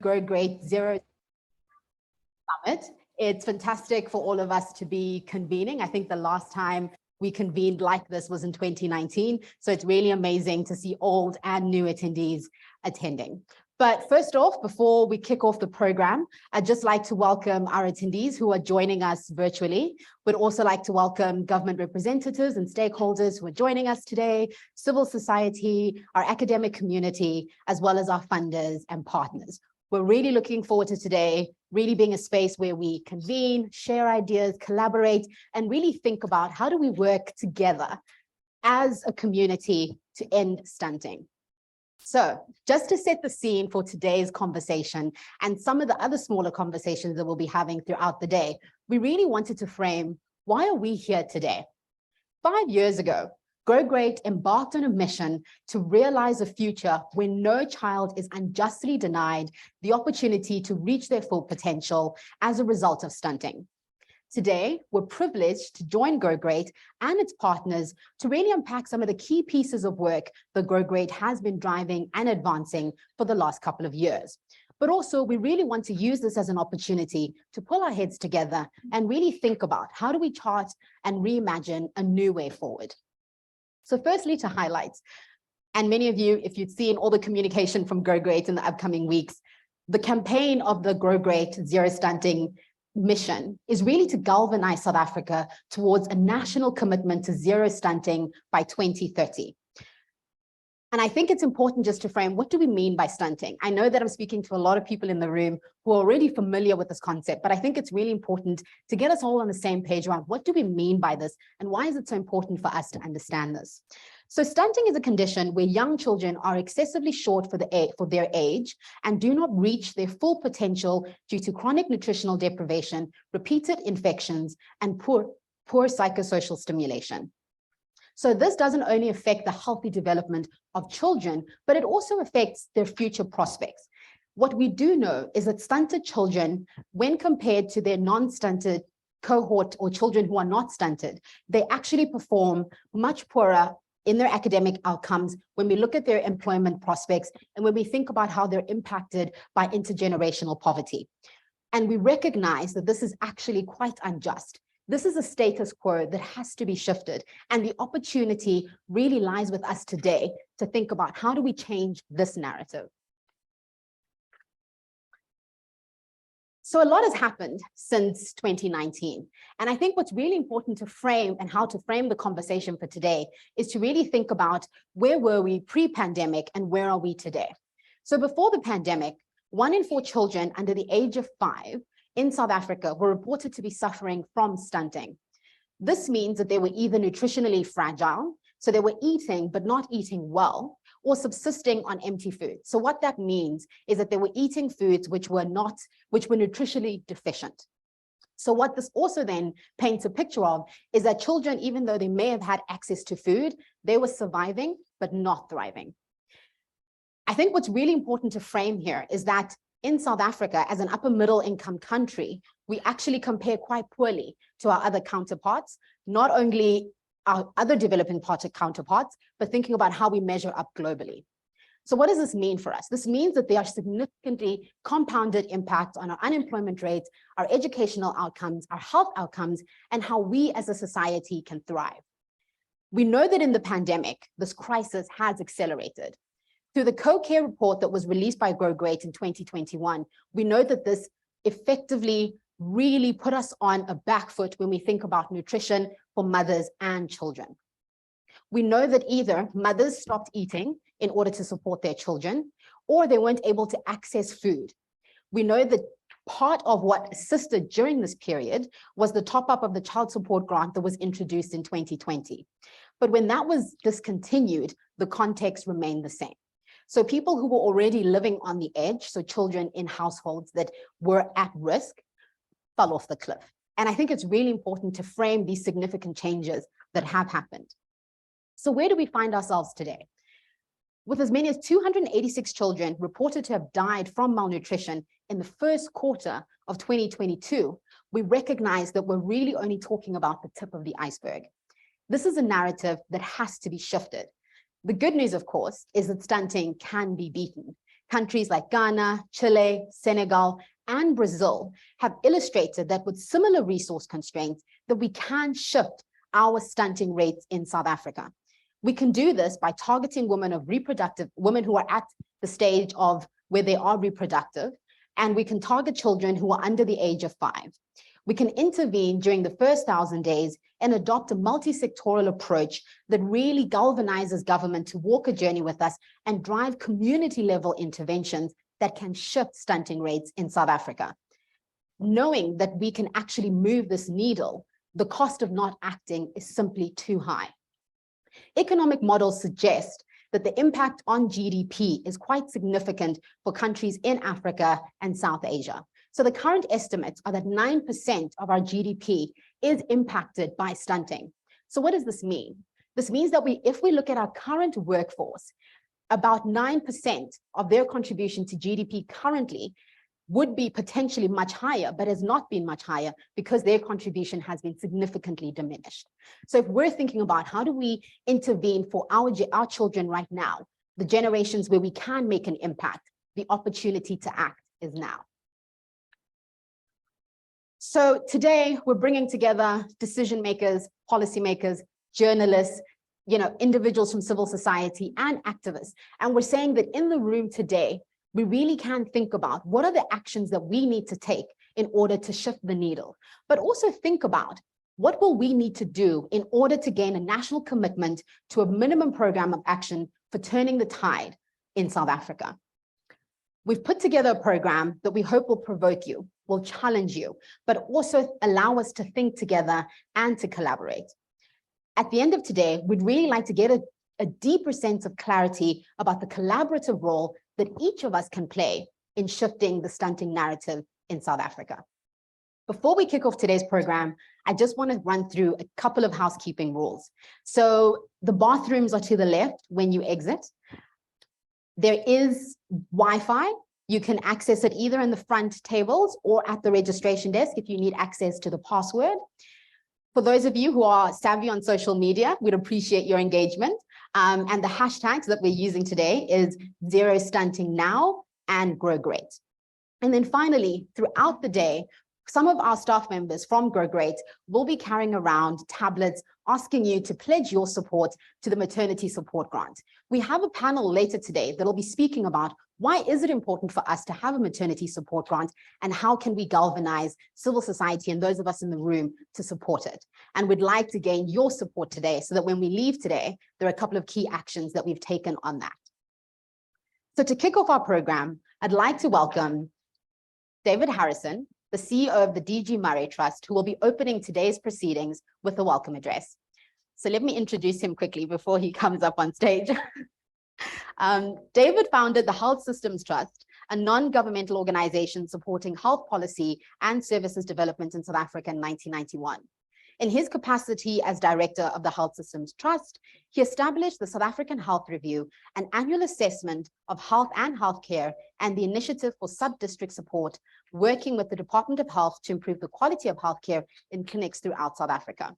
Grow Great Zero Summit. It's fantastic for all of us to be convening. I think the last time we convened like this was in 2019. So it's really amazing to see old and new attendees attending. But first off, before we kick off the program, I'd just like to welcome our attendees who are joining us virtually. We'd also like to welcome government representatives and stakeholders who are joining us today, civil society, our academic community, as well as our funders and partners. We're really looking forward to today, really being a space where we convene, share ideas, collaborate, and really think about how do we work together as a community to end stunting. So just to set the scene for today's conversation and some of the other smaller conversations that we'll be having throughout the day, we really wanted to frame, why are we here today? 5 years ago, Grow Great embarked on a mission to realize a future where no child is unjustly denied the opportunity to reach their full potential as a result of stunting. Today, we're privileged to join Grow Great and its partners to really unpack some of the key pieces of work that Grow Great has been driving and advancing for the last couple of years. But also, we really want to use this as an opportunity to pull our heads together and really think about how do we chart and reimagine a new way forward. So firstly, to highlight, and many of you, if you've seen all the communication from Grow Great in the upcoming weeks, the campaign of the Grow Great Zero Stunting mission is really to galvanize South Africa towards a national commitment to zero stunting by 2030. And I think it's important just to frame, what do we mean by stunting? I know that I'm speaking to a lot of people in the room who are already familiar with this concept, but I think it's really important to get us all on the same page around what do we mean by this and why is it so important for us to understand this? So stunting is a condition where young children are excessively short for their age and do not reach their full potential due to chronic nutritional deprivation, repeated infections, and poor psychosocial stimulation. So this doesn't only affect the healthy development of children, but it also affects their future prospects. What we do know is that stunted children, when compared to their non-stunted cohort or children who are not stunted, they actually perform much poorer in their academic outcomes when we look at their employment prospects and when we think about how they're impacted by intergenerational poverty. And we recognize that this is actually quite unjust. This is a status quo that has to be shifted. And the opportunity really lies with us today to think about how do we change this narrative. So a lot has happened since 2019. And I think what's really important to frame and how to frame the conversation for today is to really think about where were we pre-pandemic and where are we today? So before the pandemic, 1 in 4 children under the age of 5 in South Africa were reported to be suffering from stunting. This means that they were either nutritionally fragile, so they were eating but not eating well, or subsisting on empty food. So what that means is that they were eating foods which were nutritionally deficient. So what this also then paints a picture of is that children, even though they may have had access to food, they were surviving but not thriving. I think what's really important to frame here is that in South Africa, as an upper middle income country, we actually compare quite poorly to our other counterparts, not only our other developing counterparts, but thinking about how we measure up globally. So what does this mean for us? This means that there are significantly compounded impacts on our unemployment rates, our educational outcomes, our health outcomes, and how we as a society can thrive. We know that in the pandemic, this crisis has accelerated. Through the co-care report that was released by Grow Great in 2021, we know that this effectively really put us on a back foot when we think about nutrition for mothers and children. We know that either mothers stopped eating in order to support their children, or they weren't able to access food. We know that part of what assisted during this period was the top up of the child support grant that was introduced in 2020. But when that was discontinued, the context remained the same. So people who were already living on the edge, so children in households that were at risk, fell off the cliff. And I think it's really important to frame these significant changes that have happened. So where do we find ourselves today? With as many as 286 children reported to have died from malnutrition in the first quarter of 2022, we recognize that we're really only talking about the tip of the iceberg. This is a narrative that has to be shifted. The good news, of course, is that stunting can be beaten. Countries like Ghana, Chile, Senegal, and Brazil have illustrated that with similar resource constraints, that we can shift our stunting rates in South Africa. We can do this by targeting women who are at the stage of where they are reproductive, and we can target children who are under the age of 5. We can intervene during the first 1,000 days and adopt a multi-sectoral approach that really galvanizes government to walk a journey with us and drive community-level interventions that can shift stunting rates in South Africa. Knowing that we can actually move this needle, the cost of not acting is simply too high. Economic models suggest that the impact on GDP is quite significant for countries in Africa and South Asia. So the current estimates are that 9% of our GDP is impacted by stunting. So what does this mean? This means that if we look at our current workforce, about 9% of their contribution to GDP currently would be potentially much higher, but has not been much higher because their contribution has been significantly diminished. So if we're thinking about how do we intervene for our children right now, the generations where we can make an impact, the opportunity to act is now. So today we're bringing together decision makers, policymakers, journalists, individuals from civil society and activists. And we're saying that in the room today, we really can think about what are the actions that we need to take in order to shift the needle, but also think about what will we need to do in order to gain a national commitment to a minimum program of action for turning the tide in South Africa. We've put together a program that we hope will provoke you, will challenge you, but also allow us to think together and to collaborate. At the end of today, we'd really like to get a deeper sense of clarity about the collaborative role that each of us can play in shifting the stunting narrative in South Africa. Before we kick off today's program, I just want to run through a couple of housekeeping rules. So the bathrooms are to the left when you exit. There is Wi-Fi. You can access it either in the front tables or at the registration desk if you need access to the password. For those of you who are savvy on social media, we'd appreciate your engagement. And the hashtags that we're using today is Zero Stunting Now and Grow Great. And then finally, throughout the day, some of our staff members from Grow Great will be carrying around tablets asking you to pledge your support to the maternity support grant. We have a panel later today that will be speaking about why is it important for us to have a maternity support grant and how can we galvanize civil society and those of us in the room to support it. And we'd like to gain your support today so that when we leave today, there are a couple of key actions that we've taken on that. So to kick off our program, I'd like to welcome David Harrison, the CEO of the DG Murray Trust, who will be opening today's proceedings with a welcome address. So let me introduce him quickly before he comes up on stage. David founded the Health Systems Trust, a non-governmental organization supporting health policy and services development in South Africa in 1991. In his capacity as director of the Health Systems Trust, he established the South African Health Review, an annual assessment of health and healthcare, and the Initiative for Sub-District Support, working with the Department of Health to improve the quality of healthcare in clinics throughout South Africa.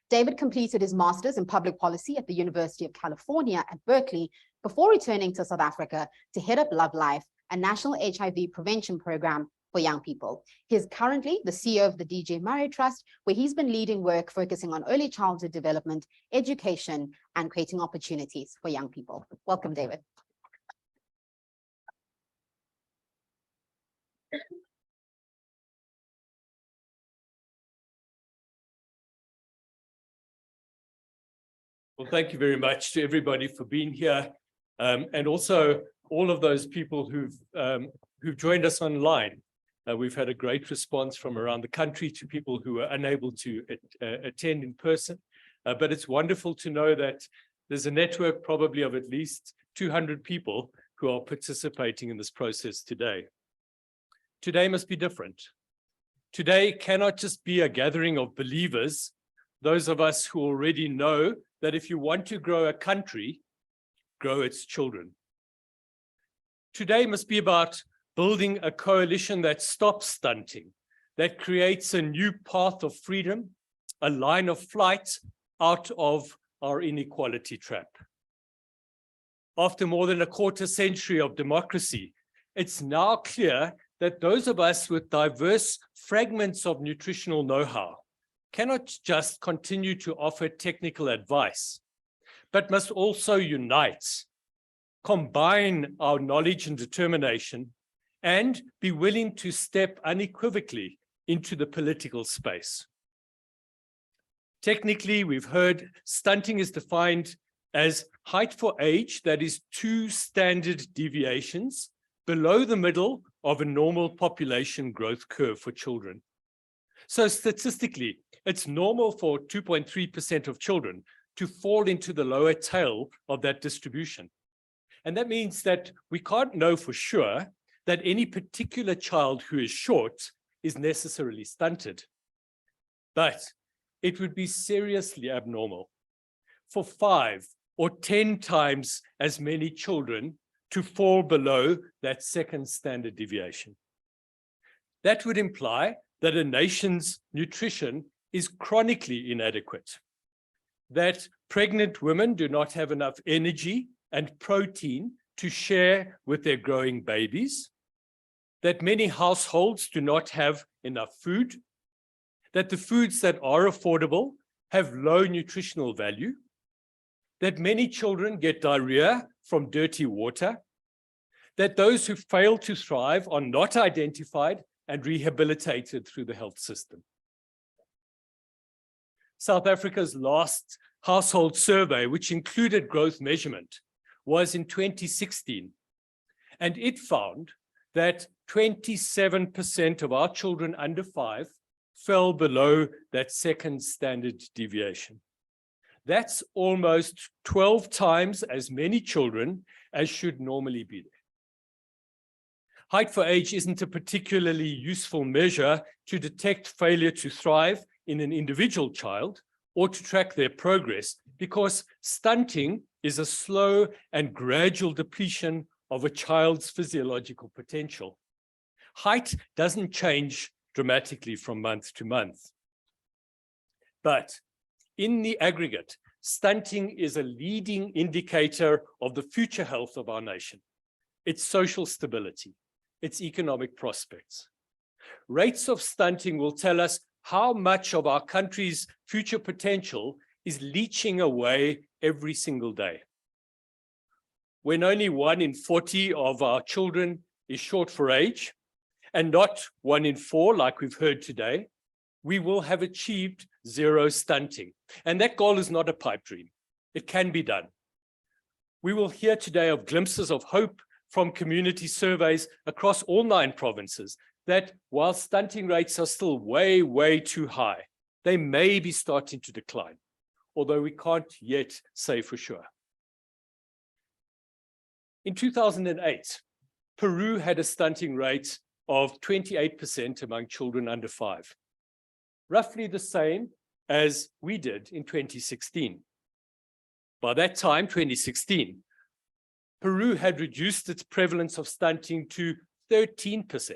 David completed his master's in public policy at the University of California at Berkeley before returning to South Africa to head up Love Life, a national HIV prevention program for young people. He is currently the CEO of the DJ Murray Trust, where he's been leading work focusing on early childhood development, education, and creating opportunities for young people. Welcome, David. Well, thank you very much to everybody for being here, and also all of those people who've joined us online. We've had a great response from around the country to people who are unable to attend in person, but it's wonderful to know that there's a network probably of at least 200 people who are participating in this process today. Today must be different. Today cannot just be a gathering of believers, those of us who already know that if you want to grow a country, grow its children. Today must be about building a coalition that stops stunting, that creates a new path of freedom, a line of flight out of our inequality trap. After more than a quarter century of democracy, it's now clear that those of us with diverse fragments of nutritional know-how cannot just continue to offer technical advice, but must also unite, combine our knowledge and determination, and be willing to step unequivocally into the political space. Technically, we've heard stunting is defined as height for age that is 2 standard deviations below the middle of a normal population growth curve for children. So statistically, it's normal for 2.3% of children to fall into the lower tail of that distribution. And that means that we can't know for sure that any particular child who is short is necessarily stunted. But it would be seriously abnormal for 5 or 10 times as many children to fall below that second standard deviation. That would imply that a nation's nutrition is chronically inadequate, that pregnant women do not have enough energy and protein to share with their growing babies, that many households do not have enough food, that the foods that are affordable have low nutritional value, that many children get diarrhea from dirty water, that those who fail to thrive are not identified and rehabilitated through the health system. South Africa's last household survey, which included growth measurement, was in 2016, and it found that 27% of our children under 5 fell below that second standard deviation. That's almost 12 times as many children as should normally be there. Height for age isn't a particularly useful measure to detect failure to thrive in an individual child or to track their progress, because stunting is a slow and gradual depletion of a child's physiological potential. Height doesn't change dramatically from month to month. But in the aggregate, stunting is a leading indicator of the future health of our nation, its social stability, its economic prospects. Rates of stunting will tell us how much of our country's future potential is leaching away every single day. When only 1 in 40 of our children is short for age, and not 1 in 4 like we've heard today, we will have achieved zero stunting. And that goal is not a pipe dream. It can be done. We will hear today of glimpses of hope from community surveys across all 9 provinces that while stunting rates are still way, way too high, they may be starting to decline, although we can't yet say for sure. In 2008, Peru had a stunting rate of 28% among children under 5, roughly the same as we did in 2016. By that time, 2016, Peru had reduced its prevalence of stunting to 13%,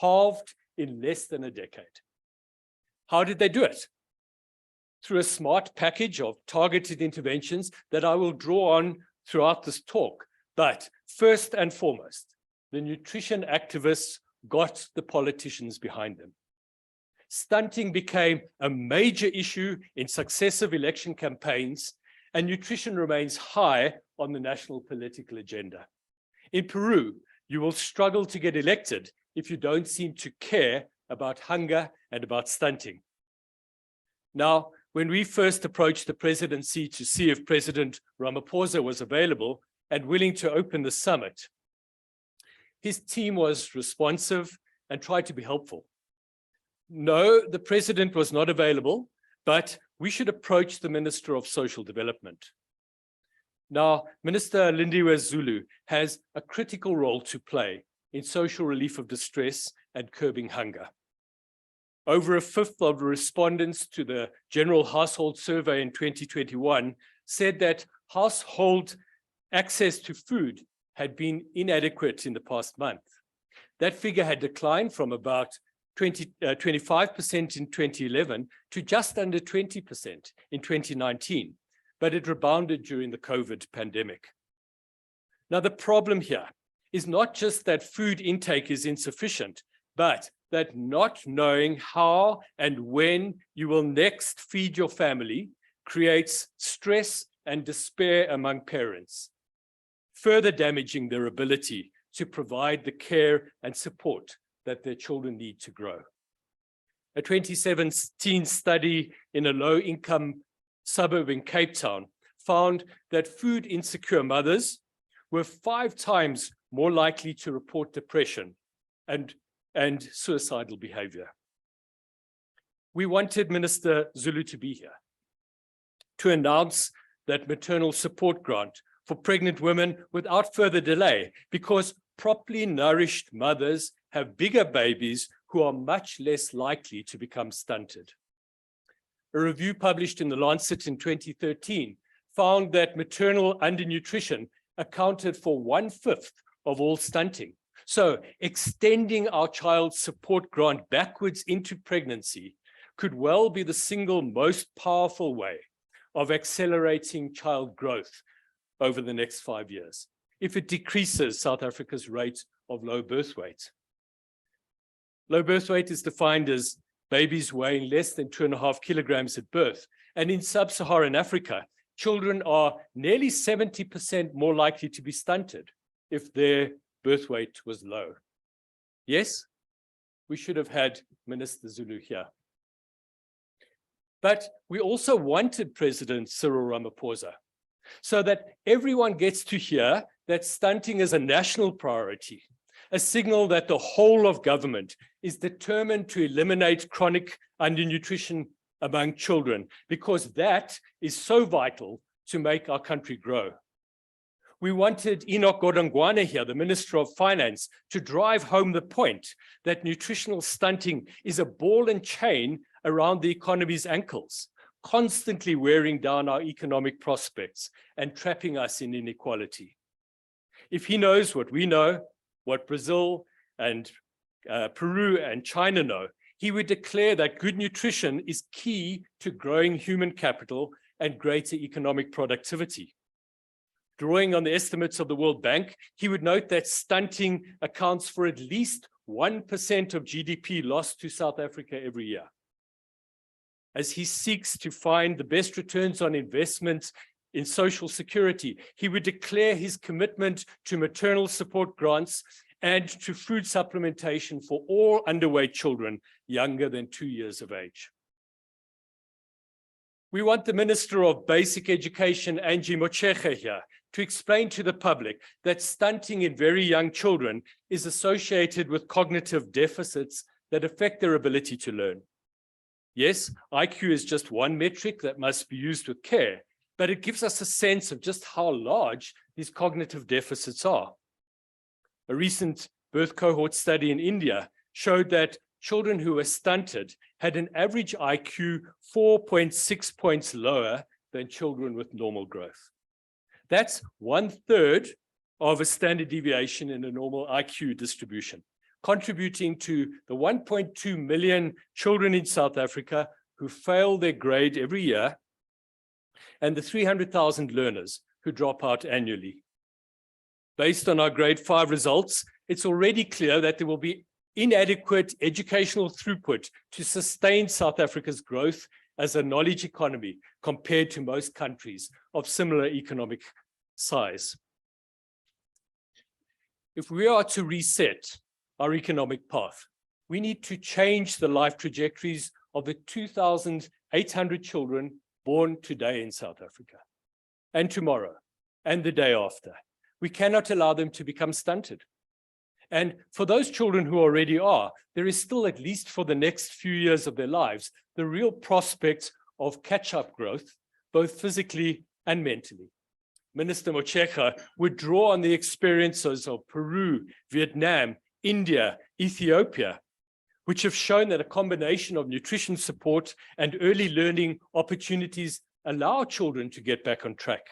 halved in less than a decade. How did they do it? Through a smart package of targeted interventions that I will draw on throughout this talk. But first and foremost, the nutrition activists got the politicians behind them. Stunting became a major issue in successive election campaigns, and nutrition remains high on the national political agenda. In Peru, you will struggle to get elected if you don't seem to care about hunger and about stunting. Now, when we first approached the presidency to see if President Ramaphosa was available and willing to open the summit, his team was responsive and tried to be helpful. No, the president was not available, but we should approach the Minister of Social Development. Now, Minister Lindiwe Zulu has a critical role to play in social relief of distress and curbing hunger. Over 1/5 of the respondents to the General Household Survey in 2021 said that household access to food had been inadequate in the past month. That figure had declined from about 25% in 2011 to just under 20% in 2019, but it rebounded during the COVID pandemic. Now, the problem here is not just that food intake is insufficient, but that not knowing how and when you will next feed your family creates stress and despair among parents, further damaging their ability to provide the care and support that their children need to grow. A 2017 study in a low-income suburb in Cape Town found that food insecure mothers were 5 times more likely to report depression and suicidal behavior. We wanted Minister Zulu to be here to announce that maternal support grant for pregnant women without further delay, because properly nourished mothers have bigger babies who are much less likely to become stunted. A review published in The Lancet in 2013 found that maternal undernutrition accounted for 1/5 of all stunting. So extending our child support grant backwards into pregnancy could well be the single most powerful way of accelerating child growth over the next 5 years, if it decreases South Africa's rate of low birth weight. Low birth weight is defined as babies weighing less than 2.5 kilograms at birth. And in sub-Saharan Africa, children are nearly 70% more likely to be stunted if their birth weight was low. Yes, we should have had Minister Zulu here. But we also wanted President Cyril Ramaphosa so that everyone gets to hear that stunting is a national priority, a signal that the whole of government is determined to eliminate chronic undernutrition among children, because that is so vital to make our country grow. We wanted Enoch Godongwana here, the Minister of Finance, to drive home the point that nutritional stunting is a ball and chain around the economy's ankles, constantly wearing down our economic prospects and trapping us in inequality. If he knows what we know, what Brazil and Peru and China know, he would declare that good nutrition is key to growing human capital and greater economic productivity. Drawing on the estimates of the World Bank, he would note that stunting accounts for at least 1% of GDP lost to South Africa every year. As he seeks to find the best returns on investments in social security, he would declare his commitment to maternal support grants and to food supplementation for all underweight children younger than 2 years of age. We want the Minister of Basic Education, Angie Motshekga, here to explain to the public that stunting in very young children is associated with cognitive deficits that affect their ability to learn. Yes, IQ is just one metric that must be used with care, but it gives us a sense of just how large these cognitive deficits are. A recent birth cohort study in India showed that children who were stunted had an average IQ 4.6 points lower than children with normal growth. That's 1/3 of a standard deviation in a normal IQ distribution, contributing to the 1.2 million children in South Africa who fail their grade every year and the 300,000 learners who drop out annually. Based on our grade 5 results, it's already clear that there will be inadequate educational throughput to sustain South Africa's growth as a knowledge economy compared to most countries of similar economic size. If we are to reset our economic path, we need to change the life trajectories of the 2,800 children born today in South Africa, and tomorrow, and the day after. We cannot allow them to become stunted. And for those children who already are, there is still, at least for the next few years of their lives, the real prospect of catch-up growth, both physically and mentally. Minister Motshekga would draw on the experiences of Peru, Vietnam, India, Ethiopia, which have shown that a combination of nutrition support and early learning opportunities allow children to get back on track.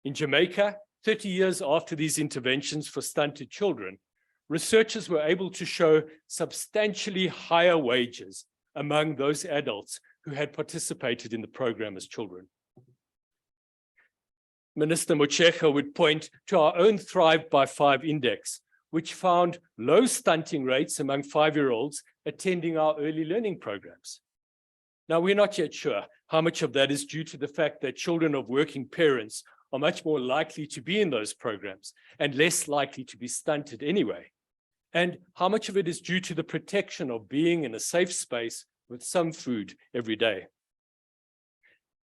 In Jamaica, 30 years after these interventions for stunted children, researchers were able to show substantially higher wages among those adults who had participated in the program as children. Minister Mocheka would point to our own Thrive by 5 index, which found low stunting rates among 5-year-olds attending our early learning programs. Now, we're not yet sure how much of that is due to the fact that children of working parents are much more likely to be in those programs and less likely to be stunted anyway, and how much of it is due to the protection of being in a safe space with some food every day.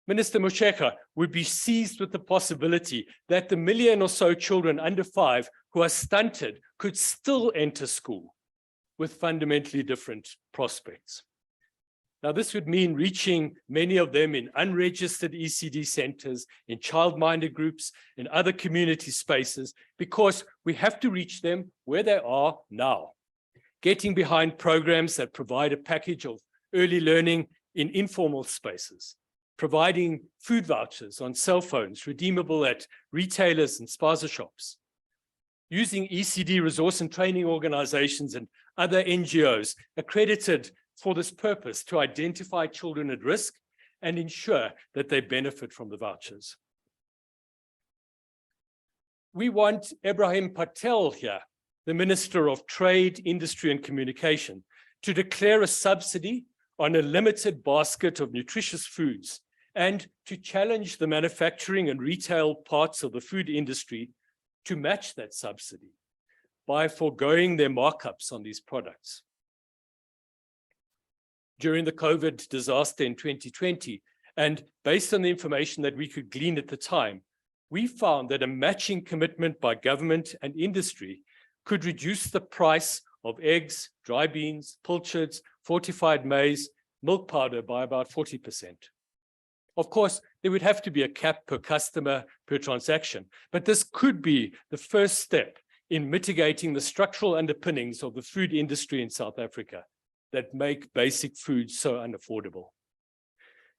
Minister Mocheka would be seized with the possibility that the 1 million or so children under 5 who are stunted could still enter school with fundamentally different prospects. Now, this would mean reaching many of them in unregistered ECD centers, in child-minded groups, in other community spaces, because we have to reach them where they are now. Getting behind programs that provide a package of early learning in informal spaces, providing food vouchers on cell phones redeemable at retailers and spaza shops, using ECD resource and training organizations and other NGOs accredited for this purpose to identify children at risk and ensure that they benefit from the vouchers. We want Ibrahim Patel here, the Minister of Trade, Industry and Communication, to declare a subsidy on a limited basket of nutritious foods and to challenge the manufacturing and retail parts of the food industry to match that subsidy by foregoing their markups on these products. During the COVID disaster in 2020, and based on the information that we could glean at the time, we found that a matching commitment by government and industry could reduce the price of eggs, dry beans, pilchards, fortified maize, milk powder by about 40%. Of course, there would have to be a cap per customer per transaction, but this could be the first step in mitigating the structural underpinnings of the food industry in South Africa that make basic food so unaffordable.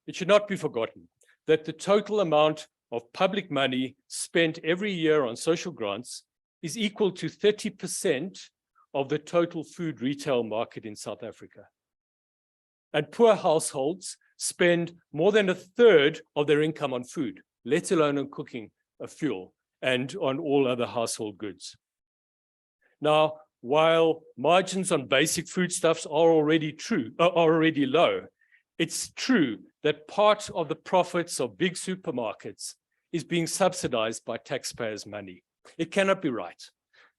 It should not be forgotten that the total amount of public money spent every year on social grants is equal to 30% of the total food retail market in South Africa. And poor households spend more than 1/3 of their income on food, let alone on cooking of fuel and on all other household goods. Now, while margins on basic foodstuffs are already low, it's true that part of the profits of big supermarkets is being subsidized by taxpayers' money. It cannot be right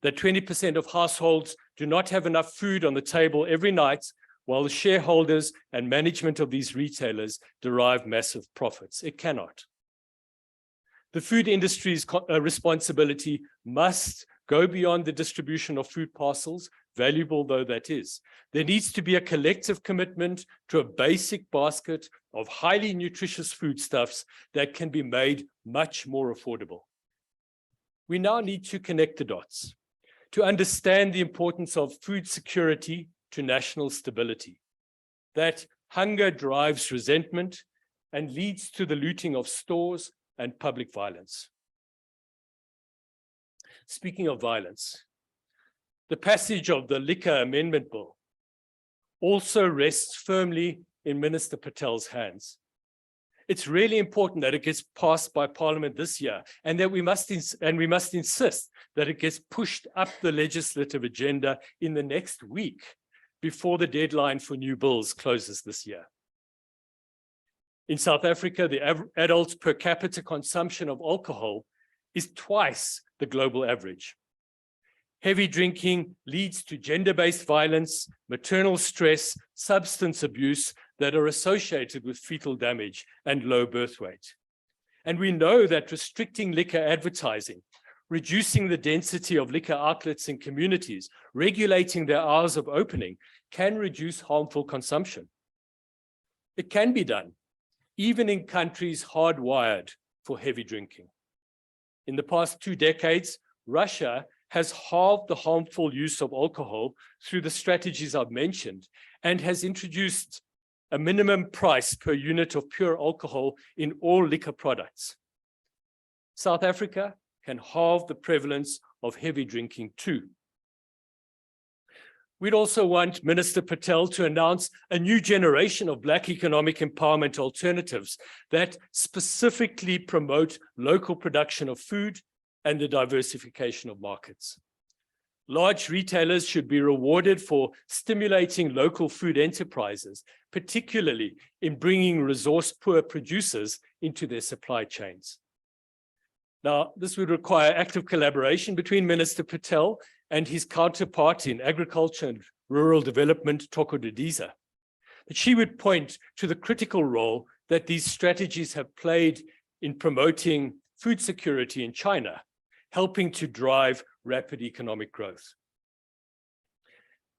that 20% of households do not have enough food on the table every night, while the shareholders and management of these retailers derive massive profits. It cannot. The food industry's responsibility must go beyond the distribution of food parcels, valuable though that is. There needs to be a collective commitment to a basic basket of highly nutritious foodstuffs that can be made much more affordable. We now need to connect the dots to understand the importance of food security to national stability, that hunger drives resentment and leads to the looting of stores and public violence. Speaking of violence, the passage of the Liquor Amendment Bill also rests firmly in Minister Patel's hands. It's really important that it gets passed by Parliament this year, and that we must insist that it gets pushed up the legislative agenda in the next week before the deadline for new bills closes this year. In South Africa, the adult per capita consumption of alcohol is twice the global average. Heavy drinking leads to gender-based violence, maternal stress, substance abuse that are associated with fetal damage and low birth weight. And we know that restricting liquor advertising, reducing the density of liquor outlets in communities, regulating their hours of opening can reduce harmful consumption. It can be done, even in countries hardwired for heavy drinking. In the past 2 decades, Russia has halved the harmful use of alcohol through the strategies I've mentioned and has introduced a minimum price per unit of pure alcohol in all liquor products. South Africa can halve the prevalence of heavy drinking too. We'd also want Minister Patel to announce a new generation of Black economic empowerment alternatives that specifically promote local production of food and the diversification of markets. Large retailers should be rewarded for stimulating local food enterprises, particularly in bringing resource-poor producers into their supply chains. Now, this would require active collaboration between Minister Patel and his counterpart in agriculture and rural development, Toko Didiza. But she would point to the critical role that these strategies have played in promoting food security in China, helping to drive rapid economic growth.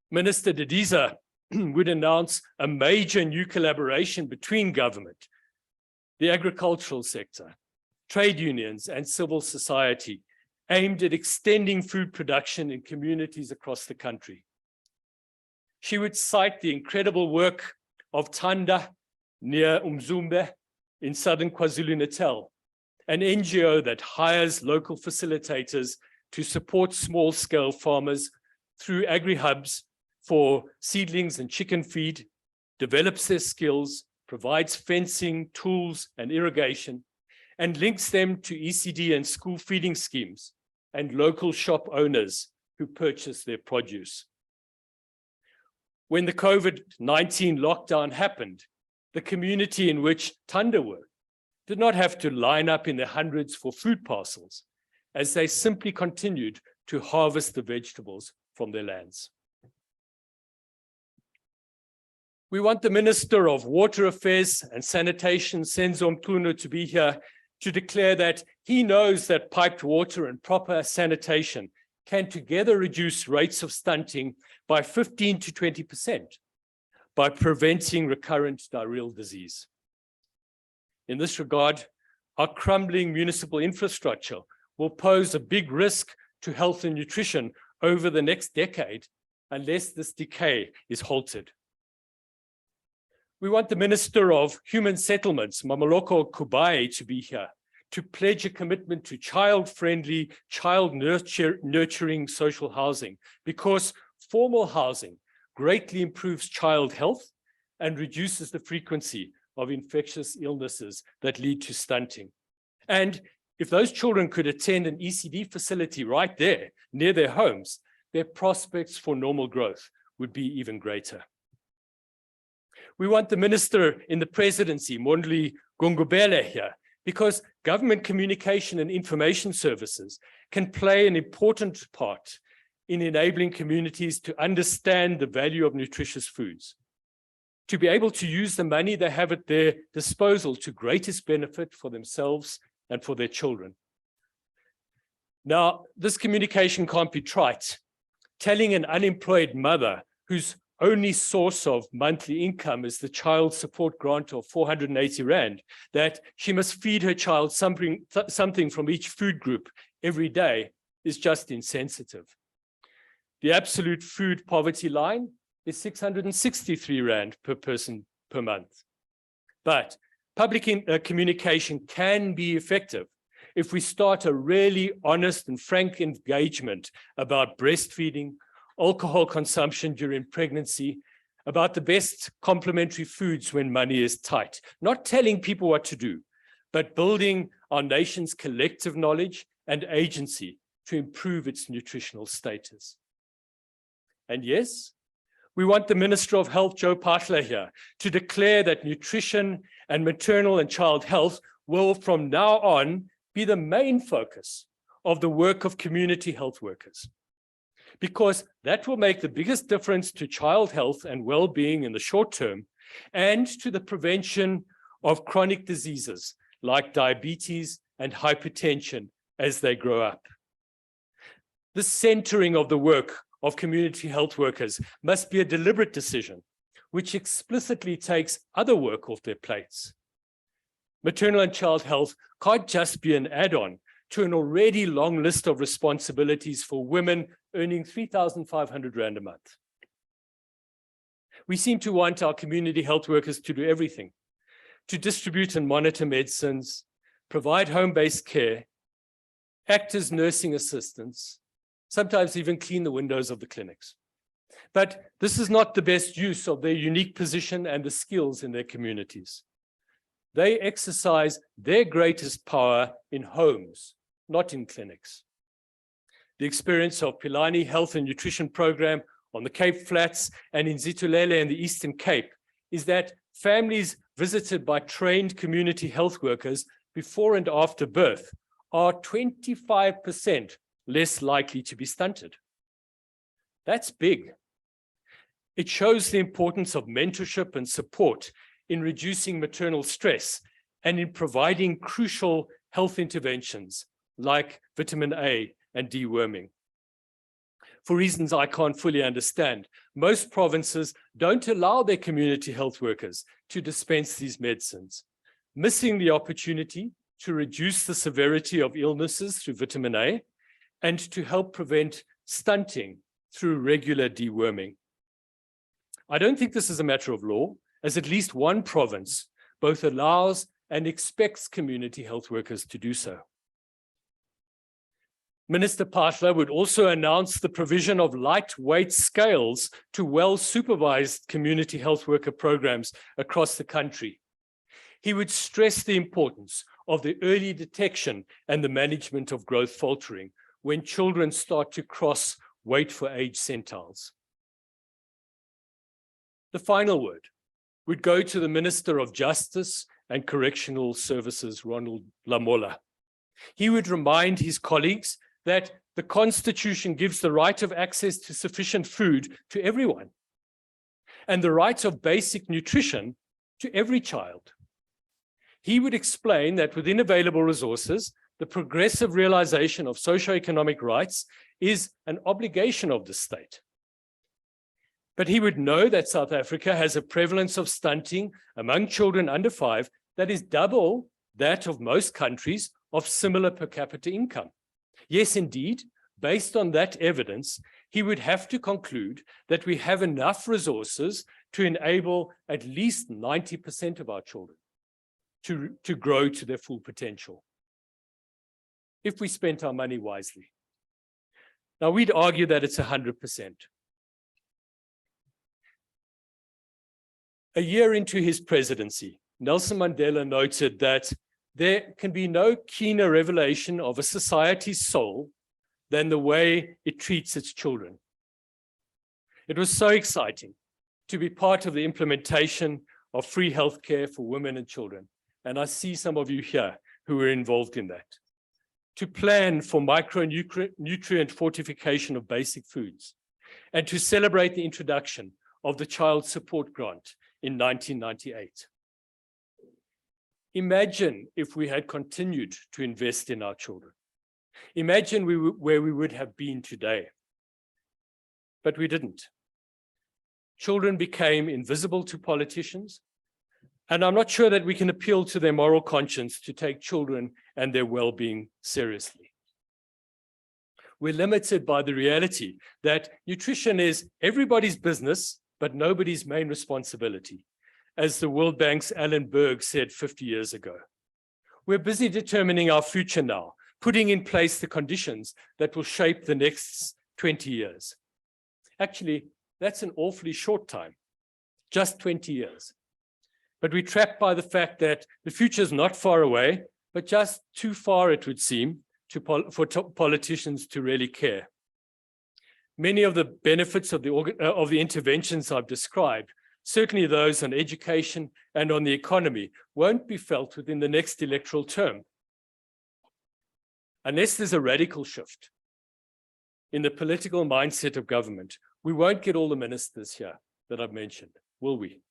Minister Didiza would announce a major new collaboration between government, the agricultural sector, trade unions, and civil society, aimed at extending food production in communities across the country. She would cite the incredible work of Tanda near Umzumbe in southern KwaZulu-Natal, an NGO that hires local facilitators to support small-scale farmers through agri-hubs for seedlings and chicken feed, develops their skills, provides fencing, tools, and irrigation, and links them to ECD and school feeding schemes and local shop owners who purchase their produce. When the COVID-19 lockdown happened, the community in which Tanda worked did not have to line up in their hundreds for food parcels, as they simply continued to harvest the vegetables from their lands. We want the Minister of Water Affairs and Sanitation, Senzo Mchunu, to be here to declare that he knows that piped water and proper sanitation can together reduce rates of stunting by 15 to 20% by preventing recurrent diarrheal disease. In this regard, our crumbling municipal infrastructure will pose a big risk to health and nutrition over the next decade unless this decay is halted. We want the Minister of Human Settlements, Mamoloko Kubai, to be here to pledge a commitment to child-friendly, child-nurturing social housing, because formal housing greatly improves child health and reduces the frequency of infectious illnesses that lead to stunting. And if those children could attend an ECD facility right there, near their homes, their prospects for normal growth would be even greater. We want the Minister in the Presidency, Mondli Gungubele, here, because government communication and information services can play an important part in enabling communities to understand the value of nutritious foods, to be able to use the money they have at their disposal to greatest benefit for themselves and for their children. Now, this communication can't be trite. Telling an unemployed mother whose only source of monthly income is the child support grant of 480 Rand, that she must feed her child something from each food group every day is just insensitive. The absolute food poverty line is 663 Rand per person per month. But public communication can be effective if we start a really honest and frank engagement about breastfeeding, alcohol consumption during pregnancy, about the best complementary foods when money is tight. Not telling people what to do, but building our nation's collective knowledge and agency to improve its nutritional status. And yes, we want the Minister of Health, Joe Patla, here to declare that nutrition and maternal and child health will from now on be the main focus of the work of community health workers, because that will make the biggest difference to child health and well-being in the short term and to the prevention of chronic diseases like diabetes and hypertension as they grow up. The centering of the work of community health workers must be a deliberate decision, which explicitly takes other work off their plates. Maternal and child health can't just be an add-on to an already long list of responsibilities for women earning 3,500 Rand a month. We seem to want our community health workers to do everything, to distribute and monitor medicines, provide home-based care, act as nursing assistants, sometimes even clean the windows of the clinics. But this is not the best use of their unique position and the skills in their communities. They exercise their greatest power in homes, not in clinics. The experience of Pilani Health and Nutrition Program on the Cape Flats and in Zitulele in the Eastern Cape is that families visited by trained community health workers before and after birth are 25% less likely to be stunted. That's big. It shows the importance of mentorship and support in reducing maternal stress and in providing crucial health interventions like vitamin A and deworming. For reasons I can't fully understand, most provinces don't allow their community health workers to dispense these medicines, missing the opportunity to reduce the severity of illnesses through vitamin A and to help prevent stunting through regular deworming. I don't think this is a matter of law, as at least one province both allows and expects community health workers to do so. Minister Patla would also announce the provision of lightweight scales to well-supervised community health worker programs across the country. He would stress the importance of the early detection and the management of growth faltering when children start to cross weight for age centiles. The final word would go to the Minister of Justice and Correctional Services, Ronald Lamola. He would remind his colleagues that the Constitution gives the right of access to sufficient food to everyone and the right of basic nutrition to every child. He would explain that within available resources, the progressive realization of socioeconomic rights is an obligation of the state. But he would know that South Africa has a prevalence of stunting among children under 5 that is double that of most countries of similar per capita income. Yes, indeed, based on that evidence, he would have to conclude that we have enough resources to enable at least 90% of our children to grow to their full potential, if we spent our money wisely. Now, we'd argue that it's 100%. A year into his presidency, Nelson Mandela noted that there can be no keener revelation of a society's soul than the way it treats its children. It was so exciting to be part of the implementation of free healthcare for women and children. And I see some of you here who were involved in that. To plan for micronutrient fortification of basic foods, and to celebrate the introduction of the Child Support Grant in 1998. Imagine if we had continued to invest in our children. Imagine where we would have been today. But we didn't. Children became invisible to politicians, and I'm not sure that we can appeal to their moral conscience to take children and their well-being seriously. We're limited by the reality that nutrition is everybody's business, but nobody's main responsibility, as the World Bank's Alan Berg said 50 years ago. We're busy determining our future now, putting in place the conditions that will shape the next 20 years. Actually, that's an awfully short time, just 20 years. But we're trapped by the fact that the future is not far away, but just too far, it would seem, for politicians to really care. Many of the benefits of the interventions I've described, certainly those on education and on the economy, won't be felt within the next electoral term. Unless there's a radical shift in the political mindset of government, we won't get all the ministers here that I've mentioned, will we?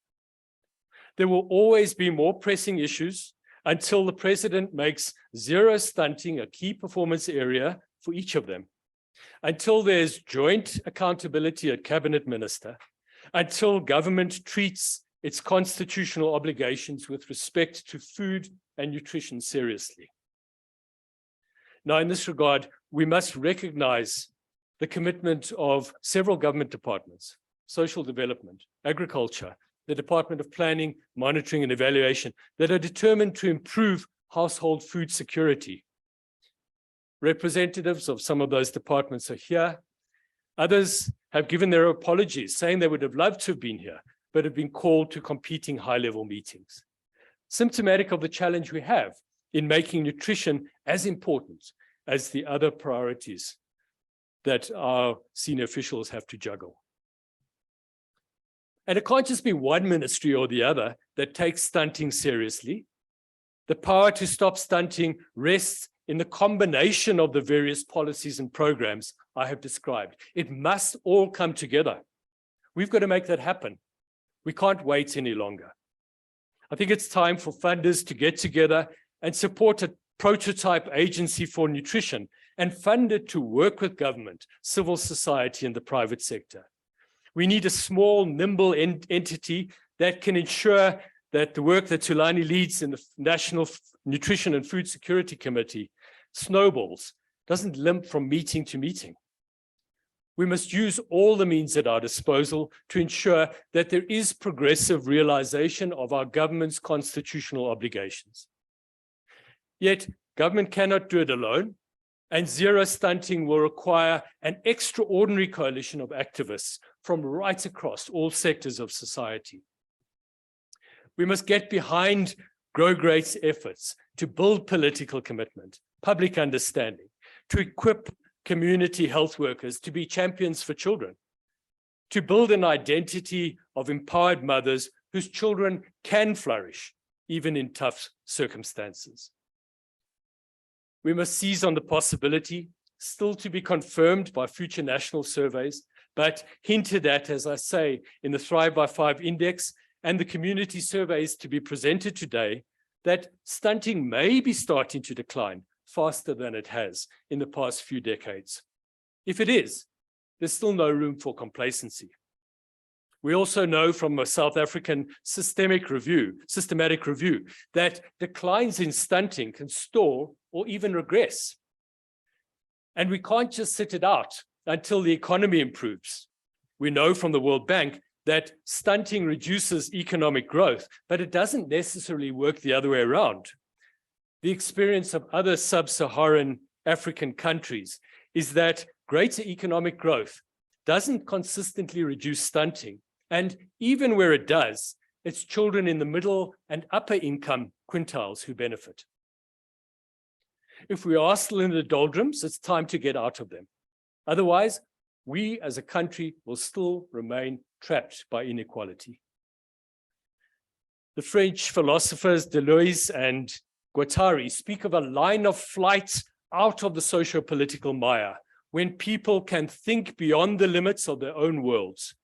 There will always be more pressing issues until the president makes zero stunting a key performance area for each of them, until there's joint accountability at cabinet minister, until government treats its constitutional obligations with respect to food and nutrition seriously. Now, in this regard, we must recognize the commitment of several government departments, social development, agriculture, the Department of Planning, Monitoring and Evaluation, that are determined to improve household food security. Representatives of some of those departments are here. Others have given their apologies, saying they would have loved to have been here, but have been called to competing high-level meetings. Symptomatic of the challenge we have in making nutrition as important as the other priorities that our senior officials have to juggle. And it can't just be one ministry or the other that takes stunting seriously. The power to stop stunting rests in the combination of the various policies and programs I have described. It must all come together. We've got to make that happen. We can't wait any longer. I think it's time for funders to get together and support a prototype agency for nutrition and fund it to work with government, civil society, and the private sector. We need a small, nimble entity that can ensure that the work that Thulani leads in the National Nutrition and Food Security Committee snowballs, doesn't limp from meeting to meeting. We must use all the means at our disposal to ensure that there is progressive realization of our government's constitutional obligations. Yet, government cannot do it alone, and zero stunting will require an extraordinary coalition of activists from right across all sectors of society. We must get behind Grow Great's efforts to build political commitment, public understanding, to equip community health workers to be champions for children, to build an identity of empowered mothers whose children can flourish, even in tough circumstances. We must seize on the possibility, still to be confirmed by future national surveys, but hinted at, as I say, in the Thrive by 5 Index and the community surveys to be presented today, that stunting may be starting to decline faster than it has in the past few decades. If it is, there's still no room for complacency. We also know from a South African systematic review that declines in stunting can stall or even regress. And we can't just sit it out until the economy improves. We know from the World Bank that stunting reduces economic growth, but it doesn't necessarily work the other way around. The experience of other sub-Saharan African countries is that greater economic growth doesn't consistently reduce stunting. And even where it does, it's children in the middle and upper income quintiles who benefit. If we are still in the doldrums, it's time to get out of them. Otherwise, we as a country will still remain trapped by inequality. The French philosophers Deleuze and Guattari speak of a line of flight out of the socio-political mire, when people can think beyond the limits of their own worlds,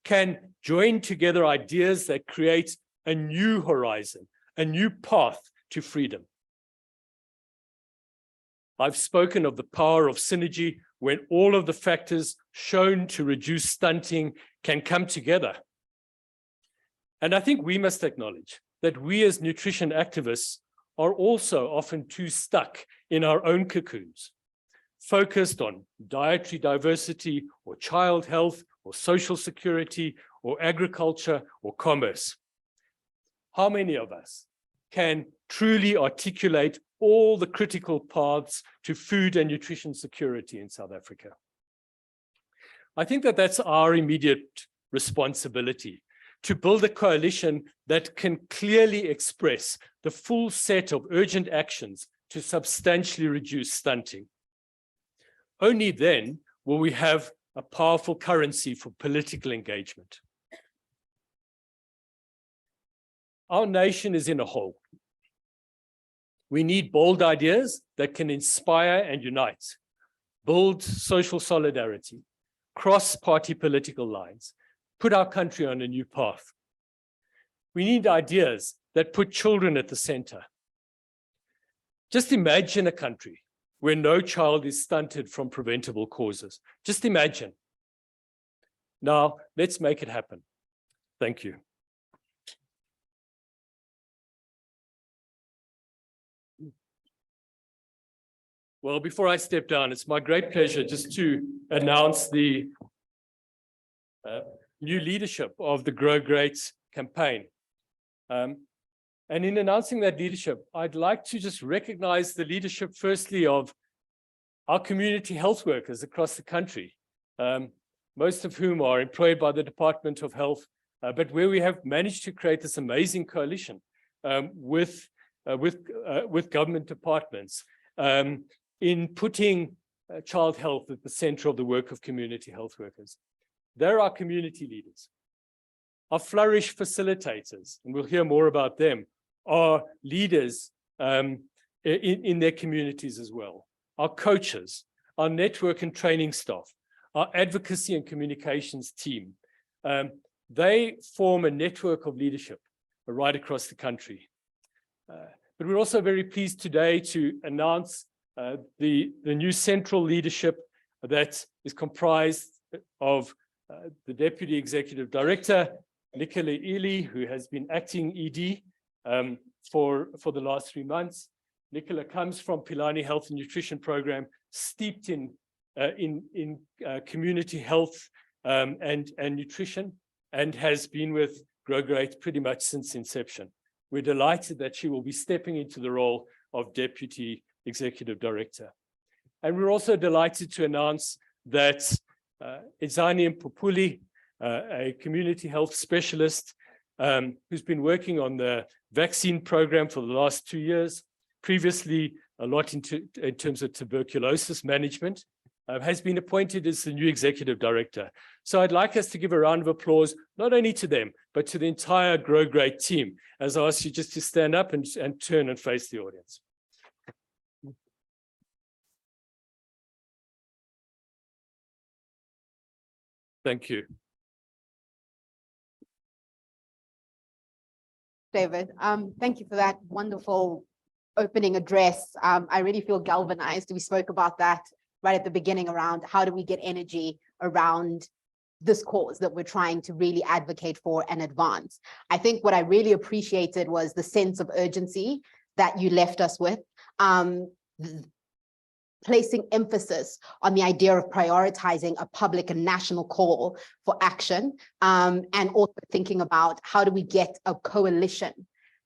can join together ideas that create a new horizon, a new path to freedom. I've spoken of the power of synergy when all of the factors shown to reduce stunting can come together. And I think we must acknowledge that we as nutrition activists are also often too stuck in our own cocoons, focused on dietary diversity or child health or social security or agriculture or commerce. How many of us can truly articulate all the critical paths to food and nutrition security in South Africa? I think that that's our immediate responsibility, to build a coalition that can clearly express the full set of urgent actions to substantially reduce stunting. Only then will we have a powerful currency for political engagement. Our nation is in a hole. We need bold ideas that can inspire and unite, build social solidarity, cross party political lines, put our country on a new path. We need ideas that put children at the center. Just imagine a country where no child is stunted from preventable causes. Just imagine. Now, let's make it happen. Thank you. Well, before I step down, it's my great pleasure just to announce the new leadership of the Grow Great campaign. And in announcing that leadership, I'd like to just recognize the leadership, firstly, of our community health workers across the country. most of whom are employed by the Department of Health, but where we have managed to create this amazing coalition with government departments in putting child health at the center of the work of community health workers. They're our community leaders. Our Flourish facilitators, and we'll hear more about them, are leaders in their communities as well. Our coaches, our network and training staff, our advocacy and communications team. They form a network of leadership right across the country. But we're also very pleased today to announce the new central leadership that is comprised of the Deputy Executive Director, Nicola Ely, who has been acting ED for the last 3 months. Nicola comes from Pilani Health and Nutrition Program, steeped in community health and nutrition, and has been with Grow Great pretty much since inception. We're delighted that she will be stepping into the role of Deputy Executive Director. And we're also delighted to announce that Izani Mpupuli, a community health specialist who's been working on the vaccine program for the last 2 years, previously a lot in terms of tuberculosis management, has been appointed as the new Executive Director. So I'd like us to give a round of applause, not only to them, but to the entire Grow Great team, as I ask you just to stand up and turn and face the audience. Thank you. David, thank you for that wonderful opening address. I really feel galvanized. We spoke about that right at the beginning around how do we get energy around this cause that we're trying to really advocate for and advance. I think what I really appreciated was the sense of urgency that you left us with, placing emphasis on the idea of prioritizing a public and national call for action, and also thinking about how do we get a coalition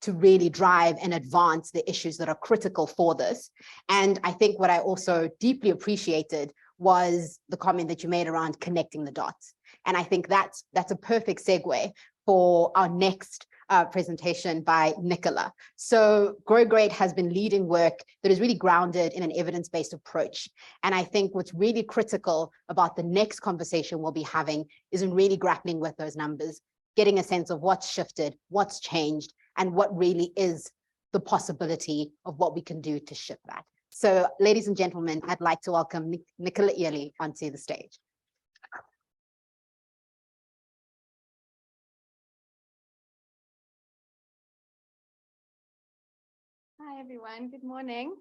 to really drive and advance the issues that are critical for this. And I think what I also deeply appreciated was the comment that you made around connecting the dots. And I think that's a perfect segue for our next presentation by Nicola. So Grow Great has been leading work that is really grounded in an evidence-based approach. And I think what's really critical about the next conversation we'll be having is in really grappling with those numbers, getting a sense of what's shifted, what's changed, and what really is the possibility of what we can do to shift that. So ladies and gentlemen, I'd like to welcome Nicola Ely onto the stage. Hi, everyone. Good morning.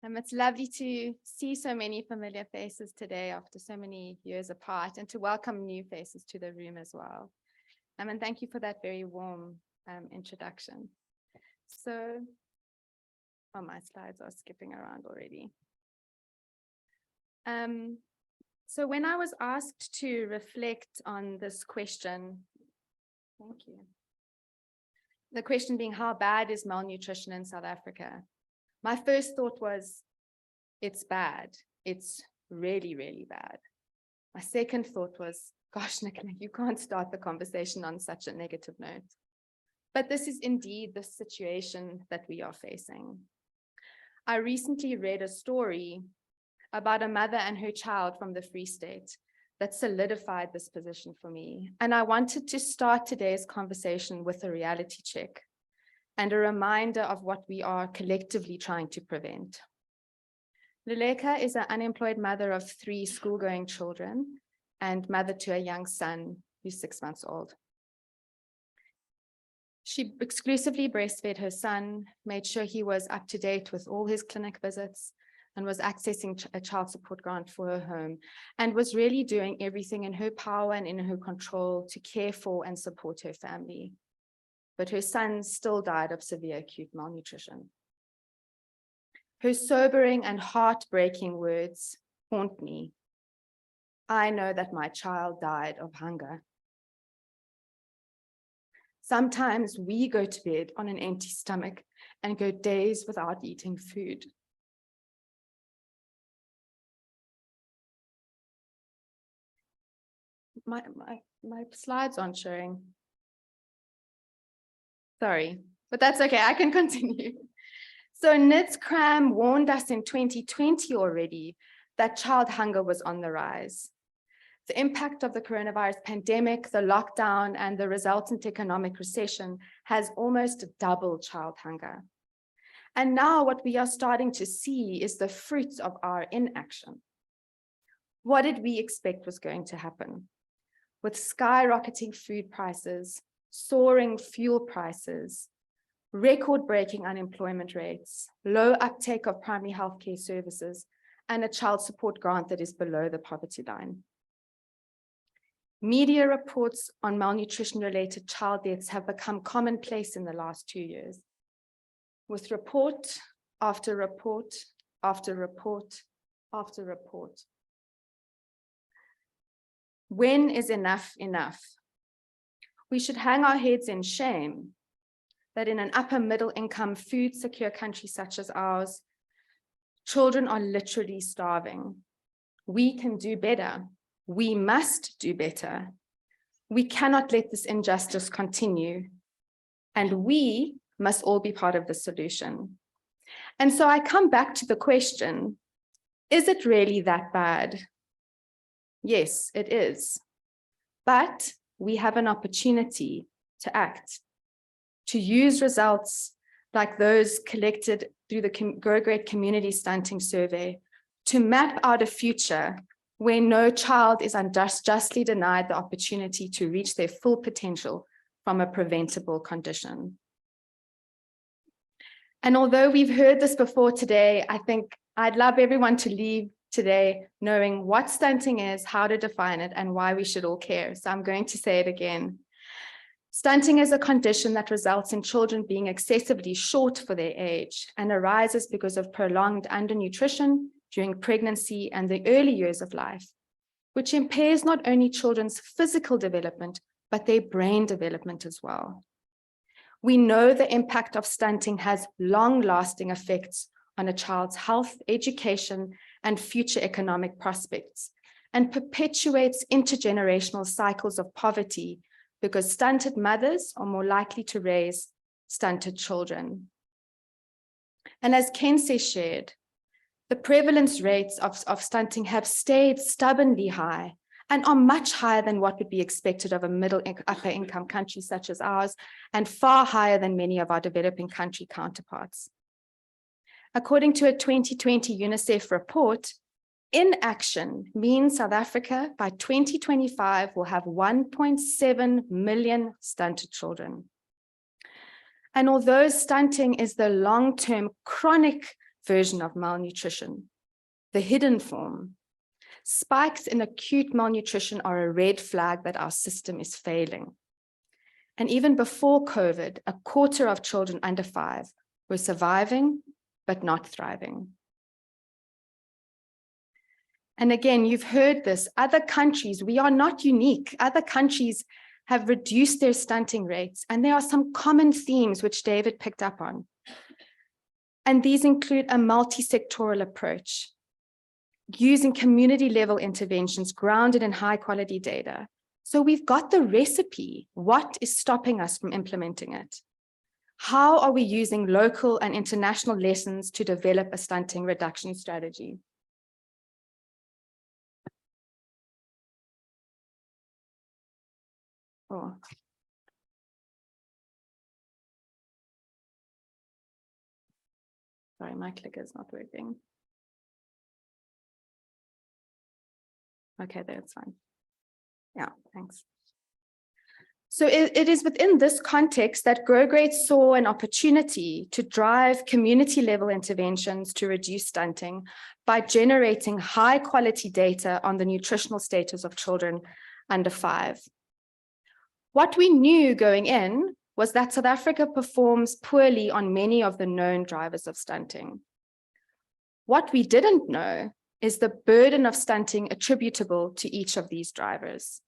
It's lovely to see so many familiar faces today after so many years apart, and to welcome new faces to the room as well. And thank you for that very warm introduction. So, oh, my slides are skipping around already. So when I was asked to reflect on this question, thank you. The question being, how bad is malnutrition in South Africa? My first thought was, it's bad. It's really, really bad. My second thought was, gosh, Nicola, you can't start the conversation on such a negative note. But this is indeed the situation that we are facing. I recently read a story about a mother and her child from the Free State that solidified this position for me. And I wanted to start today's conversation with a reality check and a reminder of what we are collectively trying to prevent. Luleka is an unemployed mother of 3 school-going children and mother to a young son who's 6 months old. She exclusively breastfed her son, made sure he was up to date with all his clinic visits, and was accessing a child support grant for her home, and was really doing everything in her power and in her control to care for and support her family. But her son still died of severe acute malnutrition. Her sobering and heartbreaking words haunt me. I know that my child died of hunger. Sometimes we go to bed on an empty stomach and go days without eating food. my slides aren't showing. Sorry, but that's okay, I can continue. So NIDS-CRAM warned us in 2020 already that child hunger was on the rise. The impact of the coronavirus pandemic, the lockdown, and the resultant economic recession has almost doubled child hunger. And now what we are starting to see is the fruits of our inaction. What did we expect was going to happen? With skyrocketing food prices, soaring fuel prices, record-breaking unemployment rates, low uptake of primary healthcare services, and a child support grant that is below the poverty line. Media reports on malnutrition-related child deaths have become commonplace in the last 2 years, with report after report after report after report. When is enough enough? We should hang our heads in shame that in an upper middle income, food secure country such as ours, children are literally starving. We can do better. We must do better. We cannot let this injustice continue. And we must all be part of the solution. And so I come back to the question, is it really that bad? Yes, it is. But we have an opportunity to act, to use results like those collected through the Grow Great Community Stunting Survey to map out a future where no child is unjustly denied the opportunity to reach their full potential from a preventable condition. And although we've heard this before today, I think I'd love everyone to leave today knowing what stunting is, how to define it, and why we should all care. So I'm going to say it again. Stunting is a condition that results in children being excessively short for their age and arises because of prolonged undernutrition during pregnancy and the early years of life, which impairs not only children's physical development, but their brain development as well. We know the impact of stunting has long-lasting effects on a child's health, education, and future economic prospects, and perpetuates intergenerational cycles of poverty because stunted mothers are more likely to raise stunted children. And as Kense shared, the prevalence rates of stunting have stayed stubbornly high and are much higher than what would be expected of a middle upper income country such as ours, and far higher than many of our developing country counterparts. According to a 2020 UNICEF report, inaction means South Africa by 2025 will have 1.7 million stunted children. And although stunting is the long-term chronic version of malnutrition, the hidden form, spikes in acute malnutrition are a red flag that our system is failing. And even before COVID, a quarter of children under 5 were surviving but not thriving. And again, you've heard this, other countries, we are not unique. Other countries have reduced their stunting rates, and there are some common themes which David picked up on. And these include a multi-sectoral approach, using community-level interventions grounded in high-quality data. So we've got the recipe. What is stopping us from implementing it? How are we using local and international lessons to develop a stunting reduction strategy? Oh. Sorry, my clicker is not working. Okay, that's fine. Yeah, thanks. So it is within this context that Grow Great saw an opportunity to drive community-level interventions to reduce stunting by generating high-quality data on the nutritional status of children under 5. What we knew going in was that South Africa performs poorly on many of the known drivers of stunting. What we didn't know is the burden of stunting attributable to each of these drivers.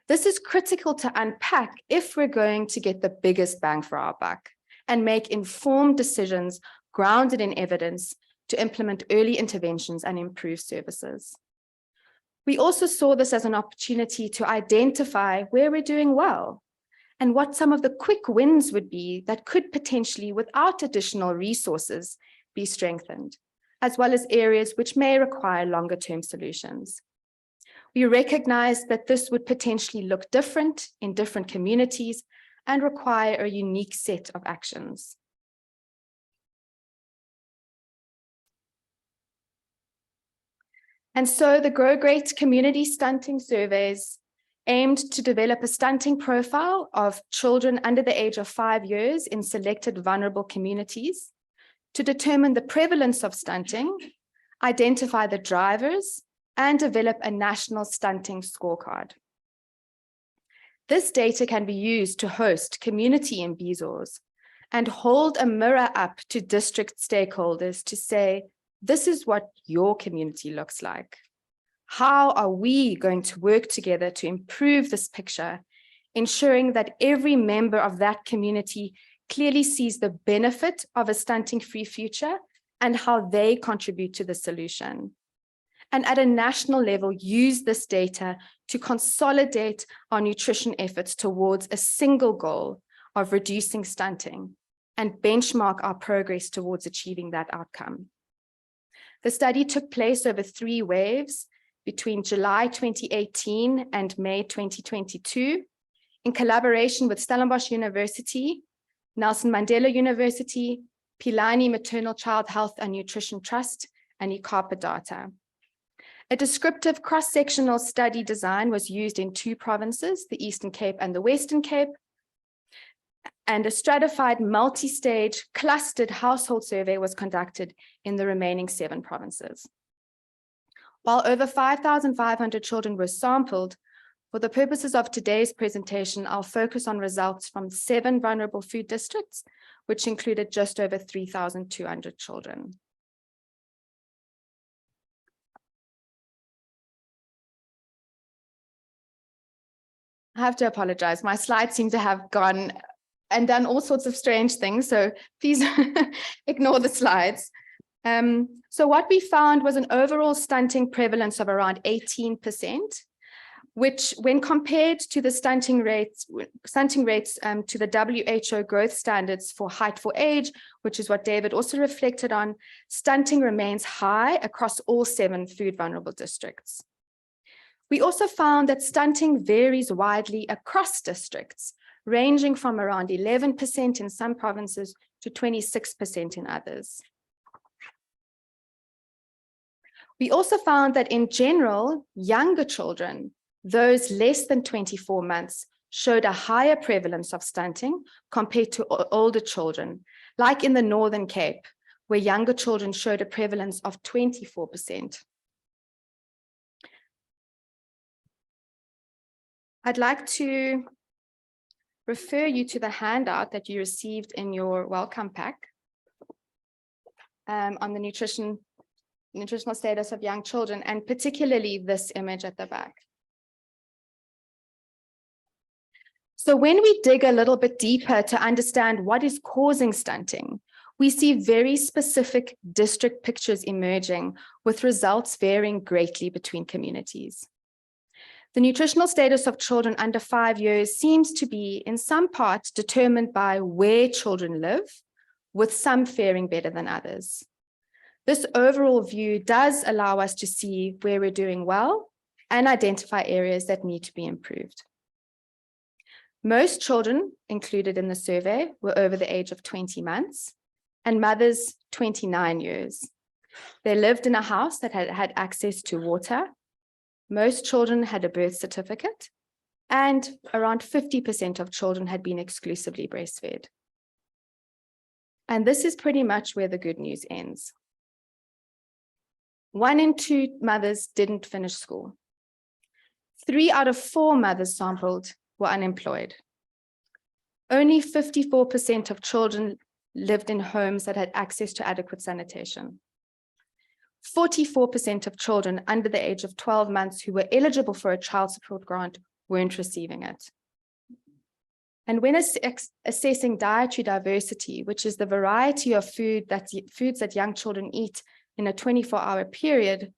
This is critical to unpack if we're going to get the biggest bang for our buck and make informed decisions grounded in evidence to implement early interventions and improve services. We also saw this as an opportunity to identify where we're doing well and what some of the quick wins would be that could potentially, without additional resources, be strengthened, as well as areas which may require longer-term solutions. We recognize that this would potentially look different in different communities and require a unique set of actions. And so the Grow Great community stunting surveys aimed to develop a stunting profile of children under the age of 5 years in selected vulnerable communities to determine the prevalence of stunting, identify the drivers, and develop a national stunting scorecard. This data can be used to host community imbizos and hold a mirror up to district stakeholders to say, this is what your community looks like. How are we going to work together to improve this picture, ensuring that every member of that community clearly sees the benefit of a stunting-free future and how they contribute to the solution? And at a national level, use this data to consolidate our nutrition efforts towards a single goal of reducing stunting and benchmark our progress towards achieving that outcome. The study took place over 3 waves between July 2018 and May 2022 in collaboration with Stellenbosch University, Nelson Mandela University, Pilani Maternal Child Health and Nutrition Trust, and ICAPA data. A descriptive cross-sectional study design was used in 2 provinces, the Eastern Cape and the Western Cape, and a stratified multi-stage clustered household survey was conducted in the remaining 7 provinces. While over 5,500 children were sampled, for the purposes of today's presentation, I'll focus on results from 7 vulnerable food districts, which included just over 3,200 children. I have to apologize. My slides seem to have gone and done all sorts of strange things, so please ignore the slides. So what we found was an overall stunting prevalence of around 18%, which when compared to the stunting rates to the WHO growth standards for height for age, which is what David also reflected on, stunting remains high across all 7 food vulnerable districts. We also found that stunting varies widely across districts, ranging from around 11% in some provinces to 26% in others. We also found that in general, younger children, those less than 24 months, showed a higher prevalence of stunting compared to older children, like in the Northern Cape, where younger children showed a prevalence of 24%. I'd like to refer you to the handout that you received in your welcome pack on the nutritional status of young children, and particularly this image at the back. So when we dig a little bit deeper to understand what is causing stunting, we see very specific district pictures emerging with results varying greatly between communities. The nutritional status of children under 5 years seems to be in some part determined by where children live, with some faring better than others. This overall view does allow us to see where we're doing well and identify areas that need to be improved. Most children included in the survey were over the age of 20 months and mothers 29 years. They lived in a house that had access to water. Most children had a birth certificate, and around 50% of children had been exclusively breastfed. And this is pretty much where the good news ends. 1 in 2 mothers didn't finish school. 3 out of 4 mothers sampled were unemployed. Only 54% of children lived in homes that had access to adequate sanitation. 44% of children under the age of 12 months who were eligible for a child support grant weren't receiving it. And when assessing dietary diversity, which is the variety of foods that young children eat in a 24-hour period,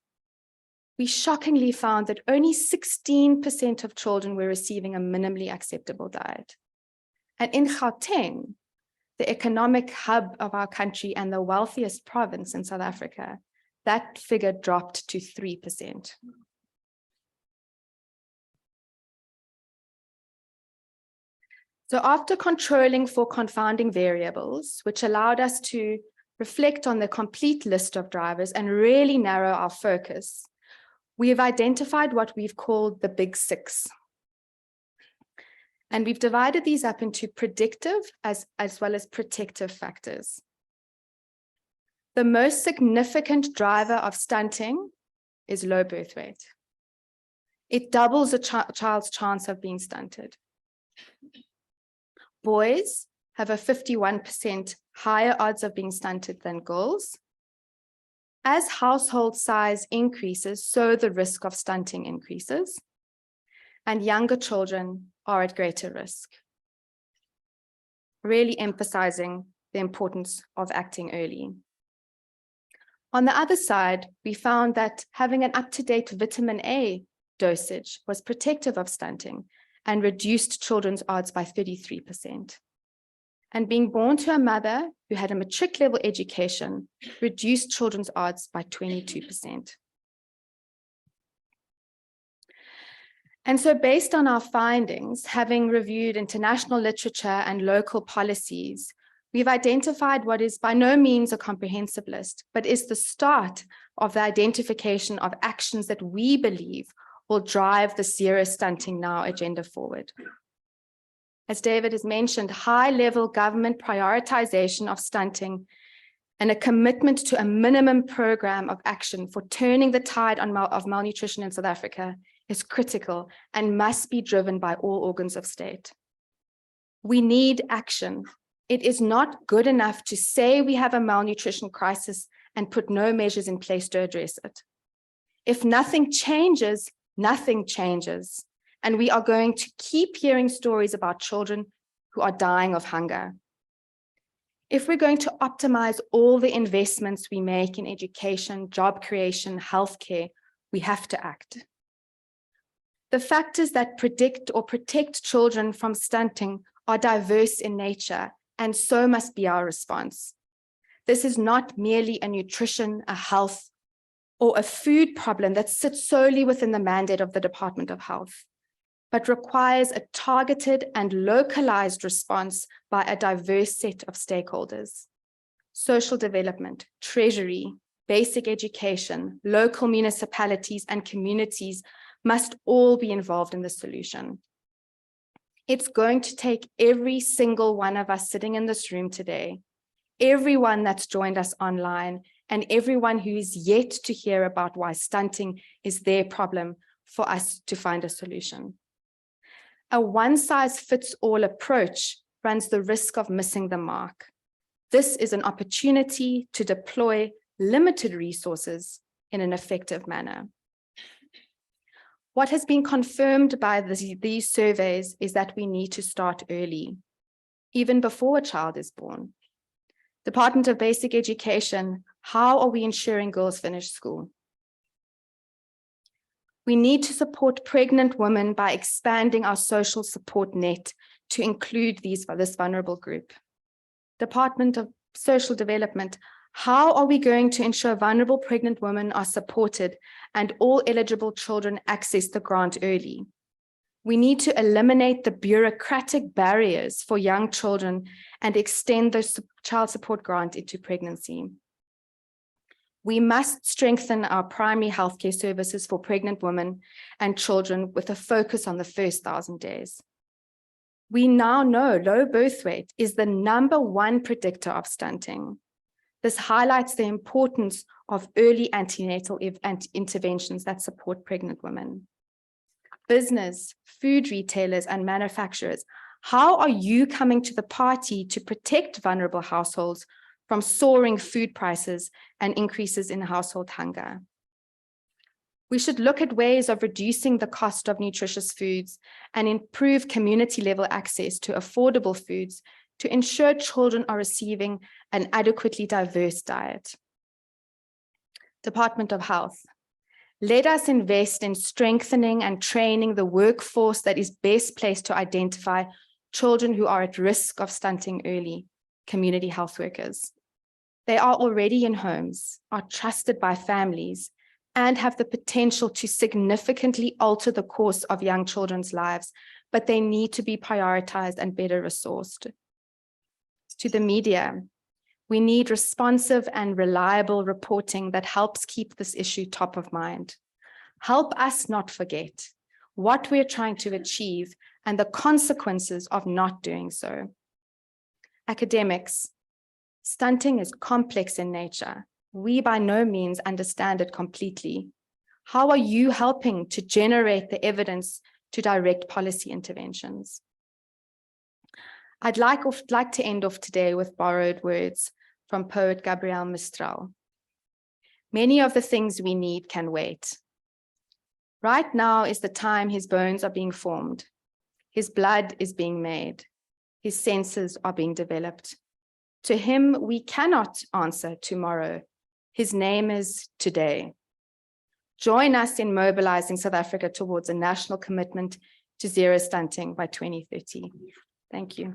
we shockingly found that only 16% of children were receiving a minimally acceptable diet. And in Gauteng, the economic hub of our country and the wealthiest province in South Africa, that figure dropped to 3%. So after controlling for confounding variables, which allowed us to reflect on the complete list of drivers and really narrow our focus, we have identified what we've called the big six. And we've divided these up into predictive as well as protective factors. The most significant driver of stunting is low birth weight. It doubles a child's chance of being stunted. Boys have a 51% higher odds of being stunted than girls. As household size increases, so the risk of stunting increases, and younger children are at greater risk. Really emphasizing the importance of acting early. On the other side, we found that having an up-to-date vitamin A dosage was protective of stunting and reduced children's odds by 33%. And being born to a mother who had a matric level education reduced children's odds by 22%. And so based on our findings, having reviewed international literature and local policies, we've identified what is by no means a comprehensive list, but is the start of the identification of actions that we believe will drive the Zero Stunting Now agenda forward. As David has mentioned, high-level government prioritization of stunting and a commitment to a minimum program of action for turning the tide of malnutrition in South Africa is critical and must be driven by all organs of state. We need action. It is not good enough to say we have a malnutrition crisis and put no measures in place to address it. If nothing changes, nothing changes. And we are going to keep hearing stories about children who are dying of hunger. If we're going to optimize all the investments we make in education, job creation, healthcare, we have to act. The factors that predict or protect children from stunting are diverse in nature, and so must be our response. This is not merely a nutrition, a health, or a food problem that sits solely within the mandate of the Department of Health, but requires a targeted and localized response by a diverse set of stakeholders. Social development, treasury, basic education, local municipalities, and communities must all be involved in the solution. It's going to take every single one of us sitting in this room today, everyone that's joined us online, and everyone who is yet to hear about why stunting is their problem for us to find a solution. A one-size-fits-all approach runs the risk of missing the mark. This is an opportunity to deploy limited resources in an effective manner. What has been confirmed by these surveys is that we need to start early, even before a child is born. Department of Basic Education, how are we ensuring girls finish school? We need to support pregnant women by expanding our social support net to include this vulnerable group. Department of Social Development, how are we going to ensure vulnerable pregnant women are supported and all eligible children access the grant early? We need to eliminate the bureaucratic barriers for young children and extend the child support grant into pregnancy. We must strengthen our primary healthcare services for pregnant women and children with a focus on the first 1,000 days. We now know low birth weight is the #1 predictor of stunting. This highlights the importance of early antenatal interventions that support pregnant women. Business, food retailers, and manufacturers, how are you coming to the party to protect vulnerable households from soaring food prices and increases in household hunger? We should look at ways of reducing the cost of nutritious foods and improve community-level access to affordable foods to ensure children are receiving an adequately diverse diet. Department of Health, Let us invest in strengthening and training the workforce that is best placed to identify children who are at risk of stunting early, community health workers. They are already in homes, are trusted by families, and have the potential to significantly alter the course of young children's lives, but they need to be prioritized and better resourced. To the media, we need responsive and reliable reporting that helps keep this issue top of mind. Help us not forget what we're trying to achieve and the consequences of not doing so. Academics, stunting is complex in nature. We by no means understand it completely. How are you helping to generate the evidence to direct policy interventions? I'd like to end off today with borrowed words from poet Gabriel Mistral. Many of the things we need can wait. Right now is the time his bones are being formed. His blood is being made. His senses are being developed. To him, we cannot answer tomorrow. His name is today. Join us in mobilizing South Africa towards a national commitment to zero stunting by 2030. Thank you.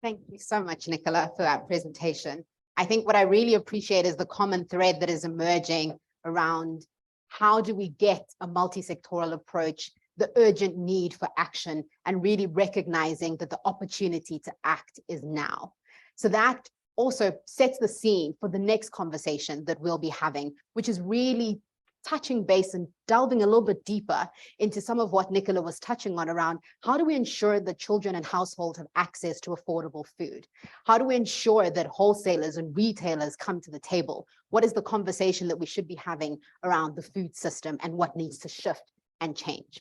Thank you so much, Nicola, for that presentation. I think what I really appreciate is the common thread that is emerging around how do we get a multi-sectoral approach, the urgent need for action, and really recognizing that the opportunity to act is now. So that also sets the scene for the next conversation that we'll be having, which is really touching base and delving a little bit deeper into some of what Nicola was touching on around how do we ensure that children and households have access to affordable food? How do we ensure that wholesalers and retailers come to the table? What is the conversation that we should be having around the food system and what needs to shift and change?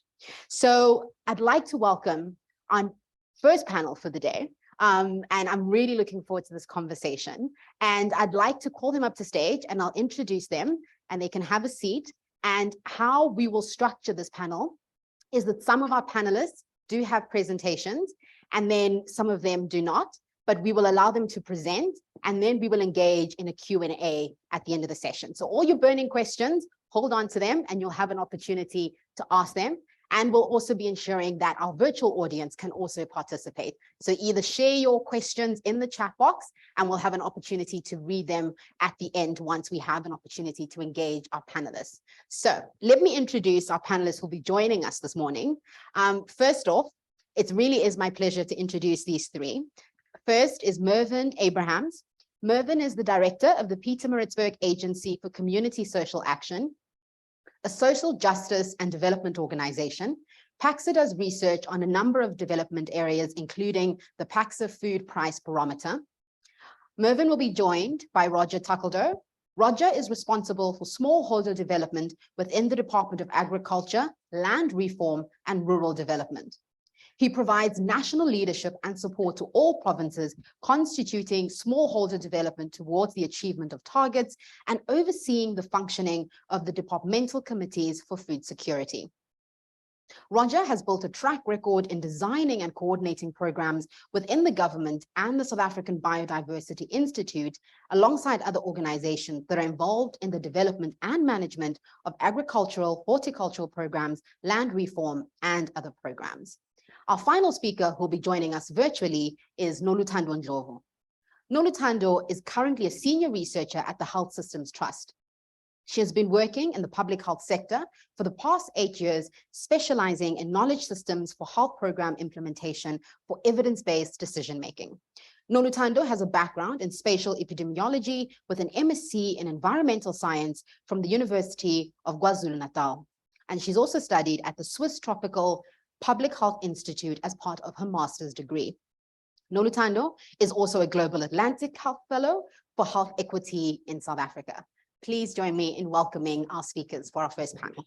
So I'd like to welcome our first panel for the day. And I'm really looking forward to this conversation. And I'd like to call them up to stage and I'll introduce them and they can have a seat. And how we will structure this panel is that some of our panelists do have presentations and then some of them do not, but we will allow them to present and then we will engage in a Q&A at the end of the session. So all your burning questions, hold on to them and you'll have an opportunity to ask them. And we'll also be ensuring that our virtual audience can also participate. So either share your questions in the chat box and we'll have an opportunity to read them at the end once we have an opportunity to engage our panelists. So let me introduce our panelists who'll be joining us this morning. First off, it really is my pleasure to introduce these three. First is Mervyn Abrahams. Mervyn is the director of the Pietermaritzburg Agency for Community Social Action, a social justice and development organization. PAXA does research on a number of development areas, including the PAXA Food Price Barometer. Mervyn will be joined by Roger Tuckeldo. Roger is responsible for smallholder development within the Department of Agriculture, Land Reform, and Rural Development. He provides national leadership and support to all provinces constituting smallholder development towards the achievement of targets and overseeing the functioning of the departmental committees for food security. Roger has built a track record in designing and coordinating programs within the government and the South African Biodiversity Institute, alongside other organizations that are involved in the development and management of agricultural, horticultural programs, land reform, and other programs. Our final speaker who will be joining us virtually is Noluthando Ndlovu. Noluthando is currently a senior researcher at the Health Systems Trust. She has been working in the public health sector for the past 8 years, specializing in knowledge systems for health program implementation for evidence-based decision-making. Noluthando has a background in spatial epidemiology with an MSc in environmental science from the University of KwaZulu-Natal. And she's also studied at the Swiss Tropical Public Health Institute as part of her master's degree. Noluthando is also a Global Atlantic Health Fellow for Health Equity in South Africa. Please join me in welcoming our speakers for our first panel.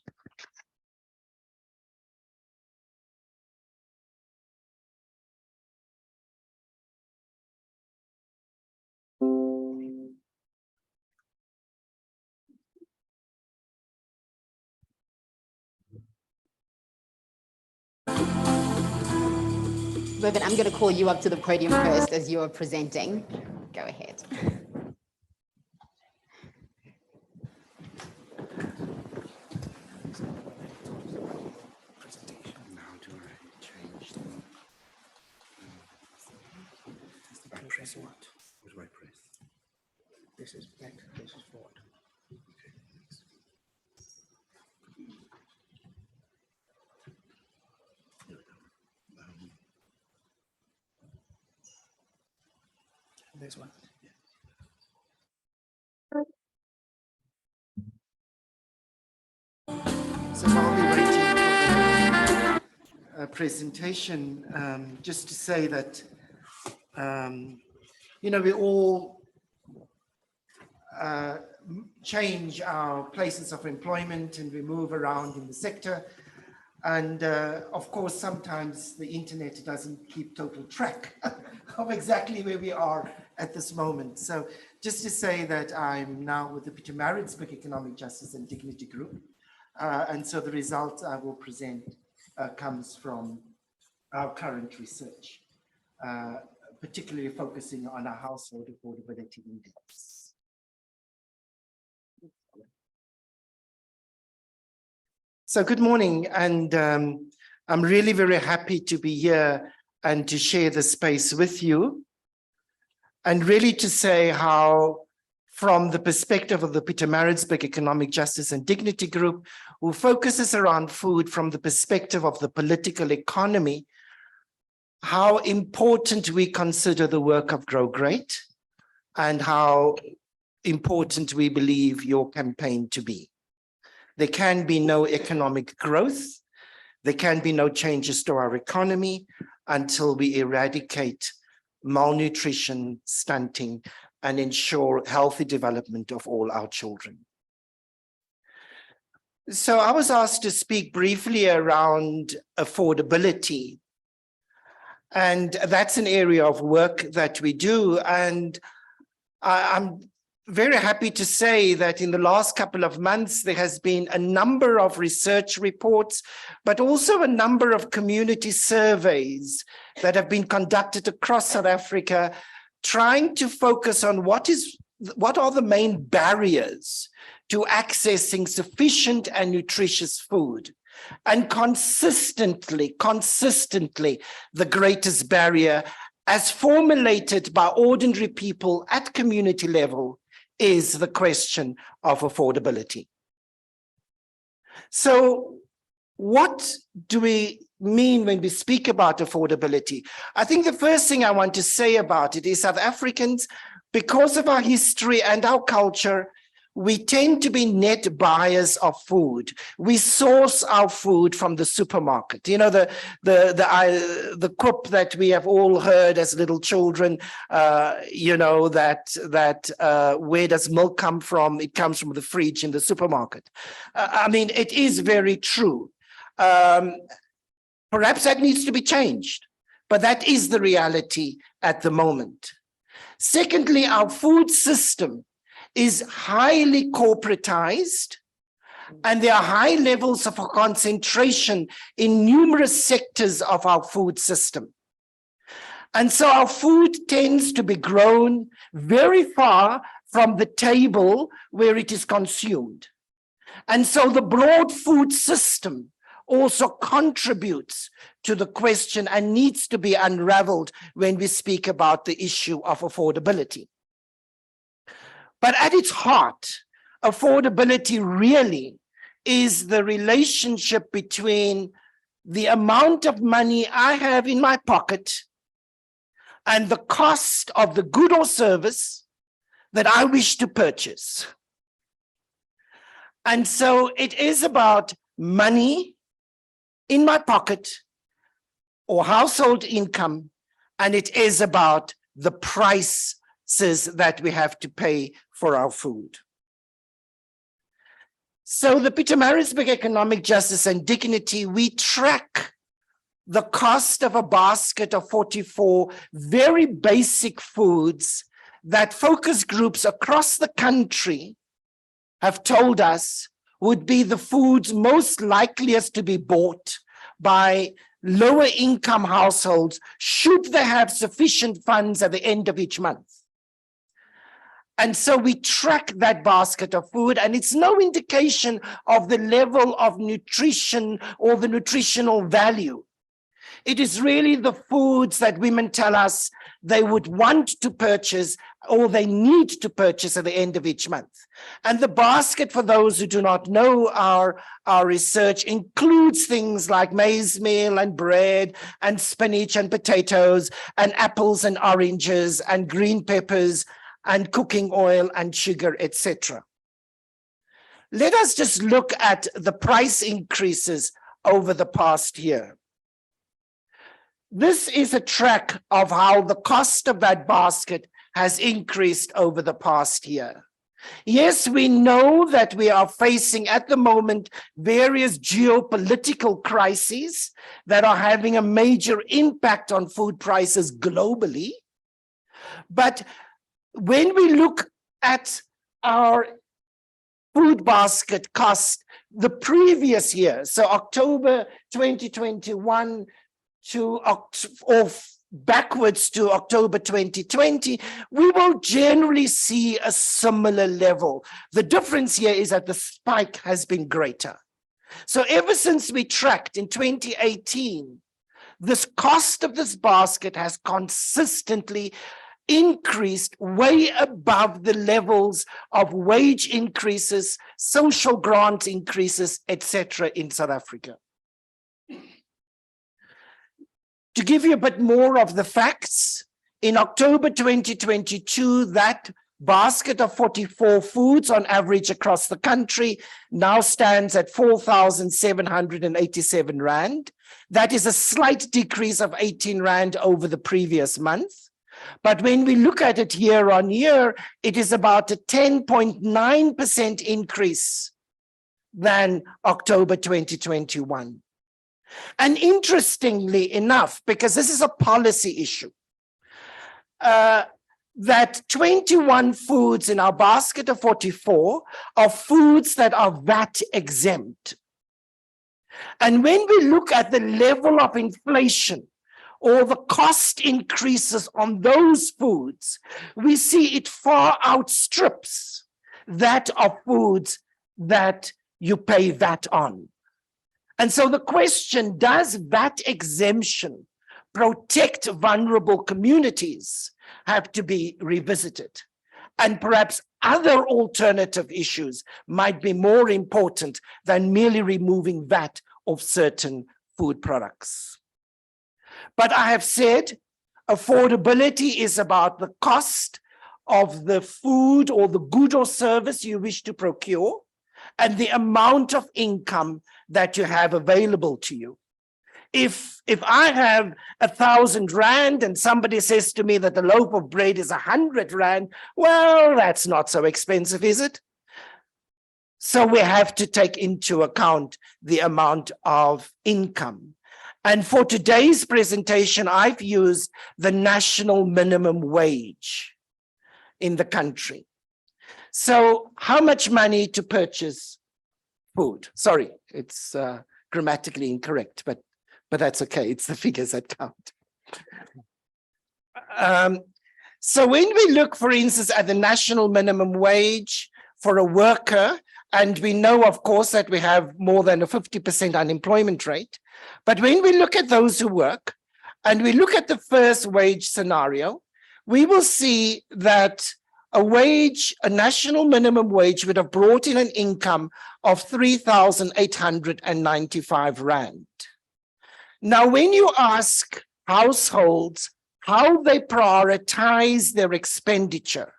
Mervyn, I'm going to call you up to the podium first as you're presenting. go ahead. Now do I change the I press what? What do I press? This is back, this is forward. Okay, thanks. Here we go. This one. Yeah. So while we're waiting for the presentation, just to say that, you know, we all change our places of employment and we move around in the sector. And of course, sometimes the internet doesn't keep total track of exactly where we are at this moment. So just to say that I'm now with the Pietermaritzburg Economic Justice and Dignity Group. And so the results I will present comes from our current research, particularly focusing on our household affordability index. So good morning, and I'm really very happy to be here and to share the space with you, and really to say how, from the perspective of the Pietermaritzburg Economic Justice and Dignity Group, who focuses around food from the perspective of the political economy, how important we consider the work of Grow Great and how important we believe your campaign to be. There can be no economic growth, there can be no changes to our economy until we eradicate malnutrition, stunting, and ensure healthy development of all our children. So I was asked to speak briefly around affordability. And that's an area of work that we do. And I'm very happy to say that in the last couple of months, there has been a number of research reports, but also a number of community surveys that have been conducted across South Africa, trying to focus on what are the main barriers to accessing sufficient and nutritious food. And consistently, the greatest barrier, as formulated by ordinary people at community level, is the question of affordability. So what do we mean when we speak about affordability? I think the first thing I want to say about it is South Africans, because of our history and our culture, we tend to be net buyers of food. We source our food from the supermarket. You know, the quip that we have all heard as little children, you know, that where does milk come from? It comes from the fridge in the supermarket. I mean, it is very true. Perhaps that needs to be changed, but that is the reality at the moment. Secondly, our food system is highly corporatized, and there are high levels of concentration in numerous sectors of our food system. And so our food tends to be grown very far from the table where it is consumed. And so the broad food system also contributes to the question and needs to be unraveled when we speak about the issue of affordability. But at its heart, affordability really is the relationship between the amount of money I have in my pocket and the cost of the good or service that I wish to purchase. And so it is about money in my pocket or household income, and it is about the prices that we have to pay for our food. So the Pietermaritzburg Economic Justice and Dignity, we track the cost of a basket of 44 very basic foods that focus groups across the country have told us would be the foods most likeliest to be bought by lower income households should they have sufficient funds at the end of each month. And so we track that basket of food, and it's no indication of the level of nutrition or the nutritional value. It is really the foods that women tell us they would want to purchase or they need to purchase at the end of each month. And the basket, for those who do not know our research, includes things like maize meal and bread and spinach and potatoes and apples and oranges and green peppers and cooking oil and sugar, etc. Let us just look at the price increases over the past year. This is a track of how the cost of that basket has increased over the past year. Yes, we know that we are facing at the moment various geopolitical crises that are having a major impact on food prices globally. But when we look at our food basket cost the previous year, so October 2021 or backwards to October 2020, we will generally see a similar level. The difference here is that the spike has been greater. So ever since we tracked in 2018, this cost of this basket has consistently increased way above the levels of wage increases, social grant increases, etc. in South Africa. To give you a bit more of the facts, in October 2022, that basket of 44 foods on average across the country now stands at 4,787 Rand. That is a slight decrease of 18 Rand over the previous month. But when we look at it year on year, it is about a 10.9% increase than October 2021. And interestingly enough, because this is a policy issue, that 21 foods in our basket of 44 are foods that are VAT exempt. And when we look at the level of inflation or the cost increases on those foods, we see it far outstrips that of foods that you pay VAT on. And so the question, does VAT exemption protect vulnerable communities, have to be revisited? And perhaps other alternative issues might be more important than merely removing VAT of certain food products. But I have said affordability is about the cost of the food or the good or service you wish to procure and the amount of income that you have available to you. If I have 1,000 Rand and somebody says to me that the loaf of bread is 100 Rand, well, that's not so expensive, is it? So we have to take into account the amount of income. And for today's presentation, I've used the national minimum wage in the country. So how much money to purchase food? Sorry, it's grammatically incorrect, but that's okay. It's the figures that count. So when we look, for instance, at the national minimum wage for a worker, and we know, of course, that we have more than a 50% unemployment rate, but when we look at those who work, and we look at the first wage scenario, we will see that a national minimum wage would have brought in an income of 3,895 Rand. Now, when you ask households how they prioritize their expenditure,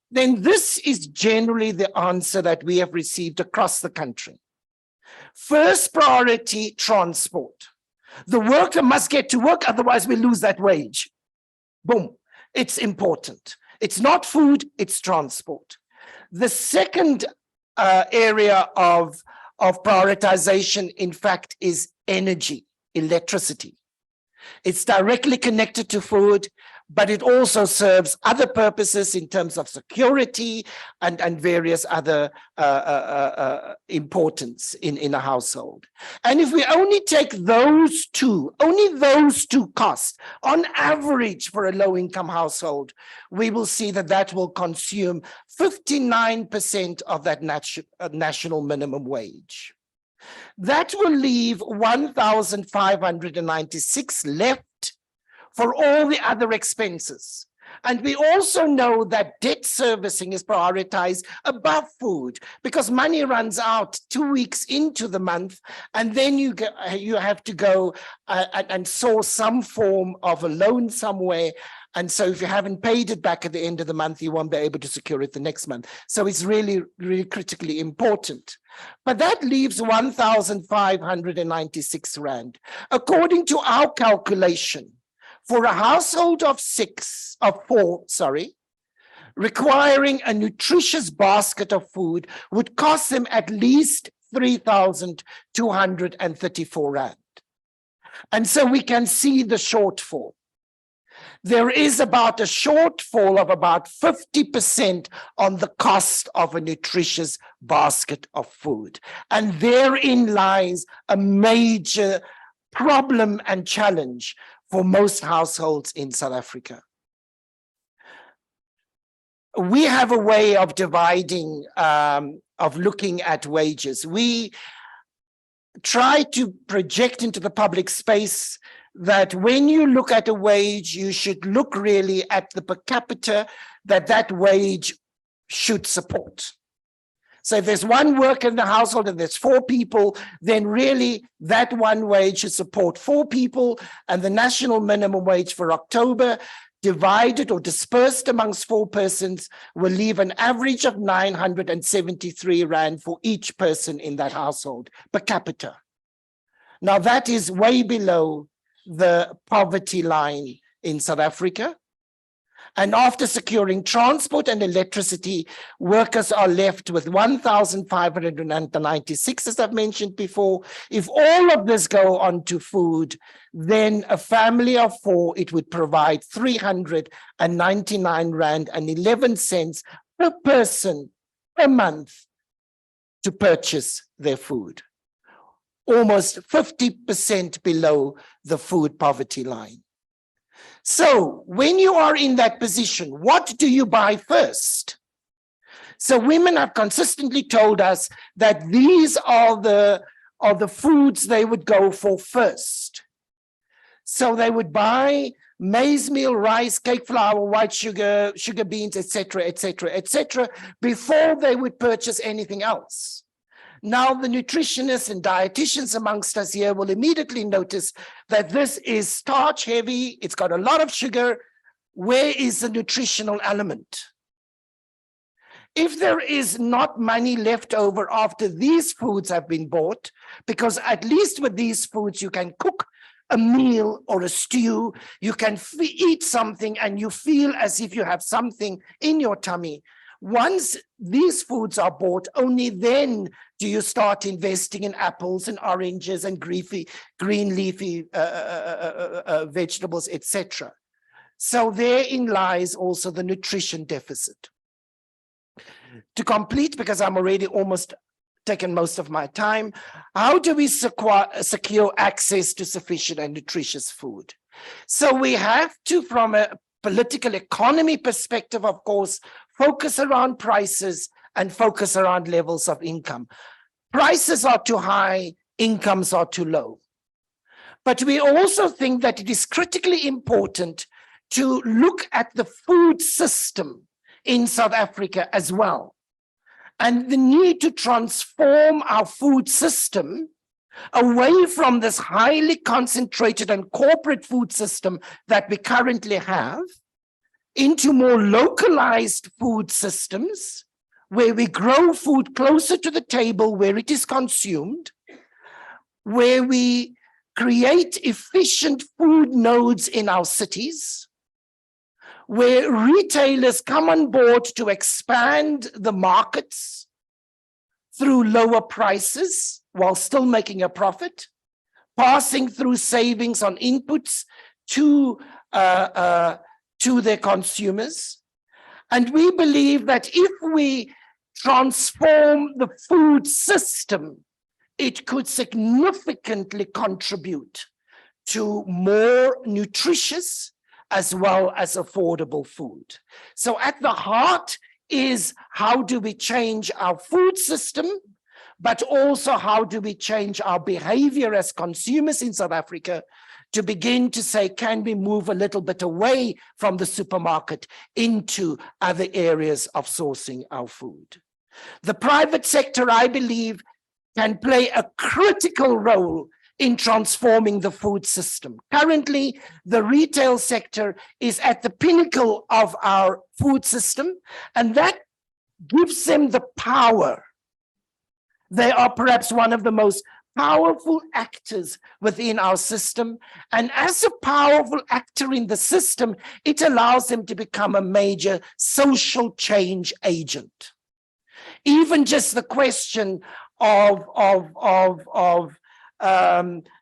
then this is generally the answer that we have received across the country. First priority, transport. The worker must get to work, otherwise we lose that wage. Boom, it's important. It's not food, it's transport. The second area of prioritization, in fact, is energy, electricity. It's directly connected to food, but it also serves other purposes in terms of security and various other importance in a household. And if we only take those two, only those two costs, on average for a low-income household, we will see that that will consume 59% of that national minimum wage. That will leave 1,596 left for all the other expenses. And we also know that debt servicing is prioritized above food because money runs out 2 weeks into the month, and then you have to go and source some form of a loan somewhere. And so if you haven't paid it back at the end of the month, you won't be able to secure it the next month. So it's really, really critically important. But that leaves 1,596 Rand. According to our calculation, for a household of four, requiring a nutritious basket of food would cost them at least 3,234 Rand. And so we can see the shortfall. There is about a shortfall of about 50% on the cost of a nutritious basket of food. And therein lies a major problem and challenge for most households in South Africa. We have a way of dividing, of looking at wages. We try to project into the public space that when you look at a wage, you should look really at the per capita that wage should support. So if there's one worker in the household and there's 4 people, then really that one wage should support 4 people, and the national minimum wage for October divided or dispersed amongst 4 persons will leave an average of 973 Rand for each person in that household per capita. Now that is way below the poverty line in South Africa. And after securing transport and electricity, workers are left with 1,596, as I've mentioned before. If all of this go on to food, then a family of 4, it would provide 399 Rand and 11 cents per person per month to purchase their food. Almost 50% below the food poverty line. So when you are in that position, what do you buy first? So women have consistently told us that these are the foods they would go for first. So they would buy maize meal, rice, cake flour, white sugar, sugar beans, etc., etc., etc., before they would purchase anything else. Now, the nutritionists and dietitians amongst us here will immediately notice that this is starch heavy, it's got a lot of sugar. Where is the nutritional element? If there is not money left over after these foods have been bought, because at least with these foods you can cook a meal or a stew, you can eat something and you feel as if you have something in your tummy. Once these foods are bought, only then do you start investing in apples and oranges and green leafy vegetables, etc. So therein lies also the nutrition deficit. To complete, because I'm already almost taken most of my time, how do we secure access to sufficient and nutritious food? So we have to, from a political economy perspective, of course, focus around prices and focus around levels of income. Prices are too high, incomes are too low. But we also think that it is critically important to look at the food system in South Africa as well, and the need to transform our food system away from this highly concentrated and corporate food system that we currently have into more localized food systems where we grow food closer to the table where it is consumed, where we create efficient food nodes in our cities, where retailers come on board to expand the markets through lower prices while still making a profit, passing through savings on inputs to to their consumers. And we believe that if we transform the food system, it could significantly contribute to more nutritious as well as affordable food. So at the heart is, how do we change our food system, but also how do we change our behavior as consumers in South Africa to begin to say, can we move a little bit away from the supermarket into other areas of sourcing our food? The private sector, I believe, can play a critical role in transforming the food system. Currently, the retail sector is at the pinnacle of our food system, and that gives them the power. They are perhaps one of the most powerful actors within our system. And as a powerful actor in the system, it allows them to become a major social change agent. Even just the question of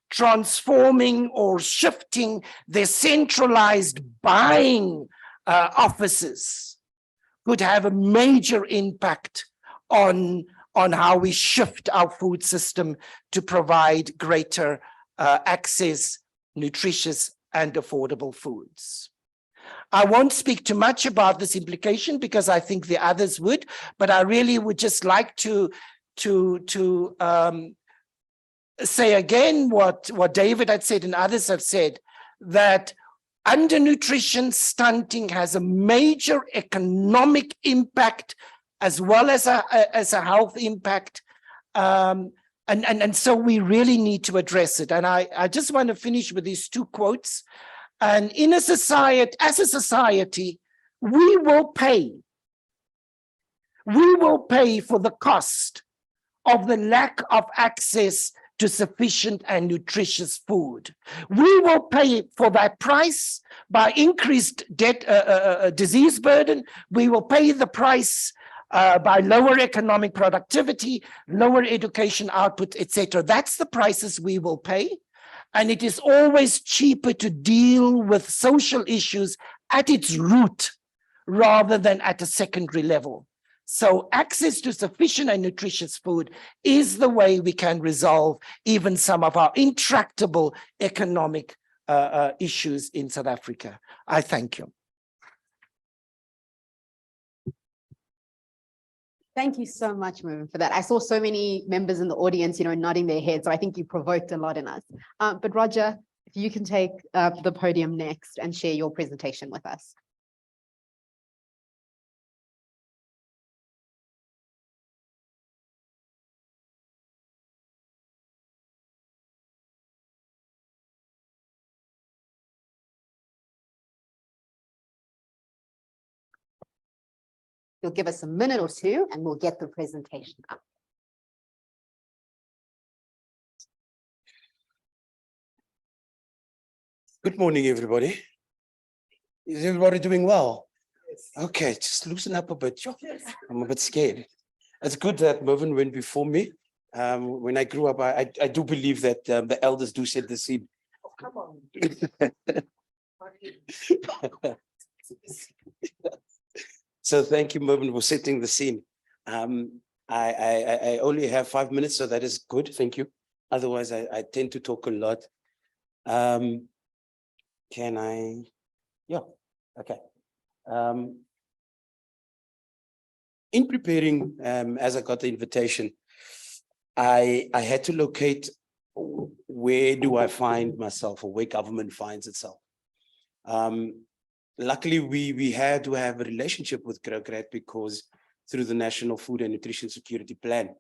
transforming or shifting their centralized buying offices could have a major impact on how we shift our food system to provide greater access, nutritious and affordable foods. I won't speak too much about this implication because I think the others would, but I really would just like to say again what David had said and others have said, that undernutrition, stunting has a major economic impact as well as a health impact. And so we really need to address it. And I just want to finish with these two quotes. And in a society, as a society, we will pay for the cost of the lack of access to sufficient and nutritious food. We will pay for that price by increased disease burden. We will pay the price by lower economic productivity, lower education output, etc. That's the prices we will pay. And it is always cheaper to deal with social issues at its root rather than at a secondary level. So access to sufficient and nutritious food is the way we can resolve even some of our intractable economic issues in South Africa. I thank you. Thank you so much, Mervyn, for that. I saw so many members in the audience, nodding their heads. So I think you provoked a lot in us. But Roger, if you can take the podium next and share your presentation with us. You'll give us a minute or two and we'll get the presentation up. Good morning, everybody. Is everybody doing well? Yes. Okay, just loosen up a bit. Yes. I'm a bit scared. It's good that Mervyn went before me. When I grew up, I do believe that the elders do set the scene. Oh, come on. So thank you, Mervyn, for setting the scene. I only have 5 minutes, so that is good. Thank you. Otherwise, I tend to talk a lot. Can I? Yeah, okay. In preparing, as I got the invitation, I had to locate where do I find myself or where government finds itself. Luckily, we had to have a relationship with Grograd because through the National Food and Nutrition Security Plan,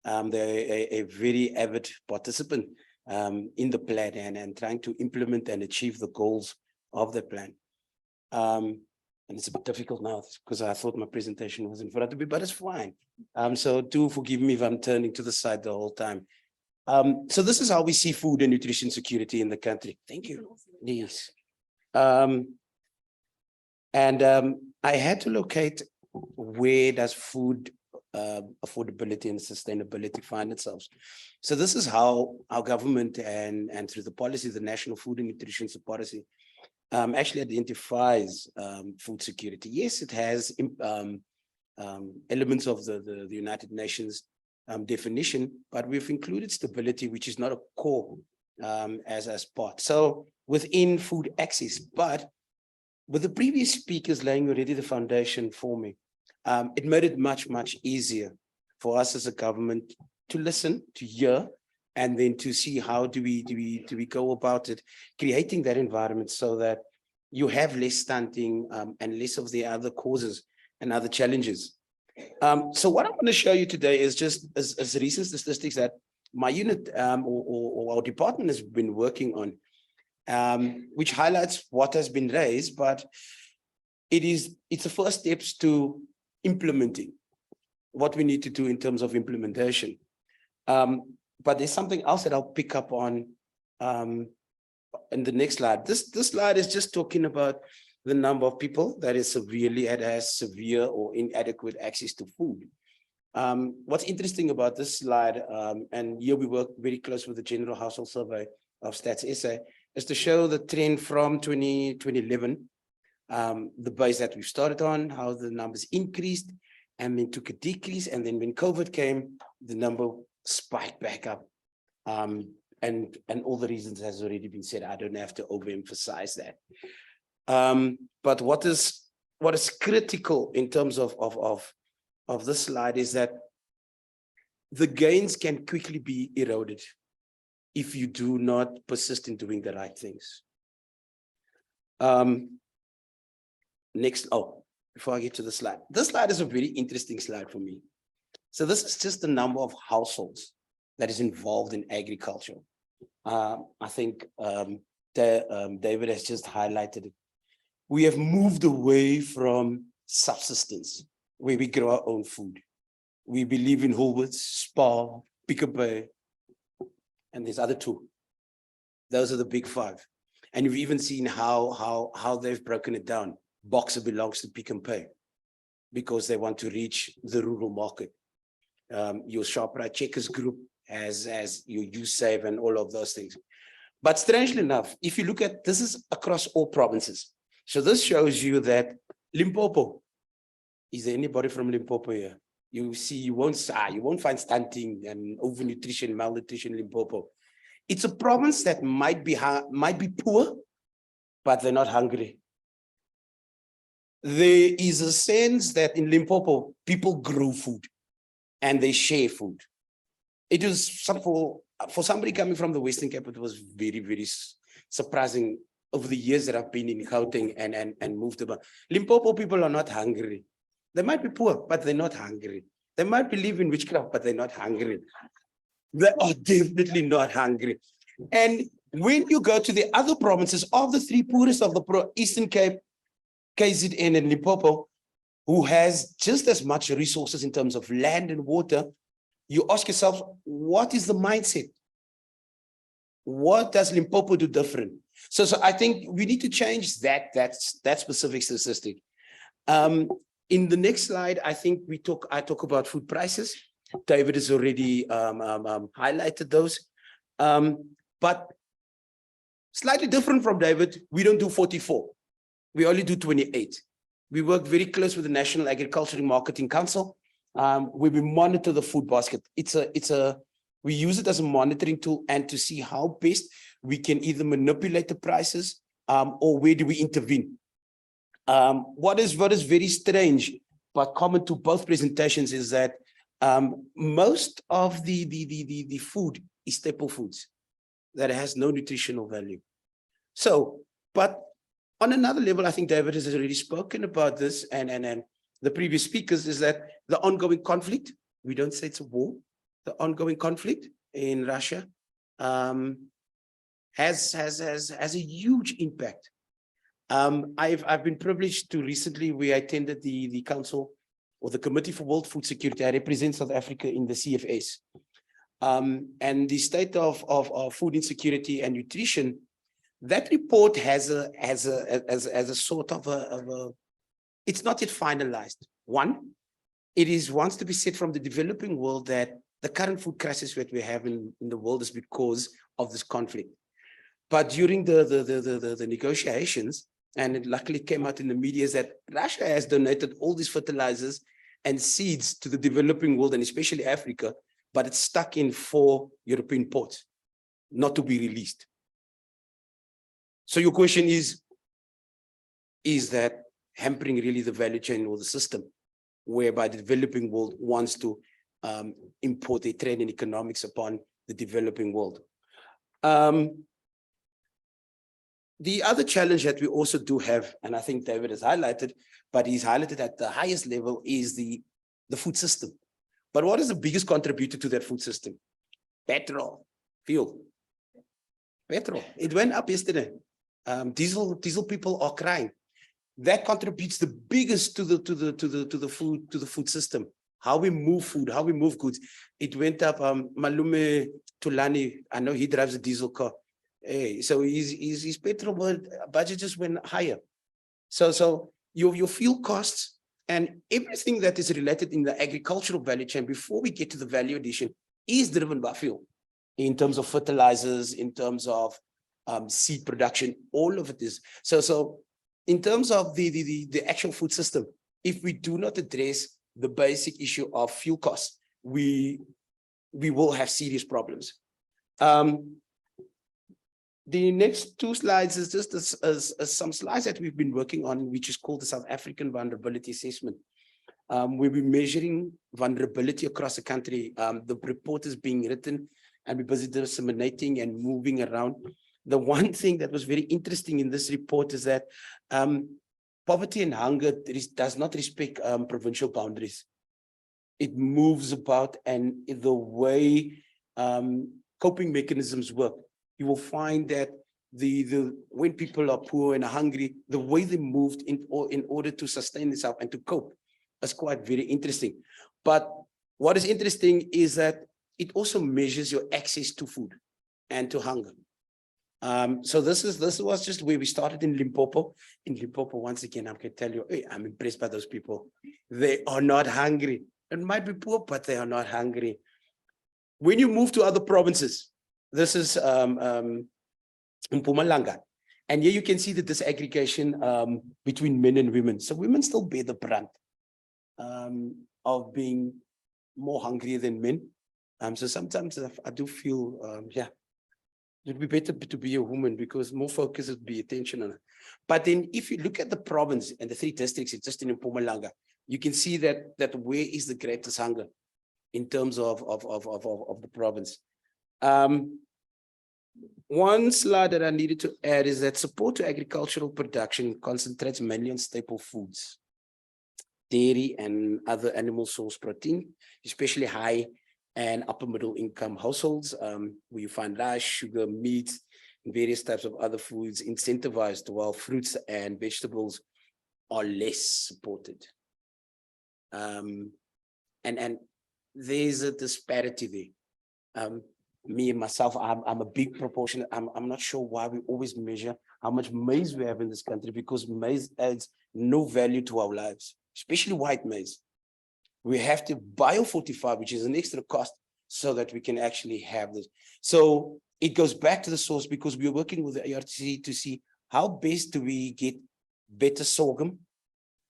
they're a very avid participant in the plan and trying to implement and achieve the goals of the plan. And it's a bit difficult now because I thought my presentation was in front of me, but it's fine. So do forgive me if I'm turning to the side the whole time. So this is how we see food and nutrition security in the country. Thank you. Yes. I had to locate where does food affordability and sustainability find itself. So this is how our government and through the policy, the National Food and Nutrition Policy, actually identifies food security. Yes, it has elements of the United Nations definition, but we've included stability, which is not a core as part. So within food access, but with the previous speakers laying already the foundation for me, it made it much easier for us as a government to listen, to hear, and then to see how do we go about it, creating that environment so that you have less stunting and less of the other causes and other challenges. So what I'm going to show you today is just as recent statistics that my unit or our department has been working on, which highlights what has been raised, but it's the first steps to implementing what we need to do in terms of implementation. But there's something else that I'll pick up on in the next slide. This slide is just talking about the number of people that is has severe or inadequate access to food. What's interesting about this slide, and here we work very close with the General Household Survey of Stats SA, is to show the trend from 2011, the base that we've started on, how the numbers increased and then took a decrease. And then when COVID came, the number spiked back up. And all the reasons has already been said. I don't have to overemphasize that. But what is critical in terms of this slide is that the gains can quickly be eroded if you do not persist in doing the right things. Next, before I get to the slide, this slide is a very interesting slide for me. So this is just the number of households that is involved in agriculture. I think David has just highlighted it. We have moved away from subsistence, where we grow our own food. We believe in Woolworths, Spar, Pick n Pay, and there's other two. Those are the big five. And you've even seen how they've broken it down. Boxer belongs to Pick n Pay because they want to reach the rural market. Your Shoprite Checkers group has your USave and all of those things. But strangely enough, if you look at, this is across all provinces. So this shows you that Limpopo, is there anybody from Limpopo here? You see, you won't find stunting and overnutrition, malnutrition in Limpopo. It's a province that might be poor, but they're not hungry. There is a sense that in Limpopo, people grow food and they share food. It was for somebody coming from the Western Cape, it was very surprising over the years that I've been in Gauteng and moved about. Limpopo people are not hungry. They might be poor, but they're not hungry. They might believe in witchcraft, but they're not hungry. They are definitely not hungry. And when you go to the other provinces, of the three poorest of the Eastern Cape, KZN and Limpopo, who has just as much resources in terms of land and water, you ask yourself, what is the mindset? What does Limpopo do different? So I think we need to change that specific statistic. In the next slide, I think I talk about food prices. David has already highlighted those. But slightly different from David, we don't do 44. We only do 28. We work very close with the National Agricultural Marketing Council, where we monitor the food basket. We use it as a monitoring tool and to see how best we can either manipulate the prices or where do we intervene. What is very strange but common to both presentations is that most of the food is staple foods that has no nutritional value. So, but on another level, I think David has already spoken about this and the previous speakers, is that the ongoing conflict, we don't say it's a war, the ongoing conflict in Russia has a huge impact. I've been privileged to recently, we attended the council or the Committee for World Food Security. I represent South Africa in the CFS. And the state of food insecurity and nutrition, that report has a sort of a it's not yet finalized. One, it wants to be said from the developing world that the current food crisis that we have in the world is because of this conflict. But during the negotiations, and it luckily came out in the media, is that Russia has donated all these fertilizers and seeds to the developing world, and especially Africa, but it's stuck in 4 European ports, not to be released. So your question is that hampering really the value chain or the system, whereby the developing world wants to import a trade in economics upon the developing world? The other challenge that we also do have, and I think David has highlighted, but he's highlighted at the highest level, is the food system. But what is the biggest contributor to that food system? Petrol, fuel. Petrol, it went up yesterday. Diesel people are crying. That contributes the biggest to the food system. How we move food, how we move goods. It went up. Malume Tulani, I know he drives a diesel car. Hey, so his petrol budget just went higher. So your fuel costs and everything that is related in the agricultural value chain before we get to the value addition is driven by fuel, in terms of fertilizers, in terms of seed production, all of it is. So in terms of the actual food system, if we do not address the basic issue of fuel costs, we will have serious problems. The next 2 slides is just some slides that we've been working on, which is called the South African Vulnerability Assessment. We'll be measuring vulnerability across the country. The report is being written and we're busy disseminating and moving around. The one thing that was very interesting in this report is that poverty and hunger does not respect provincial boundaries. It moves about, and the way coping mechanisms work, you will find that when people are poor and are hungry, the way they moved in order to sustain themselves and to cope is quite very interesting. But what is interesting is that it also measures your access to food and to hunger. So this was just where we started in Limpopo. In Limpopo, once again, I can tell you, hey, I'm impressed by those people. They are not hungry. It might be poor, but they are not hungry. When you move to other provinces, this is in Mpumalanga, and here you can see the disaggregation between men and women. So women still bear the brunt of being more hungry than men. So sometimes I do feel, yeah, it'd be better to be a woman because more focus would be attention on it. But then if you look at the province and the 3 districts, it's just in Mpumalanga, you can see that where is the greatest hunger in terms of the province. One slide that I needed to add is that support to agricultural production concentrates mainly on staple foods, dairy and other animal source protein, especially high and upper middle income households, where you find rice, sugar, meat, and various types of other foods incentivized, while fruits and vegetables are less supported. And there's a disparity there. Me and myself, I'm a big proportion. I'm not sure why we always measure how much maize we have in this country, because maize adds no value to our lives, especially white maize. We have to biofortify, which is an extra cost, so that we can actually have this. So it goes back to the source, because we're working with the ARTC to see how best do we get better sorghum,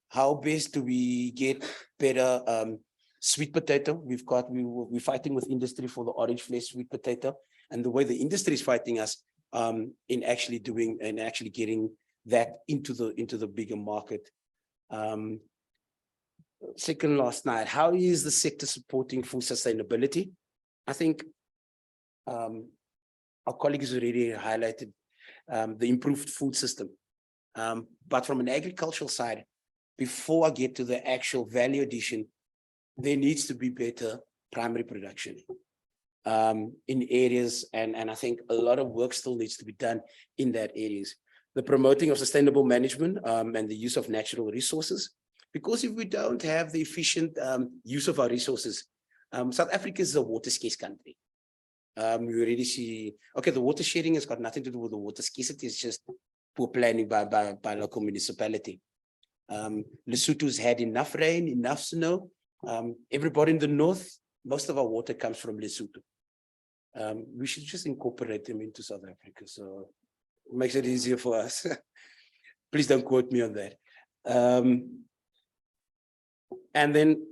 how best do we get better sweet potato. We're fighting with industry for the orange flesh sweet potato, and the way the industry is fighting us in actually doing and actually getting that into the bigger market. Second last night, how is the sector supporting food sustainability? I think our colleagues already highlighted the improved food system. But from an agricultural side, before I get to the actual value addition, there needs to be better primary production in areas, and I think a lot of work still needs to be done in that areas. The promoting of sustainable management and the use of natural resources, because if we don't have the efficient use of our resources, South Africa is a water scarce country. We already see, okay, the water sharing has got nothing to do with the water scarcity, it's just poor planning by local municipality. Lesotho's had enough rain, enough snow. Everybody in the north, most of our water comes from Lesotho. We should just incorporate them into South Africa. So makes it easier for us. Please don't quote me on that. And then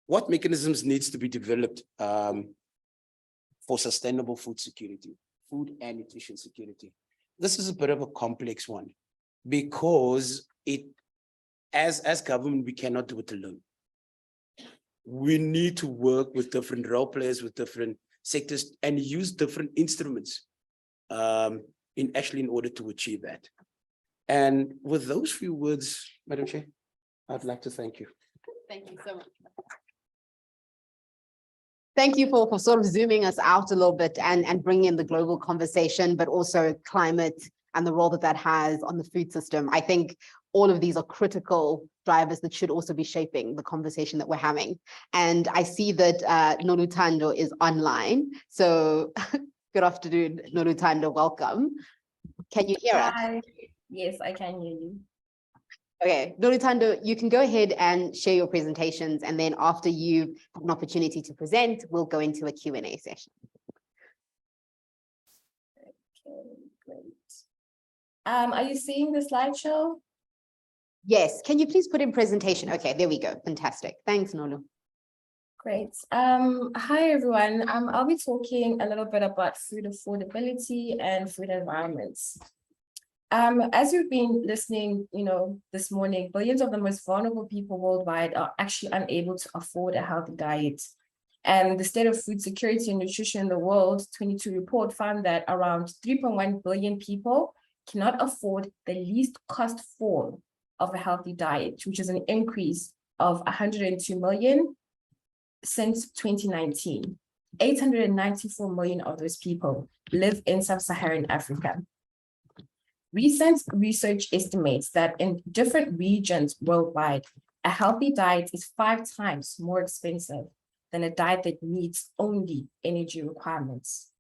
what mechanisms needs to be developed for sustainable food security, food and nutrition security? This is a bit of a complex one because as government, we cannot do it alone. We need to work with different role players, with different sectors, and use different instruments in order to achieve that. And with those few words, Madam Chair, I'd like to thank you. Thank you so much. Thank you for sort of zooming us out a little bit and bringing in the global conversation, but also climate and the role that that has on the food system. I think all of these are critical drivers that should also be shaping the conversation that we're having. And I see that Noluthando is online. So good afternoon, Noluthando, welcome. Can you hear us? Hi. Yes, I can hear you. Okay, Noluthando, you can go ahead and share your presentations, and then after you've had an opportunity to present, we'll go into a Q&A session. Okay, great. Are you seeing the slideshow? Yes, can you please put in presentation? Okay, there we go. Fantastic. Thanks, Nolu. Great. Hi, everyone. I'll be talking a little bit about food affordability and food environments. As you've been listening, this morning, billions of the most vulnerable people worldwide are actually unable to afford a healthy diet. And the State of Food Security and Nutrition in the World 22 report found that around 3.1 billion people cannot afford the least cost form of a healthy diet, which is an increase of 102 million since 2019. 894 million of those people live in sub-Saharan Africa. Recent research estimates that in different regions worldwide, a healthy diet is 5 times more expensive than a diet that meets only energy requirements.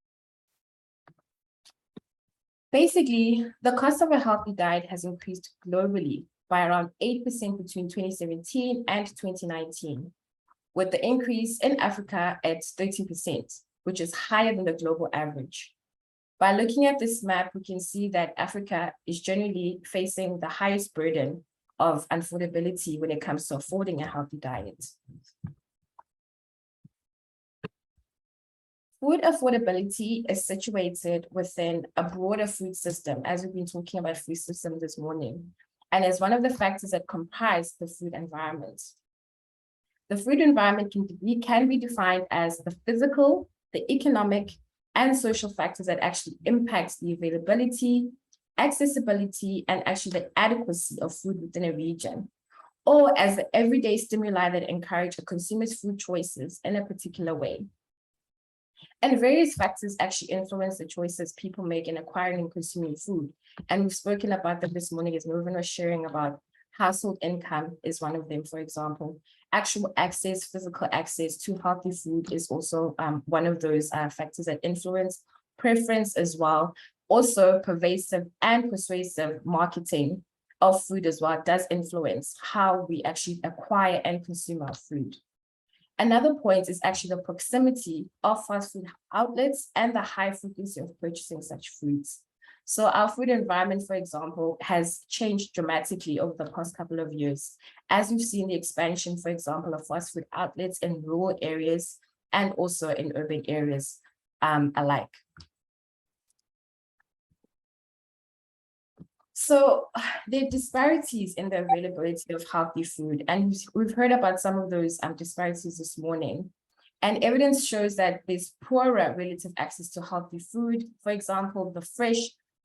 Basically, the cost of a healthy diet has increased globally by around 8% between 2017 and 2019, with the increase in Africa at 13%, which is higher than the global average. By looking at this map, we can see that Africa is generally facing the highest burden of affordability when it comes to affording a healthy diet. Food affordability is situated within a broader food system, as we've been talking about food system this morning, and is one of the factors that comprise the food environment. The food environment can be defined as the physical, the economic, and social factors that actually impact the availability, accessibility, and actually the adequacy of food within a region, or as the everyday stimuli that encourage a consumer's food choices in a particular way. And various factors actually influence the choices people make in acquiring and consuming food. And we've spoken about that this morning as Mervyn was sharing about household income is one of them, for example. Actual access, physical access to healthy food is also one of those factors that influence preference as well. Also, pervasive and persuasive marketing of food as well does influence how we actually acquire and consume our food. Another point is actually the proximity of fast food outlets and the high frequency of purchasing such foods. So our food environment, for example, has changed dramatically over the past couple of years, as we've seen the expansion, for example, of fast food outlets in rural areas and also in urban areas alike. So there are disparities in the availability of healthy food, and we've heard about some of those disparities this morning. And evidence shows that there's poorer relative access to healthy food, for example, the fresh,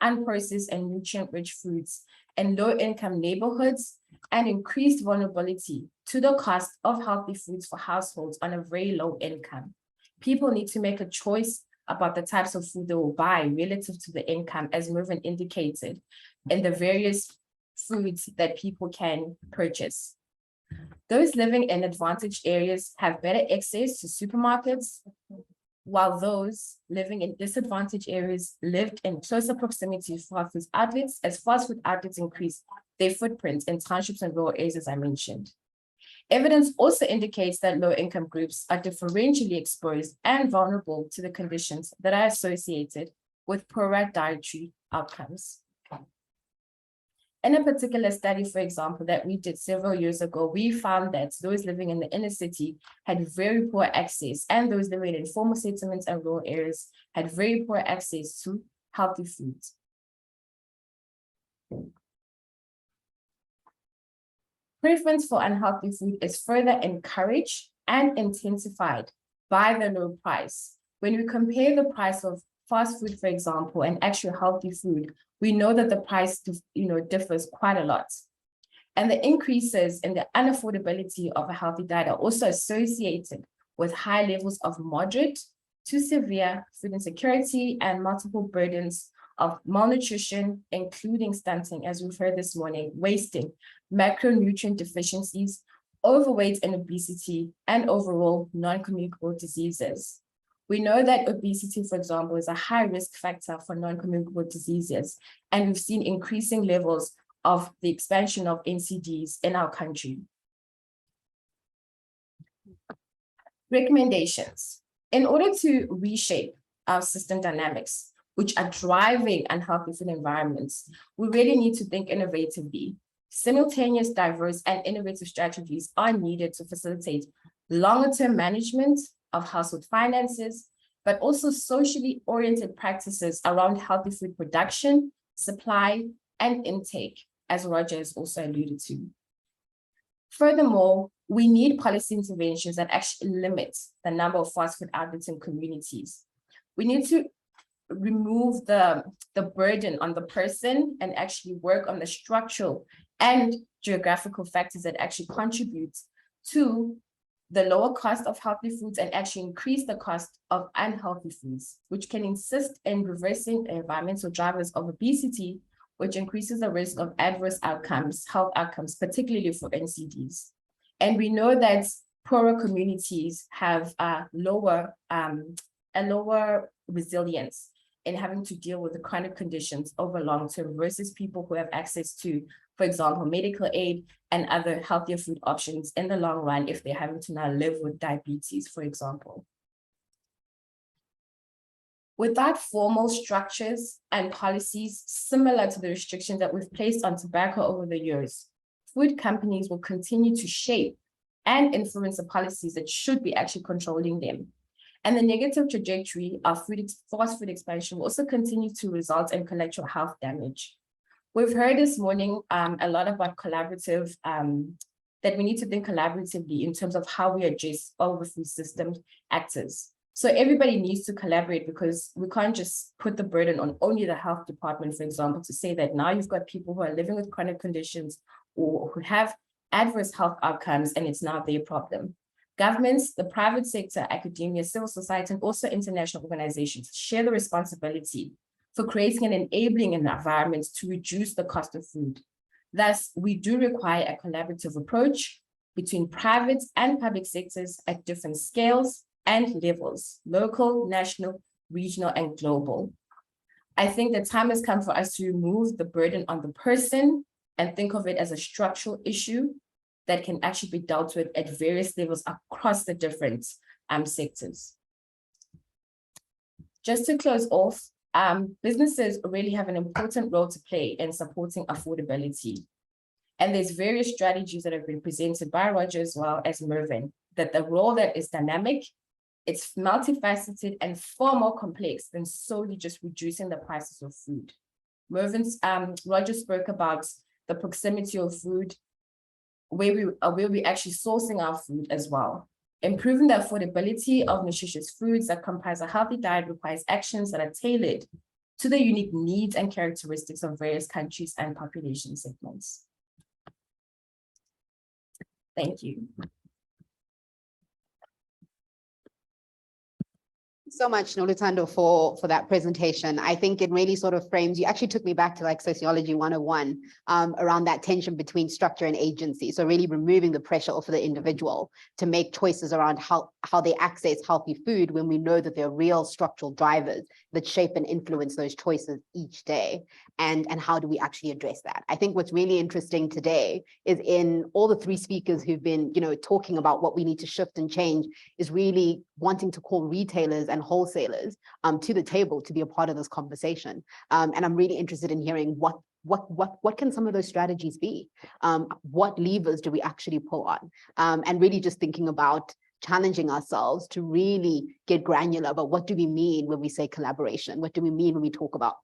unprocessed, and nutrient-rich foods in low-income neighborhoods, and increased vulnerability to the cost of healthy foods for households on a very low income. People need to make a choice about the types of food they will buy relative to the income, as Mervyn indicated, in the various foods that people can purchase. Those living in advantaged areas have better access to supermarkets, while those living in disadvantaged areas lived in closer proximity to fast food outlets, as fast food outlets increase their footprint in townships and rural areas, as I mentioned. Evidence also indicates that low-income groups are differentially exposed and vulnerable to the conditions that are associated with poorer dietary outcomes. In a particular study, for example, that we did several years ago, we found that those living in the inner city had very poor access, and those living in informal settlements and rural areas had very poor access to healthy foods. Preference for unhealthy food is further encouraged and intensified by the low price. When we compare the price of fast food, for example, and actual healthy food, we know that the price differs quite a lot. And the increases in the unaffordability of a healthy diet are also associated with high levels of moderate to severe food insecurity and multiple burdens of malnutrition, including stunting, as we've heard this morning, wasting, macronutrient deficiencies, overweight and obesity, and overall non-communicable diseases. We know that obesity, for example, is a high risk factor for non-communicable diseases, and we've seen increasing levels of the expansion of NCDs in our country. Recommendations. In order to reshape our system dynamics, which are driving unhealthy food environments, we really need to think innovatively. Simultaneous, diverse, and innovative strategies are needed to facilitate longer-term management of household finances, but also socially oriented practices around healthy food production, supply, and intake, as Roger has also alluded to. Furthermore, we need policy interventions that actually limit the number of fast food outlets in communities. We need to remove the burden on the person and actually work on the structural and geographical factors that actually contribute to the lower cost of healthy foods and actually increase the cost of unhealthy foods, which can assist in reversing the environmental drivers of obesity, which increases the risk of adverse outcomes, health outcomes, particularly for NCDs. And we know that poorer communities have a lower resilience in having to deal with the chronic conditions over long term versus people who have access to, for example, medical aid and other healthier food options in the long run if they're having to now live with diabetes, for example. Without formal structures and policies similar to the restrictions that we've placed on tobacco over the years, food companies will continue to shape and influence the policies that should be actually controlling them. And the negative trajectory of fast food expansion will also continue to result in collateral health damage. We've heard this morning a lot about collaborative, that we need to think collaboratively in terms of how we address all the food system actors. So everybody needs to collaborate because we can't just put the burden on only the health department, for example, to say that now you've got people who are living with chronic conditions or who have adverse health outcomes and it's not their problem. Governments, the private sector, academia, civil society, and also international organizations share the responsibility for creating an enabling environment to reduce the cost of food. Thus, we do require a collaborative approach between private and public sectors at different scales and levels, local, national, regional, and global. I think the time has come for us to remove the burden on the person and think of it as a structural issue that can actually be dealt with at various levels across the different sectors. Just to close off, businesses really have an important role to play in supporting affordability. And there's various strategies that have been presented by Roger as well as Mervyn, that the role that is dynamic, it's multifaceted and far more complex than solely just reducing the prices of food. Roger spoke about the proximity of food, where we actually sourcing our food as well. Improving the affordability of nutritious foods that comprise a healthy diet requires actions that are tailored to the unique needs and characteristics of various countries and population segments. Thank you. So much, Noluthando, for that presentation. I think it really sort of frames, you actually took me back to like sociology 101 around that tension between structure and agency. So really removing the pressure off of the individual to make choices around how they access healthy food when we know that there are real structural drivers that shape and influence those choices each day. And how do we actually address that? I think what's really interesting today is in all the three speakers who've been, talking about what we need to shift and change is really wanting to call retailers and wholesalers to the table to be a part of this conversation. And I'm really interested in hearing what what can some of those strategies be? What levers do we actually pull on? And really just thinking about challenging ourselves to really get granular about what do we mean when we say collaboration? What do we mean when we talk about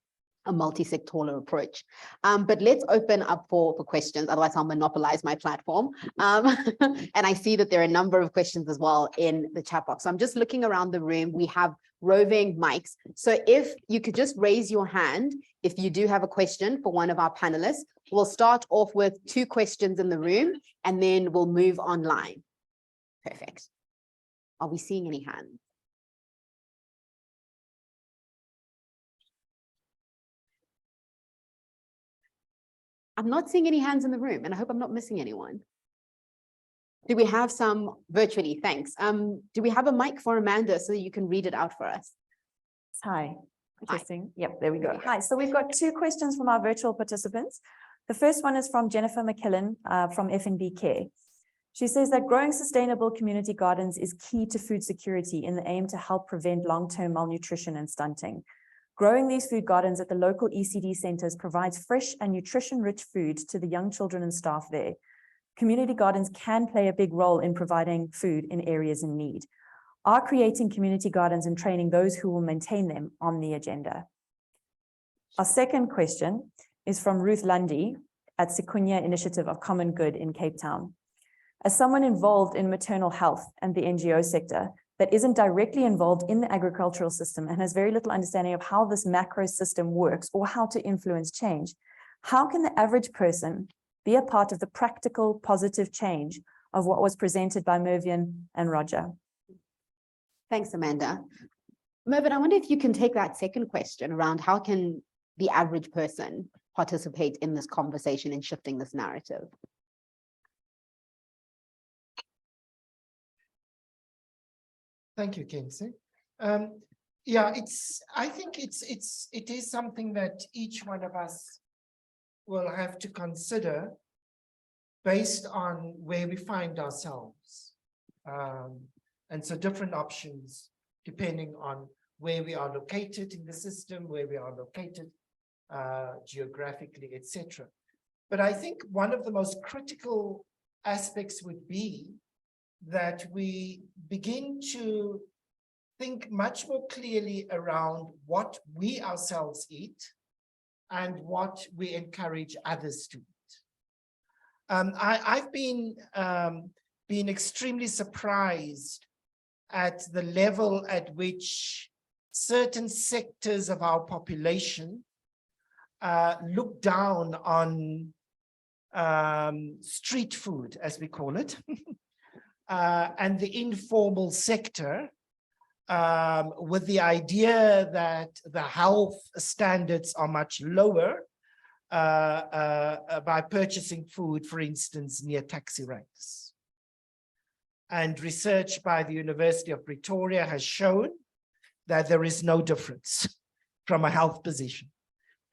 a multi-sectoral approach? But let's open up for questions, otherwise I'll monopolize my platform. And I see that there are a number of questions as well in the chat box. So I'm just looking around the room. We have roving mics. So if you could just raise your hand if you do have a question for one of our panelists. We'll start off with 2 questions in the room and then we'll move online. Perfect. Are we seeing any hands? I'm not seeing any hands in the room, and I hope I'm not missing anyone. Do we have some virtually? Thanks. Do we have a mic for Amanda so that you can read it out for us? Hi. Hi. Testing. Yep, there we go. Hi. So we've got 2 questions from our virtual participants. The first one is from Jennifer McKillen from FNB Care. She says that growing sustainable community gardens is key to food security in the aim to help prevent long-term malnutrition and stunting. Growing these food gardens at the local ECD centers provides fresh and nutrition-rich food to the young children and staff there. Community gardens can play a big role in providing food in areas in need. Are creating community gardens and training those who will maintain them on the agenda? Our second question is from Ruth Lundy at Sequoia Initiative of Common Good in Cape Town. As someone involved in maternal health and the NGO sector that isn't directly involved in the agricultural system and has very little understanding of how this macro system works or how to influence change, how can the average person be a part of the practical, positive change of what was presented by Mervian and Roger? Thanks, Amanda. Mervyn, I wonder if you can take that second question around how can the average person participate in this conversation and shifting this narrative? Thank you, Kinsey. Yeah, I think it is something that each one of us will have to consider based on where we find ourselves. And so different options depending on where we are located in the system, where we are located geographically, etc. But I think one of the most critical aspects would be that we begin to think much more clearly around what we ourselves eat and what we encourage others to eat. I've been extremely surprised at the level at which certain sectors of our population look down on street food, as we call it, and the informal sector, with the idea that the health standards are much lower by purchasing food, for instance, near taxi ranks. And research by the University of Pretoria has shown that there is no difference from a health position.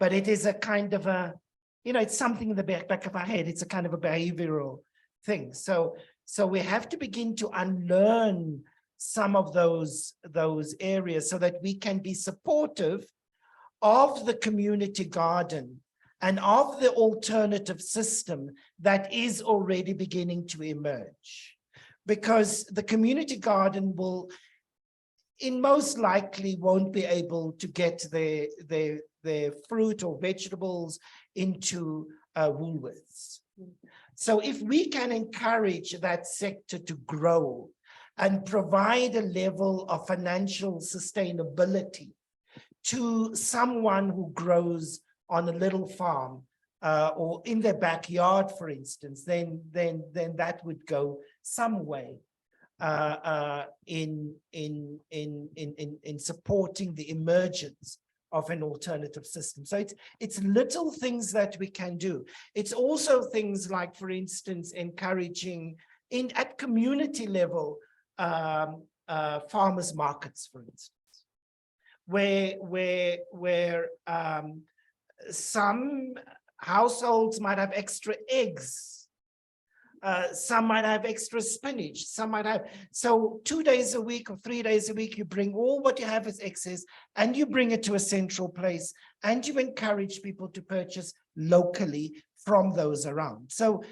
But it is a kind of a, it's something in the back of our head. It's a kind of a behavioral thing. So we have to begin to unlearn some of those areas so that we can be supportive of the community garden and of the alternative system that is already beginning to emerge. Because the community garden will, in most likely, won't be able to get their fruit or vegetables into Woolworths. So if we can encourage that sector to grow and provide a level of financial sustainability to someone who grows on a little farm or in their backyard, for instance, then that would go some way in supporting the emergence of an alternative system. So it's little things that we can do. It's also things like, for instance, encouraging at community level farmers markets, for instance, where some households might have extra eggs Some might have extra spinach, some might have, so 2 days a week or 3 days a week, you bring all what you have as excess and you bring it to a central place and you encourage people to purchase locally from those around. So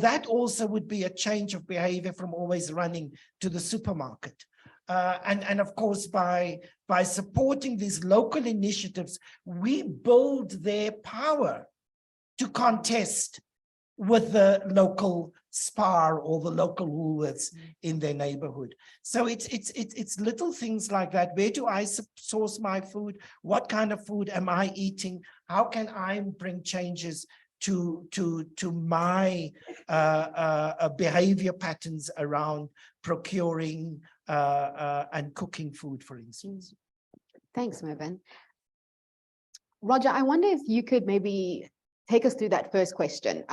that also would be a change of behavior from always running to the supermarket. And of course, by supporting these local initiatives, we build their power to contest with the local Spar or the local Woolworths in their neighborhood. So it's little things like that. Where do I source my food? What kind of food am I eating? How can I bring changes to my behavior patterns around procuring and cooking food, for instance? Thanks, Mervyn. Roger, I wonder if you could maybe take us through that first question,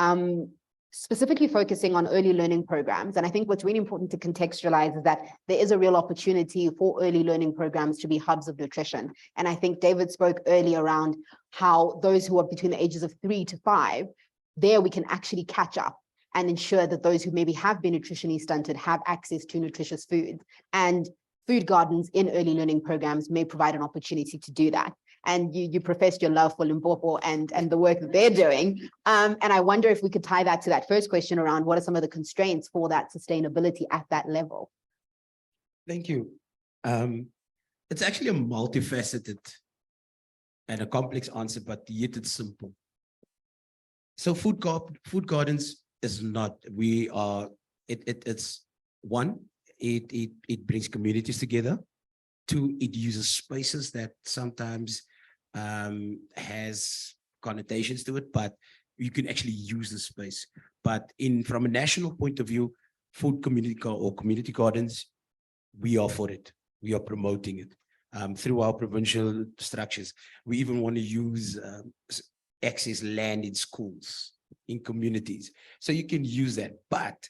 specifically focusing on early learning programs. And I think what's really important to contextualize is that there is a real opportunity for early learning programs to be hubs of nutrition. And I think David spoke earlier around how those who are between the ages of 3 to 5, there we can actually catch up and ensure that those who maybe have been nutritionally stunted have access to nutritious foods. And food gardens in early learning programs may provide an opportunity to do that. And you professed your love for Limpopo and the work that they're doing. And I wonder if we could tie that to that first question around what are some of the constraints for that sustainability at that level? Thank you. It's actually a multifaceted and a complex answer, but yet it's simple. So food gardens is not, it's one, it brings communities together. Two, it uses spaces that sometimes has connotations to it, but you can actually use the space. But from a national point of view, community gardens, we are for it. We are promoting it through our provincial structures. We even want to use access land in schools, in communities. So you can use that. But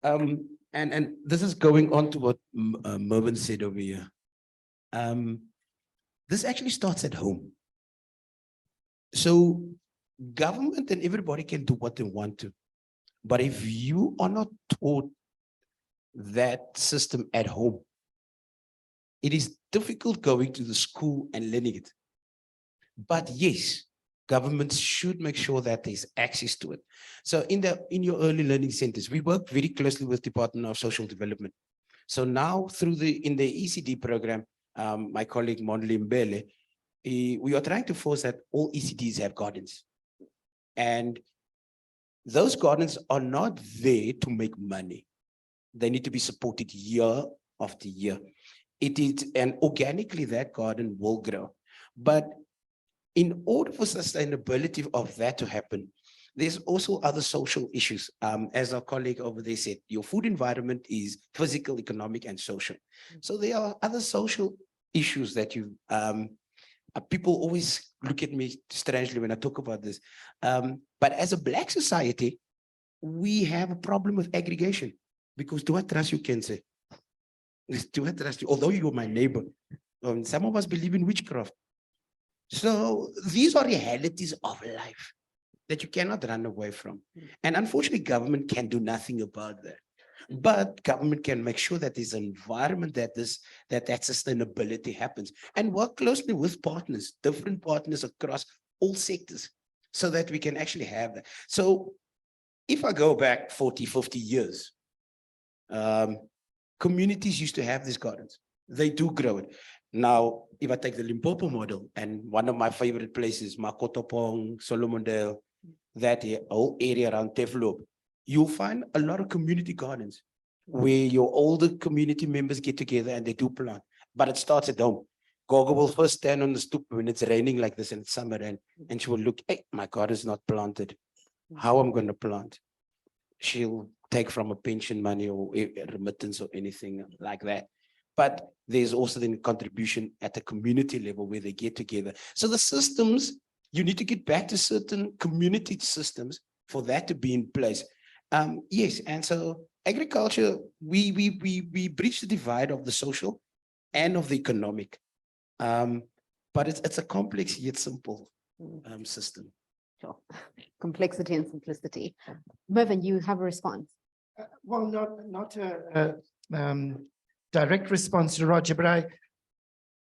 and this is going on to what Mervyn said over here. This actually starts at home. So government and everybody can do what they want to. But if you are not taught that system at home, it is difficult going to the school and learning it. But yes, governments should make sure that there's access to it. So in your early learning centers, we work very closely with Department of Social Development. So now in the ECD program, my colleague Mondli Mbele, we are trying to force that all ECDs have gardens. And those gardens are not there to make money. They need to be supported year after year. And organically that garden will grow. But in order for sustainability of that to happen, there's also other social issues. As our colleague over there said, your food environment is physical, economic, and social. So there are other social issues that people always look at me strangely when I talk about this. But as a Black society, we have a problem with aggregation, because do I trust you, Kense? Do I trust you? Although you're my neighbor, some of us believe in witchcraft. So these are realities of life that you cannot run away from. And unfortunately, government can do nothing about that. But government can make sure that there's an environment that sustainability happens, and work closely with partners, different partners across all sectors, so that we can actually have that. So if I go back 40, 50 years, communities used to have these gardens. They do grow it. Now, if I take the Limpopo model, and one of my favorite places, Makotopong, Solomondale, that whole area around Tefloop, you'll find a lot of community gardens where your older community members get together and they do plant. But it starts at home. Gogo will first stand on the stoop when it's raining like this and it's summer, and she will look, hey, my garden is not planted. How am I going to plant? She'll take from a pension money or a remittance or anything like that. But there's also then contribution at the community level where they get together. So the systems, you need to get back to certain community systems for that to be in place. Yes, and so agriculture, we bridge the divide of the social and of the economic. But it's a complex yet simple system. Sure. Complexity and simplicity. Mervyn, you have a response. Well, not a direct response to Roger, but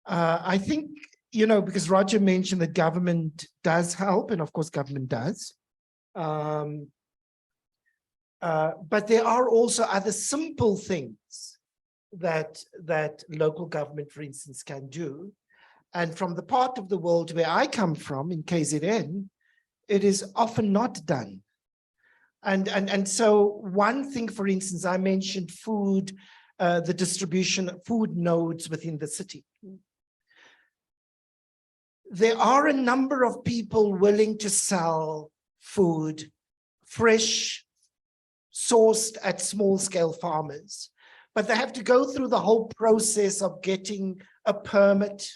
I think, you know, because Roger mentioned that government does help, and of course government does. But there are also other simple things that local government, for instance, can do. And from the part of the world where I come from, in KZN, it is often not done. And so one thing, for instance, I mentioned food, the distribution of food nodes within the city. There are a number of people willing to sell food, fresh, sourced at small scale farmers, but they have to go through the whole process of getting a permit.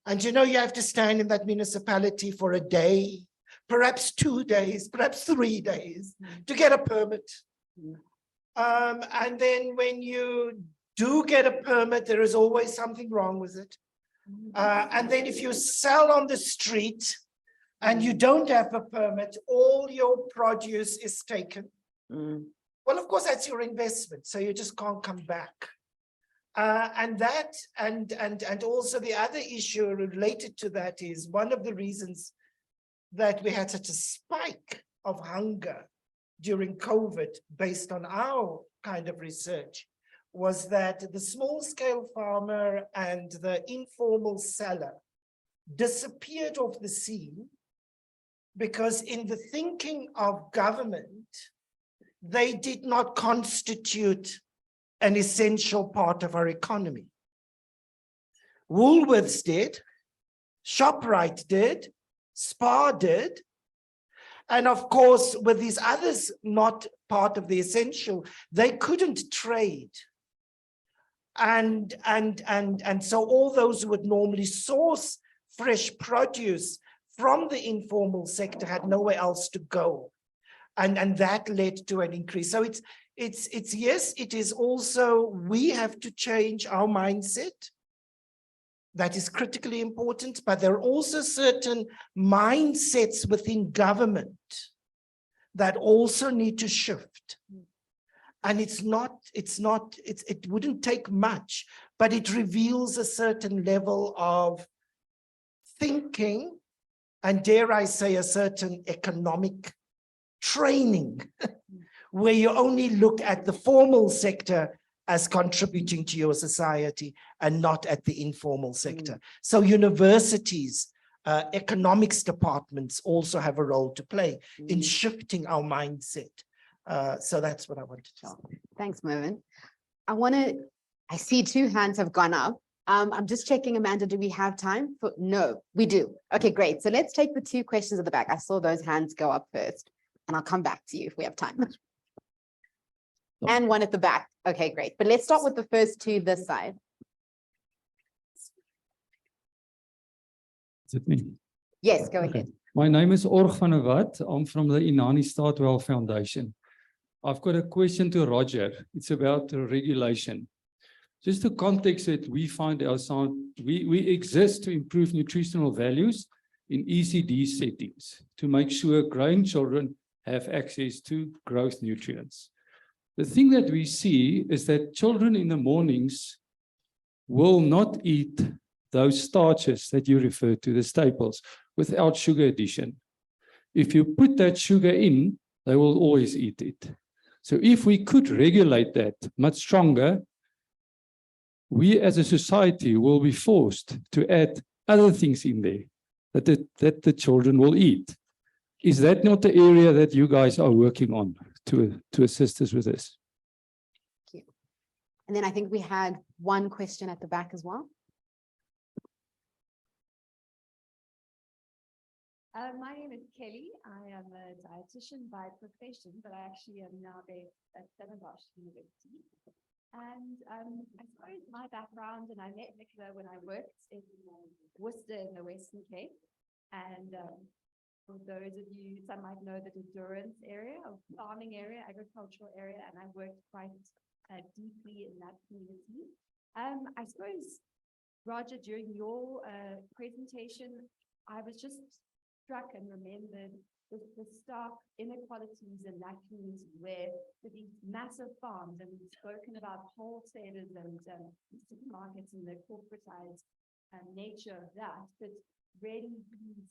And you know, you have to stand in that municipality for a day, perhaps 2 days, perhaps 3 days to get a permit. And then when you do get a permit, there is always something wrong with it. And then if you sell on the street and you don't have a permit, all your produce is taken. Well, of course, that's your investment, so you just can't come back. And also the other issue related to that is one of the reasons that we had such a spike of hunger during COVID, based on our kind of research, was that the small scale farmer and the informal seller disappeared off the scene because in the thinking of government, they did not constitute an essential part of our economy. Woolworths did, ShopRite did, Spar did, and of course, with these others not part of the essential, they couldn't trade. And so all those who would normally source fresh produce from the informal sector had nowhere else to go. And that led to an increase. So it's yes, it is also, we have to change our mindset. That is critically important, but there are also certain mindsets within government that also need to shift. And it wouldn't take much, but it reveals a certain level of thinking, and dare I say, a certain economic training, where you only look at the formal sector as contributing to your society and not at the informal sector. So universities, economics departments also have a role to play in shifting our mindset. So that's what I wanted to say. Thanks, Mervyn. I see 2 hands have gone up. I'm just checking, Amanda, do we have time for? No, we do. Okay, great. So let's take the 2 questions at the back. I saw those hands go up first, and I'll come back to you if we have time. And one at the back. Okay, great. But let's start with the first 2 this side. Is it me? Yes, go Okay. ahead. My name is Org van der Walt. I'm from the Inani Staatwell Foundation. I've got a question to Roger. It's about regulation. Just to context it, we find ourselves, we exist to improve nutritional values in ECD settings to make sure growing children have access to growth nutrients. The thing that we see is that children in the mornings will not eat those starches that you refer to, the staples, without sugar addition. If you put that sugar in, they will always eat it. So if we could regulate that much stronger, we as a society will be forced to add other things in there that the children will eat. Is that not the area that you guys are working on to assist us with this? Thank you. And then I think we had one question at the back as well. My name is Kelly. I am a dietitian by profession, but I actually am now based at Stellenbosch University. And I suppose my background, and I met Nicola when I worked in Worcester in the Western Cape. And for those of you, some might know the Durance area, or farming area, agricultural area, and I worked quite deeply in that community. I suppose, Roger, during your presentation, I was just struck and remembered the stark inequalities in that community where with these massive farms, and we've spoken about wholesalers and supermarkets and the corporatized nature of that, but really these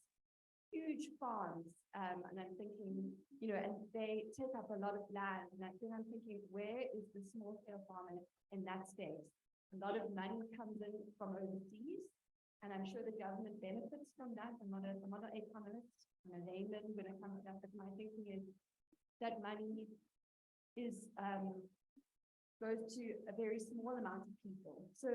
huge farms, and I'm thinking, you know, and they take up a lot of land, and then I'm thinking, where is the small scale farmer in that space? A lot of money comes in from overseas, and I'm sure the government benefits from that. I'm not an economist, I'm a layman when it comes to that, but my thinking is that money is goes to a very small amount of people. So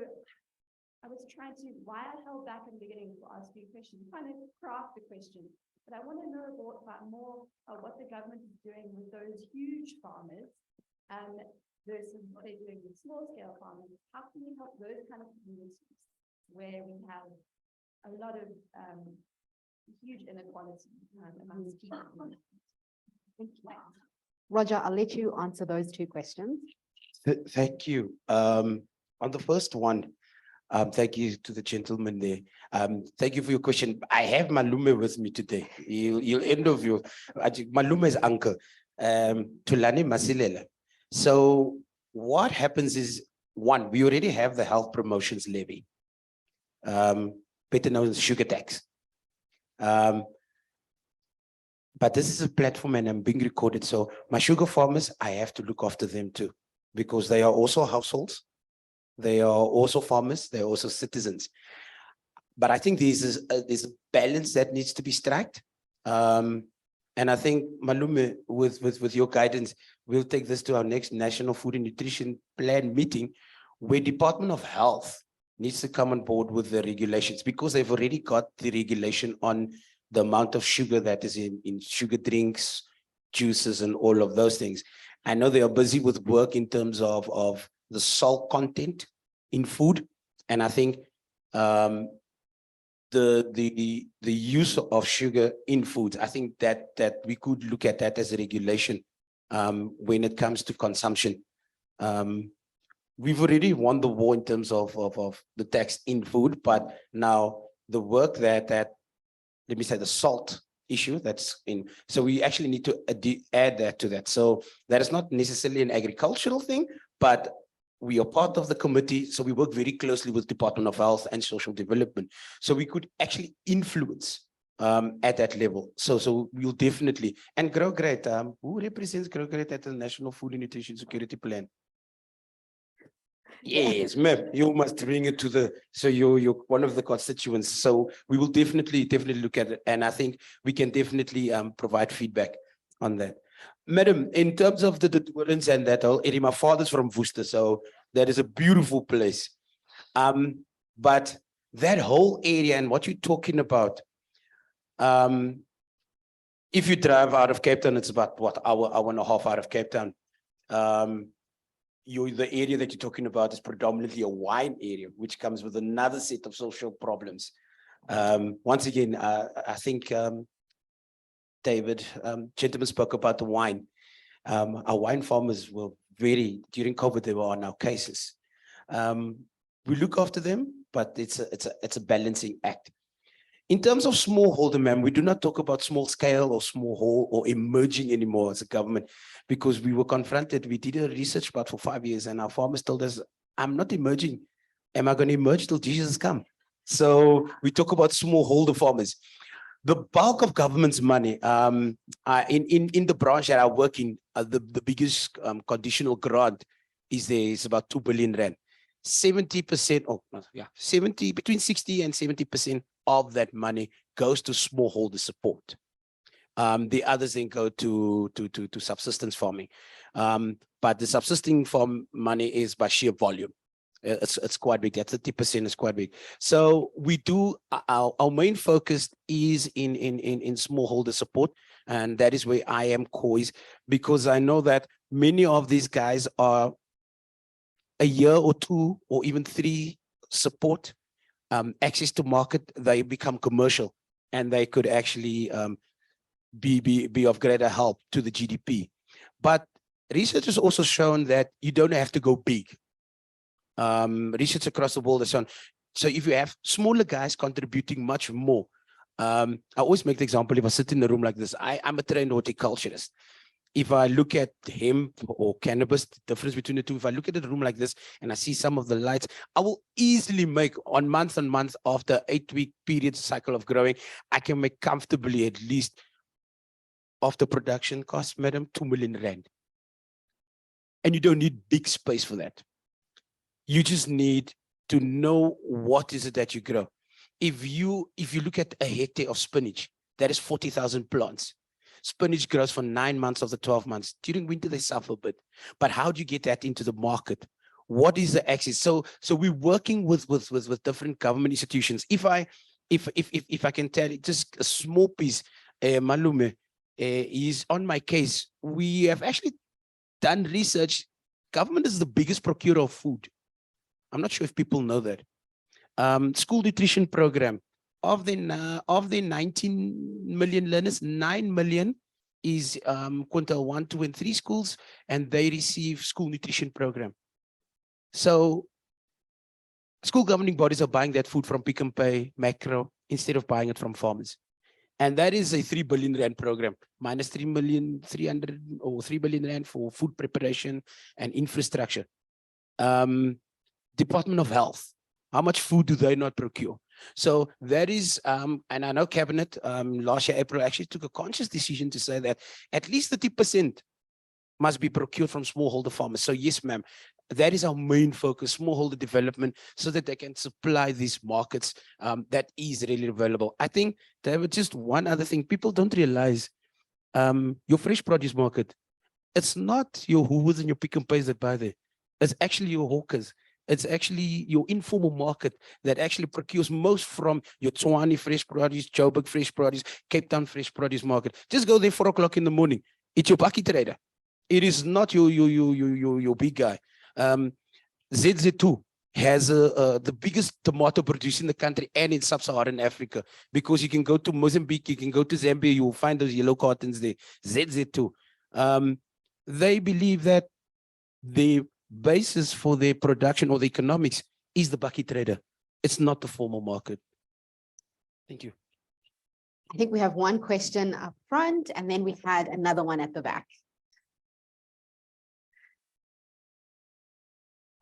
I was trying to, why I held back in the beginning to ask you a question, trying to craft the question, but I want to know about more of what the government is doing with those huge farmers versus what they're doing with small scale farmers. How can we help those kind of communities where we have a lot of huge inequality amongst people? Thank you. Roger, I'll let you answer those two questions. Thank you. On the first one, thank you to the gentleman there. Thank you for your question. I have Malume with me today. You'll end of your Malume's uncle, Tulani Masilela. So what happens is, one, we already have the health promotions levy, better known as sugar tax. But this is a platform and I'm being recorded. So my sugar farmers, I have to look after them too, because they are also households. They are also farmers. They're also citizens. But I think there's a balance that needs to be struck. And I think, Malume, with your guidance, we'll take this to our next National Food and Nutrition Plan meeting, where Department of Health needs to come on board with the regulations, because they've already got the regulation on the amount of sugar that is in sugar drinks, juices, and all of those things. I know they are busy with work in terms of the salt content in food. And I think the use of sugar in foods, I think that we could look at that as a regulation when it comes to consumption. We've already won the war in terms of the tax in food, but now the work that let me say the salt issue that's in, so we actually need to add that to that. So that is not necessarily an agricultural thing, but we are part of the committee, so we work very closely with Department of Health and Social Development. So we could actually influence at that level. So we'll definitely, and Grow Great, who represents Grow Great at the National Food and Nutrition Security Plan? Yes, ma'am, you must bring it to the, so you're one of the constituents. So we will definitely look at it. And I think we can definitely provide feedback on that. Madam, in terms of the dwellings and that whole area, my father's from Worcester, so that is a beautiful place. But that whole area and what you're talking about, if you drive out of Cape Town, it's about what, hour and a half out of Cape Town. The area that you're talking about is predominantly a wine area, which comes with another set of social problems. Once again, I think David, gentleman spoke about the wine. Our wine farmers were during COVID, they were on our cases. We look after them, but it's a balancing act. In terms of smallholder, ma'am, we do not talk about small scale or smallhold or emerging anymore as a government, because we were confronted. We did a research part for 5 years and our farmers told us, I'm not emerging. Am I going to emerge till Jesus come? So we talk about smallholder farmers. The bulk of government's money in the branch that I work in, the biggest conditional grant is there is about 2 billion rand. 70%, between 60 and 70% of that money goes to smallholder support. The others then go to subsistence farming. But the subsisting farm money is by sheer volume. It's quite big. That 30% is quite big. So we do our main focus is in smallholder support, and that is where I am poised, because I know that many of these guys are a year or 2 or even 3 support, access to market, they become commercial, and they could actually be of greater help to the GDP. But research has also shown that you don't have to go big. Research across the world has shown, so if you have smaller guys contributing much more, I always make the example, if I sit in a room like this, I'm a trained horticulturist. If I look at hemp or cannabis, the difference between the two, if I look at a room like this and I see some of the lights, I will easily make on month after 8-week period cycle of growing, I can make comfortably at least of the production cost, madam, 2 million rand. And you don't need big space for that. You just need to know what is it that you grow. If you look at a hectare of spinach, that is 40,000 plants. Spinach grows for 9 months of the 12 months. During winter, they suffer a bit. But how do you get that into the market? What is the access? So we're working with different government institutions. If I can tell you just a small piece, Malume is on my case. We have actually done research. Government is the biggest procurer of food. I'm not sure if people know that. School nutrition program. Of the 19 million learners, 9 million is quintile 1, 2, and 3 schools, and they receive school nutrition program. So school governing bodies are buying that food from Pick n Pay, Macro, instead of buying it from farmers. And that is a 3 billion rand program, minus 3,300,000 or 3 billion rand for food preparation and infrastructure. Department of Health, how much food do they not procure? So that is, and I know Cabinet last year, April, actually took a conscious decision to say that at least 30% must be procured from smallholder farmers. So yes, ma'am, that is our main focus, smallholder development, so that they can supply these markets that is really available. I think there was just one other thing people don't realize, your fresh produce market, it's not your Hoovers and your Pick n Pays that buy there. It's actually your hawkers. It's actually your informal market that actually procures most from your Tshwane fresh produce, Joburg fresh produce, Cape Town fresh produce market. Just go there 4 o'clock in the morning. It's your bucky trader. It is not your big guy. ZZ2 has the biggest tomato producer in the country and in sub-Saharan Africa, because you can go to Mozambique, you can go to Zambia, you will find those yellow cartons there. ZZ2. They believe that the basis for their production or the economics is the bucky trader. It's not the formal market. Thank you. I think we have one question up front, and then we had another one at the back.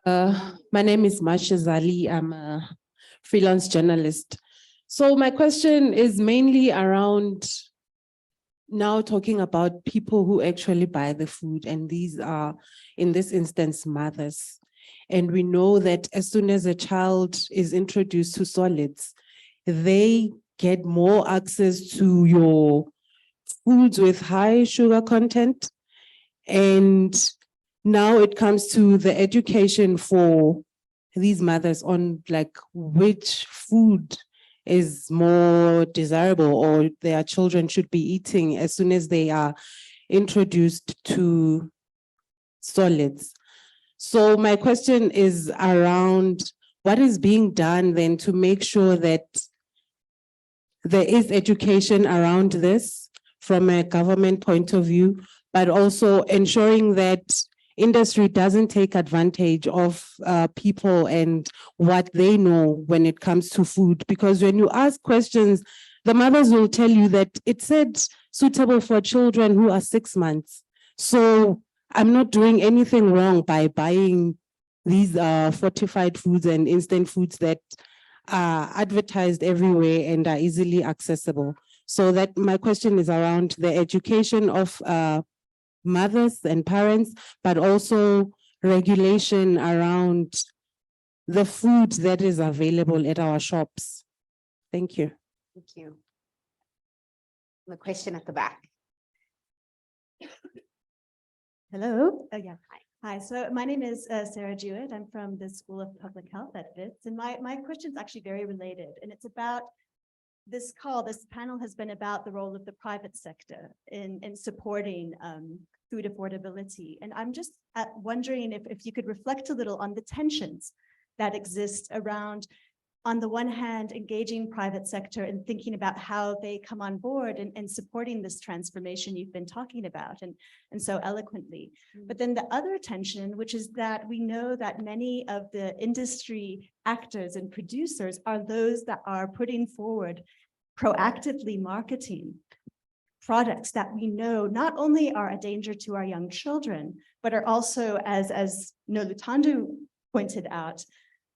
My name is Masha Zali. I'm a freelance journalist. So my question is mainly around now talking about people who actually buy the food, and these are, in this instance, mothers. And we know that as soon as a child is introduced to solids, they get more access to your foods with high sugar content. And now it comes to the education for these mothers on like which food is more desirable or their children should be eating as soon as they are introduced to solids. So my question is around what is being done then to make sure that there is education around this from a government point of view, but also ensuring that industry doesn't take advantage of people and what they know when it comes to food. Because when you ask questions, the mothers will tell you that it said suitable for children who are 6 months. So I'm not doing anything wrong by buying these fortified foods and instant foods that are advertised everywhere and are easily accessible. So that my question is around the education of mothers and parents, but also regulation around the food that is available at our shops. Thank you. Thank you. The question at the back. Hello. Oh, yeah. Hi. So my name is Sarah Jewett. I'm from the School of Public Health at WITS. And my question is actually very related. And it's about this panel has been about the role of the private sector in supporting food affordability. And I'm just wondering if you could reflect a little on the tensions that exist around, on the one hand, engaging private sector and thinking about how they come on board and supporting this transformation you've been talking about and so eloquently. But then the other tension, which is that we know that many of the industry actors and producers are those that are putting forward proactively marketing products that we know not only are a danger to our young children, but are also, as Noluthando pointed out,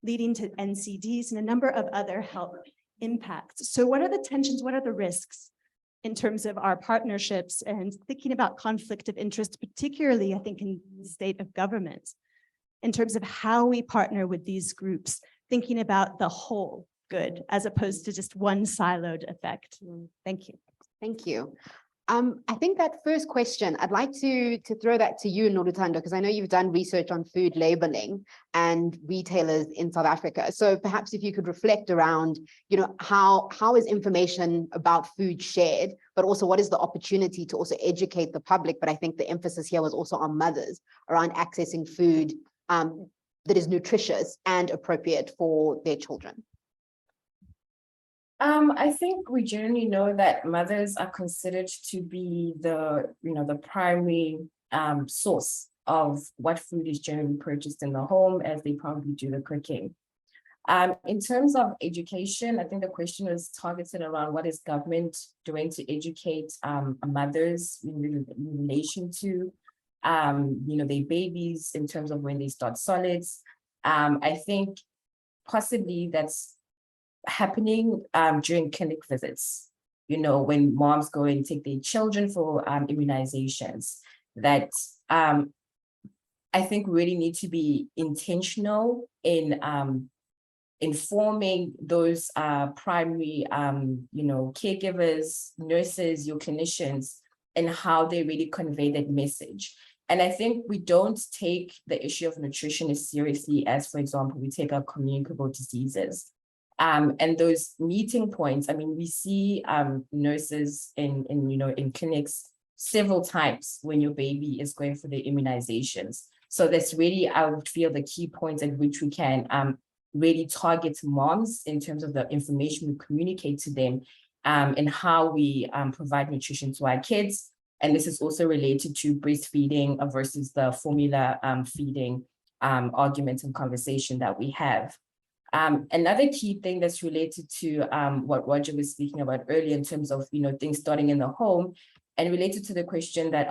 leading to NCDs and a number of other health impacts. So what are the tensions? What are the risks in terms of our partnerships and thinking about conflict of interest, particularly, I think, in the state of government, in terms of how we partner with these groups, thinking about the whole good as opposed to just one siloed effect? Thank you. Thank you. I think that first question, I'd like to throw that to you, Noluthando, because I know you've done research on food labeling and retailers in South Africa. So perhaps if you could reflect around, how is information about food shared, but also what is the opportunity to also educate the public? But I think the emphasis here was also on mothers around accessing food that is nutritious and appropriate for their children. I think we generally know that mothers are considered to be the primary source of what food is generally purchased in the home, as they probably do the cooking. In terms of education, I think the question was targeted around what is government doing to educate mothers in relation to their babies in terms of when they start solids. I think possibly that's happening during clinic visits, when moms go and take their children for immunizations, that I think really need to be intentional in informing those primary caregivers, nurses, your clinicians, and how they really convey that message. And I think we don't take the issue of nutrition as seriously as, for example, we take our communicable diseases. And those meeting points, I mean, we see nurses in clinics several times when your baby is going for the immunizations. So that's really, I would feel, the key points at which we can really target moms in terms of the information we communicate to them and how we provide nutrition to our kids. And this is also related to breastfeeding versus the formula feeding argument and conversation that we have. Another key thing that's related to what Roger was speaking about earlier in terms of things starting in the home, and related to the question that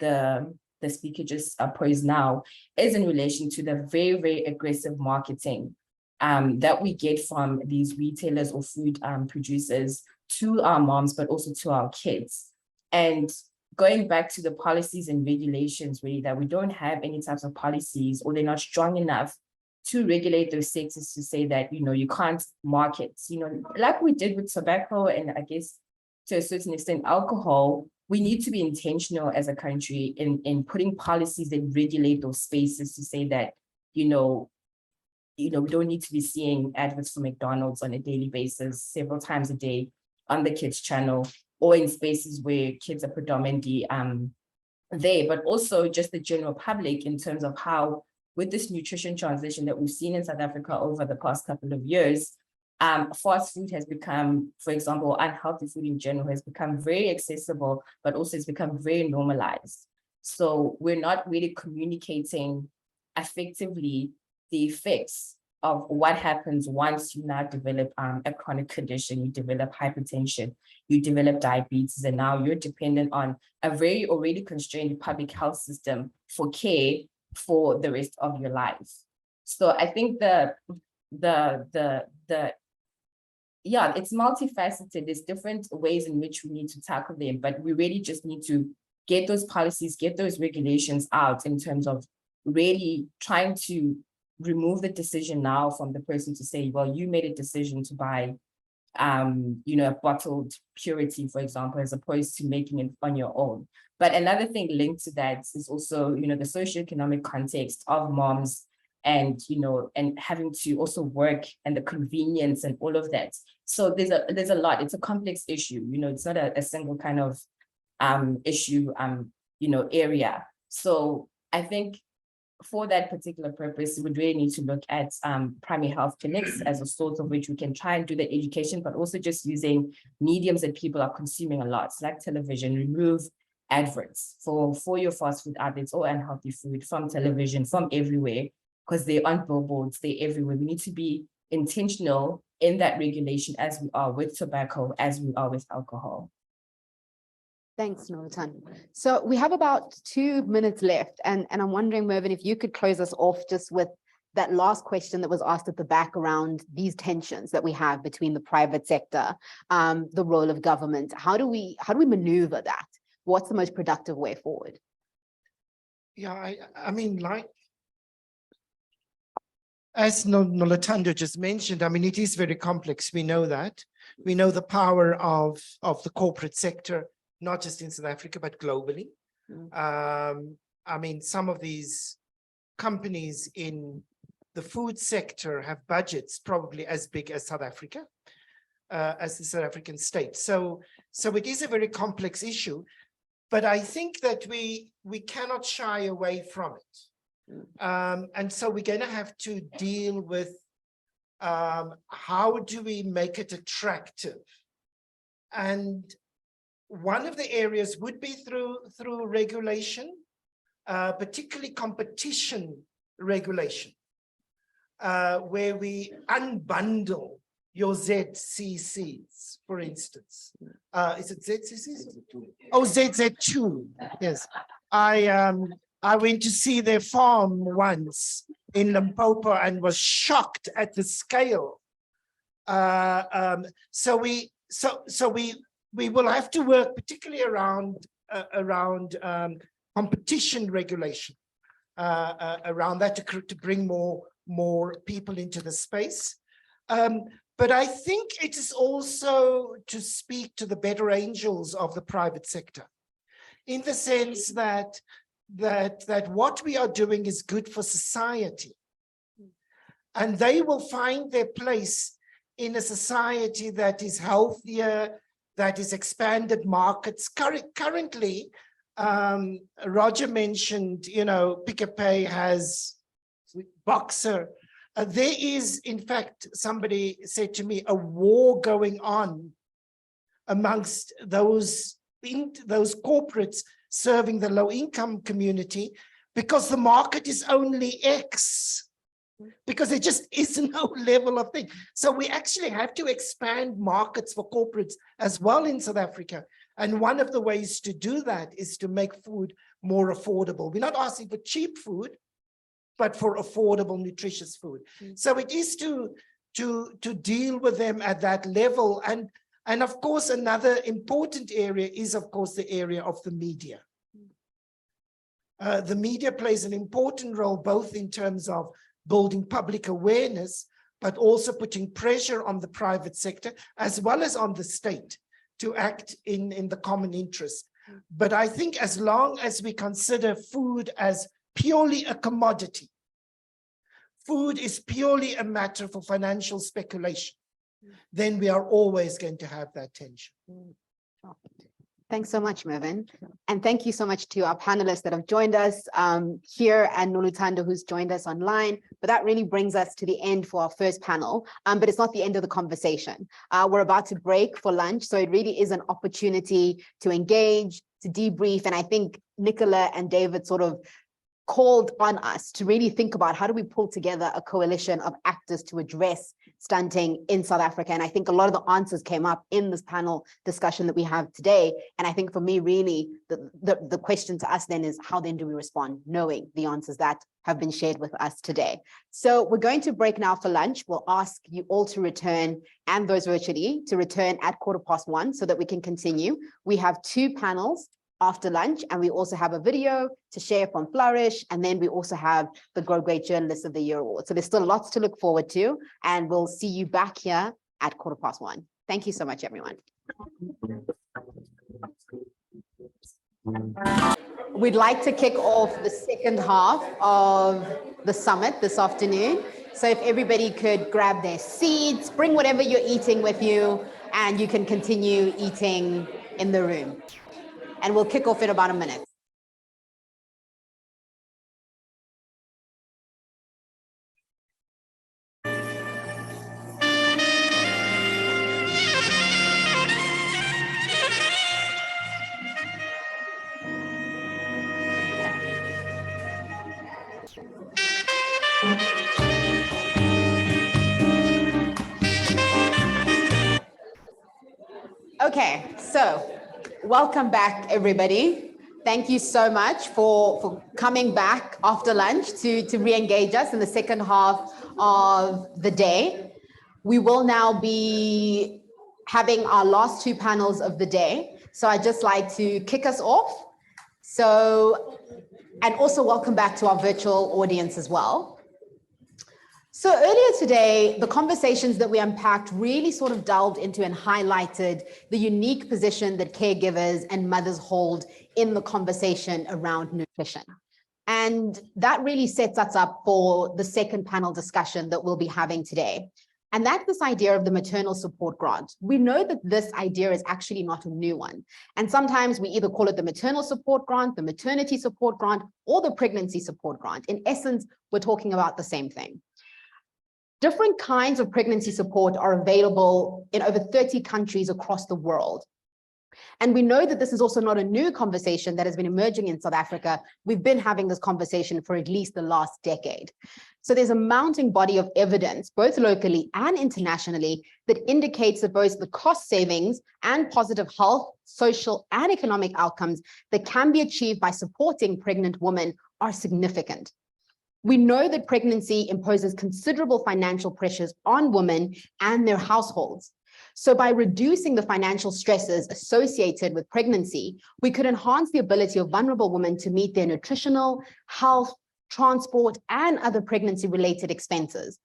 the speaker just posed now, is in relation to the very, very aggressive marketing that we get from these retailers or food producers to our moms, but also to our kids. And going back to the policies and regulations, really, that we don't have any types of policies, or they're not strong enough to regulate those sectors to say that, you can't market, like we did with tobacco and I guess to a certain extent alcohol. We need to be intentional as a country in putting policies that regulate those spaces to say that, we don't need to be seeing adverts for McDonald's on a daily basis, several times a day on the kids channel, or in spaces where kids are predominantly there, but also just the general public in terms of how, with this nutrition transition that we've seen in South Africa over the past couple of years, fast food has become, for example, unhealthy food in general has become very accessible, but also it's become very normalized. So we're not really communicating effectively the effects of what happens once you now develop a chronic condition, you develop hypertension, you develop diabetes, and now you're dependent on a very already constrained public health system for care for the rest of your life. So I think it's multifaceted. There's different ways in which we need to tackle them, but we really just need to get those policies, get those regulations out in terms of really trying to remove the decision now from the person to say, well, you made a decision to buy a bottled purity, for example, as opposed to making it on your own. But another thing linked to that is also, the socioeconomic context of moms and, and having to also work and the convenience and all of that. So there's a lot. It's a complex issue. It's not a single kind of issue, area. So I think for that particular purpose, we really need to look at primary health clinics as a source of which we can try and do the education, but also just using mediums that people are consuming a lot, like television. Remove adverts for your fast food outlets or unhealthy food from television, from everywhere, because they're on billboards, they're everywhere. We need to be intentional in that regulation as we are with tobacco, as we are with alcohol. Thanks, Noluthando. So we have about 2 minutes left, and I'm wondering, Mervyn, if you could close us off just with that last question that was asked at the back around these tensions that we have between the private sector, the role of government. How do we maneuver that? What's the most productive way forward? Yeah, I mean, like, as Noluthando just mentioned, I mean, it is very complex. We know that. We know the power of the corporate sector, not just in South Africa, but globally. I mean, some of these companies in the food sector have budgets probably as big as South Africa, as the South African state. So it is a very complex issue, but I think that we cannot shy away from it. And so we're going to have to deal with how do we make it attractive? And one of the areas would be through regulation, particularly competition regulation, where we unbundle your ZCCs, for instance. Is it ZCCs? Oh, ZZ2. Yes. I went to see their farm once in Limpopo and was shocked at the scale. So we will have to work particularly around competition regulation, around that to bring more people into the space. But I think it is also to speak to the better angels of the private sector, in the sense that what we are doing is good for society, and they will find their place in a society that is healthier, that is expanded markets. Currently, Roger mentioned, you know, Pick n Pay has Boxer. There is, in fact, somebody said to me, a war going on amongst those corporates serving the low-income community, because the market is only X, because there just is no level of thing. So we actually have to expand markets for corporates as well in South Africa. And one of the ways to do that is to make food more affordable. We're not asking for cheap food, but for affordable, nutritious food. So it is to deal with them at that level. And of course, another important area is, of course, the area of the media. The media plays an important role, both in terms of building public awareness, but also putting pressure on the private sector, as well as on the state, to act in the common interest. But I think as long as we consider food as purely a commodity, food is purely a matter for financial speculation, then we are always going to have that tension. Thanks so much, Mervyn. And thank you so much to our panelists that have joined us here, and Noluthando, who's joined us online. But that really brings us to the end for our first panel, but it's not the end of the conversation. We're about to break for lunch, so it really is an opportunity to engage, to debrief. And I think Nicola and David sort of called on us to really think about how do we pull together a coalition of actors to address stunting in South Africa. And I think a lot of the answers came up in this panel discussion that we have today. And I think for me, really, the question to us then is, how then do we respond, knowing the answers that have been shared with us today? So we're going to break now for lunch. We'll ask you all to return, and those virtually, to return at 1:15 so that we can continue. We have 2 panels after lunch, and we also have a video to share from Flourish, and then we also have the Grow Great Journalist of the Year Award. So there's still lots to look forward to, and we'll see you back here at 1:15. Thank you so much, everyone. We'd like to kick off the second half of the summit this afternoon. So if everybody could grab their seats, bring whatever you're eating with you, and you can continue eating in the room. And we'll kick off in about a minute. Okay, so welcome back, everybody. Thank you so much for coming back after lunch to re-engage us in the second half of the day. We will now be having our last two panels of the day. So I'd just like to kick us off. So, and also welcome back to our virtual audience as well. So earlier today, the conversations that we unpacked really sort of delved into and highlighted the unique position that caregivers and mothers hold in the conversation around nutrition. And that really sets us up for the second panel discussion that we'll be having today. And that's this idea of the maternal support grant. We know that this idea is actually not a new one. And sometimes we either call it the maternal support grant, the maternity support grant, or the pregnancy support grant. In essence, we're talking about the same thing. Different kinds of pregnancy support are available in over 30 countries across the world. And we know that this is also not a new conversation that has been emerging in South Africa. We've been having this conversation for at least the last decade. So there's a mounting body of evidence, both locally and internationally, that indicates that both the cost savings and positive health, social, and economic outcomes that can be achieved by supporting pregnant women are significant. We know that pregnancy imposes considerable financial pressures on women and their households. So by reducing the financial stresses associated with pregnancy, we could enhance the ability of vulnerable women to meet their nutritional, health, transport, and other pregnancy-related expenses,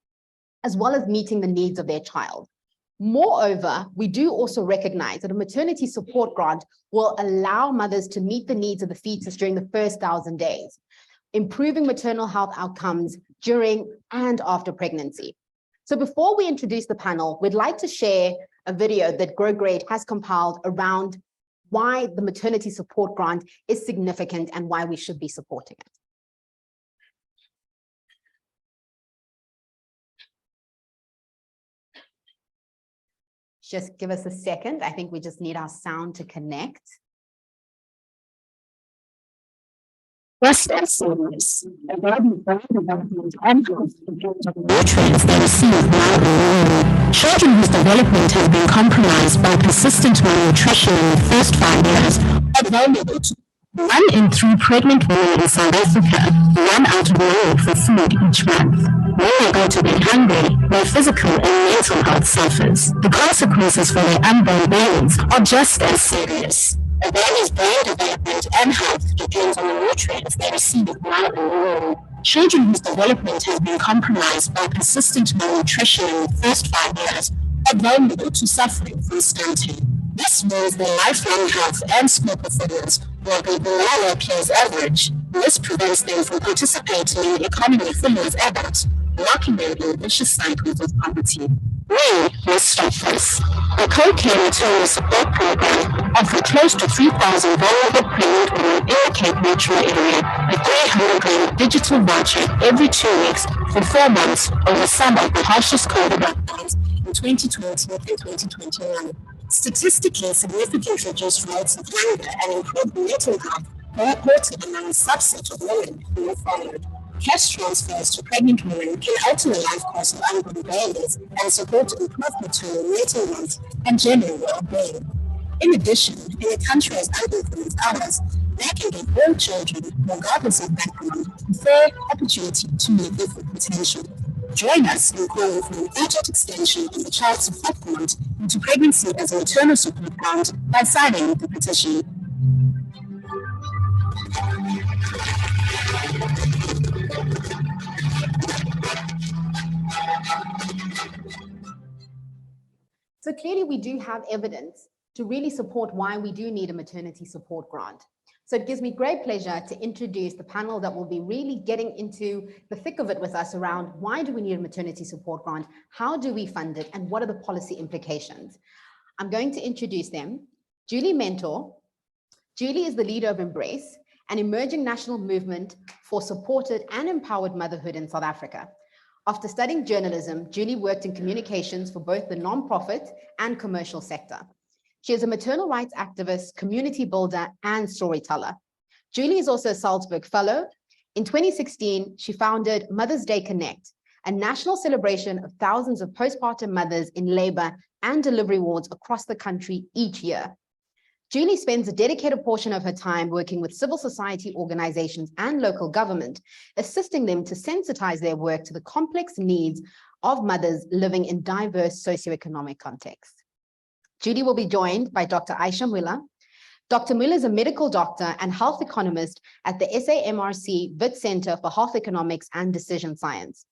as well as meeting the needs of their child. Moreover, we do also recognize that a maternity support grant will allow mothers to meet the needs of the fetus during the first 1,000 days, improving maternal health outcomes during and after pregnancy. So before we introduce the panel, we'd like to share a video that Grow Great has compiled around why the maternity support grant is significant and why we should be supporting it. Just give us a second. I think we just need our sound to connect. Just as serious, a garden development and nutrients they receive while growing. Children whose development has been compromised by persistent malnutrition in the first 5 years are vulnerable to 1 in 3 pregnant women in South Africa run out of money for food each month. When they go to bed hungry, their physical and mental health suffers. The consequences for their unborn babies are just as serious. A baby's brain development and health depends on the nutrients they receive while in the womb. Children whose development has been compromised by persistent malnutrition in the first 5 years are vulnerable to suffering from stunting. This means their lifelong health and school performance will be below their peers' average. This prevents them from participating in the economy fully as adults, locking them in vicious cycles of poverty. We must stop this. The co-care maternal support program offered close to 3,000 vulnerable pregnant women in the Cape Metro area a 300 digital voucher every 2 weeks for 4 months over some of the harshest COVID lockdowns in 2020 and 2021. Statistically significant reduced rates of hunger and improved mental health were reported among a subset of women who were followed. Cash transfers to pregnant women can alter the life course of unborn babies and support improved maternal mental health and general well-being. In addition, in a country as unequal as ours, they can give all children, regardless of background, a fair opportunity to meet their full potential. Join us in calling for an urgent extension of the child support grant into pregnancy as a maternal support grant by signing the petition. So clearly we do have evidence to really support why we do need a maternity support grant. So it gives me great pleasure to introduce the panel that will be really getting into the thick of it with us around why do we need a maternity support grant, how do we fund it, and what are the policy implications. I'm going to introduce them. Julie Mentor. Julie is the leader of Embrace, an emerging national movement for supported and empowered motherhood in South Africa. After studying journalism, Julie worked in communications for both the nonprofit and commercial sector. She is a maternal rights activist, community builder, and storyteller. Julie is also a Salzburg Fellow. In 2016, she founded Mother's Day Connect, a national celebration of thousands of postpartum mothers in labor and delivery wards across the country each year. Julie spends a dedicated portion of her time working with civil society organizations and local government, assisting them to sensitize their work to the complex needs of mothers living in diverse socioeconomic contexts. Julie will be joined by Dr. Aisha Muller. Dr. Muller is a medical doctor and health economist at the SAMRC Wits Center for Health Economics and Decision Science.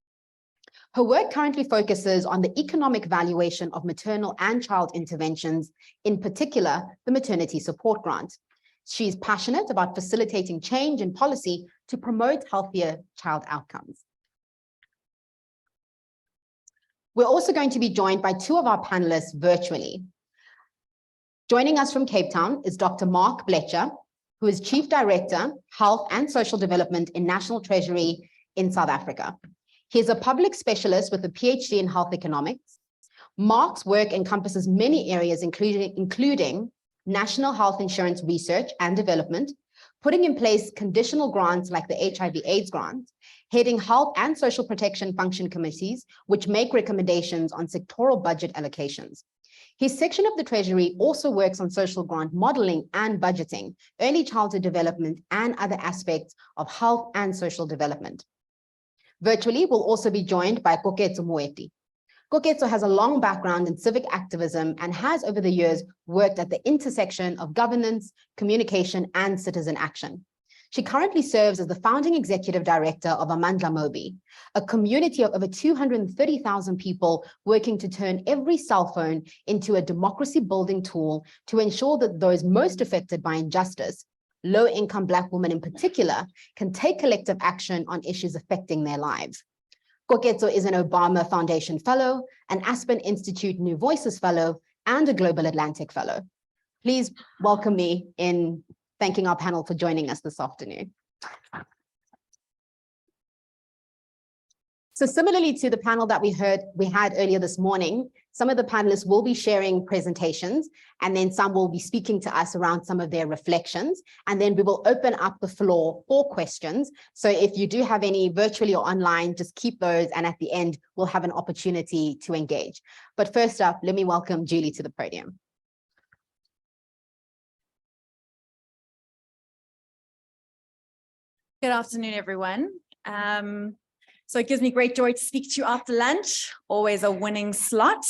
Her work currently focuses on the economic valuation of maternal and child interventions, in particular, the maternity support grant. She's passionate about facilitating change in policy to promote healthier child outcomes. We're also going to be joined by two of our panelists virtually. Joining us from Cape Town is Dr. Mark Blecher, who is Chief Director, Health and Social Development in National Treasury in South Africa. He is a public specialist with a PhD in health economics. Mark's work encompasses many areas, including national health insurance research and development, putting in place conditional grants like the HIV/AIDS grant, heading health and social protection function committees, which make recommendations on sectoral budget allocations. His section of the Treasury also works on social grant modeling and budgeting, early childhood development, and other aspects of health and social development. Virtually, we'll also be joined by Koketso Moeti. Koketso has a long background in civic activism and has over the years worked at the intersection of governance, communication, and citizen action. She currently serves as the founding executive director of Amandla Mobi, a community of over 230,000 people working to turn every cell phone into a democracy building tool to ensure that those most affected by injustice, low-income Black women in particular, can take collective action on issues affecting their lives. Koketso is an Obama Foundation Fellow, an Aspen Institute New Voices Fellow, and a Global Atlantic Fellow. Please welcome me in thanking our panel for joining us this afternoon. So similarly to the panel that we had earlier this morning, some of the panelists will be sharing presentations, and then some will be speaking to us around some of their reflections, and then we will open up the floor for questions. So if you do have any virtually or online, just keep those, and at the end, we'll have an opportunity to engage. But first up, let me welcome Julie to the podium. Good afternoon, everyone. So it gives me great joy to speak to you after lunch, always a winning slot.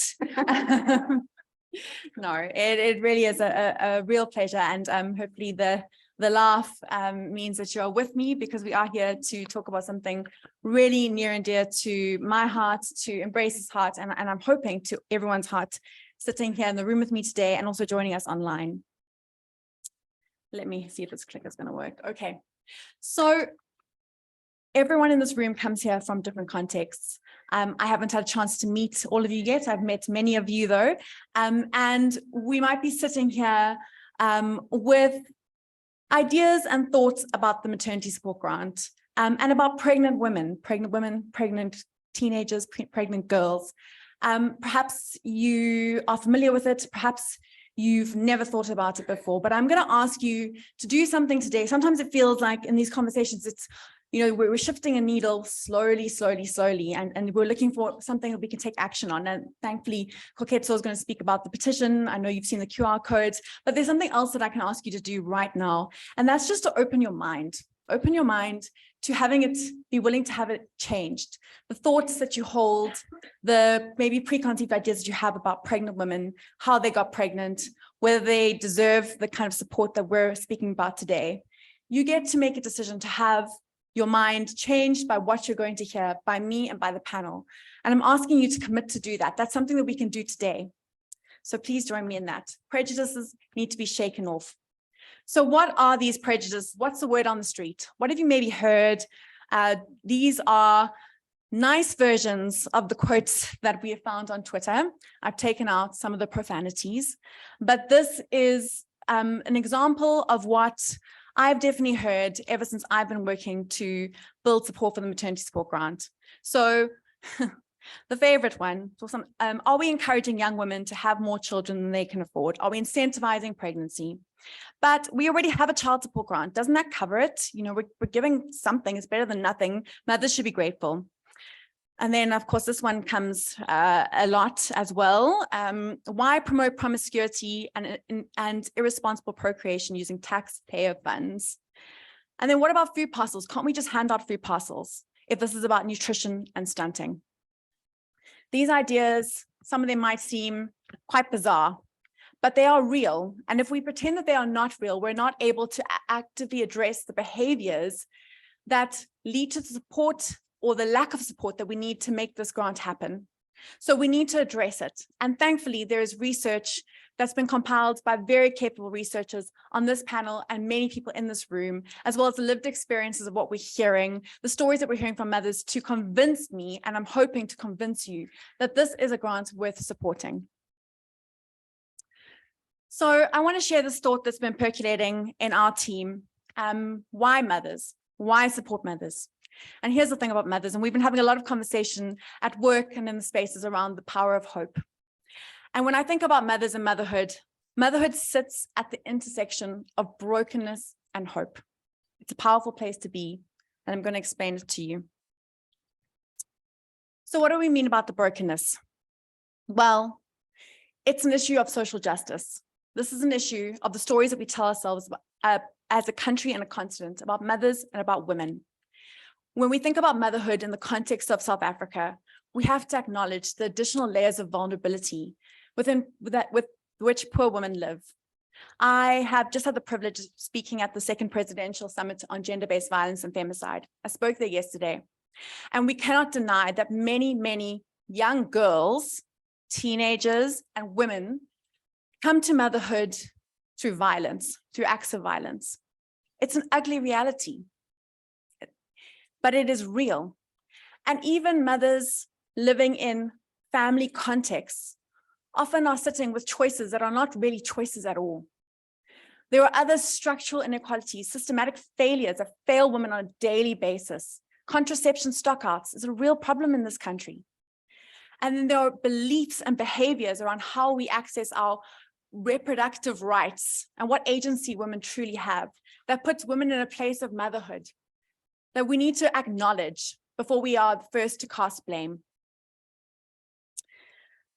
No, it really is a real pleasure, and hopefully the laugh means that you are with me, because we are here to talk about something really near and dear to my heart, to Embrace's heart, and I'm hoping to everyone's heart sitting here in the room with me today and also joining us online. Let me see if this clicker is going to work. Okay. So everyone in this room comes here from different contexts. I haven't had a chance to meet all of you yet. I've met many of you though. And we might be sitting here with ideas and thoughts about the maternity support grant and about pregnant women, pregnant teenagers, pregnant girls. Perhaps you are familiar with it. Perhaps you've never thought about it before, but I'm going to ask you to do something today. Sometimes it feels like in these conversations, it's, you know, we're shifting a needle slowly, and we're looking for something that we can take action on. And thankfully, Koketso is going to speak about the petition. I know you've seen the QR codes, but there's something else that I can ask you to do right now. And that's just to open your mind to having it, be willing to have it changed. The thoughts that you hold, the maybe preconceived ideas that you have about pregnant women, how they got pregnant, whether they deserve the kind of support that we're speaking about today. You get to make a decision to have your mind changed by what you're going to hear, by me and by the panel. And I'm asking you to commit to do that. That's something that we can do today. So please join me in that. Prejudices need to be shaken off. So what are these prejudices? What's the word on the street? What have you maybe heard? These are nice versions of the quotes that we have found on Twitter. I've taken out some of the profanities, but this is an example of what I've definitely heard ever since I've been working to build support for the maternity support grant. So the favorite one, are we encouraging young women to have more children than they can afford? Are we incentivizing pregnancy? But we already have a child support grant. Doesn't that cover it? You know, we're giving something. It's better than nothing. Mothers should be grateful. And then, of course, this one comes a lot as well. Why promote promiscuity and irresponsible procreation using taxpayer funds? And then what about food parcels? Can't we just hand out food parcels if this is about nutrition and stunting? These ideas, some of them might seem quite bizarre, but they are real. And if we pretend that they are not real, we're not able to actively address the behaviors that lead to the support or the lack of support that we need to make this grant happen. So we need to address it. And thankfully, there is research that's been compiled by very capable researchers on this panel and many people in this room, as well as the lived experiences of what we're hearing, the stories that we're hearing from mothers, to convince me, and I'm hoping to convince you, that this is a grant worth supporting. So I want to share this thought that's been percolating in our team. Why mothers? Why support mothers? And here's the thing about mothers, and we've been having a lot of conversation at work and in the spaces around the power of hope. And when I think about mothers and motherhood, motherhood sits at the intersection of brokenness and hope. It's a powerful place to be, and I'm going to explain it to you. So what do we mean about the brokenness? Well, it's an issue of social justice. This is an issue of the stories that we tell ourselves about, as a country and a continent, about mothers and about women. When we think about motherhood in the context of South Africa, we have to acknowledge the additional layers of vulnerability with which poor women live. I have just had the privilege of speaking at the second presidential summit on gender-based violence and femicide. I spoke there yesterday, and we cannot deny that many, many young girls, teenagers, and women come to motherhood through violence, through acts of violence. It's an ugly reality, but it is real. And even mothers living in family contexts often are sitting with choices that are not really choices at all. There are other structural inequalities, systematic failures that fail women on a daily basis. Contraception stockouts is a real problem in this country. And then there are beliefs and behaviors around how we access our reproductive rights and what agency women truly have that puts women in a place of motherhood that we need to acknowledge before we are the first to cast blame.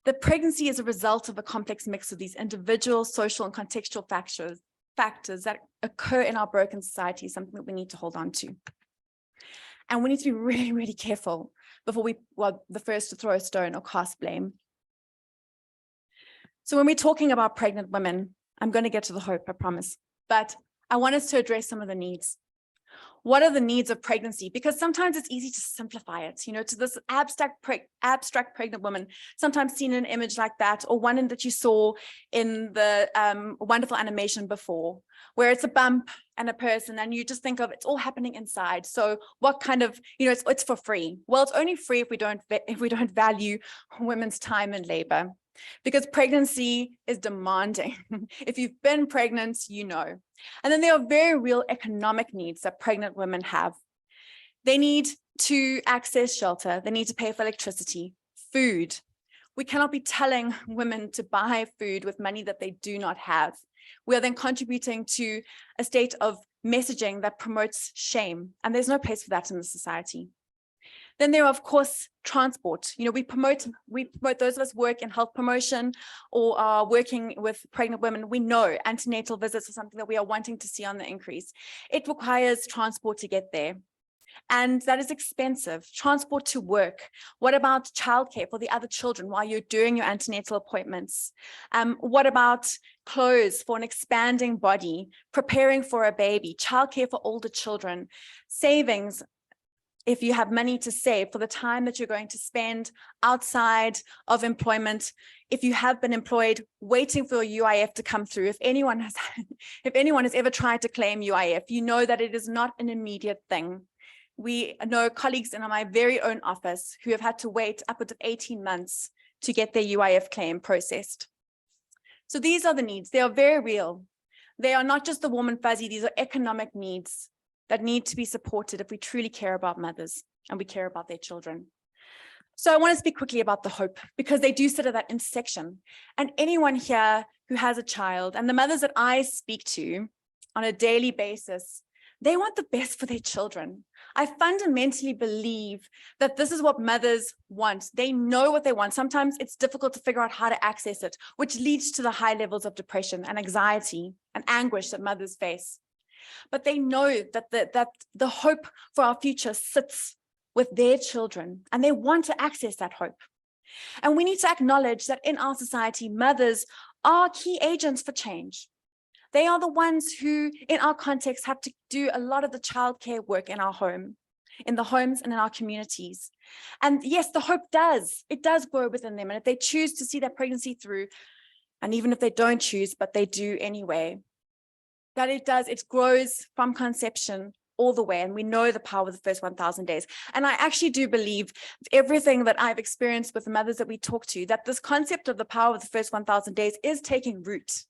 The pregnancy is a result of a complex mix of these individual, social, and contextual factors that occur in our broken society, something that we need to hold on to. And we need to be really, really careful before we are the first to throw a stone or cast blame. So when we're talking about pregnant women, I'm going to get to the hope, I promise, but I want us to address some of the needs. What are the needs of pregnancy? Because sometimes it's easy to simplify it, to this abstract pregnant woman, sometimes seen in an image like that, or one that you saw in the wonderful animation before, where it's a bump and a person, and you just think of it's all happening inside. So what kind of, it's for free. Well, it's only free if we don't value women's time and labor. Because pregnancy is demanding. If you've been pregnant, you know. And then there are very real economic needs that pregnant women have. They need to access shelter. They need to pay for electricity, food. We cannot be telling women to buy food with money that they do not have. We are then contributing to a state of messaging that promotes shame. And there's no place for that in the society. Then there are, of course, transport. We promote those of us who work in health promotion or are working with pregnant women. We know antenatal visits are something that we are wanting to see on the increase. It requires transport to get there. And that is expensive. Transport to work. What about childcare for the other children while you're doing your antenatal appointments? What about clothes for an expanding body, preparing for a baby, childcare for older children, savings, if you have money to save for the time that you're going to spend outside of employment, if you have been employed, waiting for your UIF to come through. If anyone has ever tried to claim UIF, you know that it is not an immediate thing. We know colleagues in my very own office who have had to wait upwards of 18 months to get their UIF claim processed. So these are the needs. They are very real. They are not just the warm and fuzzy. These are economic needs that need to be supported if we truly care about mothers and we care about their children. So I want to speak quickly about the hope, because they do sit at that intersection. And anyone here who has a child, and the mothers that I speak to on a daily basis, They want the best for their children. I fundamentally believe that this is what mothers want. They know what they want. Sometimes it's difficult to figure out how to access it, which leads to the high levels of depression and anxiety and anguish that mothers face. But they know that the hope for our future sits with their children, and they want to access that hope. And we need to acknowledge that in our society, mothers are key agents for change. They are the ones who, in our context, have to do a lot of the childcare work in our home, in the homes and in our communities. And yes, the hope it does grow within them. And if they choose to see their pregnancy through, and even if they don't choose, but they do anyway, that it grows from conception all the way. And we know the power of the first 1,000 days. And I actually do believe everything that I've experienced with the mothers that we talk to, that this concept of the power of the first 1,000 days is taking root.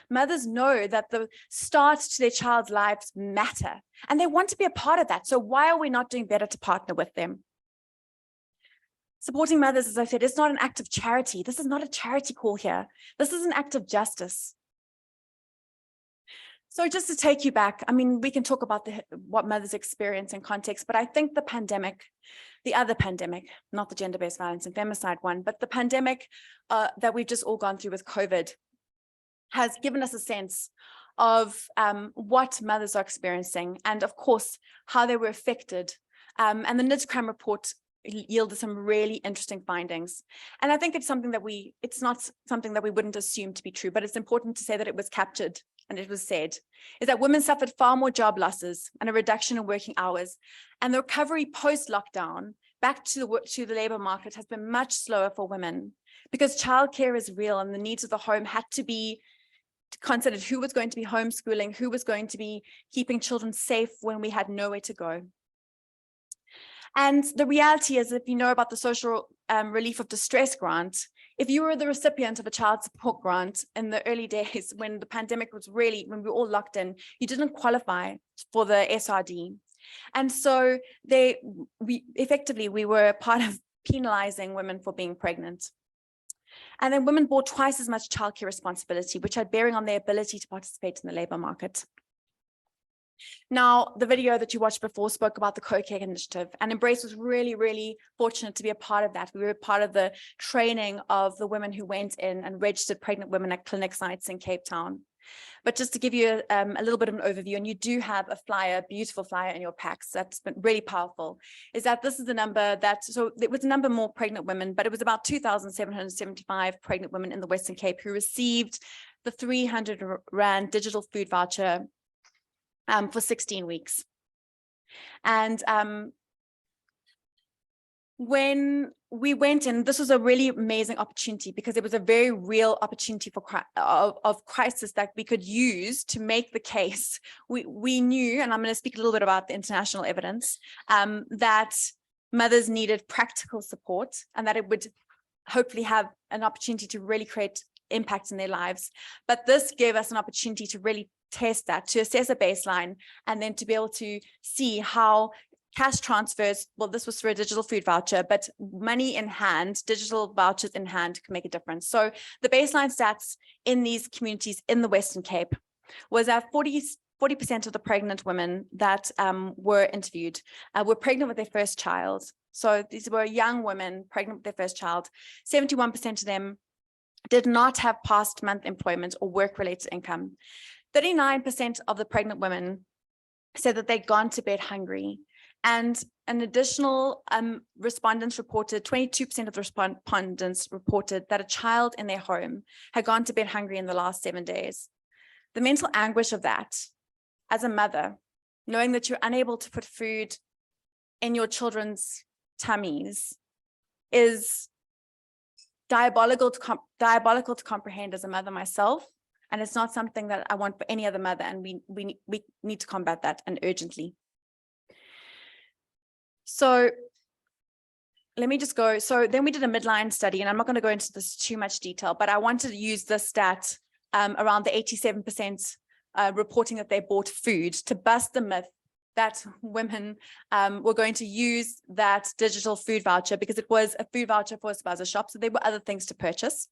Mothers know that the start to their child's lives matter, and they want to be a part of that. So why are we not doing better to partner with them? Supporting mothers, as I said, is not an act of charity. This is not a charity call here. This is an act of justice. So just to take you back, I mean, we can talk about what mothers experience in context, but I think the pandemic, the other pandemic, not the gender-based violence and femicide one, but the pandemic that we've just all gone through with COVID, has given us a sense of what mothers are experiencing, and of course, how they were affected. And the NIDS-CRAM report yielded some really interesting findings. And I think it's something that it's not something that we wouldn't assume to be true, but it's important to say that it was captured and it was said, is that women suffered far more job losses and a reduction in working hours. And the recovery post-lockdown back to the labor market has been much slower for women, because childcare is real and the needs of the home had to be considered. Who was going to be homeschooling, who was going to be keeping children safe when we had nowhere to go. And the reality is, if you know about the social relief of distress grant, if you were the recipient of a child support grant in the early days when the pandemic was when we were all locked in, you didn't qualify for the SRD. And so we were part of penalizing women for being pregnant. And then women bore twice as much childcare responsibility, which had bearing on their ability to participate in the labor market. Now, the video that you watched before spoke about the co-care initiative, and Embrace was really, really fortunate to be a part of that. We were part of the training of the women who went in and registered pregnant women at clinic sites in Cape Town. But just to give you a little bit of an overview, and you do have a flyer, beautiful flyer in your packs that's been really powerful, is that this is the number so it was a number more pregnant women, but it was about 2,775 pregnant women in the Western Cape who received the 300 Rand digital food voucher for 16 weeks. And when we went in, this was a really amazing opportunity, because it was a very real opportunity of crisis that we could use to make the case. We knew, and I'm going to speak a little bit about the international evidence, that mothers needed practical support, and that it would hopefully have an opportunity to really create impact in their lives. But this gave us an opportunity to really test that, to assess a baseline, and then to be able to see how cash transfers, well, this was for a digital food voucher, but money in hand, digital vouchers in hand can make a difference. So the baseline stats in these communities in the Western Cape was that 40% of the pregnant women that were interviewed were pregnant with their first child. So these were young women pregnant with their first child. 71% of them did not have past month employment or work-related income. 39% of the pregnant women said that they'd gone to bed hungry. And an additional respondents reported, 22% of the respondents reported that a child in their home had gone to bed hungry in the last 7 days. The mental anguish of that, as a mother, knowing that you're unable to put food in your children's tummies, is diabolical to comprehend as a mother myself. And it's not something that I want for any other mother. And we need to combat that, and urgently. So let me just go. So then we did a midline study, and I'm not going to go into this too much detail, but I wanted to use this stat around the 87% reporting that they bought food to bust the myth that women were going to use that digital food voucher, because it was a food voucher for a spaza shop. So there were other things to purchase,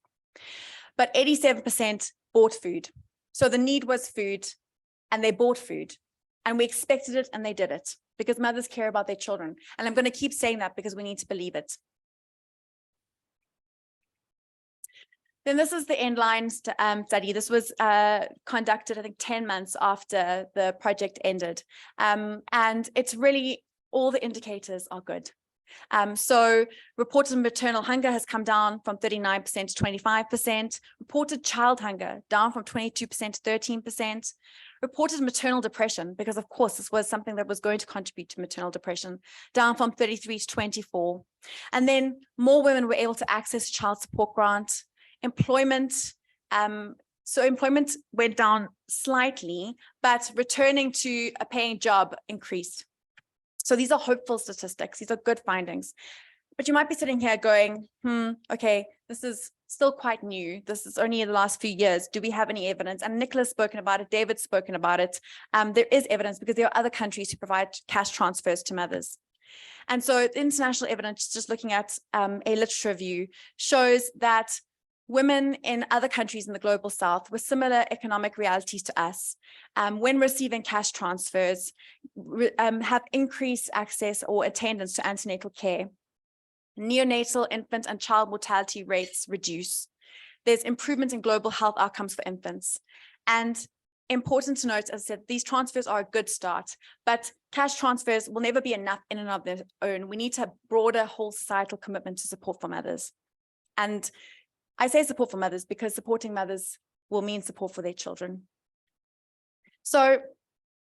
but 87% bought food. So the need was food, and they bought food. And we expected it and they did it because mothers care about their children. And I'm going to keep saying that because we need to believe it. Then this is the endline study. This was conducted, I think, 10 months after the project ended. And it's really, all the indicators are good. So reported maternal hunger has come down from 39% to 25%. Reported child hunger down from 22% to 13%. Reported maternal depression, because of course this was something that was going to contribute to maternal depression, down from 33 to 24. And then more women were able to access child support grant. Employment, so employment went down slightly, but returning to a paying job increased. So these are hopeful statistics. These are good findings. But you might be sitting here going, okay, this is still quite new. This is only in the last few years. Do we have any evidence? And Nicola's spoken about it. David's spoken about it. There is evidence because there are other countries who provide cash transfers to mothers. And so international evidence, just looking at a literature review, shows that women in other countries in the global south with similar economic realities to us, when receiving cash transfers, have increased access or attendance to antenatal care. Neonatal, infant, and child mortality rates reduce. There's improvement in global health outcomes for infants. And important to note, as I said, these transfers are a good start, but cash transfers will never be enough in and of their own. We need to have broader whole societal commitment to support for mothers. And I say support for mothers because supporting mothers will mean support for their children. So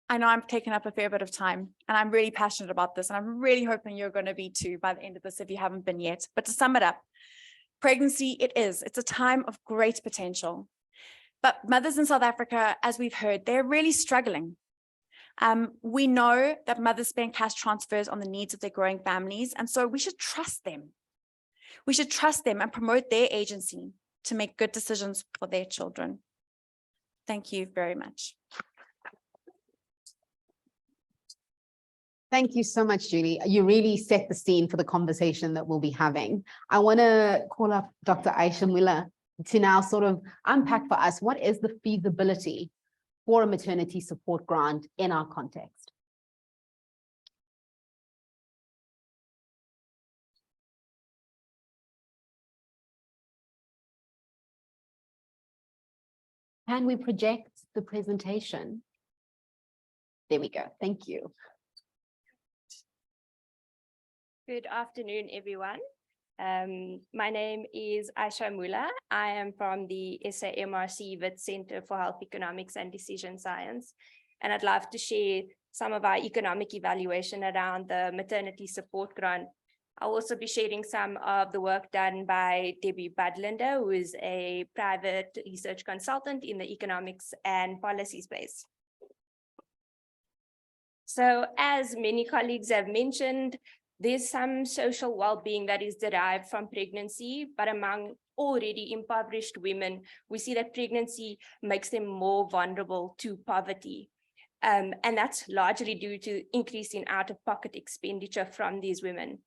I know I'm taking up a fair bit of time and I'm really passionate about this and I'm really hoping you're going to be too by the end of this if you haven't been yet. But to sum it up, pregnancy, it's a time of great potential. But mothers in South Africa, as we've heard, they're really struggling. We know that mothers spend cash transfers on the needs of their growing families, and so we should trust them. We should trust them and promote their agency to make good decisions for their children. Thank you very much. Thank you so much, Julie. You really set the scene for the conversation that we'll be having. I want to call up Dr. Aisha Miller to now sort of unpack for us what is the feasibility for a maternity support grant in our context. Can we project the presentation? There we go. Thank you. Good afternoon, everyone. My name is Aisha Mula. I am from the SAMRC Wits Center for Health Economics and Decision Science, and I'd love to share some of our economic evaluation around the maternity support grant. I'll also be sharing some of the work done by Debbie Budlander, who is a private research consultant in the economics and policy space. So as many colleagues have mentioned, there's some social well-being that is derived from pregnancy, but among already impoverished women, we see that pregnancy makes them more vulnerable to poverty. And that's largely due to increase in out-of-pocket expenditure from these women.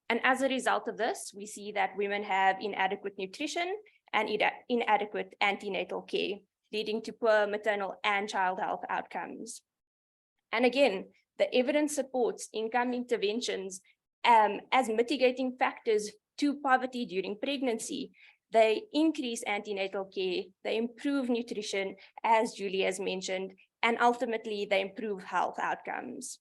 And as a result of this, we see that women have inadequate nutrition and inadequate antenatal care, leading to poor maternal and child health outcomes. And again, the evidence supports income interventions as mitigating factors to poverty during pregnancy. They increase antenatal care, they improve nutrition, as Julie has mentioned, and ultimately they improve health outcomes.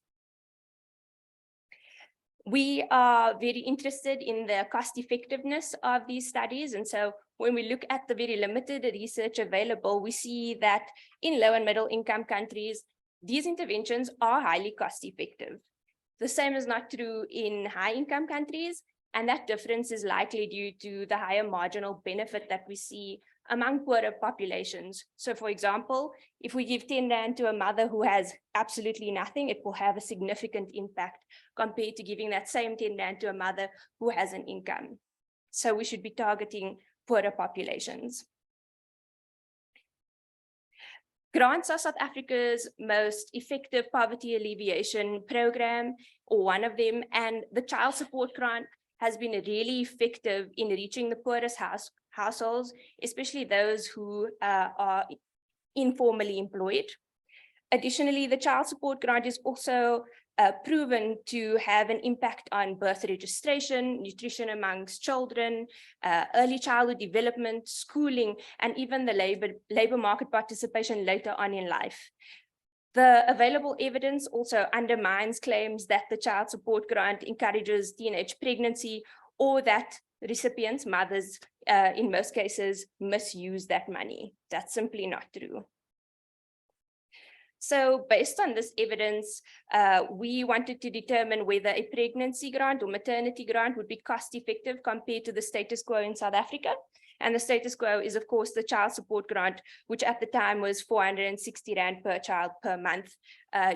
We are very interested in the cost effectiveness of these studies. And so when we look at the very limited research available, we see that in low and middle income countries, these interventions are highly cost effective. The same is not true in high income countries, and that difference is likely due to the higher marginal benefit that we see among poorer populations. So for example, if we give 10 Rand to a mother who has absolutely nothing, it will have a significant impact compared to giving that same 10 Rand to a mother who has an income. So we should be targeting poorer populations. Grants are South Africa's most effective poverty alleviation program, or one of them, and the child support grant has been really effective in reaching the poorest households, especially those who are informally employed. Additionally, the child support grant is also proven to have an impact on birth registration, nutrition amongst children, early childhood development, schooling, and even the labor market participation later on in life. The available evidence also undermines claims that the child support grant encourages teenage pregnancy, or that recipients, mothers, in most cases, misuse that money. That's simply not true. So based on this evidence, we wanted to determine whether a pregnancy grant or maternity grant would be cost effective compared to the status quo in South Africa. And the status quo is, of course, the child support grant, which at the time was 460 Rand per child per month,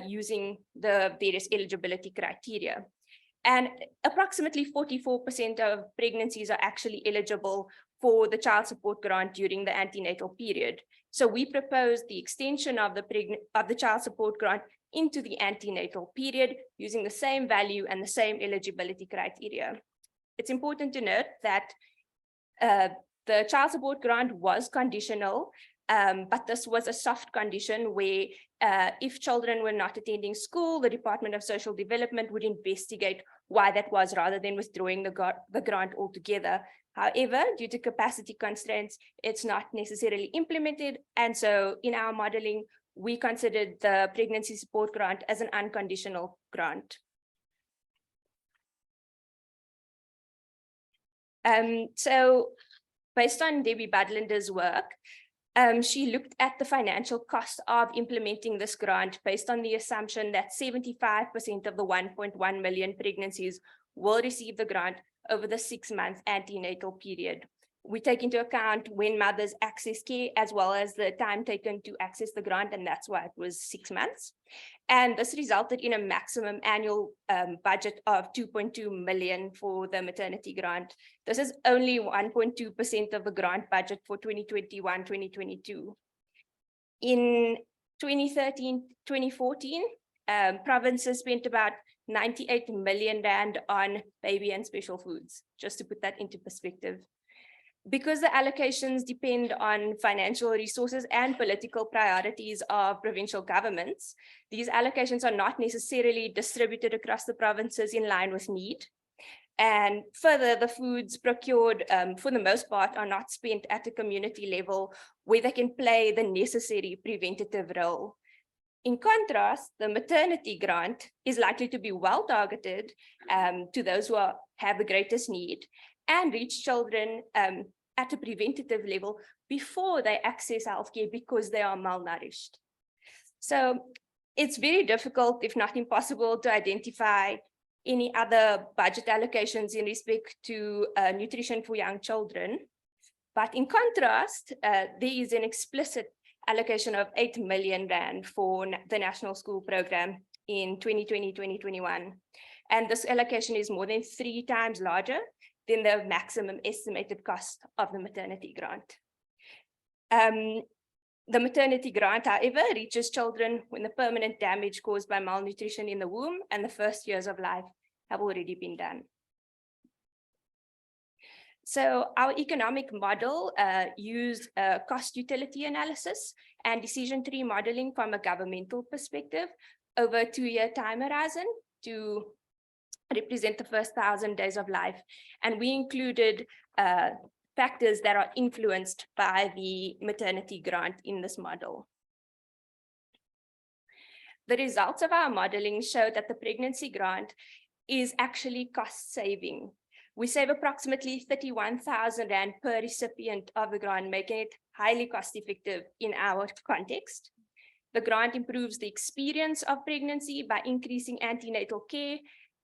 using the various eligibility criteria. And approximately 44% of pregnancies are actually eligible for the child support grant during the antenatal period. So we proposed the extension of the child support grant into the antenatal period using the same value and the same eligibility criteria. It's important to note that the child support grant was conditional, but this was a soft condition where if children were not attending school, the Department of Social Development would investigate why that was rather than withdrawing the grant altogether. However, due to capacity constraints, it's not necessarily implemented. And so in our modeling, we considered the pregnancy support grant as an unconditional grant. So based on Debbie Budlander's work, she looked at the financial cost of implementing this grant based on the assumption that 75% of the 1.1 million pregnancies will receive the grant over the 6-month antenatal period. We take into account when mothers access care as well as the time taken to access the grant, and that's why it was 6 months. And this resulted in a maximum annual budget of 2.2 million for the maternity grant. This is only 1.2% of the grant budget for 2021-2022. In 2013-2014, provinces spent about 98 million Rand on baby and special foods, just to put that into perspective. Because the allocations depend on financial resources and political priorities of provincial governments, these allocations are not necessarily distributed across the provinces in line with need. And further, the foods procured, for the most part, are not spent at a community level where they can play the necessary preventative role. In contrast, the maternity grant is likely to be well targeted to those who have the greatest need and reach children at a preventative level before they access healthcare because they are malnourished. So it's very difficult, if not impossible, to identify any other budget allocations in respect to nutrition for young children. But in contrast, there is an explicit allocation of 8 million Rand for the National School Program in 2020-2021. And this allocation is more than 3 times larger than the maximum estimated cost of the maternity grant. The maternity grant, however, reaches children when the permanent damage caused by malnutrition in the womb and the first years of life have already been done. So our economic model used cost utility analysis and decision tree modeling from a governmental perspective over a 2-year time horizon to represent the first 1,000 days of life. And we included factors that are influenced by the maternity grant in this model. The results of our modeling showed that the pregnancy grant is actually cost saving. We save approximately 31,000 Rand per recipient of the grant, making it highly cost effective in our context. The grant improves the experience of pregnancy by increasing antenatal care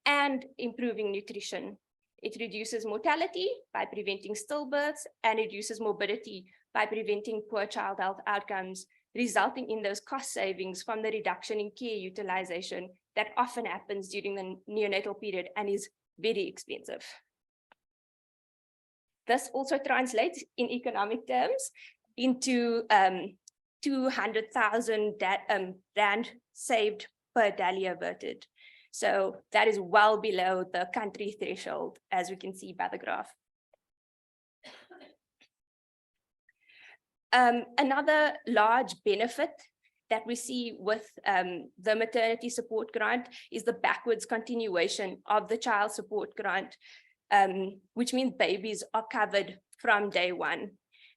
and improving nutrition. It reduces mortality by preventing stillbirths and reduces morbidity by preventing poor child health outcomes, resulting in those cost savings from the reduction in care utilization that often happens during the neonatal period and is very expensive. This also translates in economic terms into 200,000 Rand saved per daily averted. So that is well below the country threshold, as we can see by the graph. Another large benefit that we see with the maternity support grant is the backwards continuation of the child support grant, which means babies are covered from day one.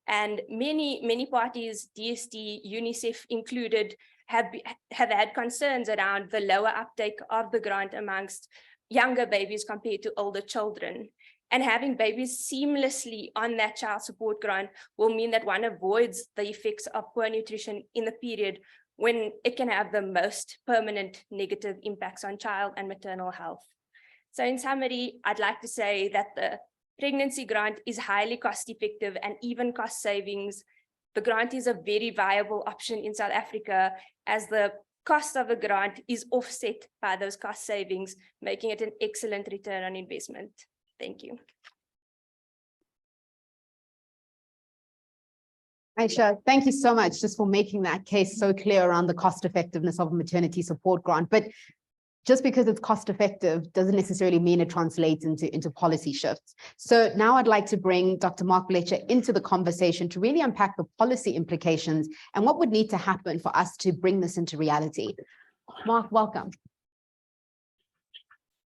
And many parties, DST, UNICEF included, have had concerns around the lower uptake of the grant amongst younger babies compared to older children. And having babies seamlessly on that child support grant will mean that one avoids the effects of poor nutrition in the period when it can have the most permanent negative impacts on child and maternal health. So in summary, I'd like to say that the pregnancy grant is highly cost effective and even cost savings. The grant is a very viable option in South Africa as the cost of the grant is offset by those cost savings, making it an excellent return on investment. Thank you. Aisha, thank you so much just for making that case so clear around the cost effectiveness of a maternity support grant. But just because it's cost effective doesn't necessarily mean it translates into policy shifts. So now I'd like to bring Dr. Mark Blecher into the conversation to really unpack the policy implications and what would need to happen for us to bring this into reality. Mark, welcome.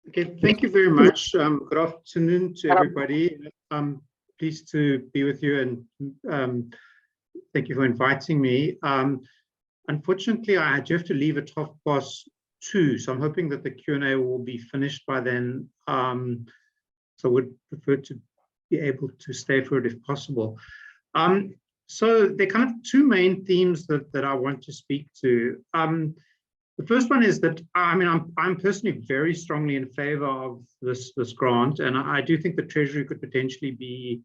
Okay, thank you very much. Good afternoon to everybody. I'm pleased to be with you and thank you for inviting me. Unfortunately, I do have to leave at 2:30, so I'm hoping that the Q&A will be finished by then. So I would prefer to be able to stay for it if possible. So there are kind of two main themes that I want to speak to. The first one is that, I mean, I'm personally very strongly in favor of this grant, and I do think the Treasury could potentially be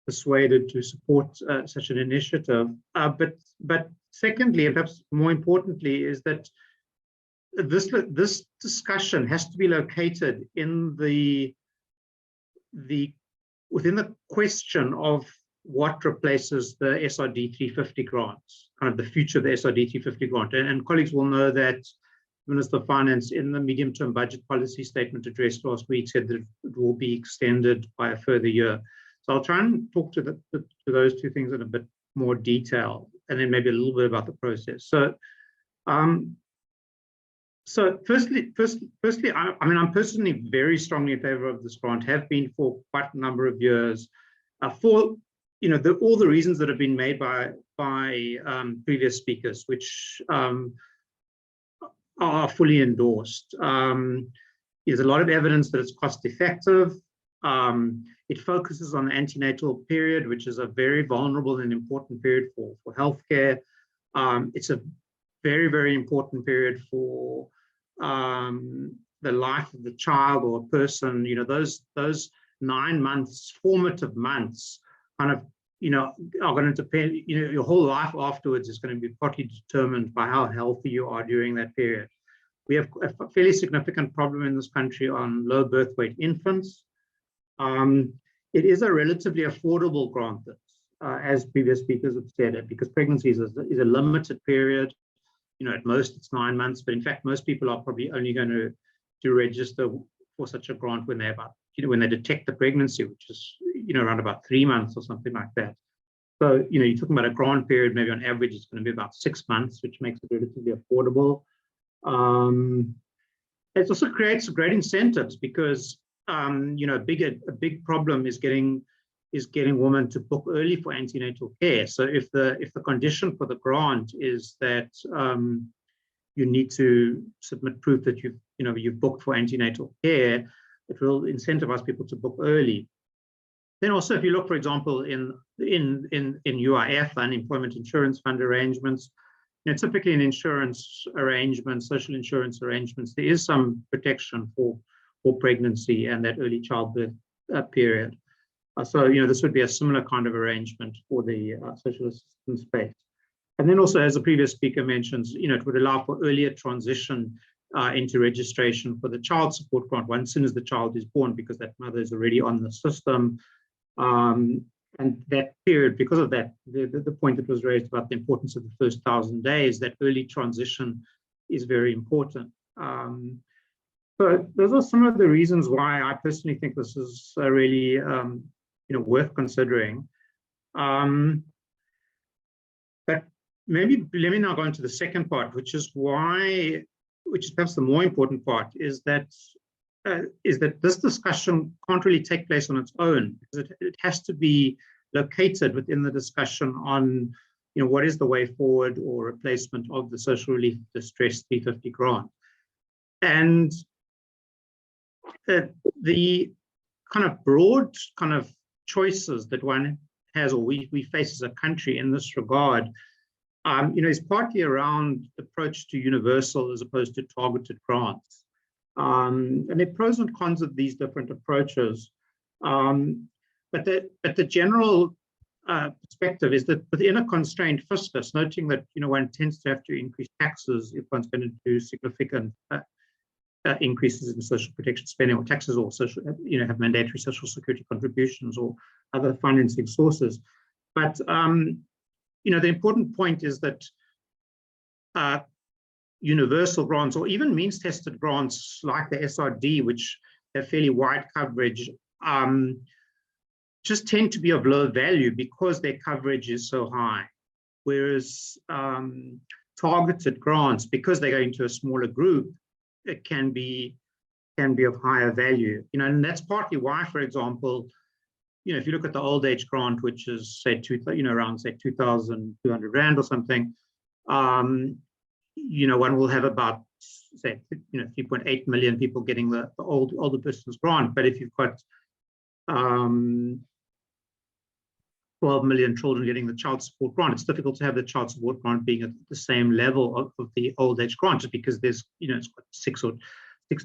persuaded to support such an initiative. But secondly, and perhaps more importantly, is that this discussion has to be located in within the question of what replaces the SRD 350 grants, kind of the future of the SRD 350 grant. And colleagues will know that Minister of Finance in the medium-term budget policy statement addressed last week said that it will be extended by a further year. So I'll try and talk to those two things in a bit more detail, and then maybe a little bit about the process. So, firstly, I mean, I'm personally very strongly in favor of this grant, have been for quite a number of years, for all the reasons that have been made by previous speakers, which are fully endorsed. There's a lot of evidence that it's cost effective. It focuses on the antenatal period, which is a very vulnerable and important period for healthcare. It's a very, very important period for the life of the child or a person. Those 9 months, formative months, kind of, are going to depend, your whole life afterwards is going to be partly determined by how healthy you are during that period. We have a fairly significant problem in this country on low birth weight infants. It is a relatively affordable grant, as previous speakers have said, because pregnancy is a limited period. At most it's 9 months, but in fact, most people are probably only going to register for such a grant when when they detect the pregnancy, which is, around about 3 months or something like that. So, you're talking about a grant period, maybe on average, it's going to be about 6 months, which makes it relatively affordable. It also creates great incentives because, a big problem is getting women to book early for antenatal care. So if the condition for the grant is that you need to submit proof that you've booked for antenatal care, it will incentivize people to book early. Then also, if you look, for example, in UIF, unemployment insurance fund arrangements, typically in insurance arrangements, social insurance arrangements, there is some protection for pregnancy and that early childbirth period. So, this would be a similar kind of arrangement for the social assistance space. And then also, as the previous speaker mentions, it would allow for earlier transition into registration for the child support grant as soon as the child is born, because that mother is already on the system. And that period, because of that, the point that was raised about the importance of the first 1,000 days, that early transition is very important. So those are some of the reasons why I personally think this is really worth considering. But maybe let me now go into the second part, which is perhaps the more important part, is that this discussion can't really take place on its own, because it has to be located within the discussion on, what is the way forward or replacement of the social relief distress 350 grant. And the kind of broad kind of choices that one has, or we face as a country in this regard, is partly around approach to universal as opposed to targeted grants. And there are pros and cons of these different approaches. But the general perspective is that within a constrained fiscus, noting that one tends to have to increase taxes if one's going to do significant increases in social protection spending, or taxes, or social, have mandatory social security contributions or other financing sources. But the important point is that universal grants, or even means-tested grants like the SRD, which have fairly wide coverage, just tend to be of low value because their coverage is so high. Whereas targeted grants, because they're going to a smaller group, it can be of higher value. And that's partly why, for example, if you look at the old age grant, which is say around say 2,200 Rand or something, one will have about say 3.8 million people getting the older person's grant. But if you've got 12 million children getting the child support grant, it's difficult to have the child support grant being at the same level of the old age grant, just because there's it's got six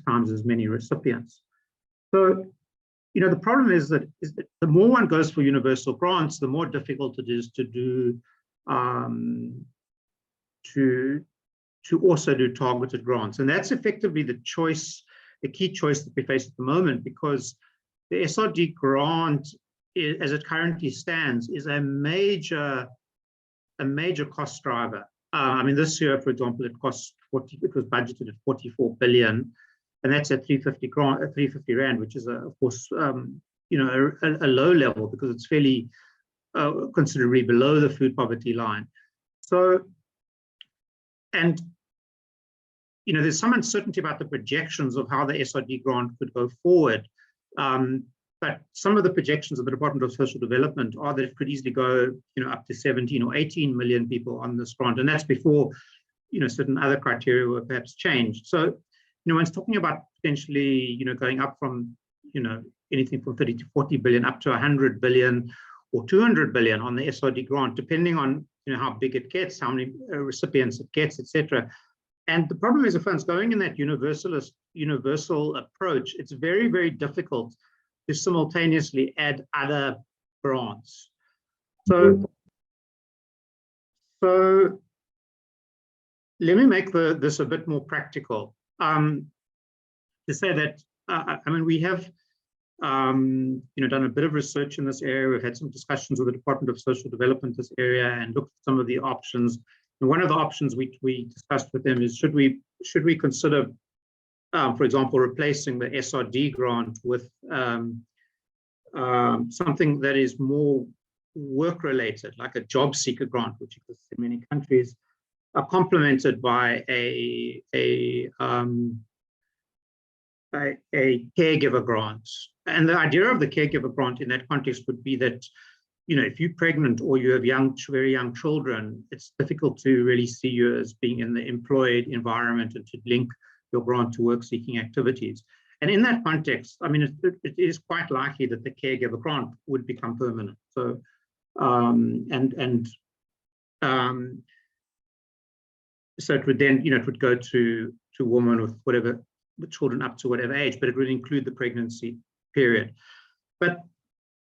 times as many recipients. So the problem is that the more one goes for universal grants, the more difficult it is to do to also do targeted grants. And that's effectively the key choice that we face at the moment, because the SRD grant, as it currently stands, is a major cost driver. This year, for example, it was budgeted at 44 billion, and that's at 350 Rand, which is of course a low level, because it's fairly considerably below the food poverty line. So, and there's some uncertainty about the projections of how the SRD grant could go forward. But some of the projections of the Department of Social Development are that it could easily go, up to 17 or 18 million people on this grant, and that's before, certain other criteria were perhaps changed. So, one's talking about potentially, going up from, anything from 30 to 40 billion up to 100 billion or 200 billion on the SRD grant, depending on, how big it gets, how many recipients it gets, etc. And the problem is, if one's going in that universal approach, it's very, very difficult to simultaneously add other grants. So let me make this a bit more practical. To say that, we have done a bit of research in this area. We've had some discussions with the Department of Social Development in this area and looked at some of the options. And one of the options we discussed with them is, should we consider, for example, replacing the SRD grant with something that is more work-related, like a job seeker grant, which exists in many countries, complemented by a caregiver grant. And the idea of the caregiver grant in that context would be that, if you're pregnant or you have very young children, it's difficult to really see you as being in the employed environment and to link your grant to work-seeking activities. And in that context, it is quite likely that the caregiver grant would become permanent. So, so it would then, it would go to women with whatever, with children up to whatever age, but it would include the pregnancy period. But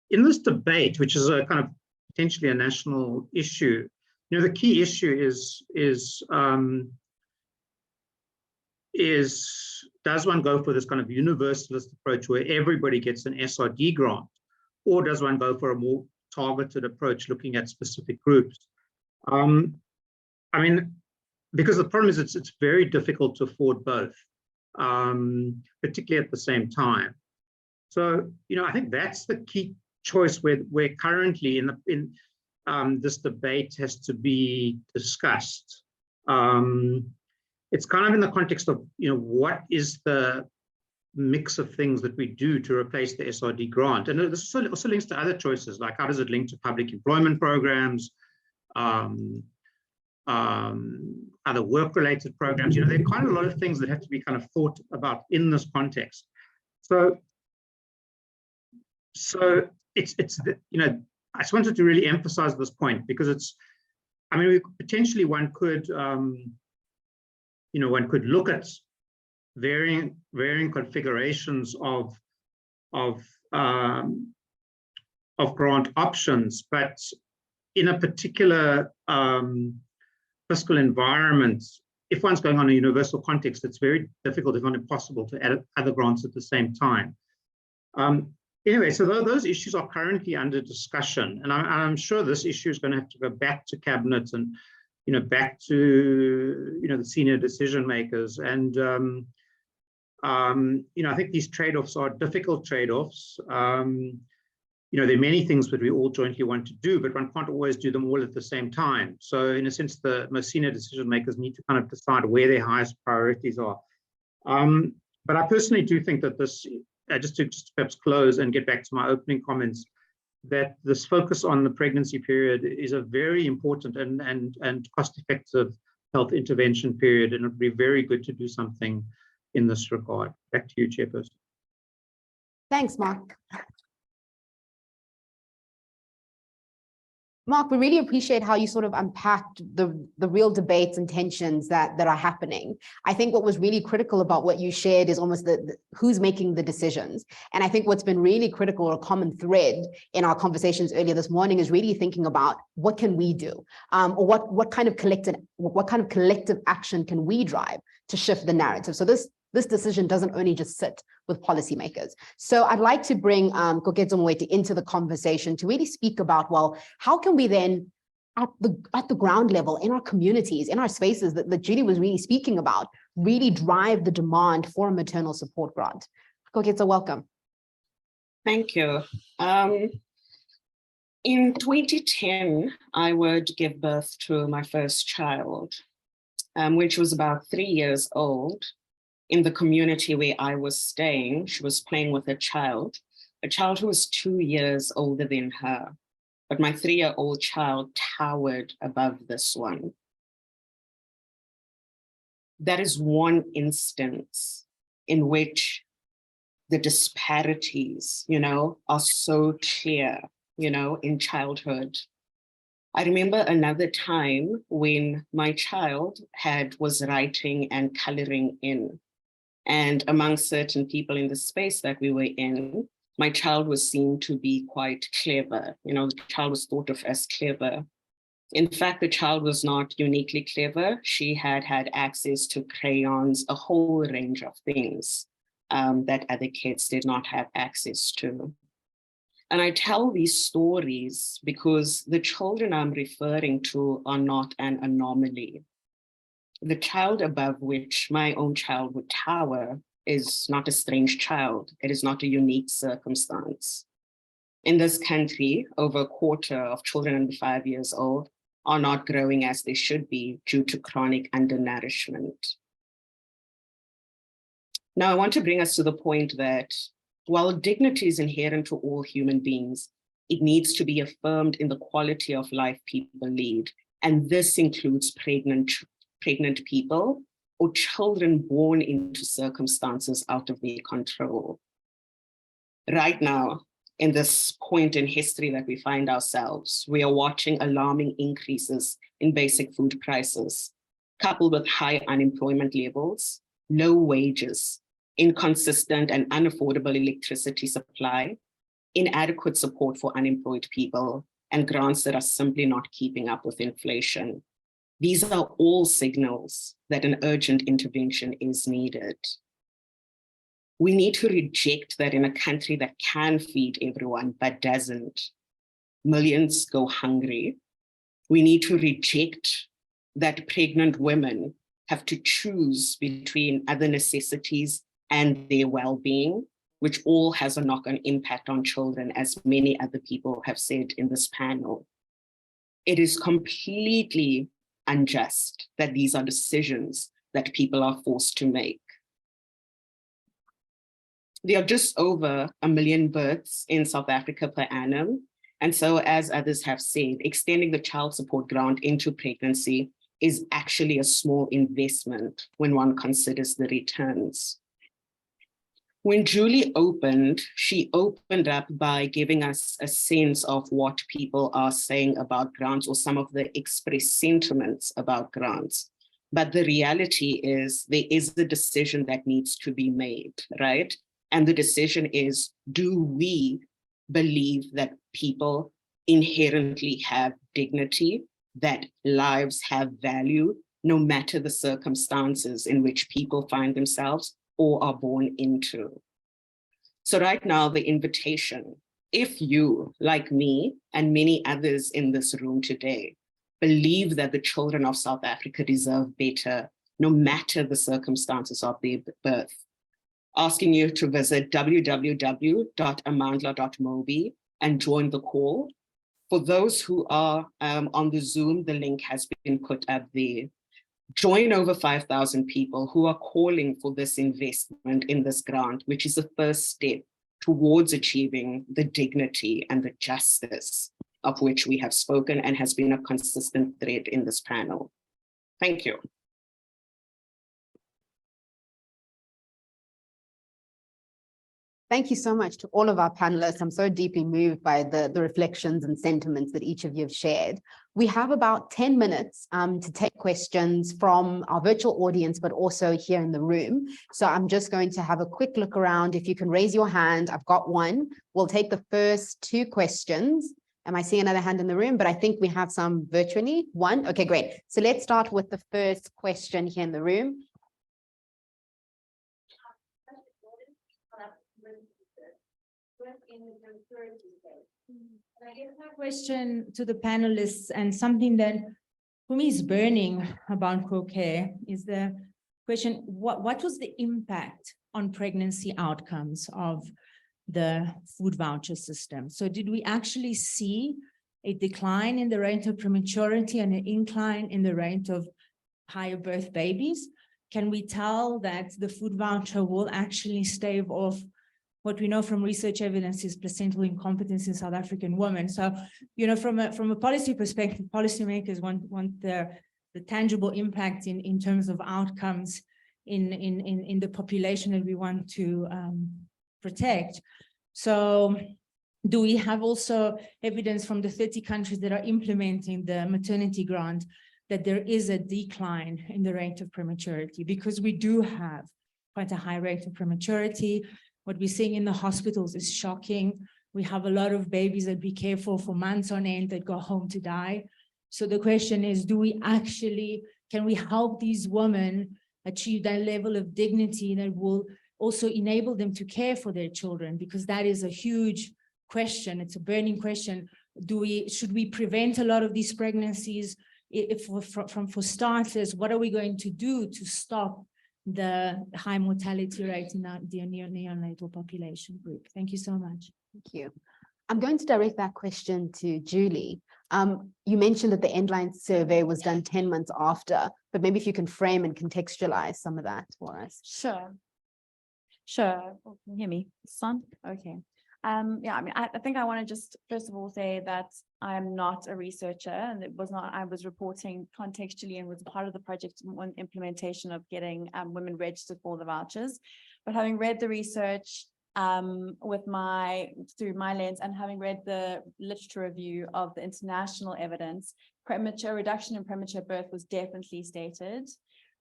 in this debate, which is a kind of potentially a national issue, the key issue is does one go for this kind of universalist approach where everybody gets an SRD grant, or does one go for a more targeted approach looking at specific groups? Because the problem is it's very difficult to afford both, particularly at the same time. So, I think that's the key choice where currently this debate has to be discussed. It's kind of in the context of, what is the mix of things that we do to replace the SRD grant? And this also links to other choices, like how does it link to public employment programs, other work-related programs? There are quite a lot of things that have to be kind of thought about in this context. So it's I just wanted to really emphasize this point, because potentially one could look at varying configurations of grant options, but in a particular fiscal environment, if one's going on a universal context, it's very difficult, if not impossible, to add other grants at the same time. Anyway, so those issues are currently under discussion, and I'm sure this issue is going to have to go back to cabinet and back to the senior decision makers. And I think these trade-offs are difficult trade-offs. There are many things that we all jointly want to do, but one can't always do them all at the same time. So in a sense, the most senior decision makers need to kind of decide where their highest priorities are. But I personally do think that this, just to perhaps close and get back to my opening comments, that this focus on the pregnancy period is a very important and cost-effective health intervention period, and it would be very good to do something in this regard. Back to you, Chairperson. Thanks, Mark. Mark, we really appreciate how you sort of unpacked the real debates and tensions that are happening. I think what was really critical about what you shared is almost who's making the decisions. And I think what's been really critical, or a common thread in our conversations earlier this morning, is really thinking about what can we do, or what kind of collective action can we drive to shift the narrative. So this decision doesn't only just sit with policymakers. So I'd like to bring Koketo Moeti into the conversation to really speak about, well, how can we then, at the ground level, in our communities, in our spaces that Judy was really speaking about, really drive the demand for a maternal support grant? Koketo, welcome. Thank you. In 2010, I would give birth to my first child, which was about 3 years old. In the community where I was staying, she was playing with a child who was 2 years older than her. But my 3-year-old child towered above this one. That is one instance in which the disparities, are so clear, in childhood. I remember another time when my child was writing and coloring in. And among certain people in the space that we were in, my child was seen to be quite clever. The child was thought of as clever. In fact, the child was not uniquely clever. She had access to crayons, a whole range of things that other kids did not have access to. And I tell these stories because the children I'm referring to are not an anomaly. The child above which my own child would tower is not a strange child. It is not a unique circumstance. In this country, over a quarter of children under 5 years old are not growing as they should be due to chronic undernourishment. Now, I want to bring us to the point that while dignity is inherent to all human beings, it needs to be affirmed in the quality of life people lead. And this includes pregnant people or children born into circumstances out of their control. Right now, in this point in history that we find ourselves, we are watching alarming increases in basic food prices, coupled with high unemployment levels, low wages, inconsistent and unaffordable electricity supply, inadequate support for unemployed people, and grants that are simply not keeping up with inflation. These are all signals that an urgent intervention is needed. We need to reject that in a country that can feed everyone but doesn't, millions go hungry. We need to reject that pregnant women have to choose between other necessities and their well-being, which all has a knock-on impact on children, as many other people have said in this panel. it is completely unjust that these are decisions that people are forced to make. There are just over 1 million births in South Africa per annum. And so, as others have said, extending the child support grant into pregnancy is actually a small investment when one considers the returns. When Julie opened, she opened up by giving us a sense of what people are saying about grants or some of the expressed sentiments about grants. But the reality is there is a decision that needs to be made, right? And the decision is, do we believe that people inherently have dignity, that lives have value, no matter the circumstances in which people find themselves or are born into? So right now, the invitation, if you, like me and many others in this room today, believe that the children of South Africa deserve better, no matter the circumstances of their birth, asking you to visit www.amandla.mobi and join the call. For those who are on the Zoom, the link has been put up there. Join over 5,000 people who are calling for this investment in this grant, which is the first step towards achieving the dignity and the justice of which we have spoken and has been a consistent thread in this panel. Thank you. Thank you so much to all of our panelists. I'm so deeply moved by the reflections and sentiments that each of you have shared. We have about 10 minutes to take questions from our virtual audience, but also here in the room. So I'm just going to have a quick look around. If you can raise your hand, I've got one. We'll take the first 2 questions. Am I seeing another hand in the room? But I think we have some virtually. One, okay, great. So let's start with the first question here in the room. I guess my question to the panelists, and something that for me is burning about co-care, is the question, what was the impact on pregnancy outcomes of the food voucher system? So did we actually see a decline in the rate of prematurity and an incline in the rate of higher birth babies? Can we tell that the food voucher will actually stave off what we know from research evidence is placental incompetence in South African women? So, you know, from a policy perspective, policymakers want the tangible impact in terms of outcomes in the population that we want to protect. So do we have also evidence from the 30 countries that are implementing the maternity grant that there is a decline in the rate of prematurity? Because we do have quite a high rate of prematurity. What we're seeing in the hospitals is shocking. We have a lot of babies that we care for months on end that go home to die. So the question is, can we help these women achieve that level of dignity that will also enable them to care for their children? Because that is a huge question. It's a burning question. Should we prevent a lot of these pregnancies? For starters, what are we going to do to stop the high mortality rate in the neonatal population group? Thank you so much. Thank you. I'm going to direct that question to Julie. You mentioned that the Endline survey was done 10 months after, but maybe if you can frame and contextualize some of that for us. Sure. Oh, can you hear me? Son? Okay. Yeah, I mean, I think I want to just first of all say that I'm not a researcher, and I was reporting contextually and was part of the project on implementation of getting women registered for the vouchers. But having read the research through my lens, and having read the literature review of the international evidence, reduction in premature birth was definitely stated.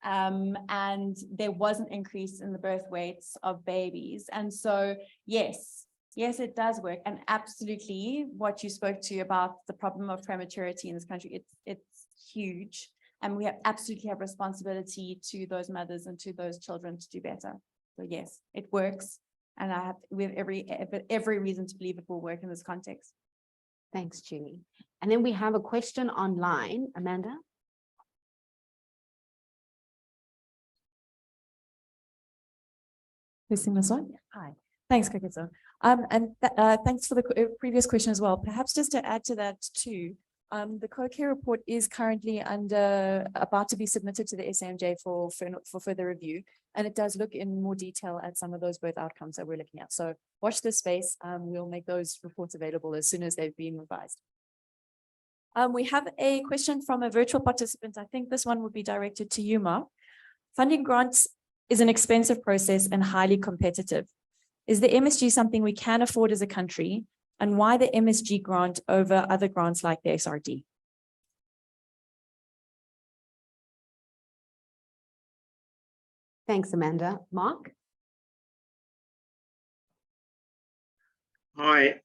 And there was an increase in the birth weights of babies. And so, yes, it does work. And absolutely what you spoke to about the problem of prematurity in this country, it's huge. And we absolutely have responsibility to those mothers and to those children to do better. So yes, it works. And we have every reason to believe it will work in this context. Thanks, Julie. And then we have a question online. Amanda? This one? Hi. Thanks, Koketo. Thanks for the previous question as well. Perhaps just to add to that too, The co-care report is currently about to be submitted to the SAMJ for further review. And it does look in more detail at some of those birth outcomes that we're looking at. So watch this space. We'll make those reports available as soon as they've been revised. We have a question from a virtual participant. I think this one would be directed to you, Mark. Funding grants is an expensive process and highly competitive. Is the MSG something we can afford as a country? And why the MSG grant over other grants like the SRD? Thanks, Amanda. Mark? Hi.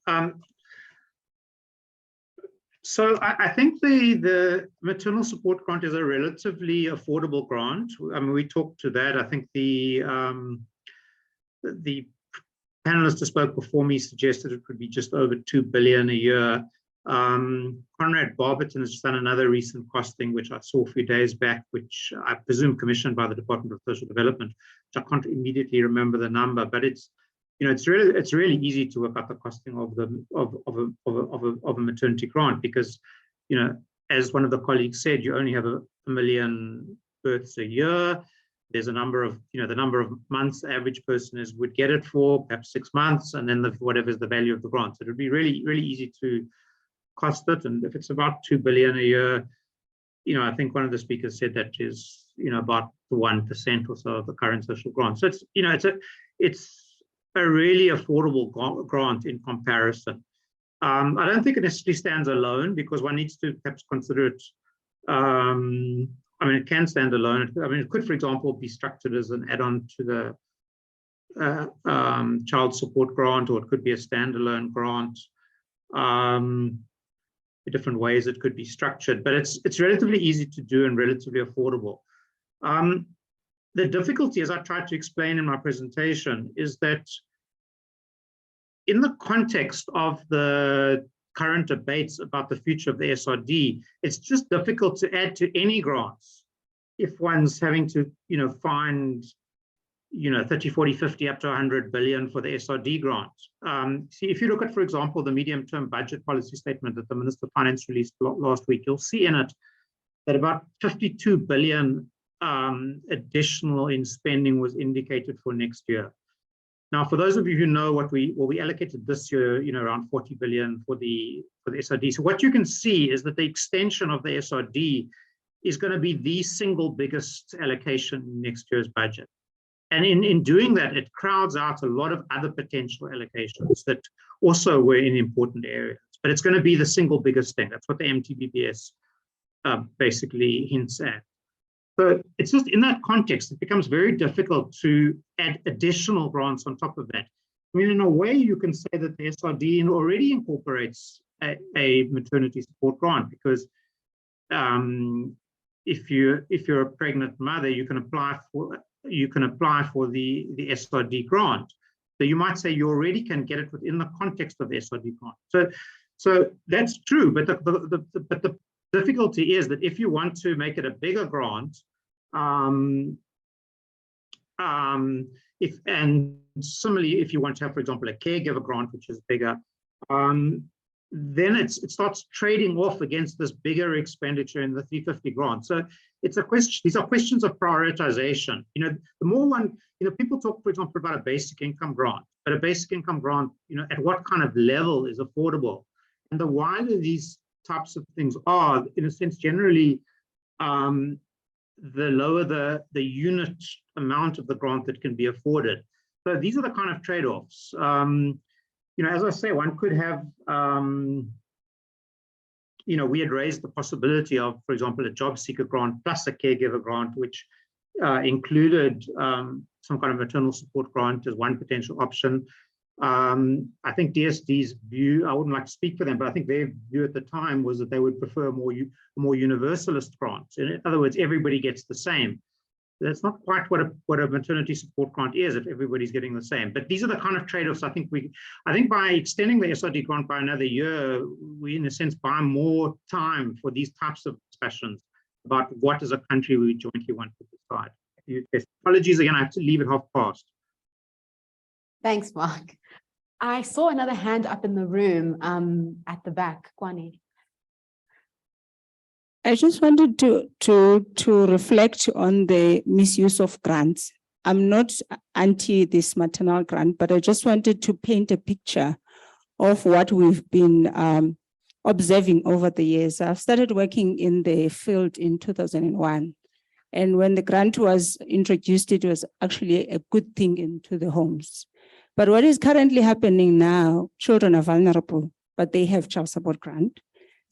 So I think the maternal support grant is a relatively affordable grant. I mean, we talked to that. I think the panelist who spoke before me suggested it could be just over 2 billion a year. Conrad Barberton has just done another recent costing, which I saw a few days back, which I presume commissioned by the Department of Social Development, which I can't immediately remember the number, but it's really easy to work out the costing of a maternity grant because, as one of the colleagues said, you only have a million births a year. There's a number of, the number of months the average person would get it for, perhaps 6 months, and then whatever is the value of the grant. So it would be really, really easy to cost it. And if it's about 2 billion a year, I think one of the speakers said that is, about 1% or so of the current social grant. So it's a really affordable grant in comparison. I don't think it necessarily stands alone because one needs to perhaps consider it. It can stand alone. It could, for example, be structured as an add-on to the child support grant, or it could be a standalone grant. The different ways it could be structured, but it's relatively easy to do and relatively affordable. The difficulty, as I tried to explain in my presentation, is that in the context of the current debates about the future of the SRD, it's just difficult to add to any grants if one's having to, find, 30, 40, 50, up to 100 billion for the SRD grant. See, if you look at, for example, the medium-term budget policy statement that the Minister of Finance released last week, you'll see in it that about 52 billion additional in spending was indicated for next year. Now, for those of you who know what we allocated this year, around 40 billion for the SRD. So what you can see is that the extension of the SRD is going to be the single biggest allocation in next year's budget. And in doing that, it crowds out a lot of other potential allocations that also were in important areas. But it's going to be the single biggest thing. That's what the MTBPS basically hints at. So it's just in that context, it becomes very difficult to add additional grants on top of that. In a way, you can say that the SRD already incorporates a maternity support grant because if you're a pregnant mother, you can apply for the SRD grant. So you might say you already can get it within the context of the SRD grant. So that's true, but the difficulty is that if you want to make it a bigger grant, and similarly, if you want to have, for example, a caregiver grant, which is bigger, then it starts trading off against this bigger expenditure in the 350 grant. So it's a question. These are questions of prioritization. The more one, people talk, for example, about a basic income grant, but a basic income grant, at what kind of level is affordable? And the wider these types of things are, in a sense, generally, the lower the unit amount of the grant that can be afforded. So these are the kind of trade-offs. As I say, one could have, we had raised the possibility of, for example, a job seeker grant plus a caregiver grant, which included some kind of maternal support grant as one potential option. I think DSD's view, I wouldn't like to speak for them, but I think their view at the time was that they would prefer a more universalist grant. In other words, everybody gets the same. That's not quite what a maternity support grant is if everybody's getting the same. But these are the kind of trade-offs I think by extending the SRD grant by another year, we in a sense buy more time for these types of discussions about what as a country we jointly want to decide. Apologies again, I have to leave it half past. Thanks, Mark. I saw another hand up in the room at the back, Kwani. I just wanted to reflect on the misuse of grants. I'm not anti this maternal grant, but I just wanted to paint a picture of what we've been observing over the years. I've started working in the field in 2001. And when the grant was introduced, it was actually a good thing into the homes. But what is currently happening now, children are vulnerable, but they have child support grant.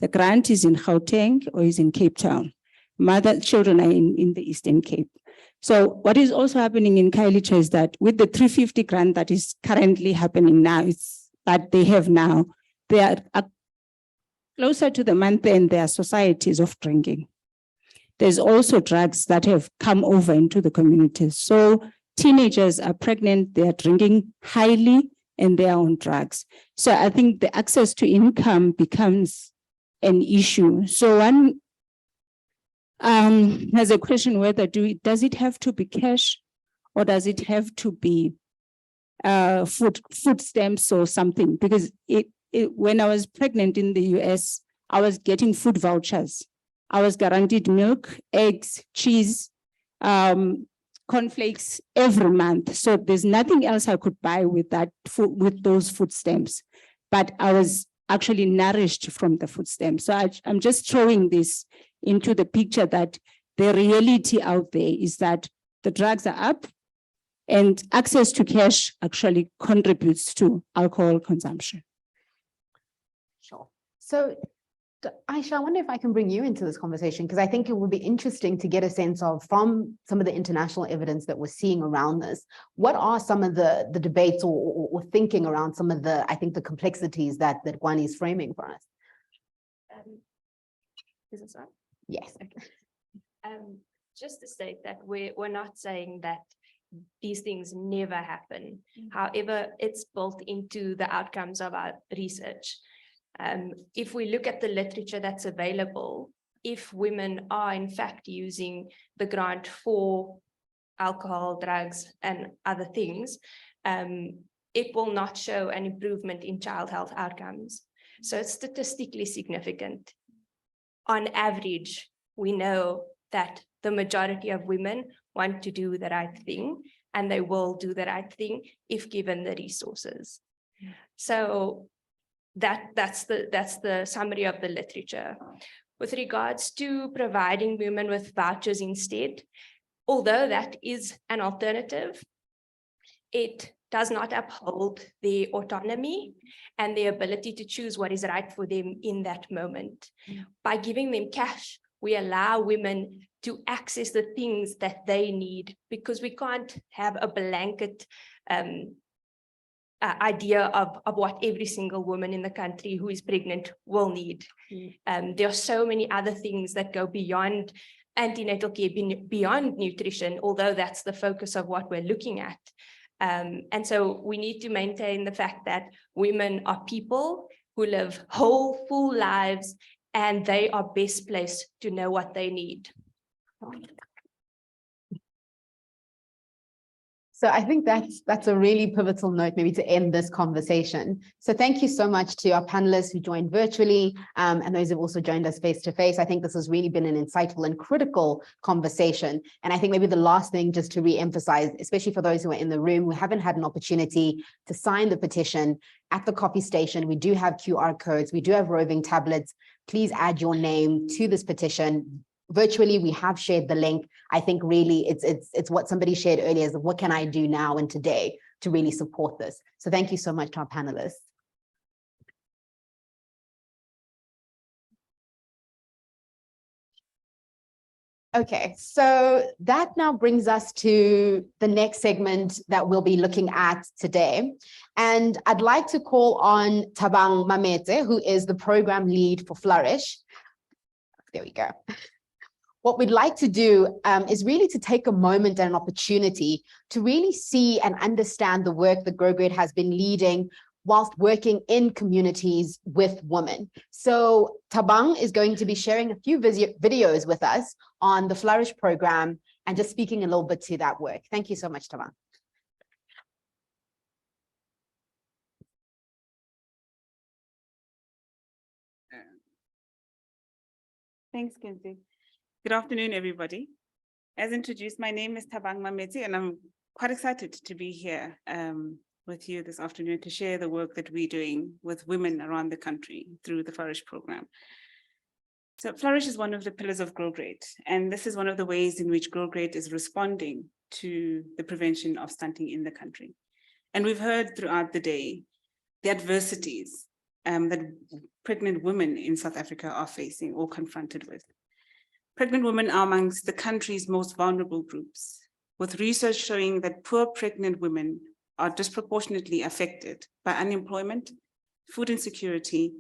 The grant is in Gauteng or is in Cape Town. Children are in the Eastern Cape. So what is also happening in Khayelitsha is that with the 350 grant that is currently happening now, that they have now, they are closer to the month end, there are societies of drinking. There's also drugs that have come over into the communities. So teenagers are pregnant, they are drinking highly, and they are on drugs. So I think the access to income becomes an issue. So one has a question whether does it have to be cash or does it have to be food stamps or something? Because when I was pregnant in the US, I was getting food vouchers. I was guaranteed milk, eggs, cheese, cornflakes every month. So there's nothing else I could buy with that with those food stamps. But I was actually nourished from the food stamps. So I'm just throwing this into the picture that the reality out there is that the drugs are up and access to cash actually contributes to alcohol consumption. Sure. So Aisha, I wonder if I can bring you into this conversation, because I think it would be interesting to get a sense of, from some of the international evidence that we're seeing around this, what are some of the debates or thinking around some of the, I think, the complexities that Gwani is framing for us? Is this on? Yes. Okay. Just to state that we're not saying that these things never happen. However, it's built into the outcomes of our research. If we look at the literature that's available, if women are in fact using the grant for alcohol, drugs, and other things, it will not show an improvement in child health outcomes. So it's statistically significant. On average, we know that the majority of women want to do the right thing, and they will do the right thing if given the resources. So that's the summary of the literature. With regards to providing women with vouchers instead, although that is an alternative, it does not uphold their autonomy and their ability to choose what is right for them in that moment. By giving them cash, we allow women to access the things that they need, because we can't have a blanket idea of what every single woman in the country who is pregnant will need. There are so many other things that go beyond antenatal care, beyond nutrition, although that's the focus of what we're looking at. And so we need to maintain the fact that women are people who live whole, full lives, and they are best placed to know what they need. So I think that's a really pivotal note maybe to end this conversation. So thank you so much to our panelists who joined virtually and those who've also joined us face to face. I think this has really been an insightful and critical conversation. And I think maybe the last thing just to re-emphasize, especially for those who are in the room who haven't had an opportunity to sign the petition, at the coffee station, we do have QR codes, we do have roving tablets. Please add your name to this petition. Virtually, we have shared the link. I think really it's what somebody shared earlier is what can I do now and today to really support this. So thank you so much to our panelists. Okay, so that now brings us to the next segment that we'll be looking at today. And I'd like to call on Thabang Mamete, who is the program lead for Flourish. There we go. What we'd like to do is really to take a moment and an opportunity to really see and understand the work that Grow Great has been leading whilst working in communities with women. So Thabang is going to be sharing a few videos with us on the Flourish program and just speaking a little bit to that work. Thank you so much, Thabang. Thanks, Kenzie. Good afternoon, everybody. As introduced, my name is Thabang Mameti, and I'm quite excited to be here with you this afternoon to share the work that we're doing with women around the country through the Flourish program. So Flourish is one of the pillars of Grow Great, and this is one of the ways in which Grow Great is responding to the prevention of stunting in the country. And we've heard throughout the day the adversities that pregnant women in South Africa are facing or confronted with. Pregnant women are amongst the country's most vulnerable groups, with research showing that poor pregnant women are disproportionately affected by unemployment, food insecurity,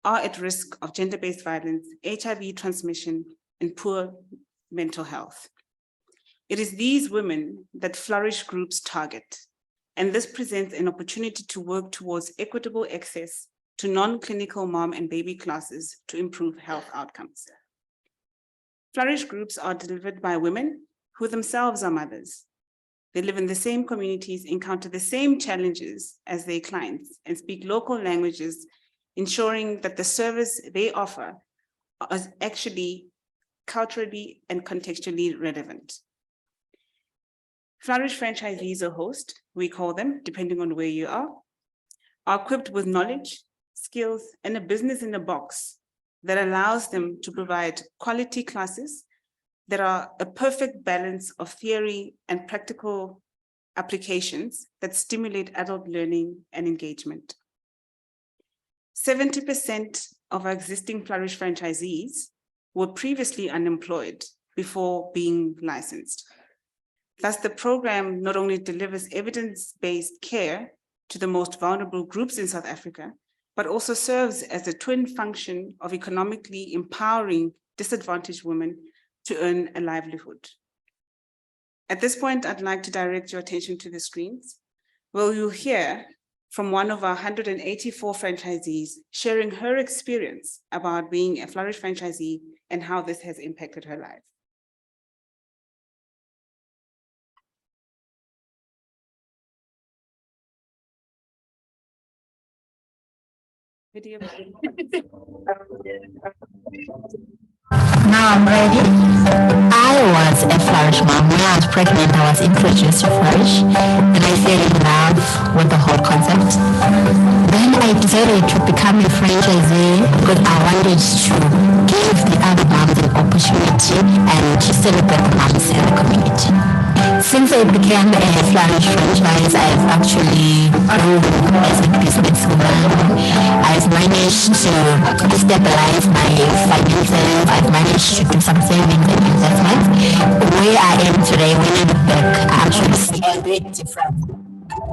are at risk of gender-based violence, HIV transmission, and poor mental health. It is these women that Flourish groups target, and this presents an opportunity to work towards equitable access to non-clinical mom and baby classes to improve health outcomes. Flourish groups are delivered by women who themselves are mothers. They live in the same communities, encounter the same challenges as their clients, and speak local languages, ensuring that the service they offer is actually culturally and contextually relevant. Flourish franchisees or hosts, we call them, depending on where you are equipped with knowledge, skills, and a business in a box that allows them to provide quality classes that are a perfect balance of theory and practical applications that stimulate adult learning and engagement. 70% of our existing Flourish franchisees were previously unemployed before being licensed. Thus, the program not only delivers evidence-based care to the most vulnerable groups in South Africa, but also serves as a twin function of economically empowering disadvantaged women to earn a livelihood. At this point, I'd like to direct your attention to the screens, where you'll hear from one of our 184 franchisees sharing her experience about being a Flourish franchisee and how this has impacted her life. Video. Now I'm ready. I was a Flourish mom. When I was pregnant, I was introduced to Flourish, and I fell in love with the whole concept. Then I decided to become a franchisee because I wanted to give the other moms an opportunity and to celebrate the moms in the community. Since I became a Flourish franchise, I've actually grown as a businesswoman. I've managed to stabilize my finances. I've managed to do some savings and investments. Where I am today, when I look back, I actually see a big difference.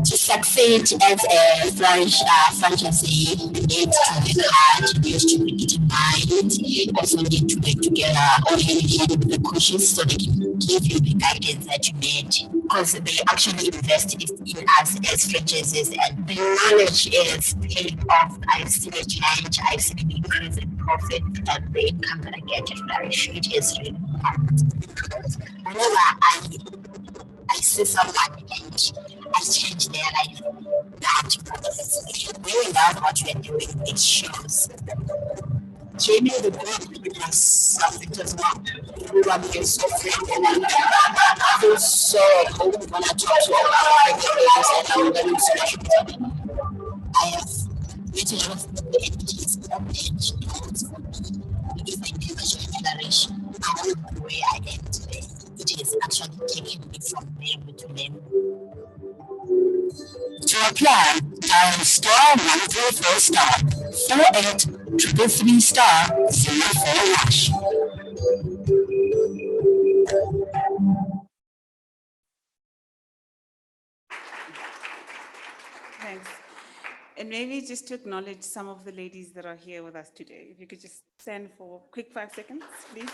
To succeed as a Flourish franchisee, you need to work hard, you need to be determined, you also need to work together all hand in hand with the coaches so they can give you the guidance that you need, because they actually invest in us as franchisees, and the knowledge is paying off. I've seen a change, I've seen an increase in profit and the income that I get at Flourish. It is really important. Whenever I see someone and I change their life, that really love what you're doing, it shows. Jamie, the group has something as well. Everyone is so friendly. I feel so open when I talk to all the and I have met a lot of entities that age for me. If I never joined Flourish, I wouldn't be where I am today. It is actually taking me from level to level. To apply, dial star 134 star 4833 star 04 hash. Thanks. And maybe just to acknowledge some of the ladies that are here with us today. If you could just stand for a quick 5 seconds, please.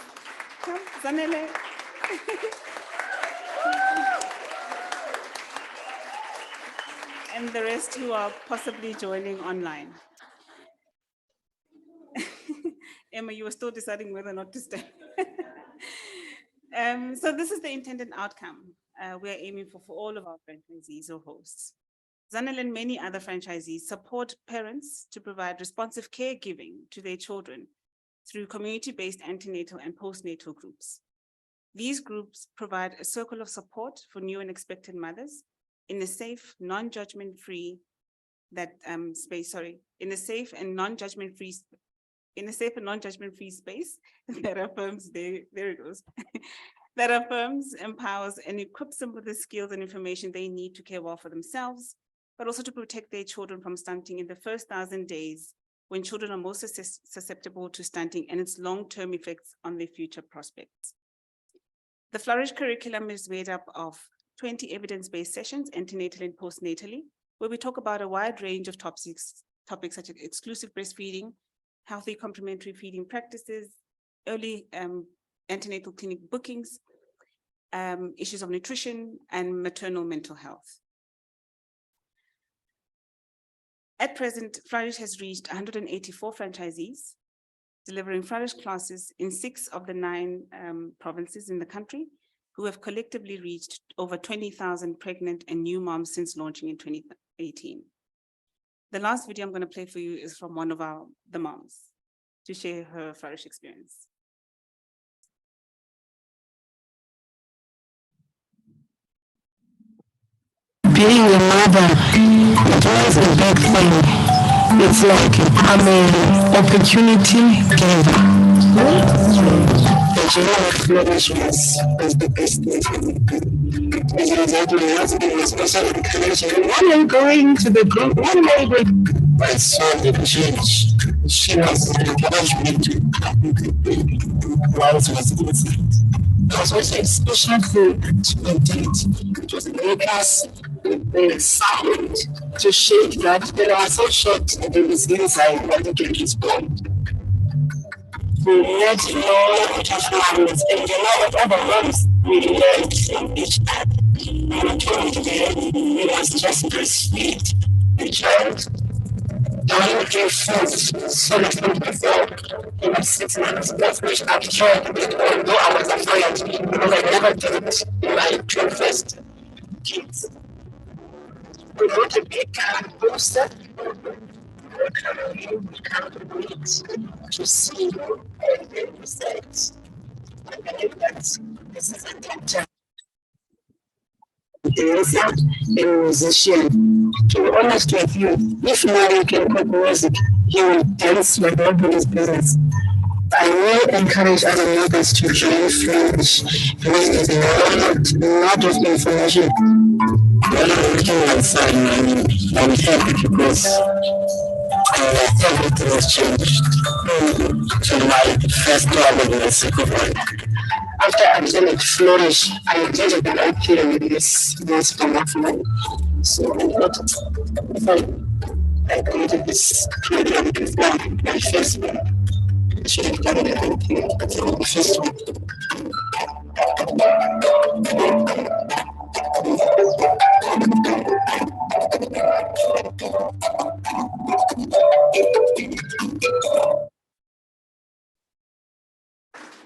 Come, Zanele. And the rest who are possibly joining online. Emma, you were still deciding whether or not to stand. So this is the intended outcome we are aiming for all of our franchisees or hosts. Zanel and many other franchisees support parents to provide responsive caregiving to their children through community-based antenatal and postnatal groups. These groups provide a circle of support for new and expectant mothers in a safe, non-judgment-free in a safe and non-judgment-free space that affirms, there it goes, that affirms, empowers, and equips them with the skills and information they need to care well for themselves, but also to protect their children from stunting in the first 1,000 days when children are most susceptible to stunting and its long-term effects on their future prospects. The Flourish curriculum is made up of 20 evidence-based sessions, antenatal and postnatally, where we talk about a wide range of topics such as exclusive breastfeeding, healthy complementary feeding practices, early antenatal clinic bookings, issues of nutrition, and maternal mental health. At present, Flourish has reached 184 franchisees, delivering Flourish classes in 6 of the 9 provinces in the country, who have collectively reached over 20,000 pregnant and new moms since launching in 2018. The last video I'm going to play for you is from one of the moms to share her Flourish experience. Being a mother, it was a big thing. It's like I'm an opportunity giver. But you know what Flourish was the best thing for me. As a result, my husband was also encouraging, when are you going to the group? When are you going? I saw the change. She was encouraging me to come to the baby while it was inside. It was also a special thing to did. It was makers the sound to shake that. Then I was so shocked that it was inside when the kid is born. We had no difference, and you know what other moms we learned from each other. When I came to the end, it was just breastfeed the child. Don't give food, so much food myself. It was 6 months, that's which I tried, although I was afraid, because I never did my 21st kids. We want a big booster. We can't wait to see you and the results. I believe that this is a doctor, a dancer, a musician. To be honest with you, if Mary can cook music, he will dance like nobody's business. I will encourage other mothers to join Flourish. There is a lot of information. When I'm looking outside, I'm happy because everything has changed. So my first job in the second one. After I joined Flourish, I did an IPA with this promotion. So I thought, I created this program before my first one. I should have done everything from the first one.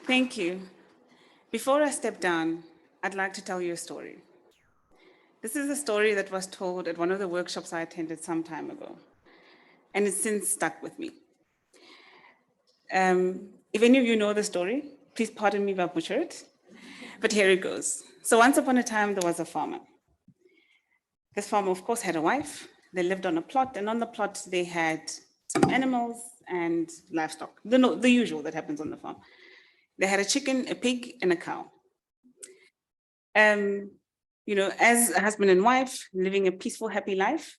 Thank you. Before I step down, I'd like to tell you a story. This is a story that was told at one of the workshops I attended some time ago, and it's since stuck with me. If any of you know the story, please pardon me if I butcher it, but here it goes. So once upon a time, there was a farmer. This farmer, of course, had a wife. They lived on a plot, and on the plot, they had some animals and livestock, the usual that happens on the farm. They had a chicken, a pig, and a cow. You know, as a husband and wife, living a peaceful, happy life,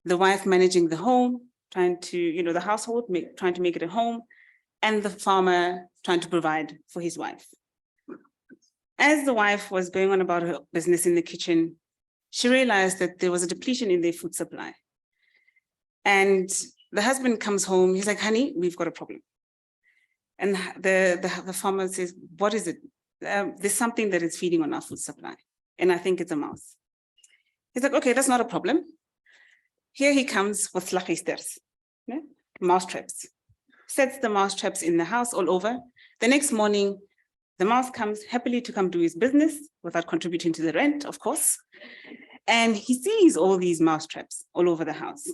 the wife managing the home, trying to, you know, the household, trying to make it a home, and the farmer trying to provide for his wife. As the wife was going on about her business in the kitchen, she realized that there was a depletion in their food supply. And the husband comes home, he's like, honey, we've got a problem. And the farmer says, what is it? There's something that is feeding on our food supply. And I think it's a mouse. He's like, okay, that's not a problem. Here he comes with slagisters, mouse traps. Sets the mouse traps in the house all over. The next morning, the mouse comes happily to come do his business without contributing to the rent, of course. And he sees all these mouse traps all over the house.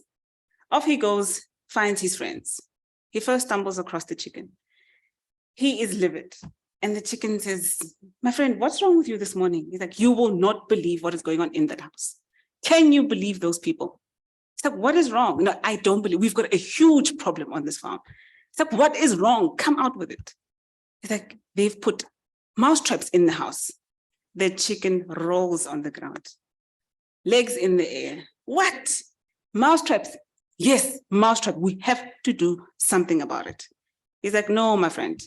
Off he goes, finds his friends. He first stumbles across the chicken. He is livid. And the chicken says, my friend, what's wrong with you this morning? He's like, you will not believe what is going on in that house. Can you believe those people? It's like, what is wrong? No, I don't believe. We've got a huge problem on this farm. It's like, what is wrong? Come out with it. It's like, they've put mouse traps in the house. The chicken rolls on the ground, legs in the air. What? Mouse traps? Yes, mouse trap. We have to do something about it. He's like, no, my friend.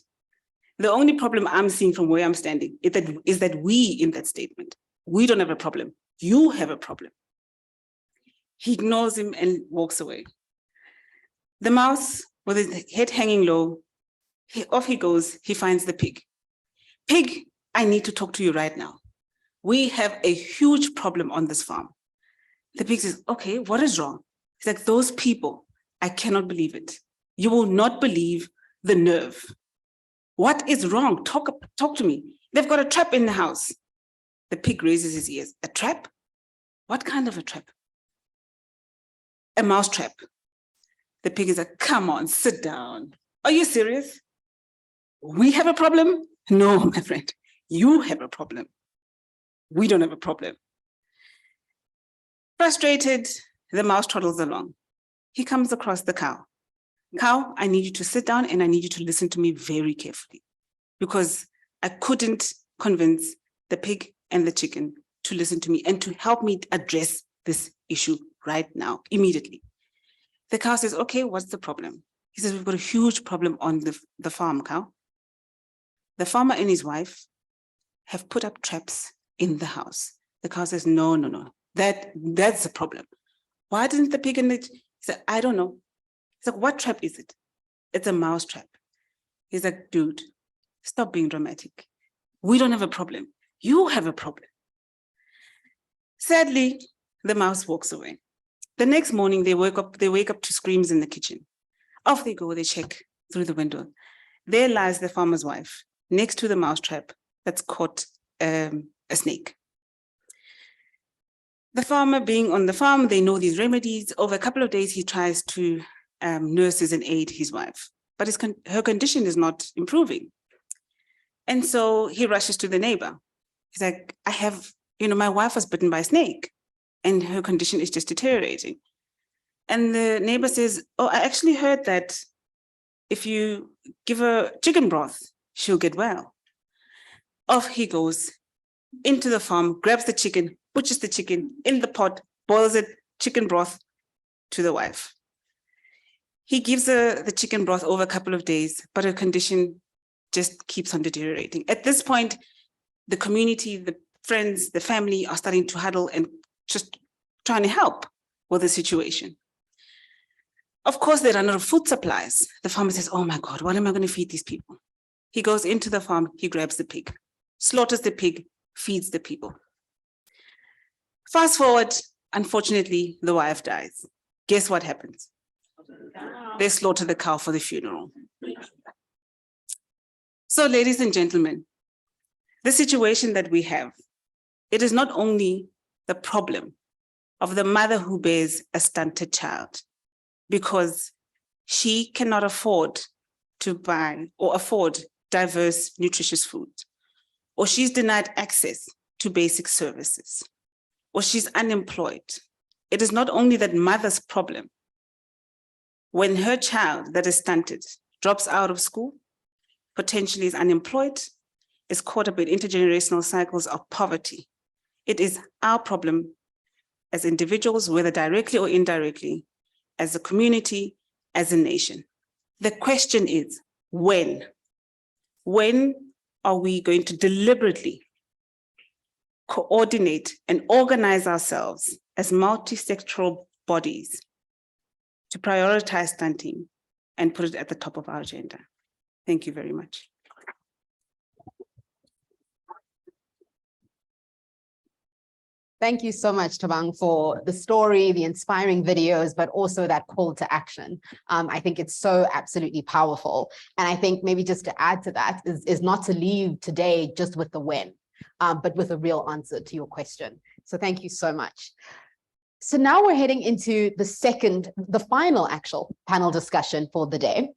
The only problem I'm seeing from where I'm standing is that we, in that statement, we don't have a problem. You have a problem. He ignores him and walks away. The mouse, with his head hanging low, off he goes, he finds the pig. Pig, I need to talk to you right now. We have a huge problem on this farm. The pig says, okay, what is wrong? It's like, those people, I cannot believe it. You will not believe the nerve. What is wrong? Talk to me. They've got a trap in the house. The pig raises his ears. A trap? What kind of a trap? A mouse trap. The pig is like, come on, sit down. Are you serious? We have a problem? No, my friend, you have a problem. We don't have a problem. Frustrated, the mouse toddles along. He comes across the cow. Cow, I need you to sit down and I need you to listen to me very carefully, because I couldn't convince the pig and the chicken to listen to me and to help me address this issue right now, immediately. The cow says, okay, what's the problem? He says, we've got a huge problem on the farm, cow. The farmer and his wife have put up traps in the house. The cow says, no, that's a problem. Why didn't the pig and the, he said, I don't know. He's like, what trap is it? It's a mouse trap. He's like, dude, stop being dramatic. We don't have a problem. You have a problem. Sadly, the mouse walks away. The next morning, they wake up to screams in the kitchen. Off they go, they check through the window. There lies the farmer's wife next to the mouse trap that's caught a snake. The farmer being on the farm, they know these remedies. Over a couple of days, he tries to nurses and aid his wife, but her condition is not improving. And so he rushes to the neighbor. He's like, my wife was bitten by a snake and her condition is just deteriorating. And the neighbor says, oh, I actually heard that if you give her chicken broth, she'll get well. Off he goes into the farm, grabs the chicken, butchers the chicken in the pot, boils it, chicken broth to the wife. He gives her the chicken broth over a couple of days, but her condition just keeps on deteriorating. At this point, the community, the friends, the family are starting to huddle and just trying to help with the situation. Of course, they run out of food supplies. The farmer says, oh my God, what am I going to feed these people? He goes into the farm, he grabs the pig, slaughters the pig, feeds the people. Fast forward, unfortunately, the wife dies. Guess what happens? They slaughter the cow for the funeral. So, ladies and gentlemen, the situation that we have, it is not only the problem of the mother who bears a stunted child, because she cannot afford to buy or afford diverse, nutritious food, or she's denied access to basic services, or she's unemployed. It is not only that mother's problem. When her child that is stunted drops out of school, potentially is unemployed, is caught up in intergenerational cycles of poverty, it is our problem as individuals, whether directly or indirectly, as a community, as a nation. The question is, when? When are we going to deliberately coordinate and organize ourselves as multi-sectoral bodies to prioritize stunting and put it at the top of our agenda? Thank you very much. Thank you so much, Thabang, for the story, the inspiring videos, but also that call to action. I think it's so absolutely powerful. And I think maybe just to add to that is not to leave today just with the when, but with a real answer to your question. So thank you so much. So now we're heading into the final actual panel discussion for the day.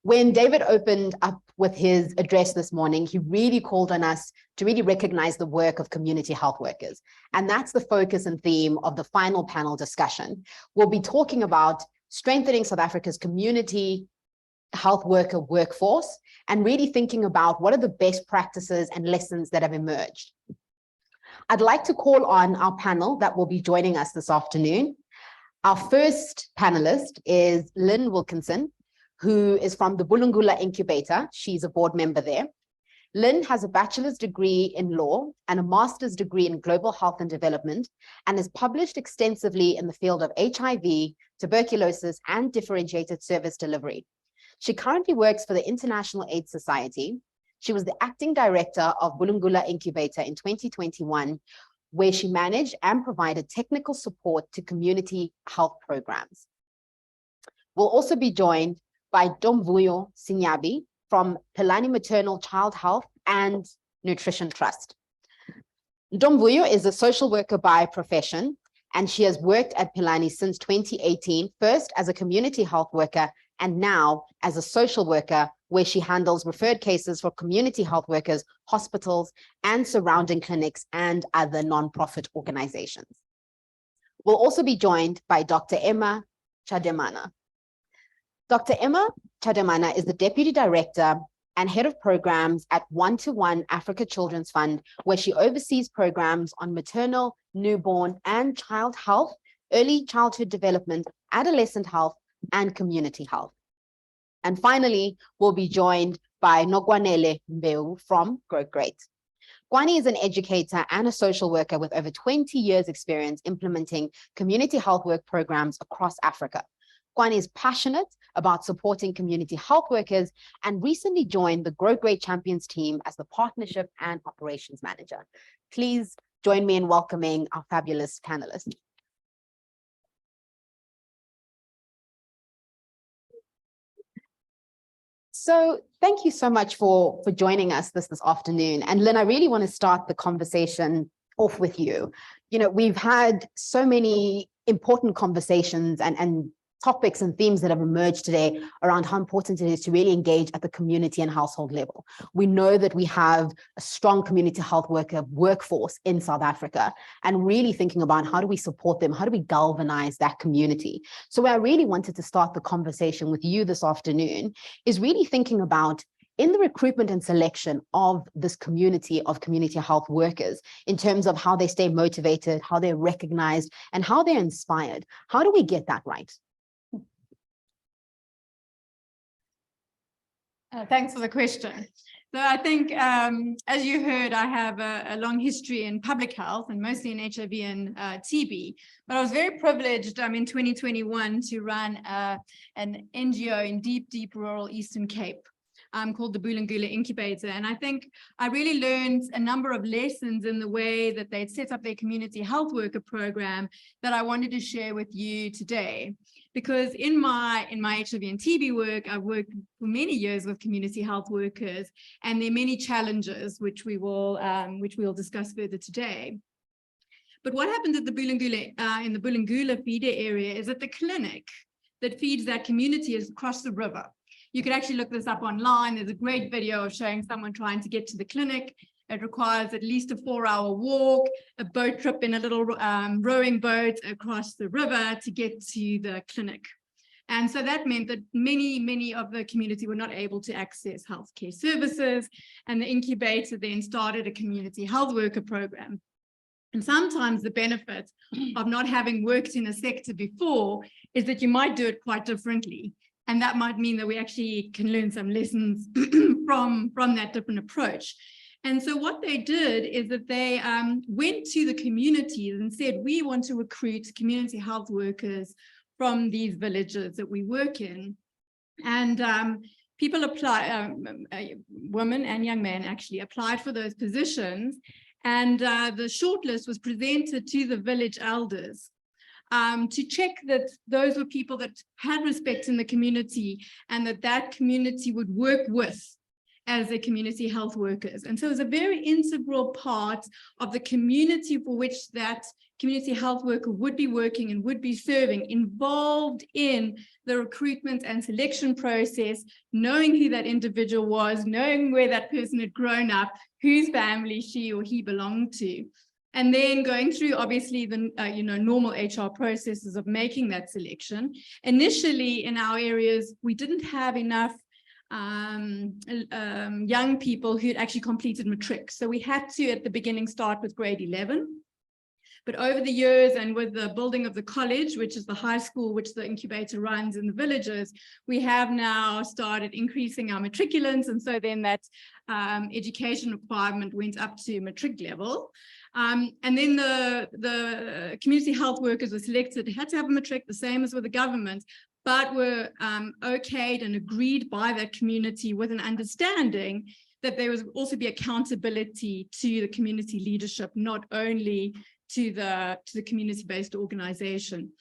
When David opened up with his address this morning, he really called on us to really recognize the work of community health workers. And that's the focus and theme of the final panel discussion. We'll be talking about strengthening South Africa's community health worker workforce and really thinking about what are the best practices and lessons that have emerged. I'd like to call on our panel that will be joining us this afternoon. Our first panelist is Lynn Wilkinson, who is from the Bulungula Incubator. She's a board member there. Lynn has a bachelor's degree in law and a master's degree in global health and development, and has published extensively in the field of HIV, tuberculosis, and differentiated service delivery. She currently works for the International AIDS Society. She was the acting director of Bulungula Incubator in 2021, where she managed and provided technical support to community health programs. We'll also be joined by Domvuyo Sinyabi from Pelani Maternal Child Health and Nutrition Trust. Domvuyo is a social worker by profession, and she has worked at Pelani since 2018, first as a community health worker and now as a social worker, where she handles referred cases for community health workers, hospitals, and surrounding clinics and other nonprofit organizations. We'll also be joined by Dr. Emma Chademana. Dr. Emma Chademana is the Deputy Director and Head of Programs at One-to-One Africa Children's Fund, where she oversees programs on maternal, newborn, and child health, early childhood development, adolescent health, and community health. And finally, we'll be joined by Nogwanele Mbeu from Grow Great. Gwani is an educator and a social worker with over 20 years experience implementing community health work programs across Africa. Gwani is passionate about supporting community health workers and recently joined the Grow Great Champions team as the partnership and operations manager. Please join me in welcoming our fabulous panelists. So thank you so much for joining us this afternoon. And Lynn, I really want to start the conversation off with you. You know, we've had so many important conversations and topics and themes that have emerged today around how important it is to really engage at the community and household level. We know that we have a strong community health worker workforce in South Africa, and really thinking about how do we support them, how do we galvanize that community. So where I really wanted to start the conversation with you this afternoon is really thinking about, in the recruitment and selection of this community of community health workers, in terms of how they stay motivated, how they're recognized, and how they're inspired, how do we get that right? Thanks for the question. So I think, as you heard, I have a long history in public health and mostly in HIV and TB, but I was very privileged in 2021 to run an NGO in deep rural Eastern Cape called the Bulungula Incubator. And I think I really learned a number of lessons in the way that they'd set up their community health worker program that I wanted to share with you today. Because in my HIV and TB work, I've worked for many years with community health workers, and there are many challenges which we will discuss further today. But what happens at the Bulungula, in the Bulungula feeder area, is that the clinic that feeds that community is across the river. You can actually look this up online. There's a great video of showing someone trying to get to the clinic. It requires at least a 4-hour walk, a boat trip in a little rowing boat across the river to get to the clinic. And so that meant that many of the community were not able to access healthcare services. And the incubator then started a community health worker program. And sometimes the benefit of not having worked in a sector before is that you might do it quite differently. And that might mean that we actually can learn some lessons from that different approach. And so what they did is that they went to the communities and said, we want to recruit community health workers from these villages that we work in. And people apply, women and young men actually applied for those positions. And the shortlist was presented to the village elders to check that those were people that had respect in the community and that community would work with as their community health workers. And so it's a very integral part of the community for which that community health worker would be working and would be serving, involved in the recruitment and selection process, knowing who that individual was, knowing where that person had grown up, whose family she or he belonged to. And then going through, obviously, the normal HR processes of making that selection. Initially, in our areas, we didn't have enough young people who'd actually completed matric. So we had to, at the beginning, start with grade 11. But over the years, and with the building of the college, which is the high school which the incubator runs in the villages, we have now started increasing our matriculants. And so then that education requirement went up to matric level. And then the community health workers were selected, they had to have a matric, the same as with the government, but were okayed and agreed by that community with an understanding that there was also be accountability to the community leadership, not only to the community-based organization.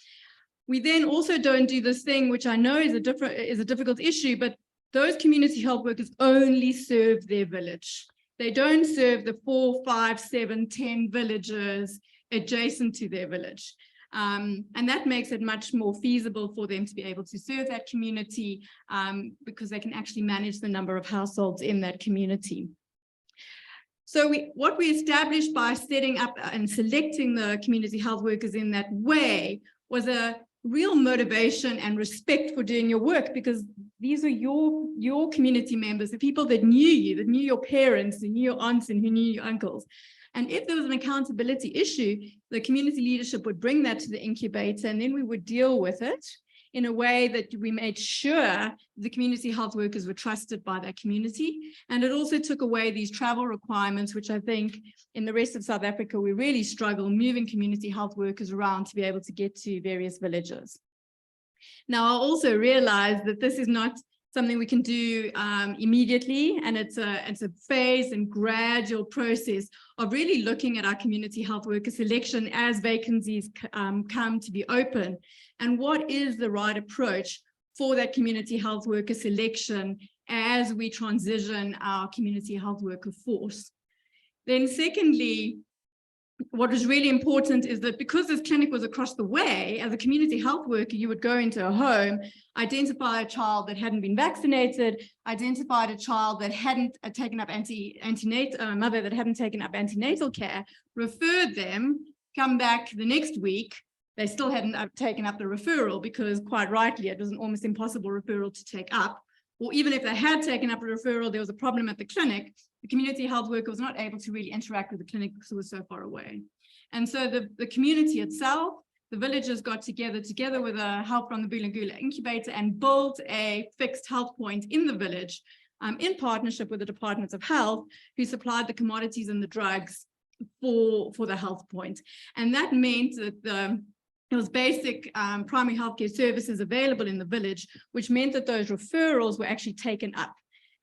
We then also don't do this thing, which I know is a difficult issue, but those community health workers only serve their village. They don't serve the 4, 5, 7, 10 villages adjacent to their village. And that makes it much more feasible for them to be able to serve that community because they can actually manage the number of households in that community. So what we established by setting up and selecting the community health workers in that way was a real motivation and respect for doing your work, because these are your community members, the people that knew you, that knew your parents, who knew your aunts and who knew your uncles. And if there was an accountability issue, the community leadership would bring that to the incubator, and then we would deal with it in a way that we made sure the community health workers were trusted by that community. And it also took away these travel requirements, which I think in the rest of South Africa, we really struggle moving community health workers around to be able to get to various villages. Now, I also realized that this is not something we can do immediately, and it's a phased and gradual process of really looking at our community health worker selection as vacancies come to be open, and what is the right approach for that community health worker selection as we transition our community health worker force. Then secondly, what was really important is that because this clinic was across the way, as a community health worker, you would go into a home, identify a child that hadn't been vaccinated, identified a child that hadn't taken up mother that hadn't taken up antenatal care, referred them, come back the next week, they still hadn't taken up the referral because, quite rightly, it was an almost impossible referral to take up. Or even if they had taken up a referral, there was a problem at the clinic, the community health worker was not able to really interact with the clinic because it was so far away. And so the community itself, the villagers got together with help from the Bulangula incubator and built a fixed health point in the village in partnership with the Department of Health, who supplied the commodities and the drugs for the health point. And that meant that there was basic primary healthcare services available in the village, which meant that those referrals were actually taken up.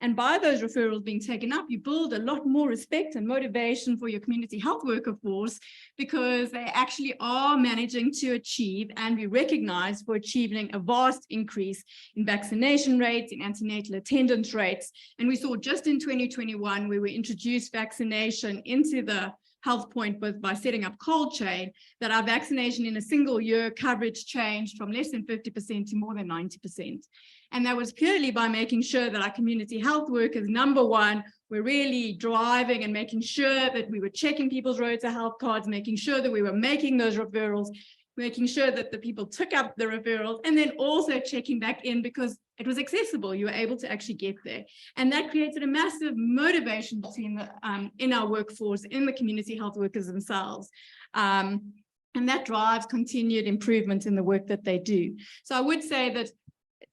And by those referrals being taken up, you build a lot more respect and motivation for your community health worker force, because they actually are managing to achieve and be recognized for achieving a vast increase in vaccination rates, in antenatal attendance rates. And we saw just in 2021, where we introduced vaccination into the health point by setting up cold chain, that our vaccination in a single year coverage changed from less than 50% to more than 90%. And that was purely by making sure that our community health workers, number one, were really driving and making sure that we were checking people's rota health cards, making sure that we were making those referrals, making sure that the people took up the referrals, and then also checking back in because it was accessible. You were able to actually get there. And that created a massive motivation between in our workforce, in the community health workers themselves. And that drives continued improvement in the work that they do. So I would say that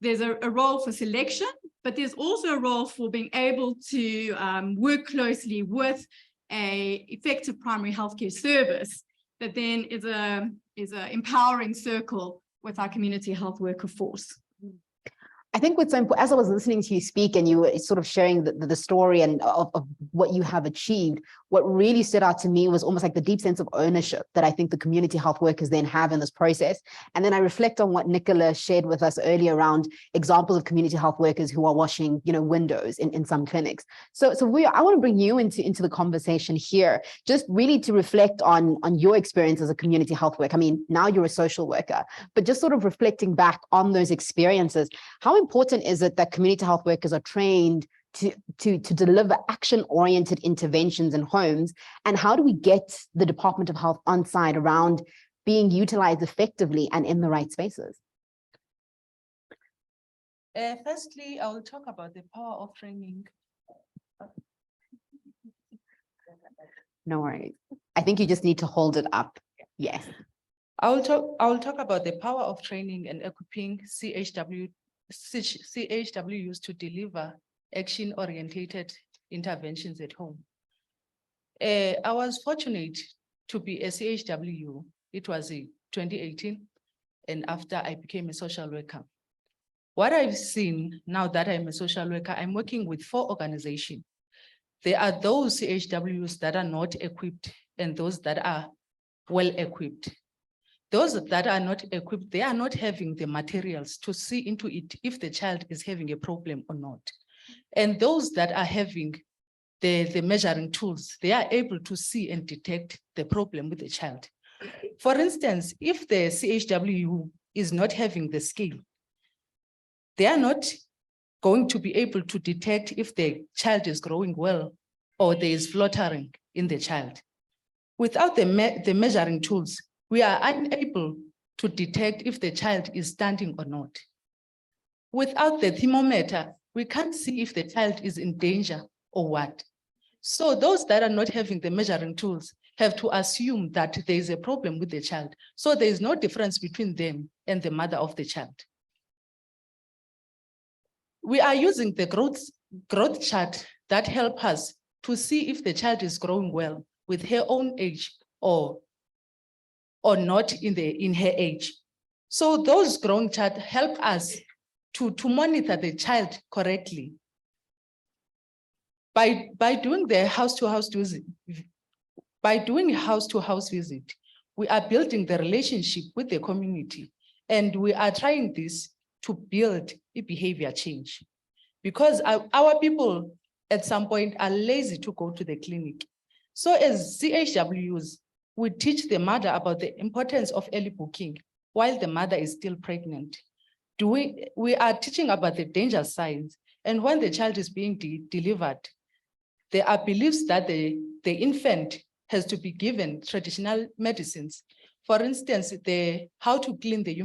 there's a role for selection, but there's also a role for being able to work closely with an effective primary healthcare service that then is a empowering circle with our community health worker force. I think what's so important, as I was listening to you speak and you were sort of sharing the story and of what you have achieved, what really stood out to me was almost like the deep sense of ownership that I think the community health workers then have in this process. And then I reflect on what Nicola shared with us earlier around examples of community health workers who are washing, windows in some clinics. So I want to bring you into the conversation here, just really to reflect on your experience as a community health worker. I mean, now you're a social worker, but just sort of reflecting back on those experiences. How important is it that community health workers are trained to deliver action-oriented interventions in homes? And how do we get the Department of Health on side around being utilized effectively and in the right spaces? Firstly, I will talk about the power of training. No worries. I think you just need to hold it up. Yes. I will talk about the power of training and equipping CHWs to deliver action-oriented interventions at home. I was fortunate to be a CHW. It was in 2018, and after I became a social worker. What I've seen now that I'm a social worker, I'm working with 4 organizations. There are those CHWs that are not equipped and those that are well equipped. Those that are not equipped, they are not having the materials to see into it if the child is having a problem or not. And those that are having the measuring tools, they are able to see and detect the problem with the child. For instance, if the CHW is not having the skill, they are not going to be able to detect if the child is growing well or there is fluttering in the child. Without the measuring tools, we are unable to detect if the child is stunting or not. Without the thermometer, we can't see if the child is in danger or what. So those that are not having the measuring tools have to assume that there is a problem with the child. So there is no difference between them and the mother of the child. We are using the growth chart that help us to see if the child is growing well with her own age or not in her age. So those growing chart help us to monitor the child correctly. By doing the house-to-house visit, we are building the relationship with the community, and we are trying this to build a behavior change. Because our people at some point are lazy to go to the clinic. So as CHWs, we teach the mother about the importance of early booking while the mother is still pregnant. We are teaching about the danger signs, and when the child is being delivered, there are beliefs that the infant has to be given traditional medicines. For instance, how to clean the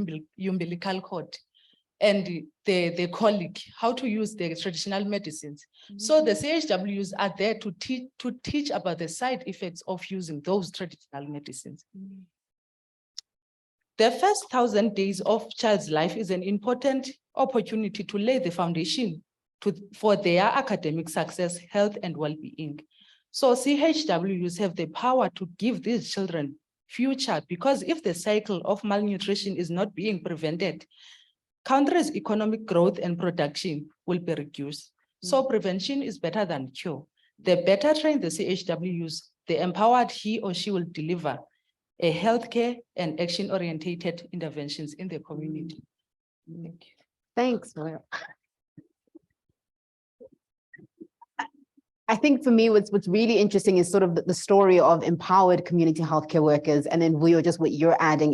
umbilical cord and the colic, how to use the traditional medicines. So the CHWs are there to teach about the side effects of using those traditional medicines. The first 1,000 days of child's life is an important opportunity to lay the foundation for their academic success, health, and well-being. So CHWs have the power to give these children future, because if the cycle of malnutrition is not being prevented, country's economic growth and production will be reduced. So prevention is better than cure. The better trained the CHWs, the empowered he or she will deliver a healthcare and action-oriented interventions in the community. Thank you. Thanks, Will. I think for me, what's really interesting is sort of the story of empowered community healthcare workers. And then just what you're adding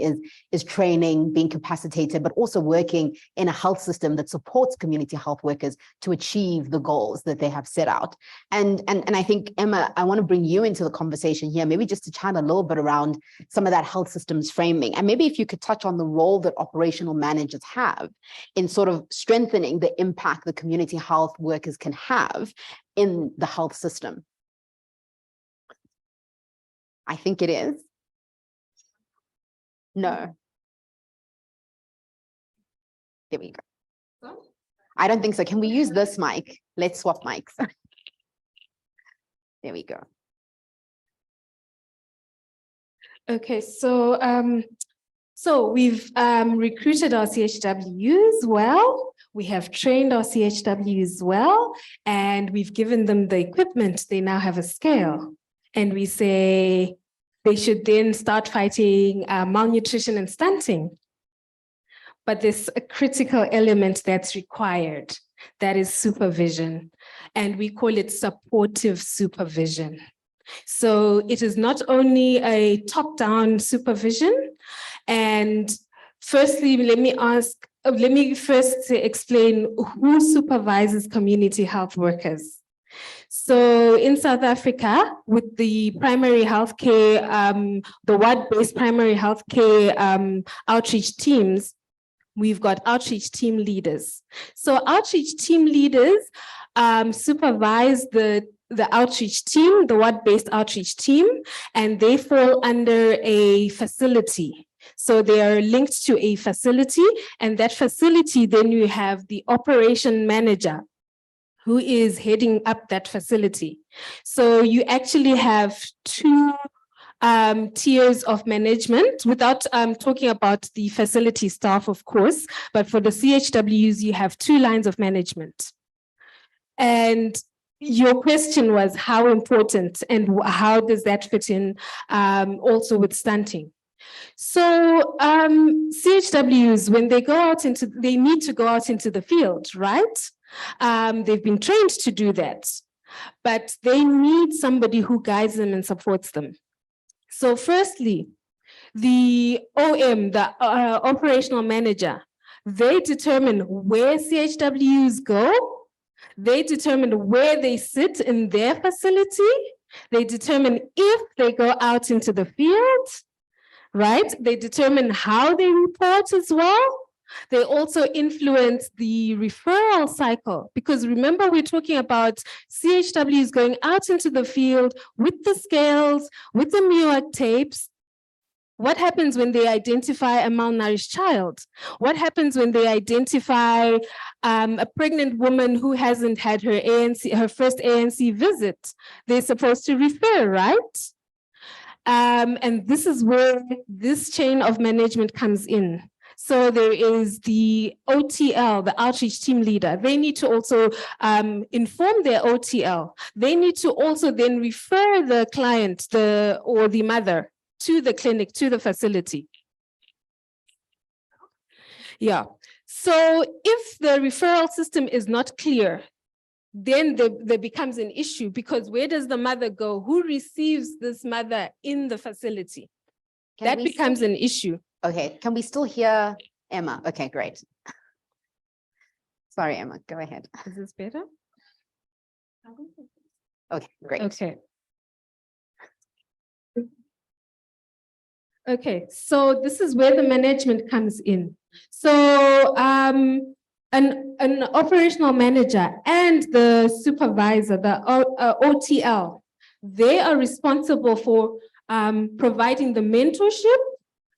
is training, being capacitated, but also working in a health system that supports community health workers to achieve the goals that they have set out. And I think, Emma, I want to bring you into the conversation here, maybe just to chat a little bit around some of that health systems framing. And maybe if you could touch on the role that operational managers have in sort of strengthening the impact the community health workers can have in the health system. I think it is. No. There we go. I don't think so. Can we use this mic? Let's swap mics. There we go. Okay, so we've recruited our CHWs well. We have trained our CHWs well, and we've given them the equipment. They now have a scale. And we say they should then start fighting malnutrition and stunting. But there's a critical element that's required, that is supervision. And we call it supportive supervision. So it is not only a top-down supervision. And firstly, let me first explain who supervises community health workers. So in South Africa, with the primary healthcare, the ward-based primary healthcare outreach teams, we've got outreach team leaders. So outreach team leaders supervise the outreach team, the ward-based outreach team, and they fall under a facility. So they are linked to a facility, and that facility, then you have the operation manager who is heading up that facility. So you actually have two tiers of management, without talking about the facility staff, of course, but for the CHWs, you have two lines of management. And your question was how important and how does that fit in also with stunting? So CHWs, when they go out they need to go out into the field, right? They've been trained to do that, but they need somebody who guides them and supports them. So firstly, the OM, the operational manager, they determine where CHWs go. They determine where they sit in their facility. They determine if they go out into the field, right? They determine how they report as well. They also influence the referral cycle, because remember, we're talking about CHWs going out into the field with the scales, with the MUAC tapes. What happens when they identify a malnourished child? What happens when they identify a pregnant woman who hasn't had her first ANC visit? They're supposed to refer, right? And this is where this chain of management comes in. So there is the OTL, the outreach team leader. They need to also inform their OTL. They need to also then refer the client or the mother to the clinic, to the facility. Yeah. So if the referral system is not clear, then there becomes an issue, because where does the mother go? Who receives this mother in the facility? That becomes an issue. Okay, can we still hear Emma? Okay, great. Sorry, Emma, go ahead. Is this better? Okay, great. Okay. Okay, so this is where the management comes in. So an operational manager and the supervisor, the OTL, they are responsible for providing the mentorship,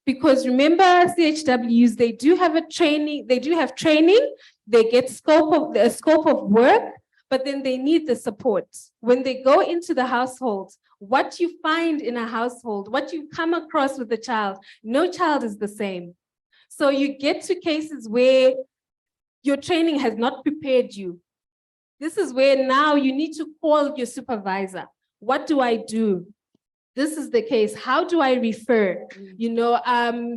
because remember, CHWs, they do have training, they get a scope of work, but then they need the support. When they go into the household, what you find in a household, what you come across with the child, no child is the same. So you get to cases where your training has not prepared you. This is where now you need to call your supervisor. What do I do? This is the case. How do I refer? You know,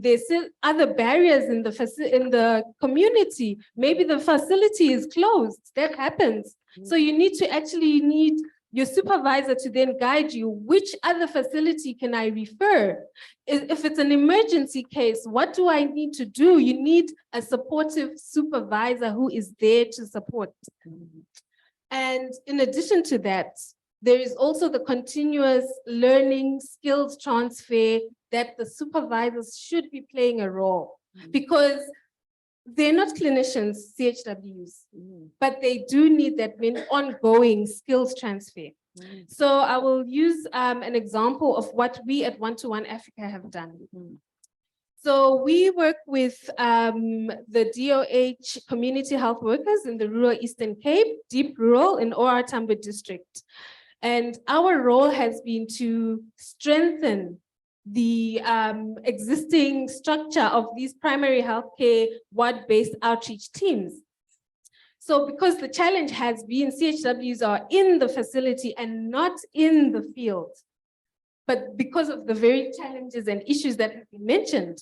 there's still other barriers in the community. Maybe the facility is closed. That happens. So you need your supervisor to then guide you. Which other facility can I refer? If it's an emergency case, what do I need to do? You need a supportive supervisor who is there to support. And in addition to that, there is also the continuous learning skills transfer that the supervisors should be playing a role, because they're not clinicians, CHWs, but they do need that ongoing skills transfer. So I will use an example of what we at One-to-One Africa have done. So we work with the DOH community health workers in the rural Eastern Cape, deep rural in OR Tambo district. And our role has been to strengthen the existing structure of these primary healthcare ward-based outreach teams. So because the challenge has been CHWs are in the facility and not in the field, but because of the very challenges and issues that have been mentioned.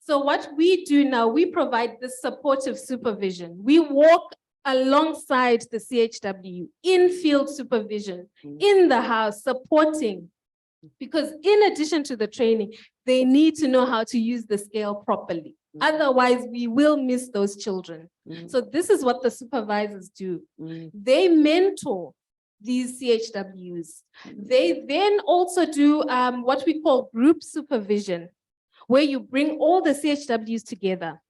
So what we do now, we provide this supportive supervision. We walk alongside the CHW in field supervision, in the house, supporting. Because in addition to the training, they need to know how to use the scale properly. Otherwise, we will miss those children. So this is what the supervisors do. They mentor these CHWs. They then also do what we call group supervision, where you bring all the CHWs together.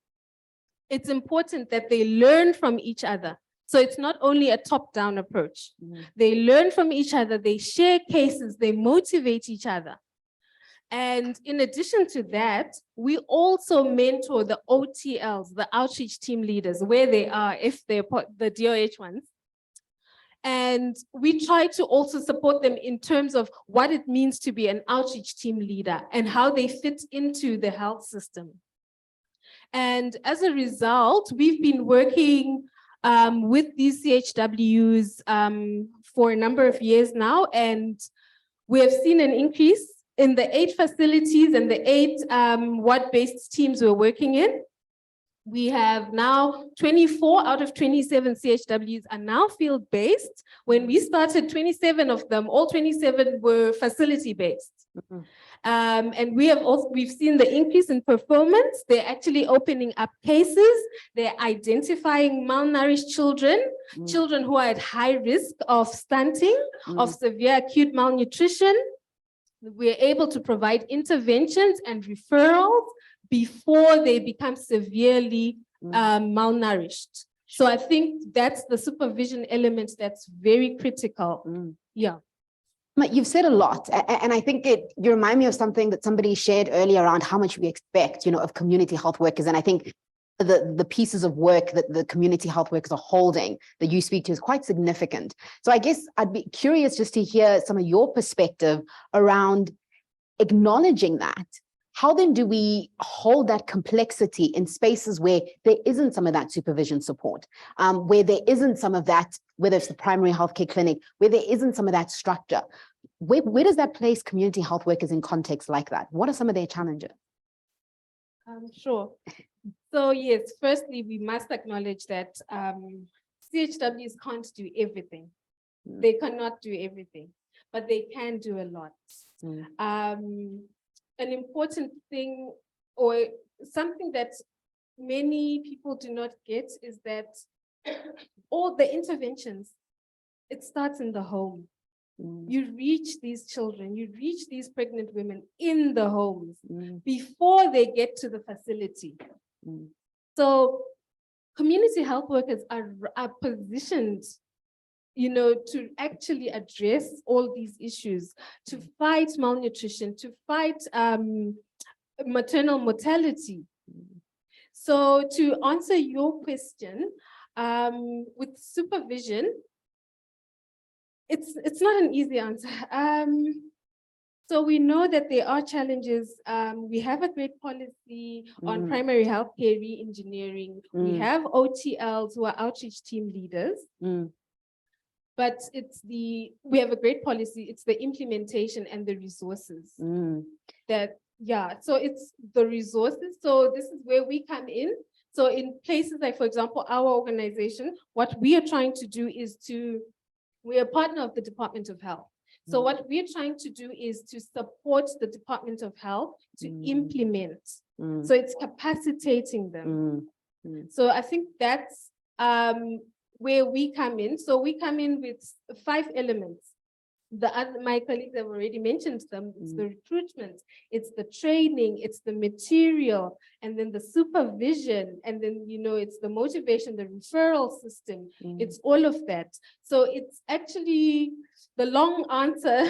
It's important that they learn from each other. So it's not only a top-down approach. They learn from each other, they share cases, they motivate each other. And in addition to that, we also mentor the OTLs, the outreach team leaders, where they are, if they're the DOH ones. And we try to also support them in terms of what it means to be an outreach team leader and how they fit into the health system. And as a result, we've been working with these CHWs for a number of years now, and we have seen an increase in the 8 facilities and the 8 ward-based teams we're working in. We have now 24 out of 27 CHWs are now field-based. When we started, 27 of them, all 27 were facility-based. And we've seen the increase in performance. They're actually opening up cases. They're identifying malnourished children, children who are at high risk of stunting, of severe acute malnutrition. We're able to provide interventions and referrals before they become severely malnourished. So I think that's the supervision element that's very critical. Yeah. You've said a lot, and I think you remind me of something that somebody shared earlier around how much we expect, of community health workers. And I think the pieces of work that the community health workers are holding that you speak to is quite significant. So I guess I'd be curious just to hear some of your perspective around acknowledging that. How then do we hold that complexity in spaces where there isn't some of that supervision support, where there isn't some of that, whether it's the primary healthcare clinic, where there isn't some of that structure? Where does that place community health workers in context like that? What are some of their challenges? Sure. So yes, firstly, we must acknowledge that CHWs can't do everything. They cannot do everything, but they can do a lot. An important thing, or something that many people do not get, is that all the interventions, it starts in the home. You reach these children, you reach these pregnant women in the homes before they get to the facility. So community health workers are positioned, to actually address all these issues, to fight malnutrition, to fight maternal mortality. So to answer your question, with supervision, it's not an easy answer. So we know that there are challenges. We have a great policy on primary healthcare re-engineering. We have OTLs who are outreach team leaders. But we have a great policy. It's the implementation and the resources so it's the resources. So this is where we come in. So in places like, for example, our organization, what we are trying to do is we're a partner of the Department of Health. So what we're trying to do is to support the Department of Health to implement. So it's capacitating them. So I think that's where we come in. So we come in with 5 elements. My colleagues have already mentioned them. It's the recruitment, it's the training, it's the material, and then the supervision, and then, it's the motivation, the referral system. It's all of that. So it's actually, the long answer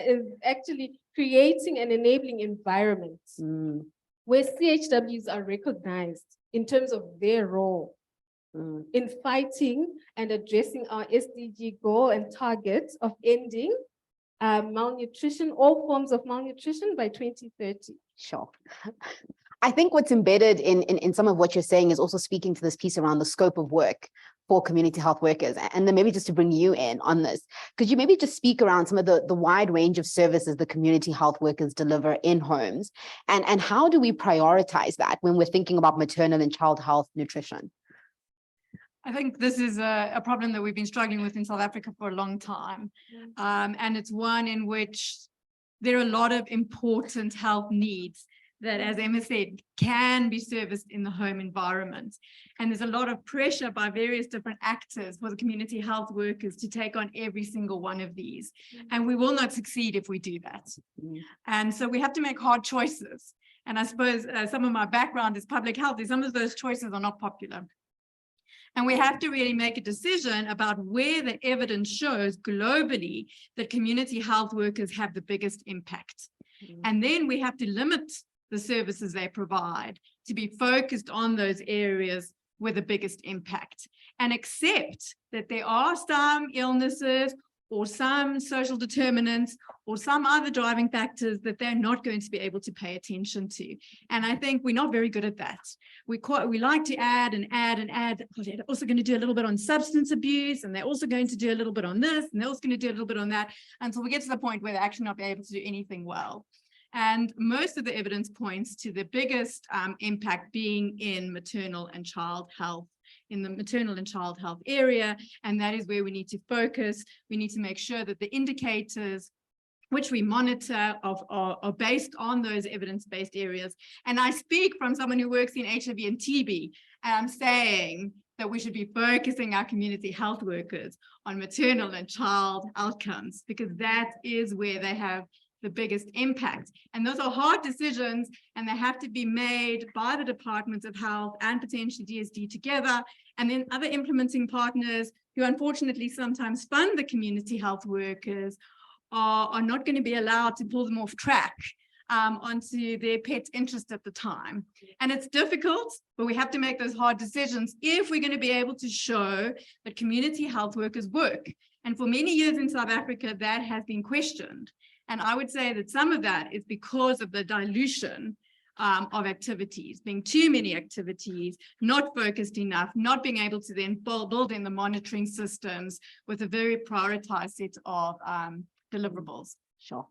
is actually creating an enabling environment where CHWs are recognized in terms of their role in fighting and addressing our SDG goal and target of ending malnutrition, all forms of malnutrition, by 2030. Sure. I think what's embedded in some of what you're saying is also speaking to this piece around the scope of work, for community health workers? And then maybe just to bring you in on this, could you maybe just speak around some of the wide range of services the community health workers deliver in homes? And how do we prioritize that when we're thinking about maternal and child health nutrition? I think this is a problem that we've been struggling with in South Africa for a long time. And it's one in which there are a lot of important health needs that, as Emma said, can be serviced in the home environment. And there's a lot of pressure by various different actors for the community health workers to take on every single one of these. And we will not succeed if we do that. And so we have to make hard choices. And I suppose some of my background is public health. Some of those choices are not popular. And we have to really make a decision about where the evidence shows globally that community health workers have the biggest impact. And then we have to limit the services they provide to be focused on those areas with the biggest impact, and accept that there are some illnesses or some social determinants or some other driving factors that they're not going to be able to pay attention to. And I think we're not very good at that. We like to add and add and add. They're also going to do a little bit on substance abuse, and they're also going to do a little bit on this, and they're also going to do a little bit on that, until we get to the point where they're actually not be able to do anything well. And most of the evidence points to the biggest impact being in maternal and child health, in the maternal and child health area. And that is where we need to focus. We need to make sure that the indicators which we monitor are based on those evidence-based areas. And I speak from someone who works in HIV and TB, and I'm saying that we should be focusing our community health workers on maternal and child outcomes, because that is where they have the biggest impact. And those are hard decisions, and they have to be made by the departments of health and potentially DSD together, and then other implementing partners who unfortunately sometimes fund the community health workers are not going to be allowed to pull them off track onto their pet interest at the time. And it's difficult, but we have to make those hard decisions if we're going to be able to show that community health workers work. And for many years in South Africa, that has been questioned. And I would say that some of that is because of the dilution of activities, being too many activities, not focused enough, not being able to then build in the monitoring systems with a very prioritized set of deliverables. Sure.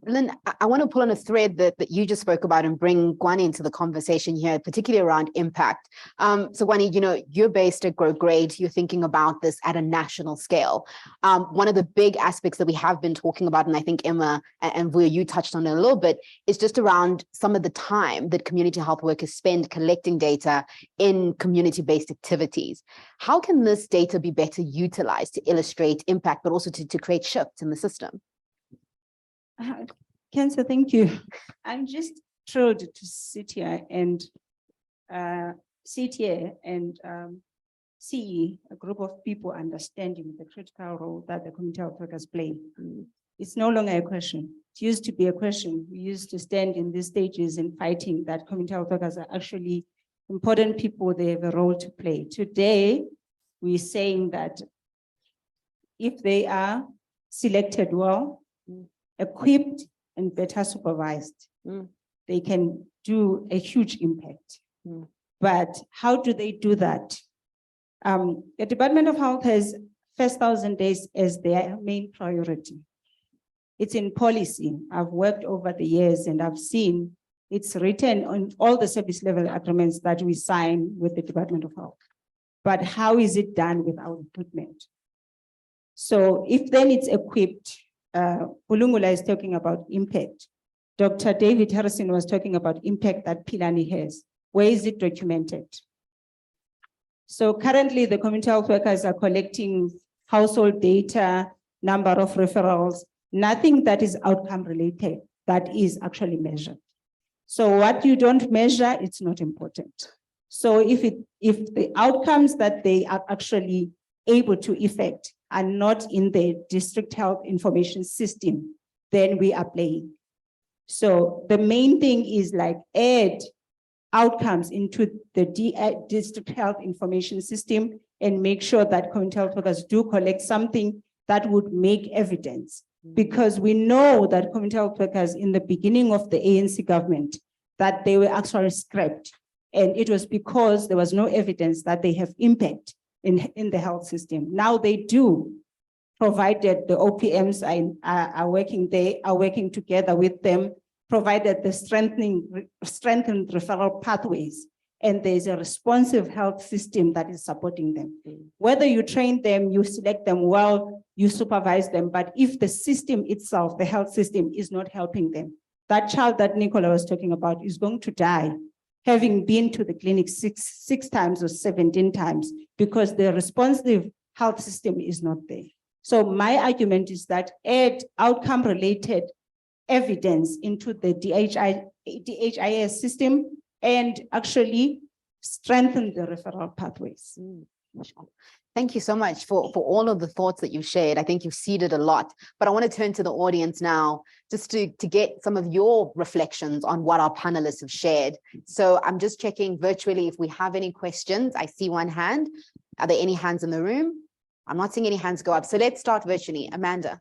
Lynn, I want to pull on a thread that you just spoke about and bring Gwani into the conversation here, particularly around impact. So Gwani, you're based at Grow Great. You're thinking about this at a national scale. One of the big aspects that we have been talking about, and I think Emma and Vuyo, you touched on it a little bit, is just around some of the time that community health workers spend collecting data in community-based activities. How can this data be better utilized to illustrate impact, but also to create shifts in the system? Cancer, thank you. I'm just thrilled to sit here and see a group of people understanding the critical role that the community health workers play. It's no longer a question. It used to be a question. We used to stand in these stages and fighting that community health workers are actually important people. They have a role to play. Today, we're saying that if they are selected well, equipped and better supervised, they can do a huge impact. But how do they do that? The Department of Health has first 1,000 days as their main priority. It's in policy. I've worked over the years and I've seen it's written on all the service level agreements that we sign with the Department of Health. But how is it done without equipment? So if then it's equipped, Bulungula is talking about impact. Dr. David Harrison was talking about impact that Pilani has. Where is it documented? So currently the community health workers are collecting household data, number of referrals, nothing that is outcome related, that is actually measured. So what you don't measure, it's not important. So if the outcomes that they are actually able to effect are not in the district health information system, then we are playing. So the main thing is like add outcomes into the district health information system and make sure that community health workers do collect something that would make evidence. Because we know that community health workers in the beginning of the ANC government, that they were actually scrapped. And it was because there was no evidence that they have impact in the health system. Now they do, provided the OPMs are working, they are working together with them, provided the strengthened referral pathways, and there's a responsive health system that is supporting them. Whether you train them, you select them well, you supervise them, but if the system itself, the health system, is not helping them, that child that Nicola was talking about is going to die, having been to the clinic six times or 17 times, because the responsive health system is not there. So my argument is that add outcome-related evidence into the DHIS system and actually strengthen the referral pathways. Thank you so much for all of the thoughts that you've shared. I think you've seeded a lot, but I want to turn to the audience now just to get some of your reflections on what our panelists have shared. So I'm just checking virtually if we have any questions. I see one hand. Are there any hands in the room? I'm not seeing any hands go up. So let's start virtually. Amanda.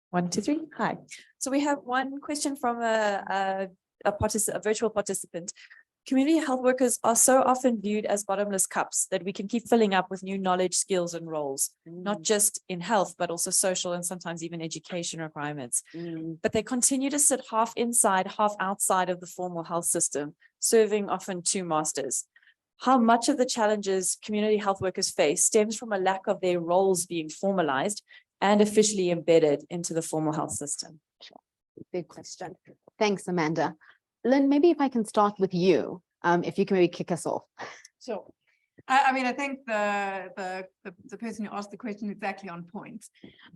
One, two, three. Hi. So we have one question from a virtual participant. Community health workers are so often viewed as bottomless cups that we can keep filling up with new knowledge, skills, and roles, not just in health, but also social and sometimes even education requirements. But they continue to sit half inside, half outside of the formal health system, serving often two masters. How much of the challenges community health workers face stems from a lack of their roles being formalized and officially embedded into the formal health system? Big question. Thanks, Amanda. Lynn, maybe if I can start with you, if you can maybe kick us off. Sure. I mean, I think the person who asked the question is exactly on point.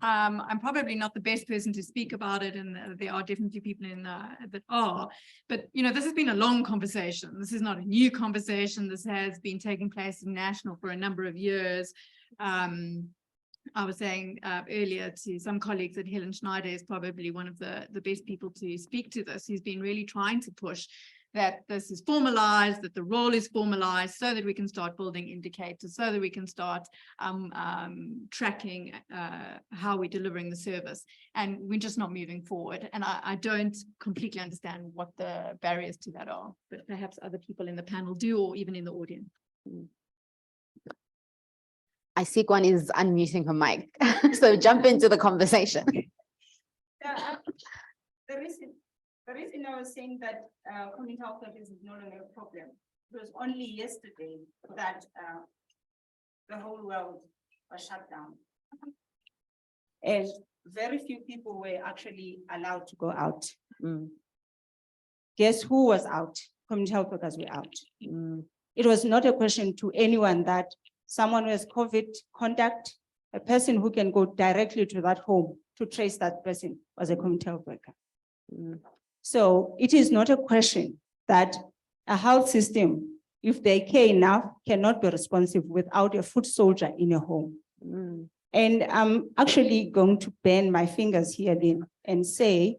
I'm probably not the best person to speak about it, and there are definitely people in that are. But you know, this has been a long conversation. This is not a new conversation. This has been taking place in national for a number of years. I was saying earlier to some colleagues that Helen Schneider is probably one of the best people to speak to this. He's been really trying to push that this is formalized, that the role is formalized, so that we can start building indicators, so that we can start tracking how we're delivering the service. And we're just not moving forward. And I don't completely understand what the barriers to that are, but perhaps other people in the panel do, or even in the audience. I see one is unmuting her mic, so jump into the conversation. The reason I was saying that community health workers is no longer a problem, it was only yesterday that the whole world was shut down. And very few people were actually allowed to go out. Guess who was out? Community health workers were out. It was not a question to anyone that someone who has COVID contact, a person who can go directly to that home to trace that person was a community health worker. So it is not a question that a health system, if they care enough, cannot be responsive without a foot soldier in a home. And I'm actually going to bend my fingers here then and say,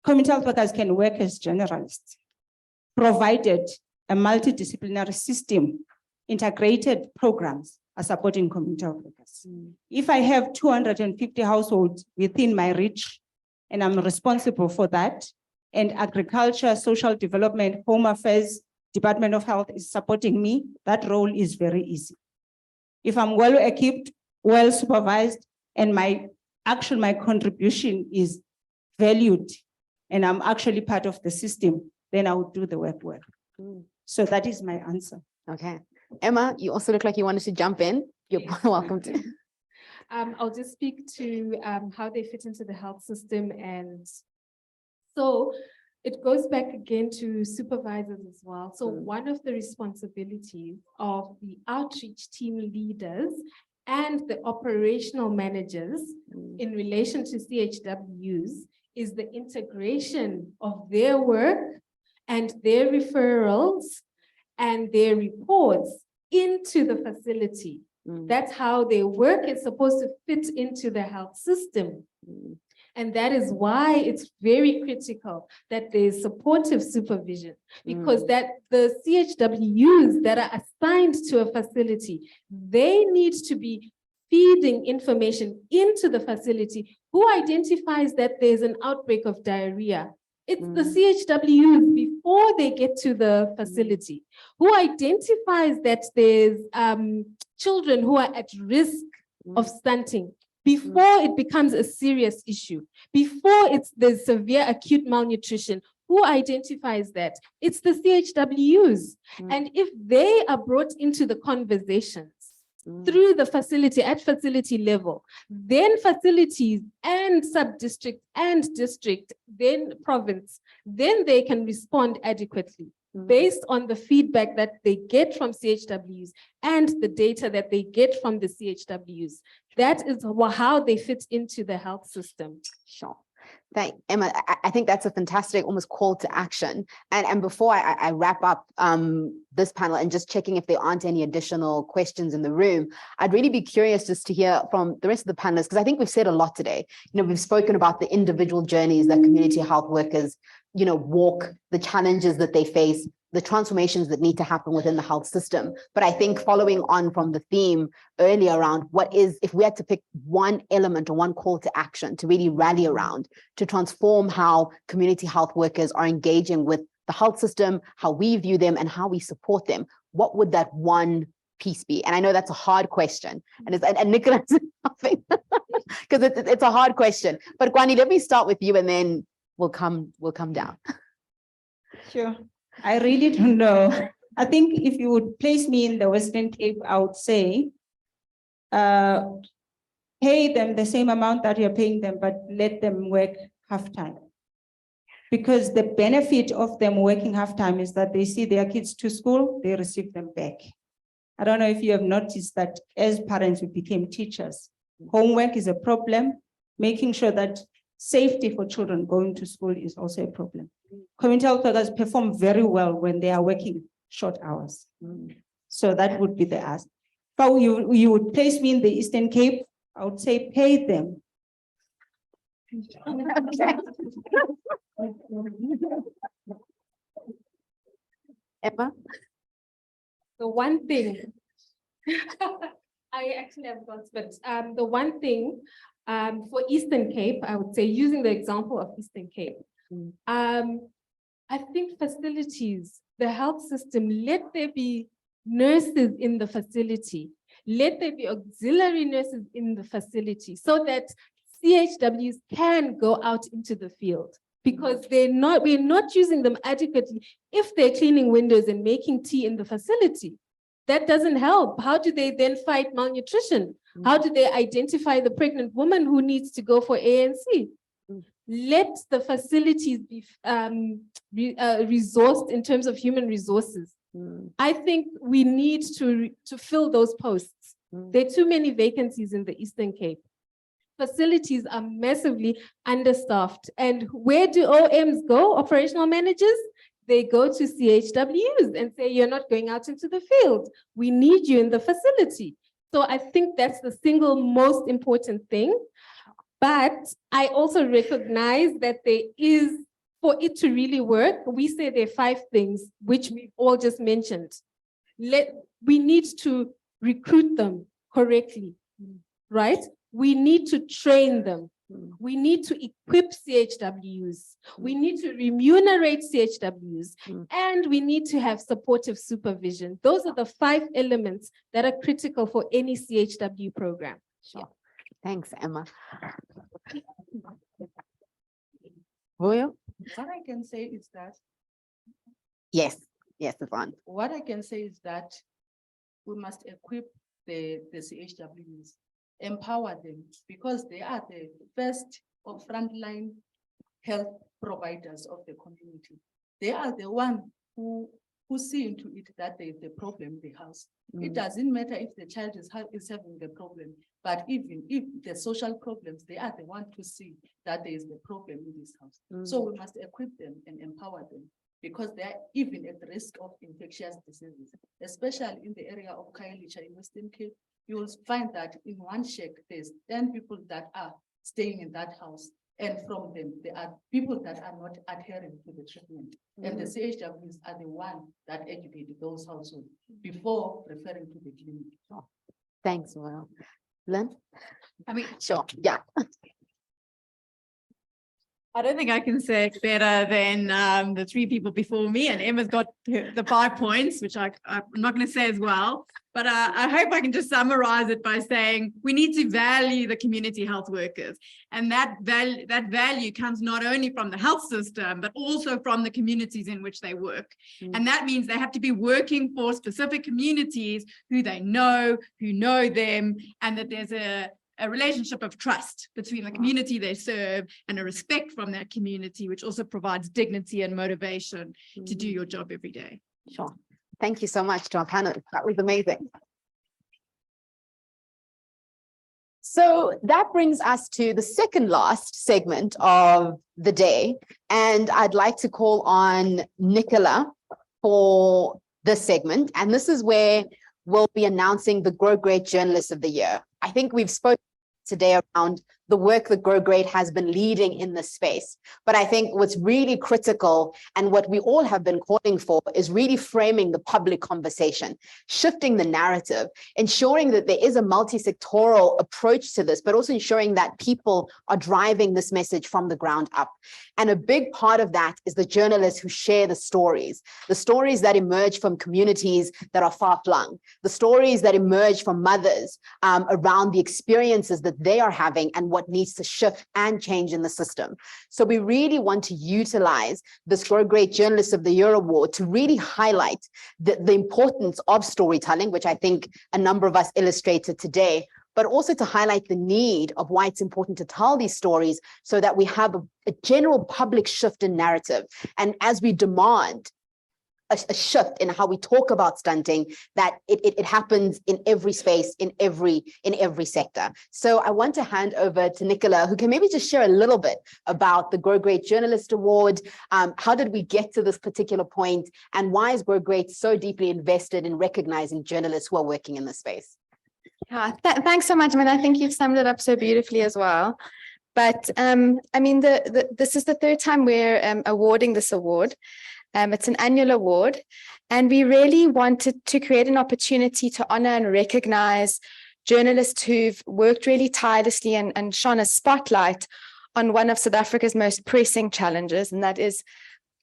community health workers can work as generalists, provided a multidisciplinary system, integrated programs are supporting community health workers. If I have 250 households within my reach, and I'm responsible for that, and agriculture, social development, home affairs, Department of Health is supporting me, that role is very easy. If I'm well equipped, well supervised, and my contribution is valued, and I'm actually part of the system, then I would do the work well. So that is my answer. Okay. Emma, you also look like you wanted to jump in. You're welcome to. I'll just speak to how they fit into the health system. And so it goes back again to supervisors as well. So one of the responsibilities of the outreach team leaders and the operational managers in relation to CHWs is the integration of their work and their referrals and their reports into the facility. That's how their work is supposed to fit into the health system. And that is why it's very critical that there's supportive supervision, because that the CHWs that are assigned to a facility, they need to be feeding information into the facility. Who identifies that there's an outbreak of diarrhea? It's the CHWs before they get to the facility who identifies that there's children who are at risk of stunting before it becomes a serious issue, before the severe acute malnutrition. Who identifies that? It's the CHWs. And if they are brought into the conversations through the facility, at facility level, then facilities and sub-district and district, then province, then they can respond adequately based on the feedback that they get from CHWs and the data that they get from the CHWs. That is how they fit into the health system. Sure. Thank Emma. I think that's a fantastic almost call to action. And before I wrap up this panel and just checking if there aren't any additional questions in the room, I'd really be curious just to hear from the rest of the panelists, because I think we've said a lot today. You know, we've spoken about the individual journeys that community health workers, you know, walk, the challenges that they face, the transformations that need to happen within the health system. But I think following on from the theme earlier around if we had to pick one element or one call to action to really rally around to transform how community health workers are engaging with the health system, how we view them and how we support them, what would that one piece be? And I know that's a hard question. And Nicholas is laughing because it's a hard question. But Kwani, let me start with you and then we'll come down. Sure. I really don't know. I think if you would place me in the Western Cape, I would say, pay them the same amount that you're paying them, but let them work half-time. Because the benefit of them working half-time is that they see their kids to school, they receive them back. I don't know if you have noticed that as parents, we became teachers. Homework is a problem. Making sure that safety for children going to school is also a problem. Community health workers perform very well when they are working short hours. So that would be the ask. But you would place me in the Eastern Cape, I would say pay them. Emma? The one thing, I actually have got, but the one thing for Eastern Cape, I would say, using the example of Eastern Cape, I think facilities, the health system, let there be nurses in the facility, let there be auxiliary nurses in the facility so that CHWs can go out into the field because we're not using them adequately. If they're cleaning windows and making tea in the facility, that doesn't help. How do they then fight malnutrition? How do they identify the pregnant woman who needs to go for ANC? Let the facilities be resourced in terms of human resources. I think we need to fill those posts. There are too many vacancies in the Eastern Cape. Facilities are massively understaffed. And where do OMs go, operational managers? They go to CHWs and say, you're not going out into the field. We need you in the facility. So I think that's the single most important thing. But I also recognize that there is, for it to really work, we say there are 5 things, which we all just mentioned. We need to recruit them correctly, right? We need to train them. We need to equip CHWs. We need to remunerate CHWs. And we need to have supportive supervision. Those are the 5 elements that are critical for any CHW program. Sure. Thanks, Emma. Royo? What I can say is that. Yes, Yvonne. What I can say is that we must equip the CHWs, empower them, because they are the first or frontline health providers of the community. They are the one who see into it that there is a problem in the house. It doesn't matter if the child is having the problem, but even if the social problems, they are the one to see that there is the problem in this house. So we must equip them and empower them because they are even at risk of infectious diseases, especially in the area of Khayelitsha in Western Cape. You will find that in one shack, there's 10 people that are staying in that house. And from them, there are people that are not adhering to the treatment. And the CHWs are the one that educate those households before referring to the clinic. Thanks, Well. Len? I mean, sure, yeah. I don't think I can say it better than the three people before me, and Emma's got the 5 points, which I'm not going to say as well. But I hope I can just summarize it by saying we need to value the community health workers. And that value comes not only from the health system, but also from the communities in which they work. And that means they have to be working for specific communities who they know, who know them, and that there's a relationship of trust between the community they serve and a respect from that community, which also provides dignity and motivation to do your job every day. Sure. Thank you so much to our panel. That was amazing. So that brings us to the second last segment of the day. And I'd like to call on Nicola for this segment. And this is where we'll be announcing the Grow Great Journalist of the Year. I think we've spoken today around the work that Grow Great has been leading in this space. But I think what's really critical and what we all have been calling for is really framing the public conversation, shifting the narrative, ensuring that there is a multi-sectoral approach to this, but also ensuring that people are driving this message from the ground up. And a big part of that is the journalists who share the stories that emerge from communities that are far-flung, the stories that emerge from mothers around the experiences that they are having and what needs to shift and change in the system. So we really want to utilize this Grow Great Journalist of the Year award to really highlight the importance of storytelling, which I think a number of us illustrated today, but also to highlight the need of why it's important to tell these stories so that we have a general public shift in narrative. And as we demand a shift in how we talk about stunting, that it happens in every space, in every sector. So I want to hand over to Nicola, who can maybe just share a little bit about the Grow Great Journalist Award. How did we get to this particular point? And why is Grow Great so deeply invested in recognizing journalists who are working in this space? Thanks so much. I mean, I think you've summed it up so beautifully as well. But I mean, this is the third time we're awarding this award. It's an annual award, and we really wanted to create an opportunity to honor and recognize journalists who've worked really tirelessly and shone a spotlight on one of South Africa's most pressing challenges, and that is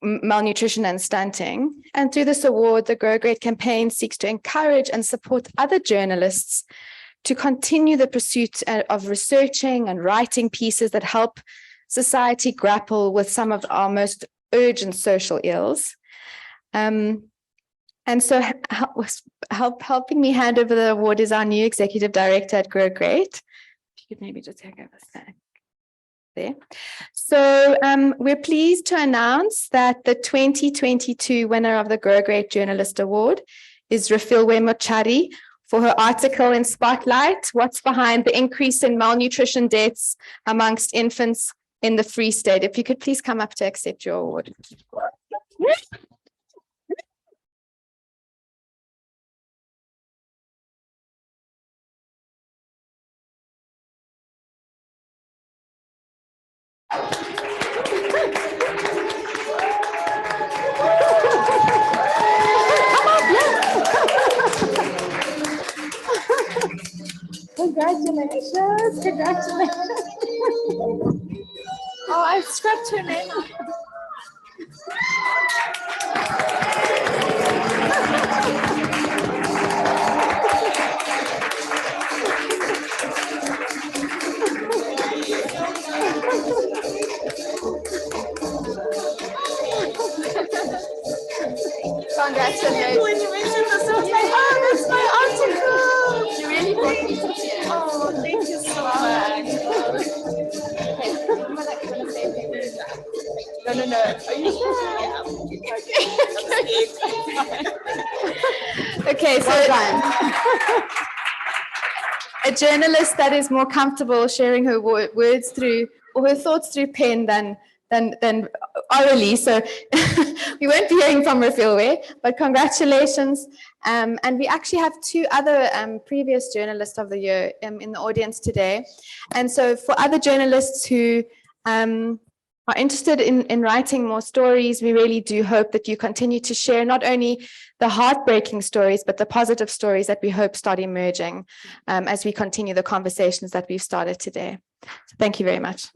malnutrition and stunting. And through this award, the Grow Great campaign seeks to encourage and support other journalists to continue the pursuit of researching and writing pieces that help society grapple with some of our most urgent social ills. And so helping me hand over the award is our new executive director at Grow Great. If you could maybe just take over there. So we're pleased to announce that the 2022 winner of the Grow Great Journalist Award is Refilwe Mochari for her article in Spotlight, What's Behind the Increase in Malnutrition Deaths Amongst Infants in the Free State. If you could please come up to accept your award. Congratulations, congratulations. Oh, I scrubbed her name. Congratulations. Oh, that's my article. You really brought me to tears. Oh, thank you so much. No. Are you sure? Yeah. Okay, so well done. A journalist that is more comfortable sharing her words through or her thoughts through pen than orally. So we won't be hearing from Refilwe, but congratulations. And we actually have two other previous journalists of the year in the audience today. And so for other journalists who are interested in writing more stories, we really do hope that you continue to share not only the heartbreaking stories, but the positive stories that we hope start emerging as we continue the conversations that we've started today. So thank you very much.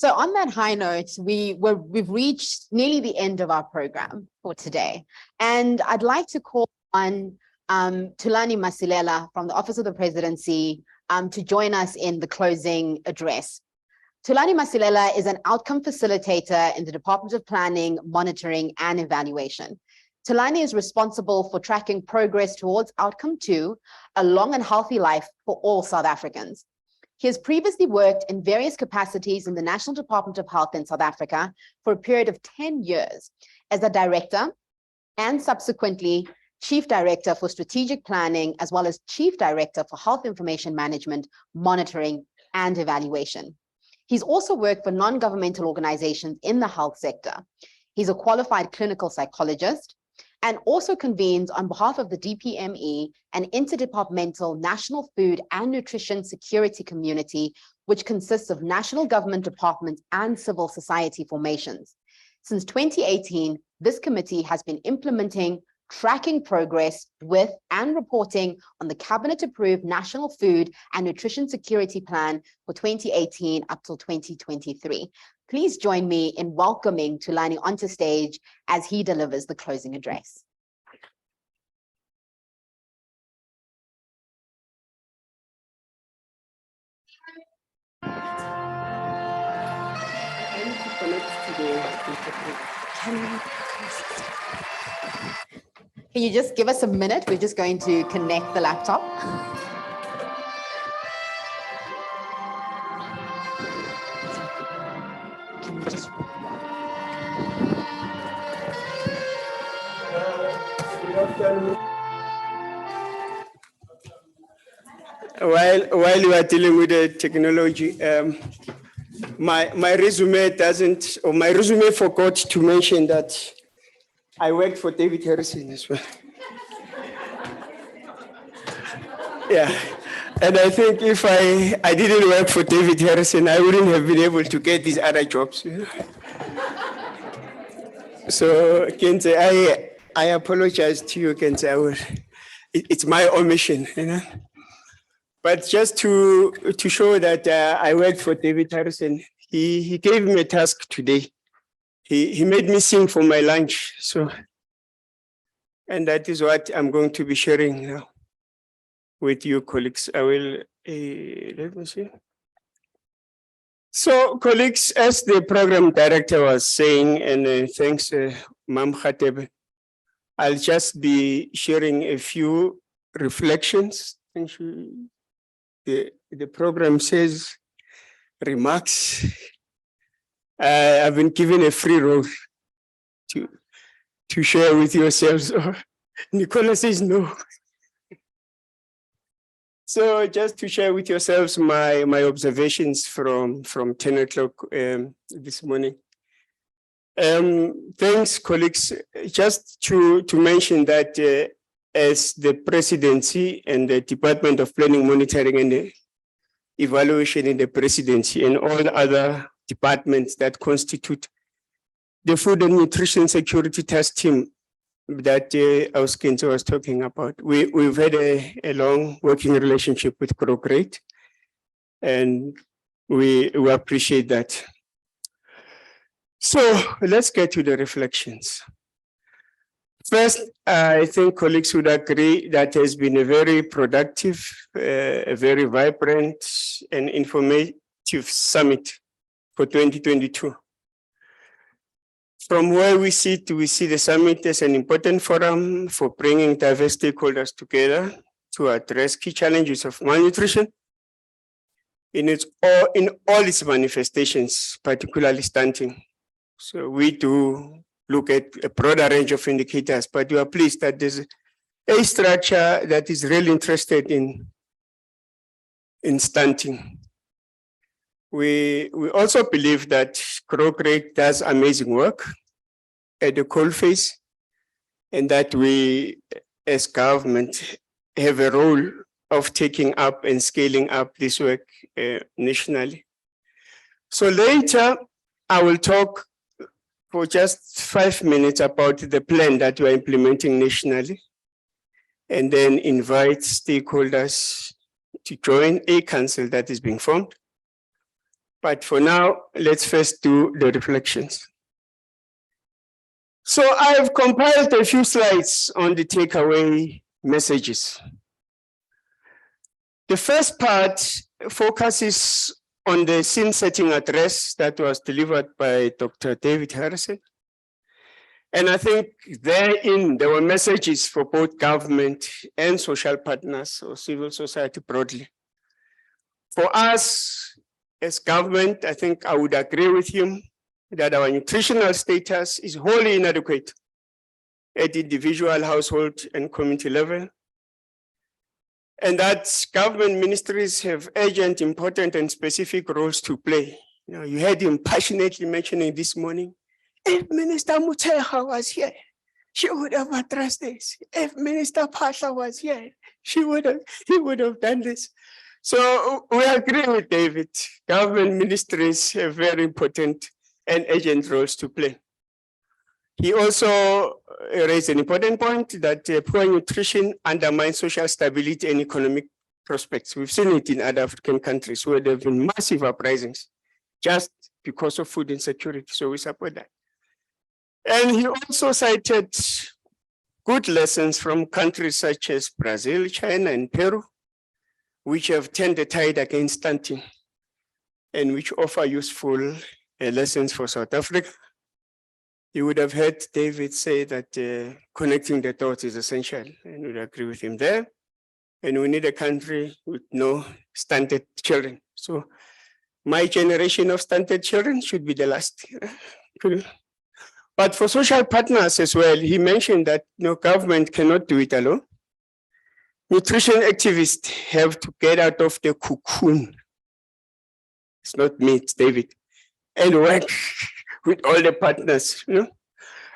So on that high note, we've reached nearly the end of our program for today. And I'd like to call on Thulani Masilela from the Office of the Presidency to join us in the closing address. Thulani Masilela is an outcome facilitator in the Department of Planning, Monitoring and Evaluation. Thulani is responsible for tracking progress towards outcome 2, a long and healthy life for all South Africans. He has previously worked in various capacities in the National Department of Health in South Africa for a period of 10 years as a director and subsequently Chief Director for Strategic Planning, as well as Chief Director for Health Information Management, Monitoring and Evaluation. He's also worked for non-governmental organizations in the health sector. He's a qualified clinical psychologist and also convenes on behalf of the DPME an interdepartmental national food and nutrition security community, which consists of national government departments and civil society formations. Since 2018, this committee has been implementing, tracking progress with and reporting on the cabinet-approved National Food and Nutrition Security Plan for 2018 up till 2023. Please join me in welcoming Thulani onto stage as he delivers the closing address. Can you just give us a minute? We're just going to connect the laptop. Can you just... While you are dealing with the technology, my resume doesn't, or my resume forgot to mention that I worked for David Harrison as well. Yeah, and I think if I didn't work for David Harrison, I wouldn't have been able to get these other jobs. You know? So, Kente, I apologize to you, Kente. It's my omission, you know. But just to show that I worked for David Harrison, he gave me a task today. He made me sing for my lunch. So, and that is what I'm going to be sharing now with you, colleagues. I will, let me see. So, colleagues, as the program director was saying, and thanks, Ma'am Khatib, I'll just be sharing a few reflections. The program says remarks. I've been given a free role to share with yourselves. Nicola says no. So just to share with yourselves my observations from 10 o'clock this morning. Thanks, colleagues. Just to mention that as the presidency and the Department of Planning, Monitoring and Evaluation in the presidency and all other departments that constitute the Food and Nutrition Security Task Team that Auskinto was talking about. We've had a long working relationship with Growth, and we appreciate that. So let's get to the reflections. First, I think colleagues would agree that has been a very productive, a very vibrant and informative summit for 2022. From where we sit, we see the summit as an important forum for bringing diverse stakeholders together to address key challenges of malnutrition in all its manifestations, particularly stunting. So we do look at a broader range of indicators, but we are pleased that there's a structure that is really interested in stunting. We also believe that Growth does amazing work at the coalface, and that we as government have a role of taking up and scaling up this work nationally. So later, I will talk for just 5 minutes about the plan that we're implementing nationally, and then invite stakeholders to join a council that is being formed. But for now, let's first do the reflections. So I have compiled a few slides on the takeaway messages. The first part focuses on the scene setting address that was delivered by Dr. David Harrison. And I think therein, there were messages for both government and social partners or civil society broadly. For us as government, I think I would agree with him that our nutritional status is wholly inadequate at individual, household, and community level. And that government ministries have urgent, important, and specific roles to play. You know, you heard him passionately mentioning this morning, if Minister Muteha was here, she would have addressed this. If Minister Pasha was here, he would have done this. So we agree with David. Government ministries have very important and urgent roles to play. He also raised an important point that poor nutrition undermines social stability and economic prospects. We've seen it in other African countries where there have been massive uprisings just because of food insecurity. So we support that. And he also cited good lessons from countries such as Brazil, China, and Peru, which have turned the tide against stunting and which offer useful lessons for South Africa. You would have heard David say that connecting the dots is essential, and we agree with him there. And we need a country with no stunted children. So my generation of stunted children should be the last. But for social partners as well, he mentioned that government cannot do it alone. Nutrition activists have to get out of the cocoon. It's not me, it's David. And work with all the partners.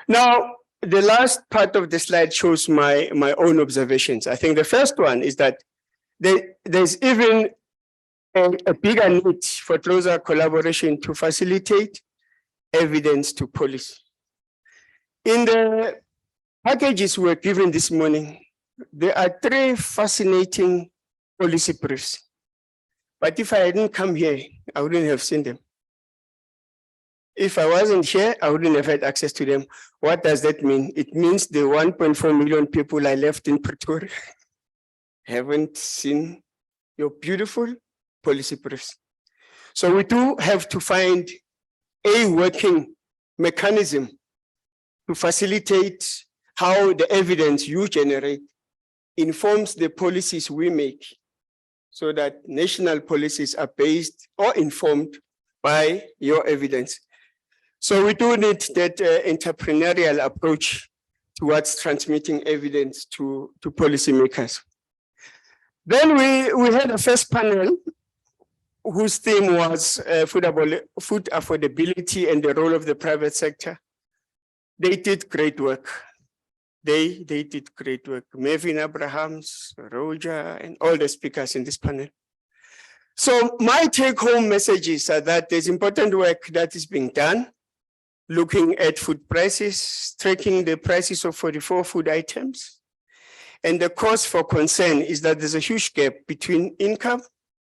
Now, the last part of the slide shows my own observations. I think the first one is that there's even a bigger need for closer collaboration to facilitate evidence to policy. In the packages we're given this morning, there are 3 fascinating policy briefs. But if I hadn't come here, I wouldn't have seen them. If I wasn't here, I wouldn't have had access to them. What does that mean? It means the 1.4 million people I left in Pretoria haven't seen your beautiful policy briefs. So we do have to find a working mechanism to facilitate how the evidence you generate informs the policies we make, so that national policies are based or informed by your evidence. So we do need that entrepreneurial approach towards transmitting evidence to policymakers. Then we had a first panel whose theme was food affordability and the role of the private sector. They did great work. They did great work. Mevin Abrahams, Roja, and all the speakers in this panel. So my take-home messages are that there's important work that is being done, looking at food prices, tracking the prices of 44 food items. And the cause for concern is that there's a huge gap between income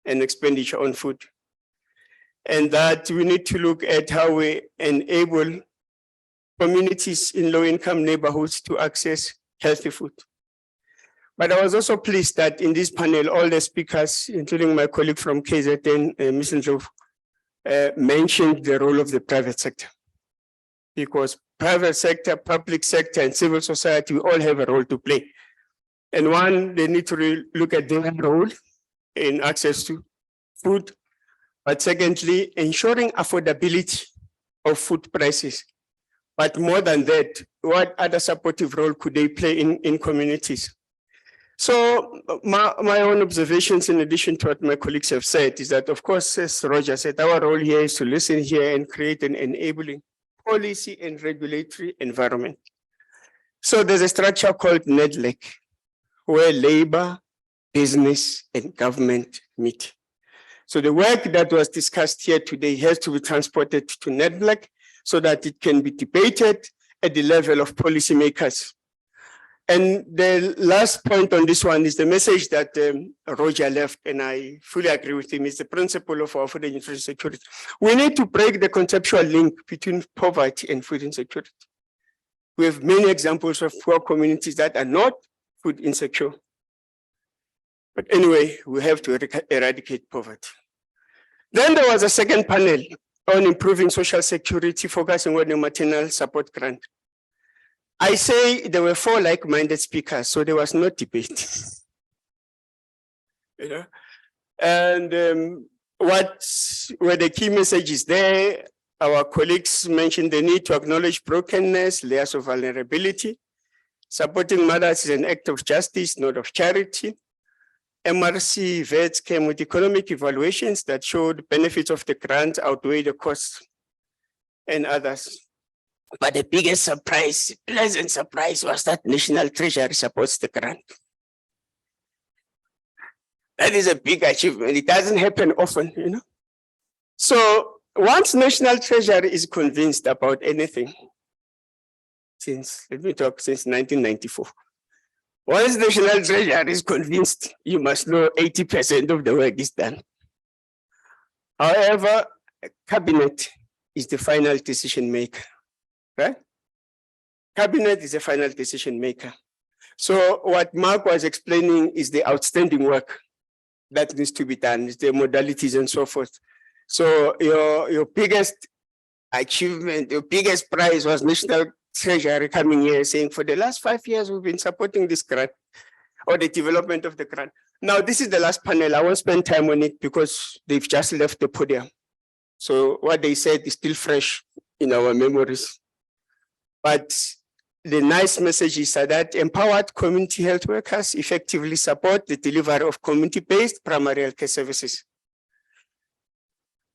and expenditure on food. And that we need to look at how we enable communities in low-income neighborhoods to access healthy food. But I was also pleased that in this panel, all the speakers, including my colleague from KZN, Ms. Ndlovu, mentioned the role of the private sector. Because private sector, public sector, and civil society, we all have a role to play. And one, they need to look at their role in access to food. But secondly, ensuring affordability of food prices. But more than that, what other supportive role could they play in communities? So my own observations, in addition to what my colleagues have said, is that, of course, as Roger said, our role here is to listen here and create an enabling policy and regulatory environment. So there's a structure called NEDLEC, where labor, business, and government meet. So the work that was discussed here today has to be transported to NEDLEC so that it can be debated at the level of policymakers. And the last point on this one is the message that Roger left, and I fully agree with him, is the principle of our food and nutrition security. We need to break the conceptual link between poverty and food insecurity. We have many examples of poor communities that are not food insecure. But anyway, we have to eradicate poverty. Then there was a second panel on improving social security, focusing on the maternal support grant. I say there were 4 like-minded speakers, so there was no debate. You know? And what were the key messages there? Our colleagues mentioned the need to acknowledge brokenness, layers of vulnerability. Supporting mothers is an act of justice, not of charity. MRC vets came with economic evaluations that showed benefits of the grant outweigh the costs and others. But the biggest surprise, pleasant surprise, was that National Treasury supports the grant. That is a big achievement. It doesn't happen often, you know. So once National Treasury is convinced about anything, since 1994, once National Treasury is convinced, you must know 80% of the work is done. However, Cabinet is the final decision maker. Right? Cabinet is a final decision maker. So what Mark was explaining is the outstanding work that needs to be done, is the modalities and so forth. So your biggest achievement, your biggest prize was National Treasury coming here saying, for the last 5 years, we've been supporting this grant or the development of the grant. Now, this is the last panel. I won't spend time on it because they've just left the podium. So what they said is still fresh in our memories. But the nice message is that empowered community health workers effectively support the delivery of community-based primary health care services.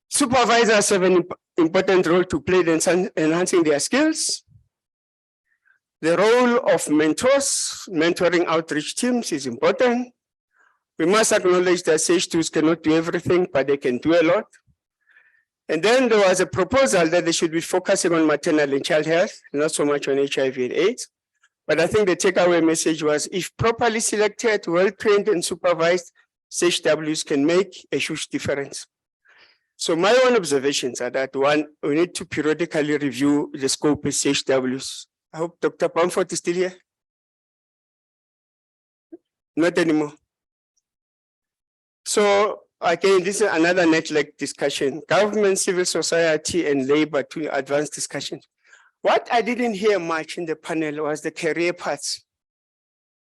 Supervisors have an important role to play in enhancing their skills. The role of mentors, mentoring outreach teams is important. We must acknowledge that SAGE tools cannot do everything, but they can do a lot. And then there was a proposal that they should be focusing on maternal and child health, not so much on HIV and AIDS. But I think the takeaway message was, if properly selected, well-trained and supervised, SHWs can make a huge difference. So my own observations are that, one, we need to periodically review the scope of SHWs. I hope Dr. Bamford is still here. Not anymore. So again, this is another network discussion. Government, civil society, and labor to advance discussions. What I didn't hear much in the panel was the career paths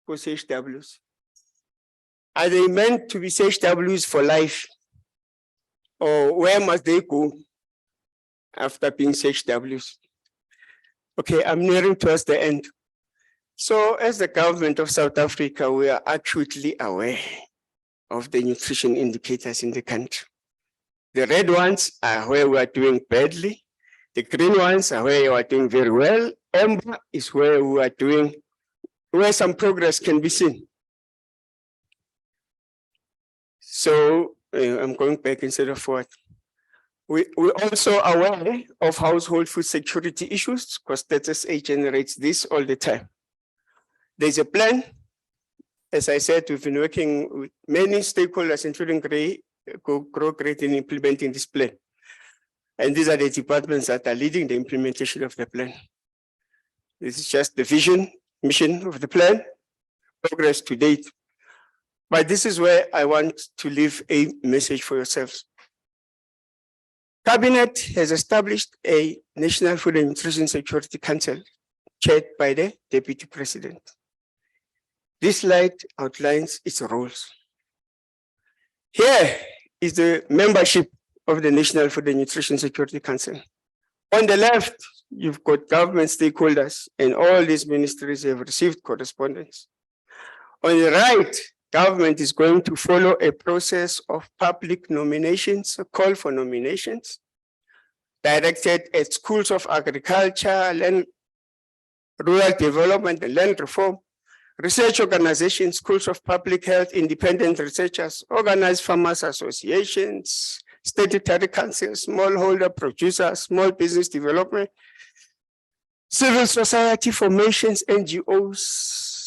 for CHWs. Are they meant to be CHWs for life? Or where must they go after being CHWs? Okay, I'm nearing towards the end. So as the government of South Africa, we are acutely aware of the nutrition indicators in the country. The red ones are where we are doing badly. The green ones are where you are doing very well. Amber is where we are doing, where some progress can be seen. So I'm going back instead of forward. We're also aware of household food security issues because StatSA generates this all the time. There's a plan. As I said, we've been working with many stakeholders, including Grow Great, in implementing this plan. And these are the departments that are leading the implementation of the plan. This is just the vision, mission of the plan, progress to date. But this is where I want to leave a message for yourselves. Cabinet has established a National Food and Nutrition Security Council chaired by the Deputy President. This slide outlines its roles. Here is the membership of the National Food and Nutrition Security Council. On the left, you've got government stakeholders, and all these ministries have received correspondence. On the right, government is going to follow a process of public nominations, a call for nominations, directed at schools of agriculture, land, rural development, and land reform, research organizations, schools of public health, independent researchers, organized farmers associations, statutory councils, smallholder producers, small business development, civil society formations, NGOs,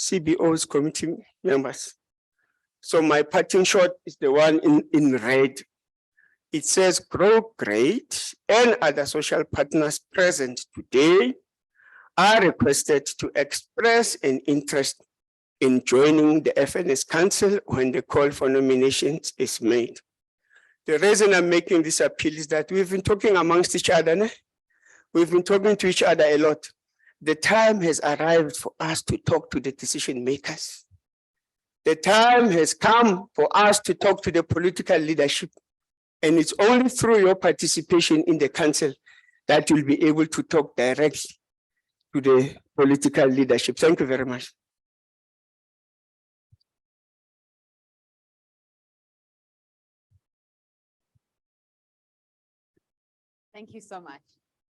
CBO's committee members. So my parting shot is the one in red. It says Grow Great and other social partners present today are requested to express an interest in joining the FNS Council when the call for nominations is made. The reason I'm making this appeal is that we've been talking amongst each other. Né? We've been talking to each other a lot. The time has arrived for us to talk to the decision makers. The time has come for us to talk to the political leadership. And it's only through your participation in the council that you'll be able to talk directly to the political leadership. Thank you very much. Thank you so much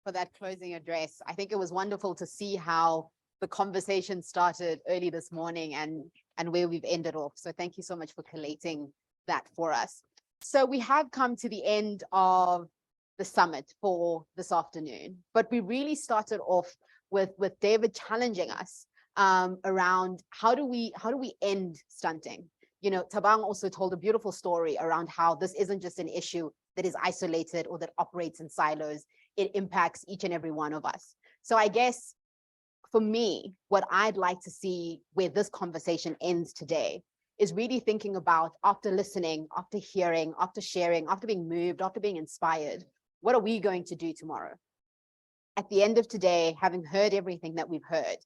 for that closing address. I think it was wonderful to see how the conversation started early this morning and where we've ended off. So thank you so much for collating that for us. So we have come to the end of the summit for this afternoon, but we really started off with David challenging us around how do we end stunting? You know, Tabang also told a beautiful story around how this isn't just an issue that is isolated or that operates in silos. It impacts each and every one of us. So I guess for me, what I'd like to see where this conversation ends today is really thinking about, after listening, after hearing, after sharing, after being moved, after being inspired, what are we going to do tomorrow? At the end of today, having heard everything that we've heard,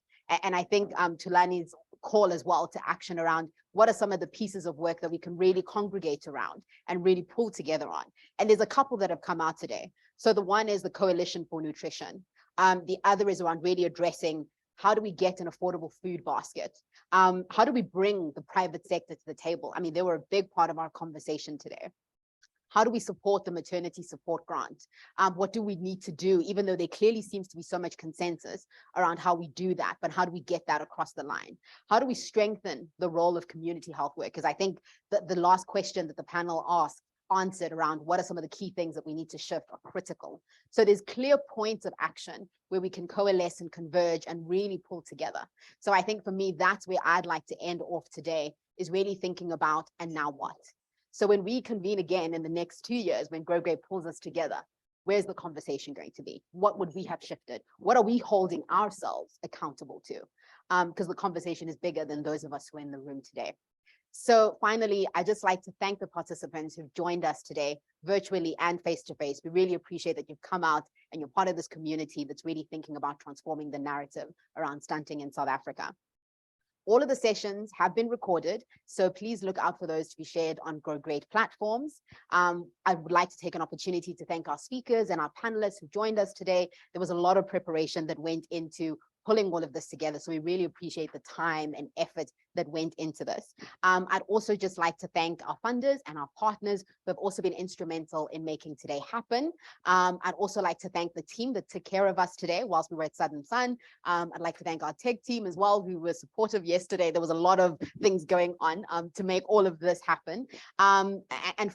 and I think Tulani's call as well to action around what are some of the pieces of work that we can really congregate around and really pull together on. And there's a couple that have come out today. So the one is the Coalition for Nutrition. The other is around really addressing how do we get an affordable food basket? How do we bring the private sector to the table? I mean, they were a big part of our conversation today. How do we support the maternity support grant? What do we need to do, even though there clearly seems to be so much consensus around how we do that, but how do we get that across the line? How do we strengthen the role of community health workers? I think that the last question that the panel answered around what are some of the key things that we need to shift are critical. So there's clear points of action where we can coalesce and converge and really pull together. So I think for me, that's where I'd like to end off today, is really thinking about, and now what? So when we convene again in the next 2 years, when Grow Great pulls us together, where's the conversation going to be? What would we have shifted? What are we holding ourselves accountable to? Because the conversation is bigger than those of us who are in the room today. So finally, I'd just like to thank the participants who've joined us today, virtually and face-to-face. We really appreciate that you've come out and you're part of this community that's really thinking about transforming the narrative around stunting in South Africa. All of the sessions have been recorded, so please look out for those to be shared on Grow Great platforms. I would like to take an opportunity to thank our speakers and our panelists who joined us today. There was a lot of preparation that went into pulling all of this together, so we really appreciate the time and effort that went into this. I'd also just like to thank our funders and our partners who have also been instrumental in making today happen. I'd also like to thank the team that took care of us today whilst we were at Southern Sun. I'd like to thank our tech team as well, who were supportive yesterday. There was a lot of things going on to make all of this happen. And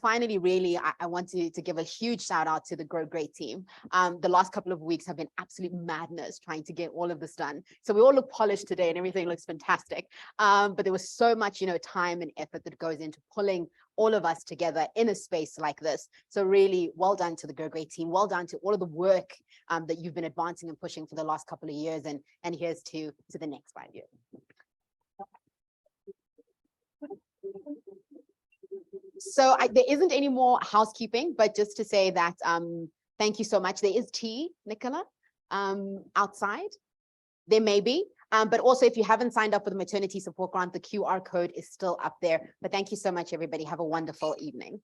finally, really, I want to give a huge shout out to the Grow Great team. The last couple of weeks have been absolute madness trying to get all of this done. So we all look polished today and everything looks fantastic. But there was so much, time and effort that goes into pulling all of us together in a space like this. So really well done to the Grow Great team. Well done to all of the work that you've been advancing and pushing for the last couple of years. And here's to the next 5 years. So there isn't any more housekeeping, but just to say that thank you so much. There is tea, Nicola, outside. There may be. But also, if you haven't signed up for the maternity support grant, the QR code is still up there. But thank you so much, everybody. Have a wonderful evening.